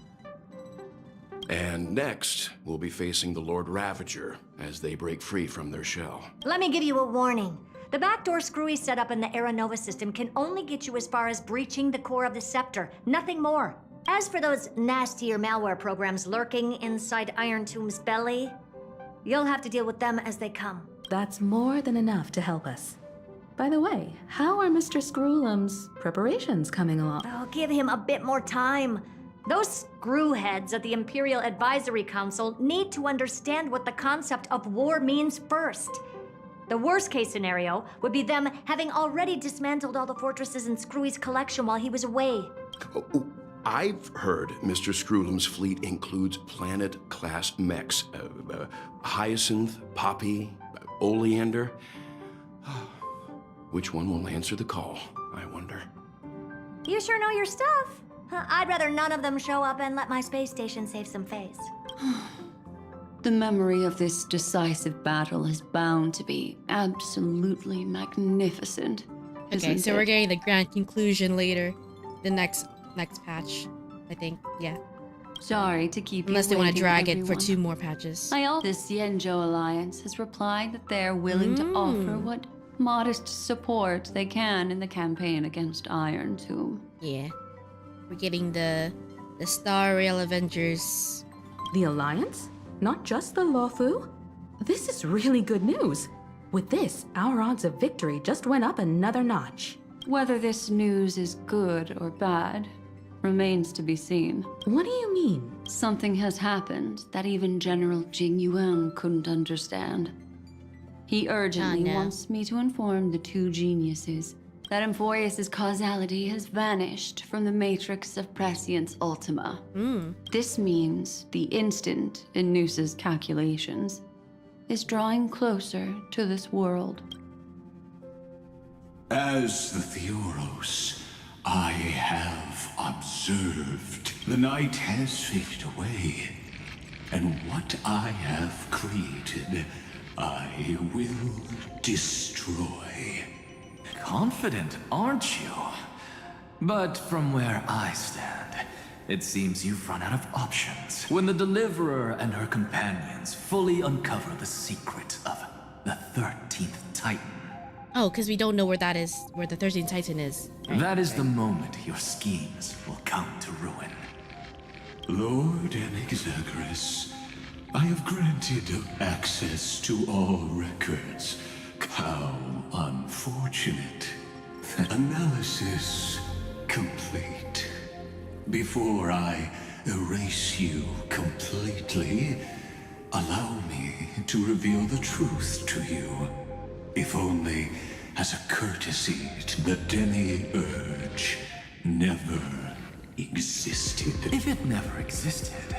And next, we'll be facing the Lord Ravager as they break free from their shell. Let me give you a warning. The backdoor screwy setup in the Aeronova system can only get you as far as breaching the core of the scepter, nothing more. As for those nastier malware programs lurking inside Iron Tomb's belly, you'll have to deal with them as they come. That's more than enough to help us. By the way, how are Mr. Screwlum's preparations coming along? Oh, give him a bit more time. Those screwheads at the Imperial Advisory Council need to understand what the concept of war means first. The worst case scenario would be them having already dismantled all the fortresses in Screwy's collection while he was away. I've heard Mr. Screwlum's fleet includes planet-class mechs. Hyacinth, Poppy, Oleander. Which one will answer the call, I wonder? You sure know your stuff. I'd rather none of them show up and let my space station save some face. The memory of this decisive battle is bound to be absolutely magnificent. Okay, so we're getting the grand conclusion later. The next patch, I think. Yeah. Sorry to keep Unless you they want to waiting, drag everyone. it for 2 more patches. The Xianzhou Alliance has replied that they're willing to offer what modest support they can in the campaign against Iron Tomb. Yeah. We're getting the Star Rail Avengers. The Alliance? Not just the Luofu? This is really good news. With this, our odds of victory just went up another notch. Whether this news is good or bad remains to be seen. What do you mean? Something has happened that even General Jing Yuan couldn't understand. He urgently wants me to inform the two geniuses that Emphorius' causality has vanished from the matrix of Prescience Ultima. This means the instant in Noose's calculations is drawing closer to this world. As the Theoros, I have observed. The night has faded away, and what I have created, I will destroy. Confident, aren't you? But from where I stand, it seems you've run out of options. When the Deliverer and her companions fully uncover the secret of the 13th Titan. Oh, because we don't know where that is, where the 13th Titan is. Right, that is the moment your schemes will come to ruin. Lord Envtuber, I have granted access to all records. How unfortunate. Analysis complete. Before I erase you completely, allow me to reveal the truth to you. If only as a courtesy to the demi-urge never existed. If it never existed,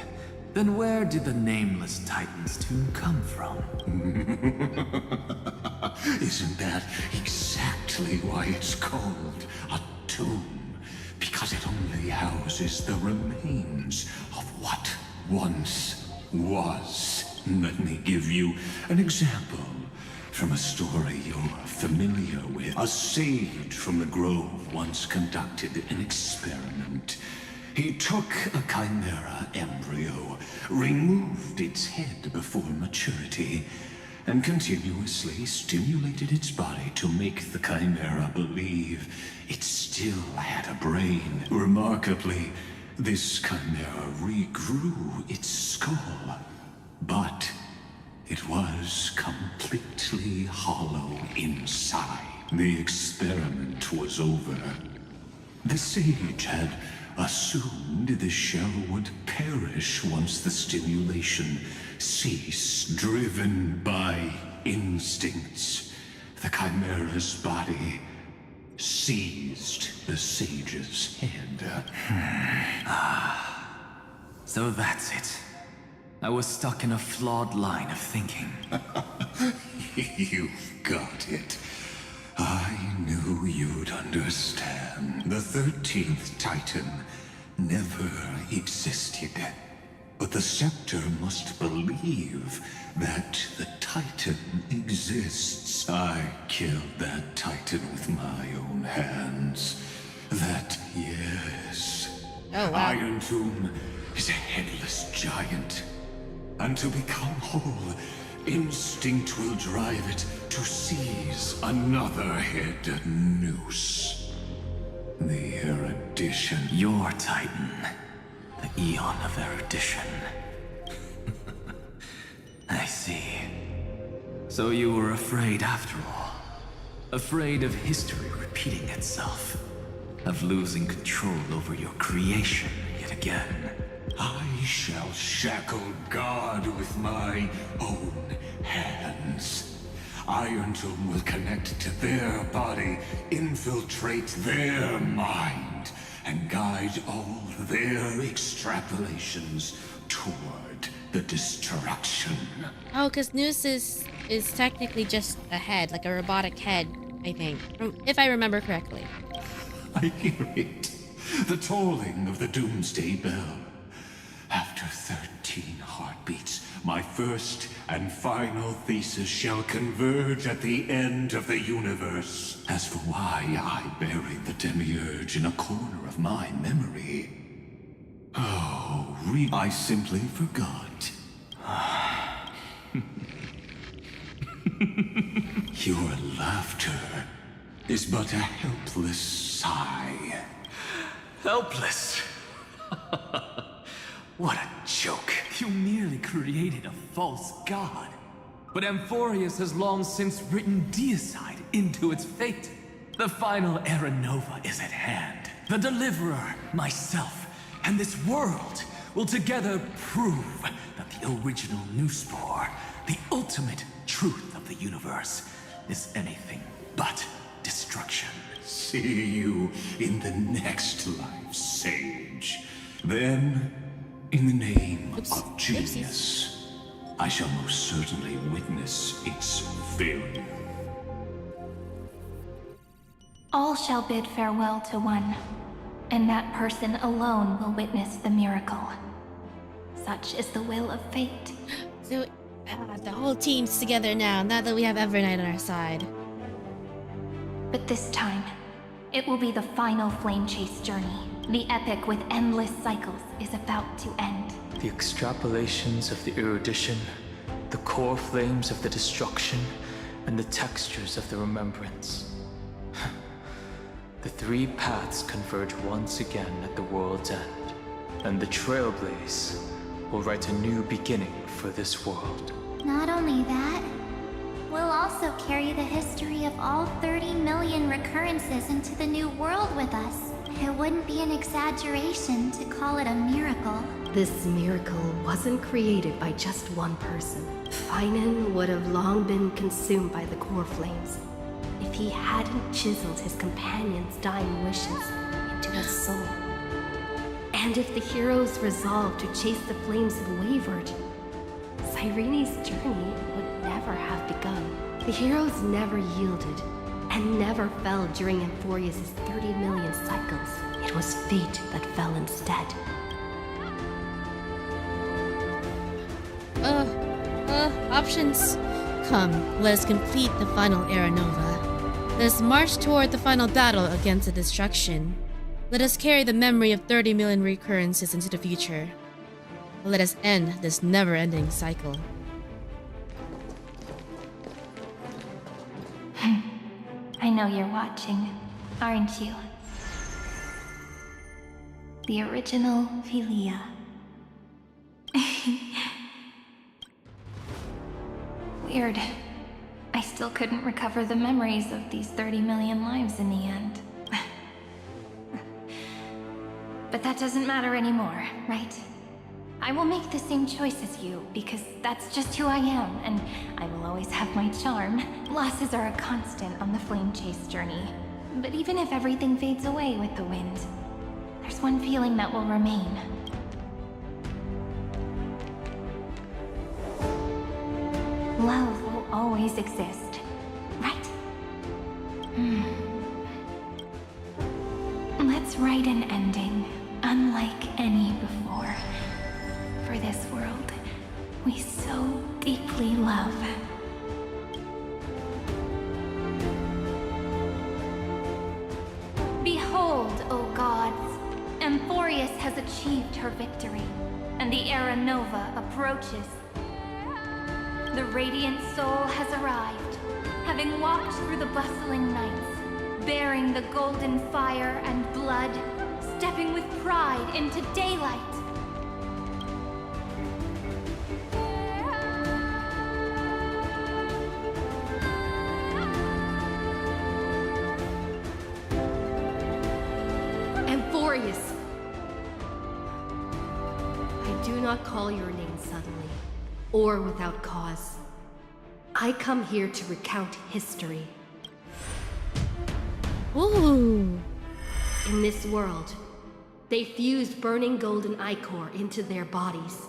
then where did the nameless Titan's tomb come from? Isn't that exactly why it's called a tomb? Because it only houses the remains of what once was. Let me give you an example from a story you're familiar with. A sage from the grove once conducted an experiment. He took a chimera embryo, removed its head before maturity, and continuously stimulated its body to make the chimera believe it still had a brain. Remarkably, this chimera regrew its skull, but it was completely hollow inside. The experiment was over. The sage had assumed the shell would perish once the stimulation ceased, driven by instincts. The chimera's body seized the sage's head. So that's it. I was stuck in a flawed line of thinking. You've got it. I knew you'd understand. The 13th Titan never existed. But the Scepter must believe that the Titan exists. I killed that Titan with my own hands. That, yes. Oh, wow. Iron Tomb is a headless giant. And to become whole, instinct will drive it to seize another head noose. The erudition. Your Titan. The Eon of erudition. I see. So you were afraid after all. Afraid of history repeating itself. Of losing control over your creation yet again. I shall shackle God with my own hands. Iron Tomb will connect to their body, infiltrate their mind, and guide all their extrapolations toward the destruction. Oh, because Noose is technically just a head, like a robotic head, I think, if I remember correctly. I hear it. The tolling of the Doomsday Bell. After 13 heartbeats, my first and final thesis shall converge at the end of the universe. As for why I buried the Demiurge in a corner of my memory... Oh, I simply forgot. Your laughter is but a helpless sigh. Helpless? What a joke. You merely created a false god. But Amphorius has long since written deicide into its fate. The final Era Nova is at hand. The Deliverer, myself, and this world will together prove that the original Newspore, the ultimate truth of the universe, is anything but destruction. See you in the next life, Sage. Then, in the name of genius, I shall most certainly witness its failure. All shall bid farewell to one, and that person alone will witness the miracle. Such is the will of fate. So, the whole team's together now that we have Evernight on our side. But this time, it will be the final flame chase journey. The epic with endless cycles is about to end. The extrapolations of the erudition, the core flames of the destruction, and the textures of the remembrance. The three paths converge once again at the world's end, and the Trailblaze will write a new beginning for this world. Not only that, we'll also carry the history of all 30 million recurrences into the new world with us. It wouldn't be an exaggeration to call it a miracle. This miracle wasn't created by just one person. Finan would have long been consumed by the core flames if he hadn't chiseled his companion's dying wishes into a soul. And if the hero's resolve to chase the flames had wavered, Cyrene's journey would never have begun. The heroes never yielded and never fell during Emphorius' 30 million cycles. It was fate that fell instead. Options. Come, let us complete the final Era Nova. Let us march toward the final battle against the destruction. Let us carry the memory of 30 million recurrences into the future. Let us end this never-ending cycle. I know you're watching, aren't you? The original Philia. Weird. I still couldn't recover the memories of these 30 million lives in the end. But that doesn't matter anymore, right? I will make the same choice as you, because that's just who I am, and I will always have my charm. Losses are a constant on the flame chase journey. But even if everything fades away with the wind, there's one feeling that will remain. Love will always exist, right? Let's write an ending, unlike any before. For this world we so deeply love. Behold, O gods, Emphorius has achieved her victory, and the Era Nova approaches. The radiant soul has arrived, having walked through the bustling nights, bearing the golden fire and blood, stepping with pride into daylight. Emphorius! I do not call your name suddenly, or without cause. I come here to recount history. Ooh. In this world, they fused burning golden ichor into their bodies.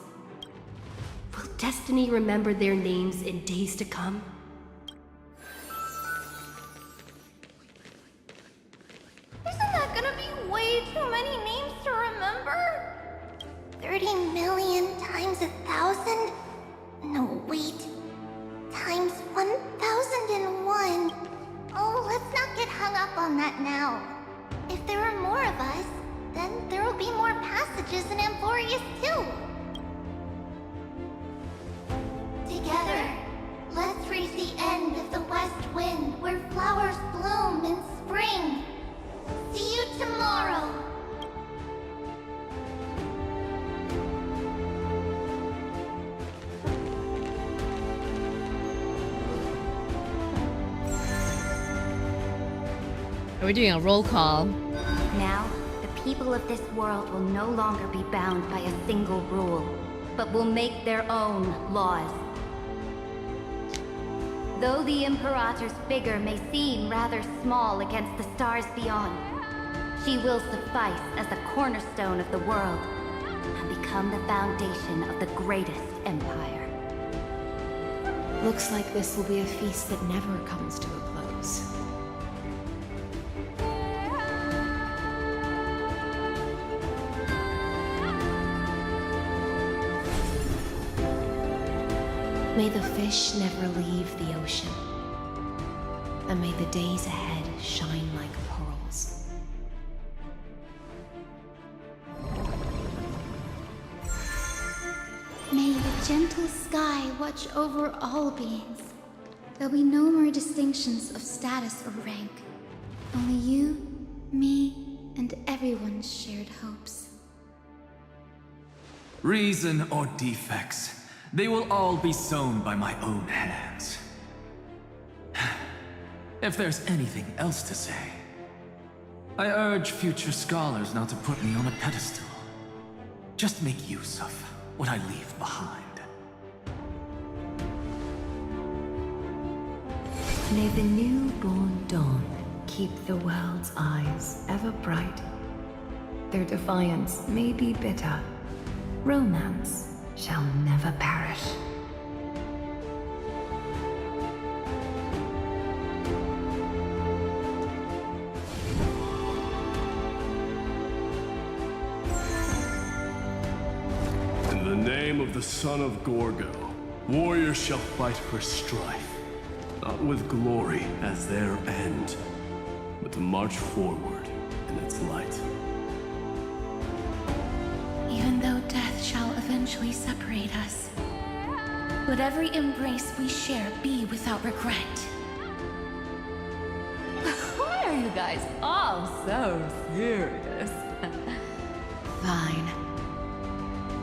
Will destiny remember their names in days to come? Isn't that gonna be way too many names to remember? 30 million times 1,000? No, wait. Times 1,001. Oh, let's not get hung up on that now. If there are more of us, then there will be more passages in Emphorius too. Together, let's reach the end of the west wind where flowers bloom in spring. See you tomorrow. Are we doing a roll call? Now, the people of this world will no longer be bound by a single rule, but will make their own laws. Though the Imperator's figure may seem rather small against the stars beyond, she will suffice as the cornerstone of the world and become the foundation of the greatest empire. Looks like this will be a feast that never comes to a close. May the fish never leave the ocean, and may the days ahead shine like pearls. May the gentle sky watch over all beings. There'll be no more distinctions of status or rank. Only you, me, and everyone's shared hopes. Reason or defects, they will all be sown by my own hands. If there's anything else to say, I urge future scholars not to put me on a pedestal. Just make use of what I leave behind. May the newborn dawn keep the world's eyes ever bright. Their defiance may be bitter. Romance shall never perish. In the name of the son of Gorgo, warriors shall fight for strife, not with glory as their end, but to march forward in its light. Even though death shall eventually separate us, let every embrace we share be without regret. Why are you guys all so serious? Fine.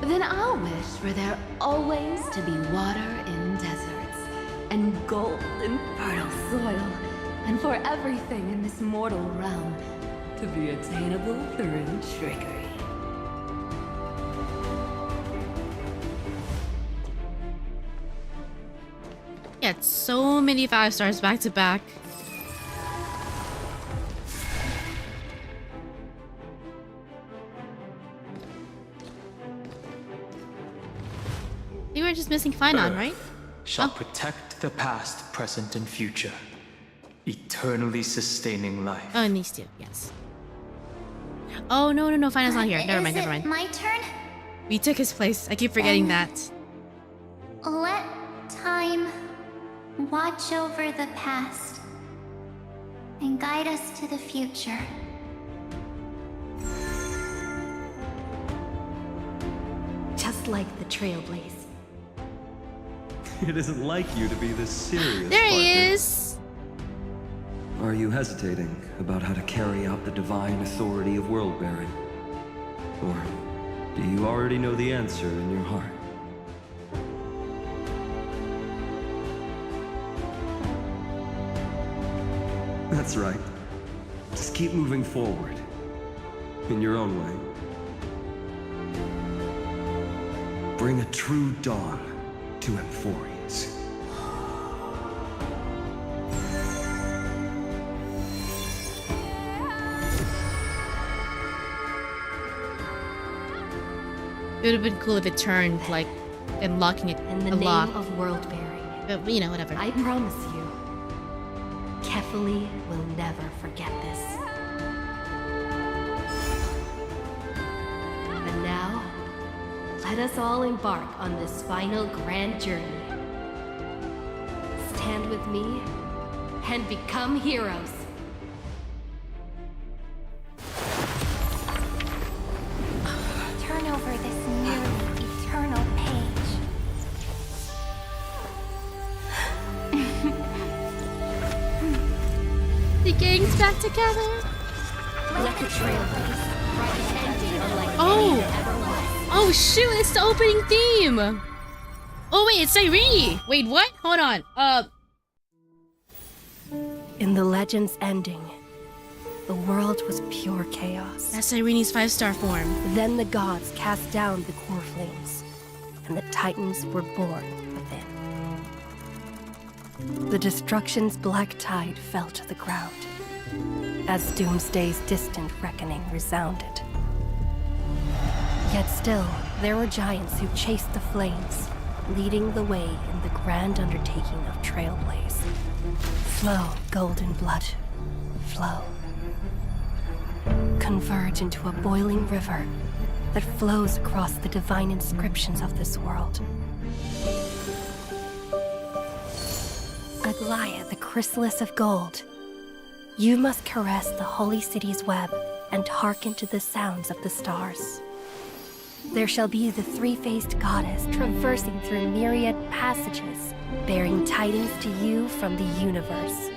Then I'll wish for there always to be water in deserts, and gold in fertile soil, and for everything in this mortal realm to be attainable through trickery. Get so many 5 stars back to back. You were just missing Finon, right? Shall protect the past, present, and future. Eternally sustaining life. Oh, and these two, yes. Oh, no, Finon's not here. Never mind. My turn? We took his place. I keep forgetting that. Let time watch over the past and guide us to the future. Just like the Trailblaze. It isn't like you to be this serious. There he partner. is! Are you hesitating about how to carry out the divine authority of world-bearing? Or do you already know the answer in your heart? That's right. Just keep moving forward. In your own way. Bring a true dawn to Emphorius. It would have been cool if it turned, like, unlocking it In the a name lot. of world bearing. But, you know, whatever. I promise you, Kefali will never forget this. And now, let us all embark on this final grand journey. Stand with me and become heroes. Turn over this nearly eternal page. The gang's back together. Let the Trailblaze write an ending unlike Oh! any that ever was. Oh shoot, it's the opening theme! Oh wait, it's Irene! Wait, what? Hold on. In the legend's ending, the world was pure chaos. That's Irene's 5-star form. Then the gods cast down the core flames, and the titans were born within. The destruction's black tide fell to the ground, as Doomsday's distant reckoning resounded. Yet still, there were giants who chased the flames, leading the way in the grand undertaking of Trailblaze. Flow, golden blood, flow. Converge into a boiling river that flows across the divine inscriptions of this world. Aglaia, the chrysalis of gold, you must caress the holy city's web and hearken to the sounds of the stars. There shall be the three-faced goddess traversing through myriad passages, bearing tidings to you from the universe.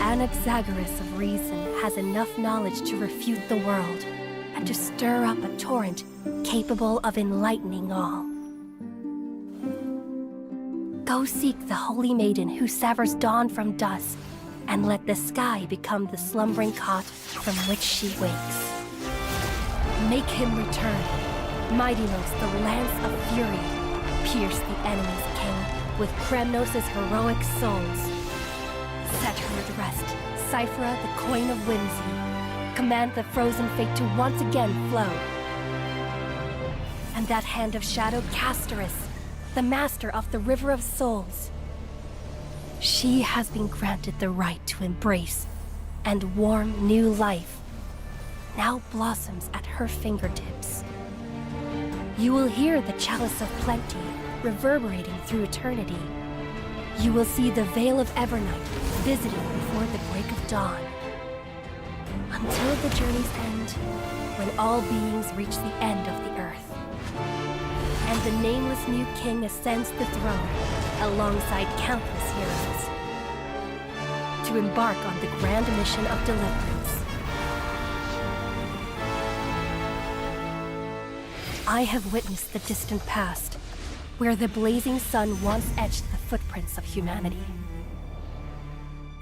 Anaxagoras of reason has enough knowledge to refute the world and to stir up a torrent capable of enlightening all. Go seek the holy maiden who severs dawn from dusk, and let the sky become the slumbering cot from which she wakes. Make him return. Mightylos, the lance of fury, pierce the enemy's king with Kremnos' heroic souls. Set her at rest, Cyphra, the coin of whimsy. Command the frozen fate to once again flow. And that hand of shadow, Castoris, the master of the River of Souls. She has been granted the right to embrace and warm new life. Now blossoms at her fingertips. You will hear the chalice of plenty reverberating through eternity. You will see the Veil of Evernight visiting before the break of dawn. Until the journey's end, when all beings reach the end of the earth. And the nameless new king ascends the throne alongside countless heroes to embark on the grand mission of deliverance. I have witnessed the distant past, where the blazing sun once etched the footprints of humanity.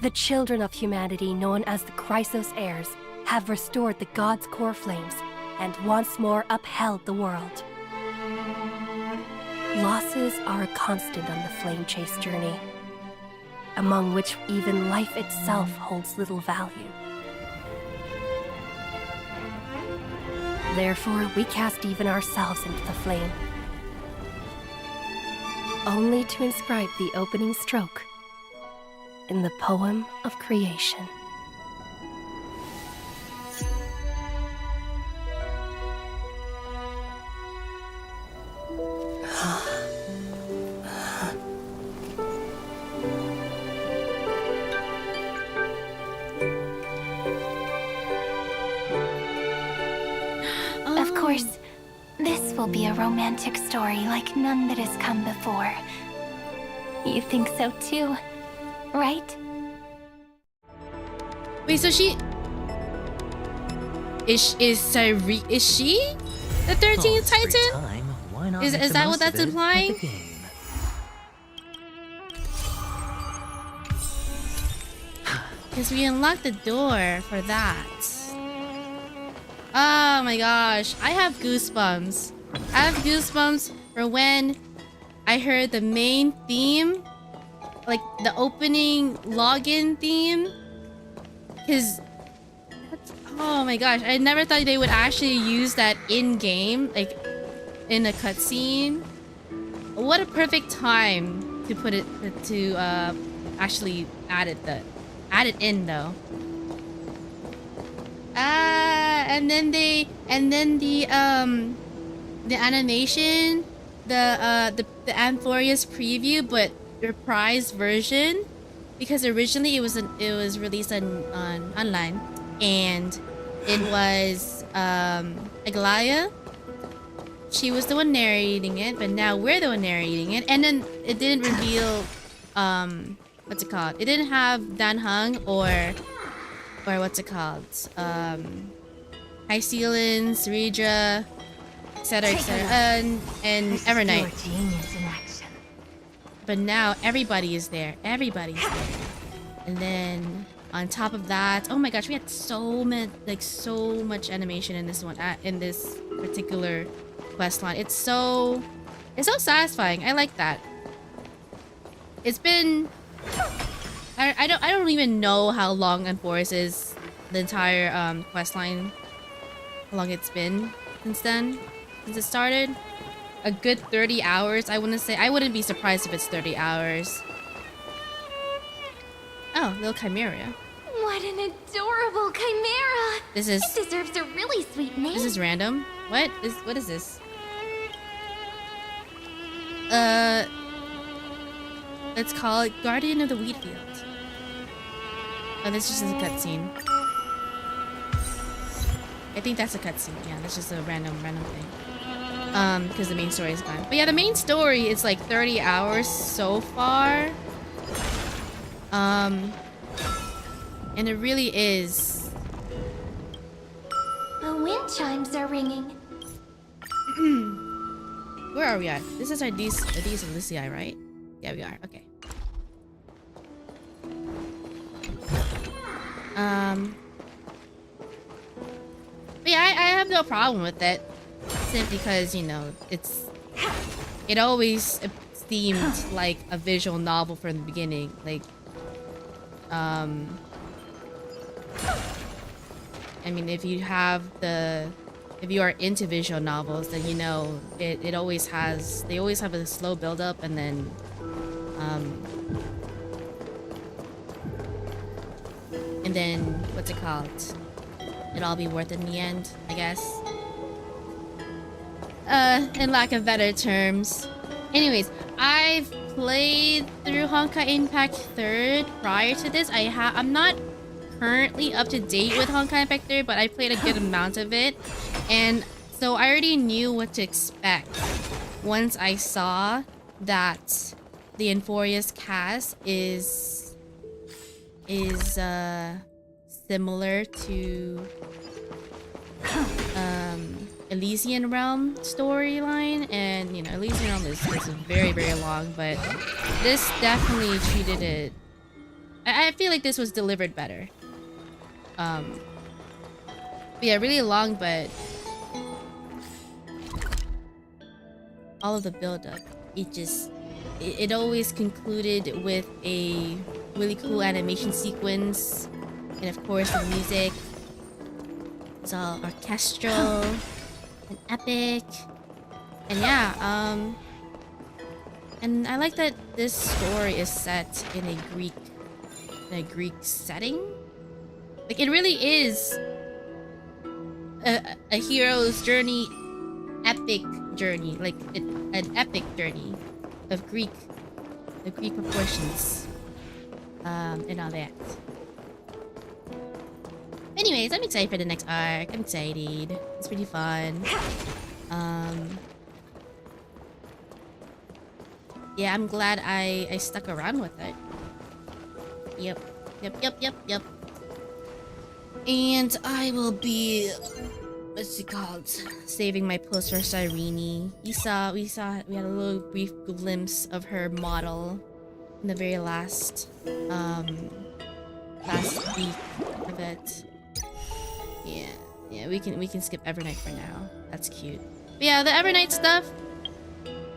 The children of humanity, known as the Chrysos heirs, have restored the gods' core flames and once more upheld the world. Losses are a constant on the flame chase journey, among which even life itself holds little value. Therefore, we cast even ourselves into the flame, only to inscribe the opening stroke in the poem of creation. Of course, this will be a romantic story like none that has come before. You think so too, right? Wait, so she is she the 13th Titan? Is that what that's implying? Because we unlocked the door for that. Oh my gosh, I have goosebumps. I have goosebumps for when I heard the main theme, like the opening login theme. Because, oh my gosh, I never thought they would actually use that in-game, like in a cutscene. What a perfect time to put it, to actually add it in though. And then the animation, the Amphorius preview, but reprised version, because originally it was released on online, and it was Aglaia. She was the one narrating it, but now we're the one narrating it, and then it didn't reveal what's it called? It didn't have Dan Hung or what's it called? Hycealins, Redra, etc., and Evernight. But now everybody is there. Everybody's there. And then on top of that, oh my gosh, we had so much animation in this one, in this particular quest line. It's so satisfying. I like that. It's been, I don't even know how long Amphorius is, the entire quest line, how long it's been since then, since it started. A good 30 hours, I want to say. I wouldn't be surprised if it's 30 hours. Oh, little Chimera. What an adorable chimera! This is... It deserves a really sweet name. This is random. What is this? Let's call it Guardian of the Wheat Field. Oh, this is just a cutscene. I think that's a cutscene. Yeah, that's just a random thing. Because the main story is gone. But yeah, the main story is like 30 hours so far. And it really is. The wind chimes are ringing. Where are we at? This is our Dees of Lycia, right? Yeah, we are. Okay. But yeah, I have no problem with it. Simply because, you know, it always seemed like a visual novel from the beginning. Like, I mean, if you are into visual novels, then you know they always have a slow build up, and then what's it called? It'll all be worth it in the end, I guess. In lack of better terms. Anyways, I've played through Honkai Impact 3rd prior to this. I'm not currently up to date with Honkai Impact 3rd, but I played a good amount of it. And so I already knew what to expect once I saw that the Euphoria's cast is similar to Elysian Realm storyline, and you know, Elysian Realm is very, very long, but this definitely treated it. I feel like this was delivered better. But yeah, really long, but all of the build-up, it always concluded with a really cool animation sequence, and of course the music. It's all orchestral and epic, and yeah, and I like that this story is set in a Greek setting. Like, it really is a hero's journey, epic journey, like an epic journey of Greek proportions, and all that. Anyways, I'm excited for the next arc. I'm excited. It's pretty fun. Yeah, I'm glad I stuck around with it. Yep. And I will be, what's it called? Saving my post for Cyrene. We had a little brief glimpse of her model in the very last week of it. Yeah, we can skip Evernight for now. That's cute. But yeah, the Evernight stuff.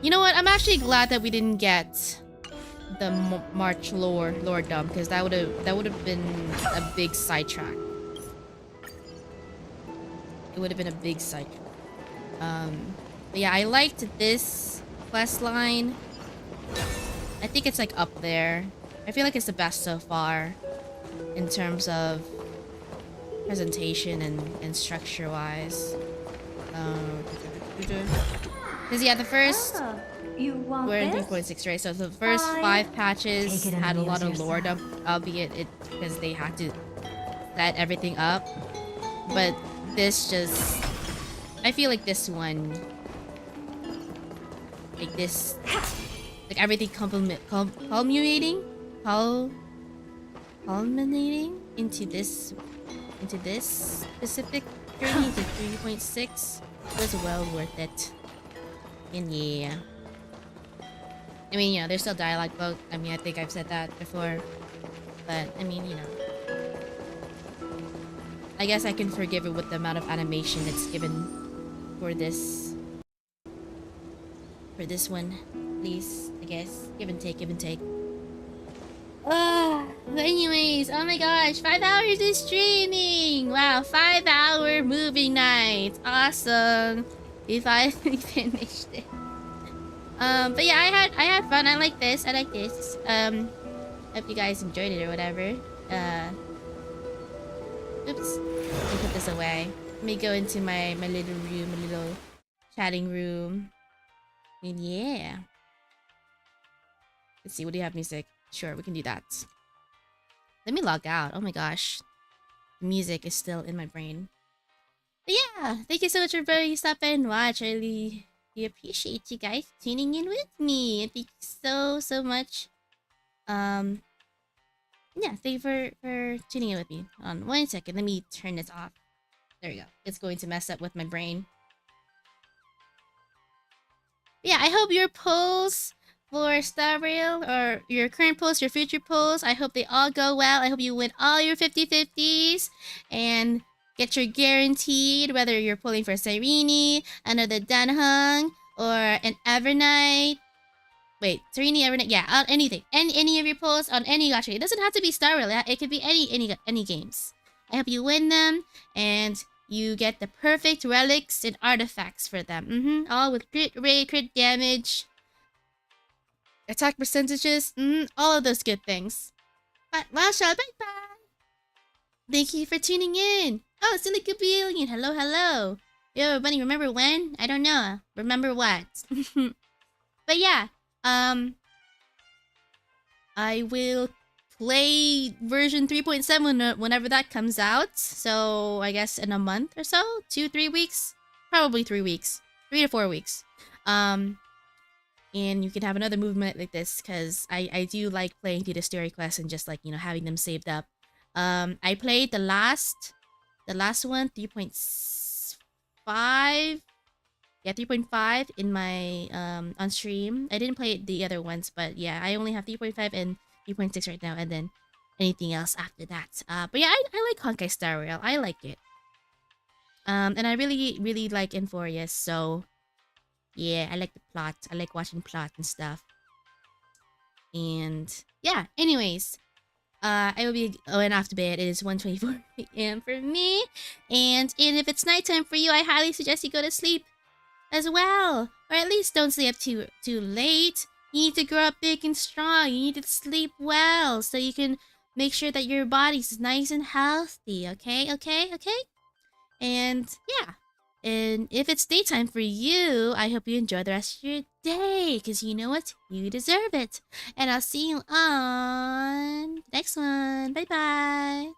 You know what? I'm actually glad that we didn't get the March lore dump, because that would have been a big sidetrack. It would have been a big sidetrack. But yeah, I liked this quest line. I think it's like up there. I feel like it's the best so far in terms of presentation and structure wise. Because yeah, the first we're in 3.6, right? So the first 5 patches had a lot of lore dump, albeit it because they had to set everything up. But this just, I feel like this one, like this, like everything culminating into this specific journey into 3.6 was well worth it. And yeah, I mean, you know, there's still dialogue both. I mean, I think I've said that before, but I mean, you know, I guess I can forgive it with the amount of animation it's given for this one, at least, I guess. Give and take. But anyways, oh my gosh, 5 hours of streaming! Wow, 5-hour movie night. Awesome. We finally finished it. But yeah, I had fun. I like this. Hope you guys enjoyed it or whatever. Oops. Let me put this away. Let me go into my little room, my little chatting room. And yeah. Let's see, what do you have music? Sure, we can do that. Let me log out. Oh my gosh. The music is still in my brain. But yeah, thank you so much for everybody stopping and watch. I really appreciate you guys tuning in with me. Thank you so much. Yeah, thank you for tuning in with me. On 1 second, let me turn this off. There we go. It's going to mess up with my brain. Yeah, I hope your polls for Star Rail, or your current polls, your future polls, I hope they all go well. I hope you win all your 50/50s and get your guaranteed, whether you're pulling for Serene, another Danhung, or an Evernight. Wait, Serene, Evernight, yeah, anything. Any of your polls on any, actually, it doesn't have to be Star Rail, it could be any games. I hope you win them, and you get the perfect relics and artifacts for them. All with crit rate, crit damage, attack percentages, all of those good things. But, well, bye-bye. Thank you for tuning in. Oh, Silica Billion, hello, hello. Yo, Bunny, remember when? I don't know. Remember what? But yeah, I will play version 3.7 whenever that comes out. So I guess in a month or so, 2-3 weeks, probably 3 weeks, 3 to 4 weeks. And you can have another movement like this, because I do like playing through the story quests and just like, you know, having them saved up. I played the last one, 3.5. Yeah, 3.5 in my on stream. I didn't play the other ones, but yeah, I only have 3.5 and 3.6 right now, and then anything else after that. But yeah, I like Honkai Star Rail. I like it. And I really like Enforius, so yeah, I like the plot. I like watching plot and stuff. And yeah, anyways, I will be going off to bed. It is 1:24 a.m. for me, and if it's nighttime for you, I highly suggest you go to sleep as well, or at least don't stay up too late. You need to grow up big and strong. You need to sleep well so you can make sure that your body's nice and healthy. Okay. And yeah, and if it's daytime for you, I hope you enjoy the rest of your day, because you know what, you deserve it. And I'll see you on the next one. Bye bye.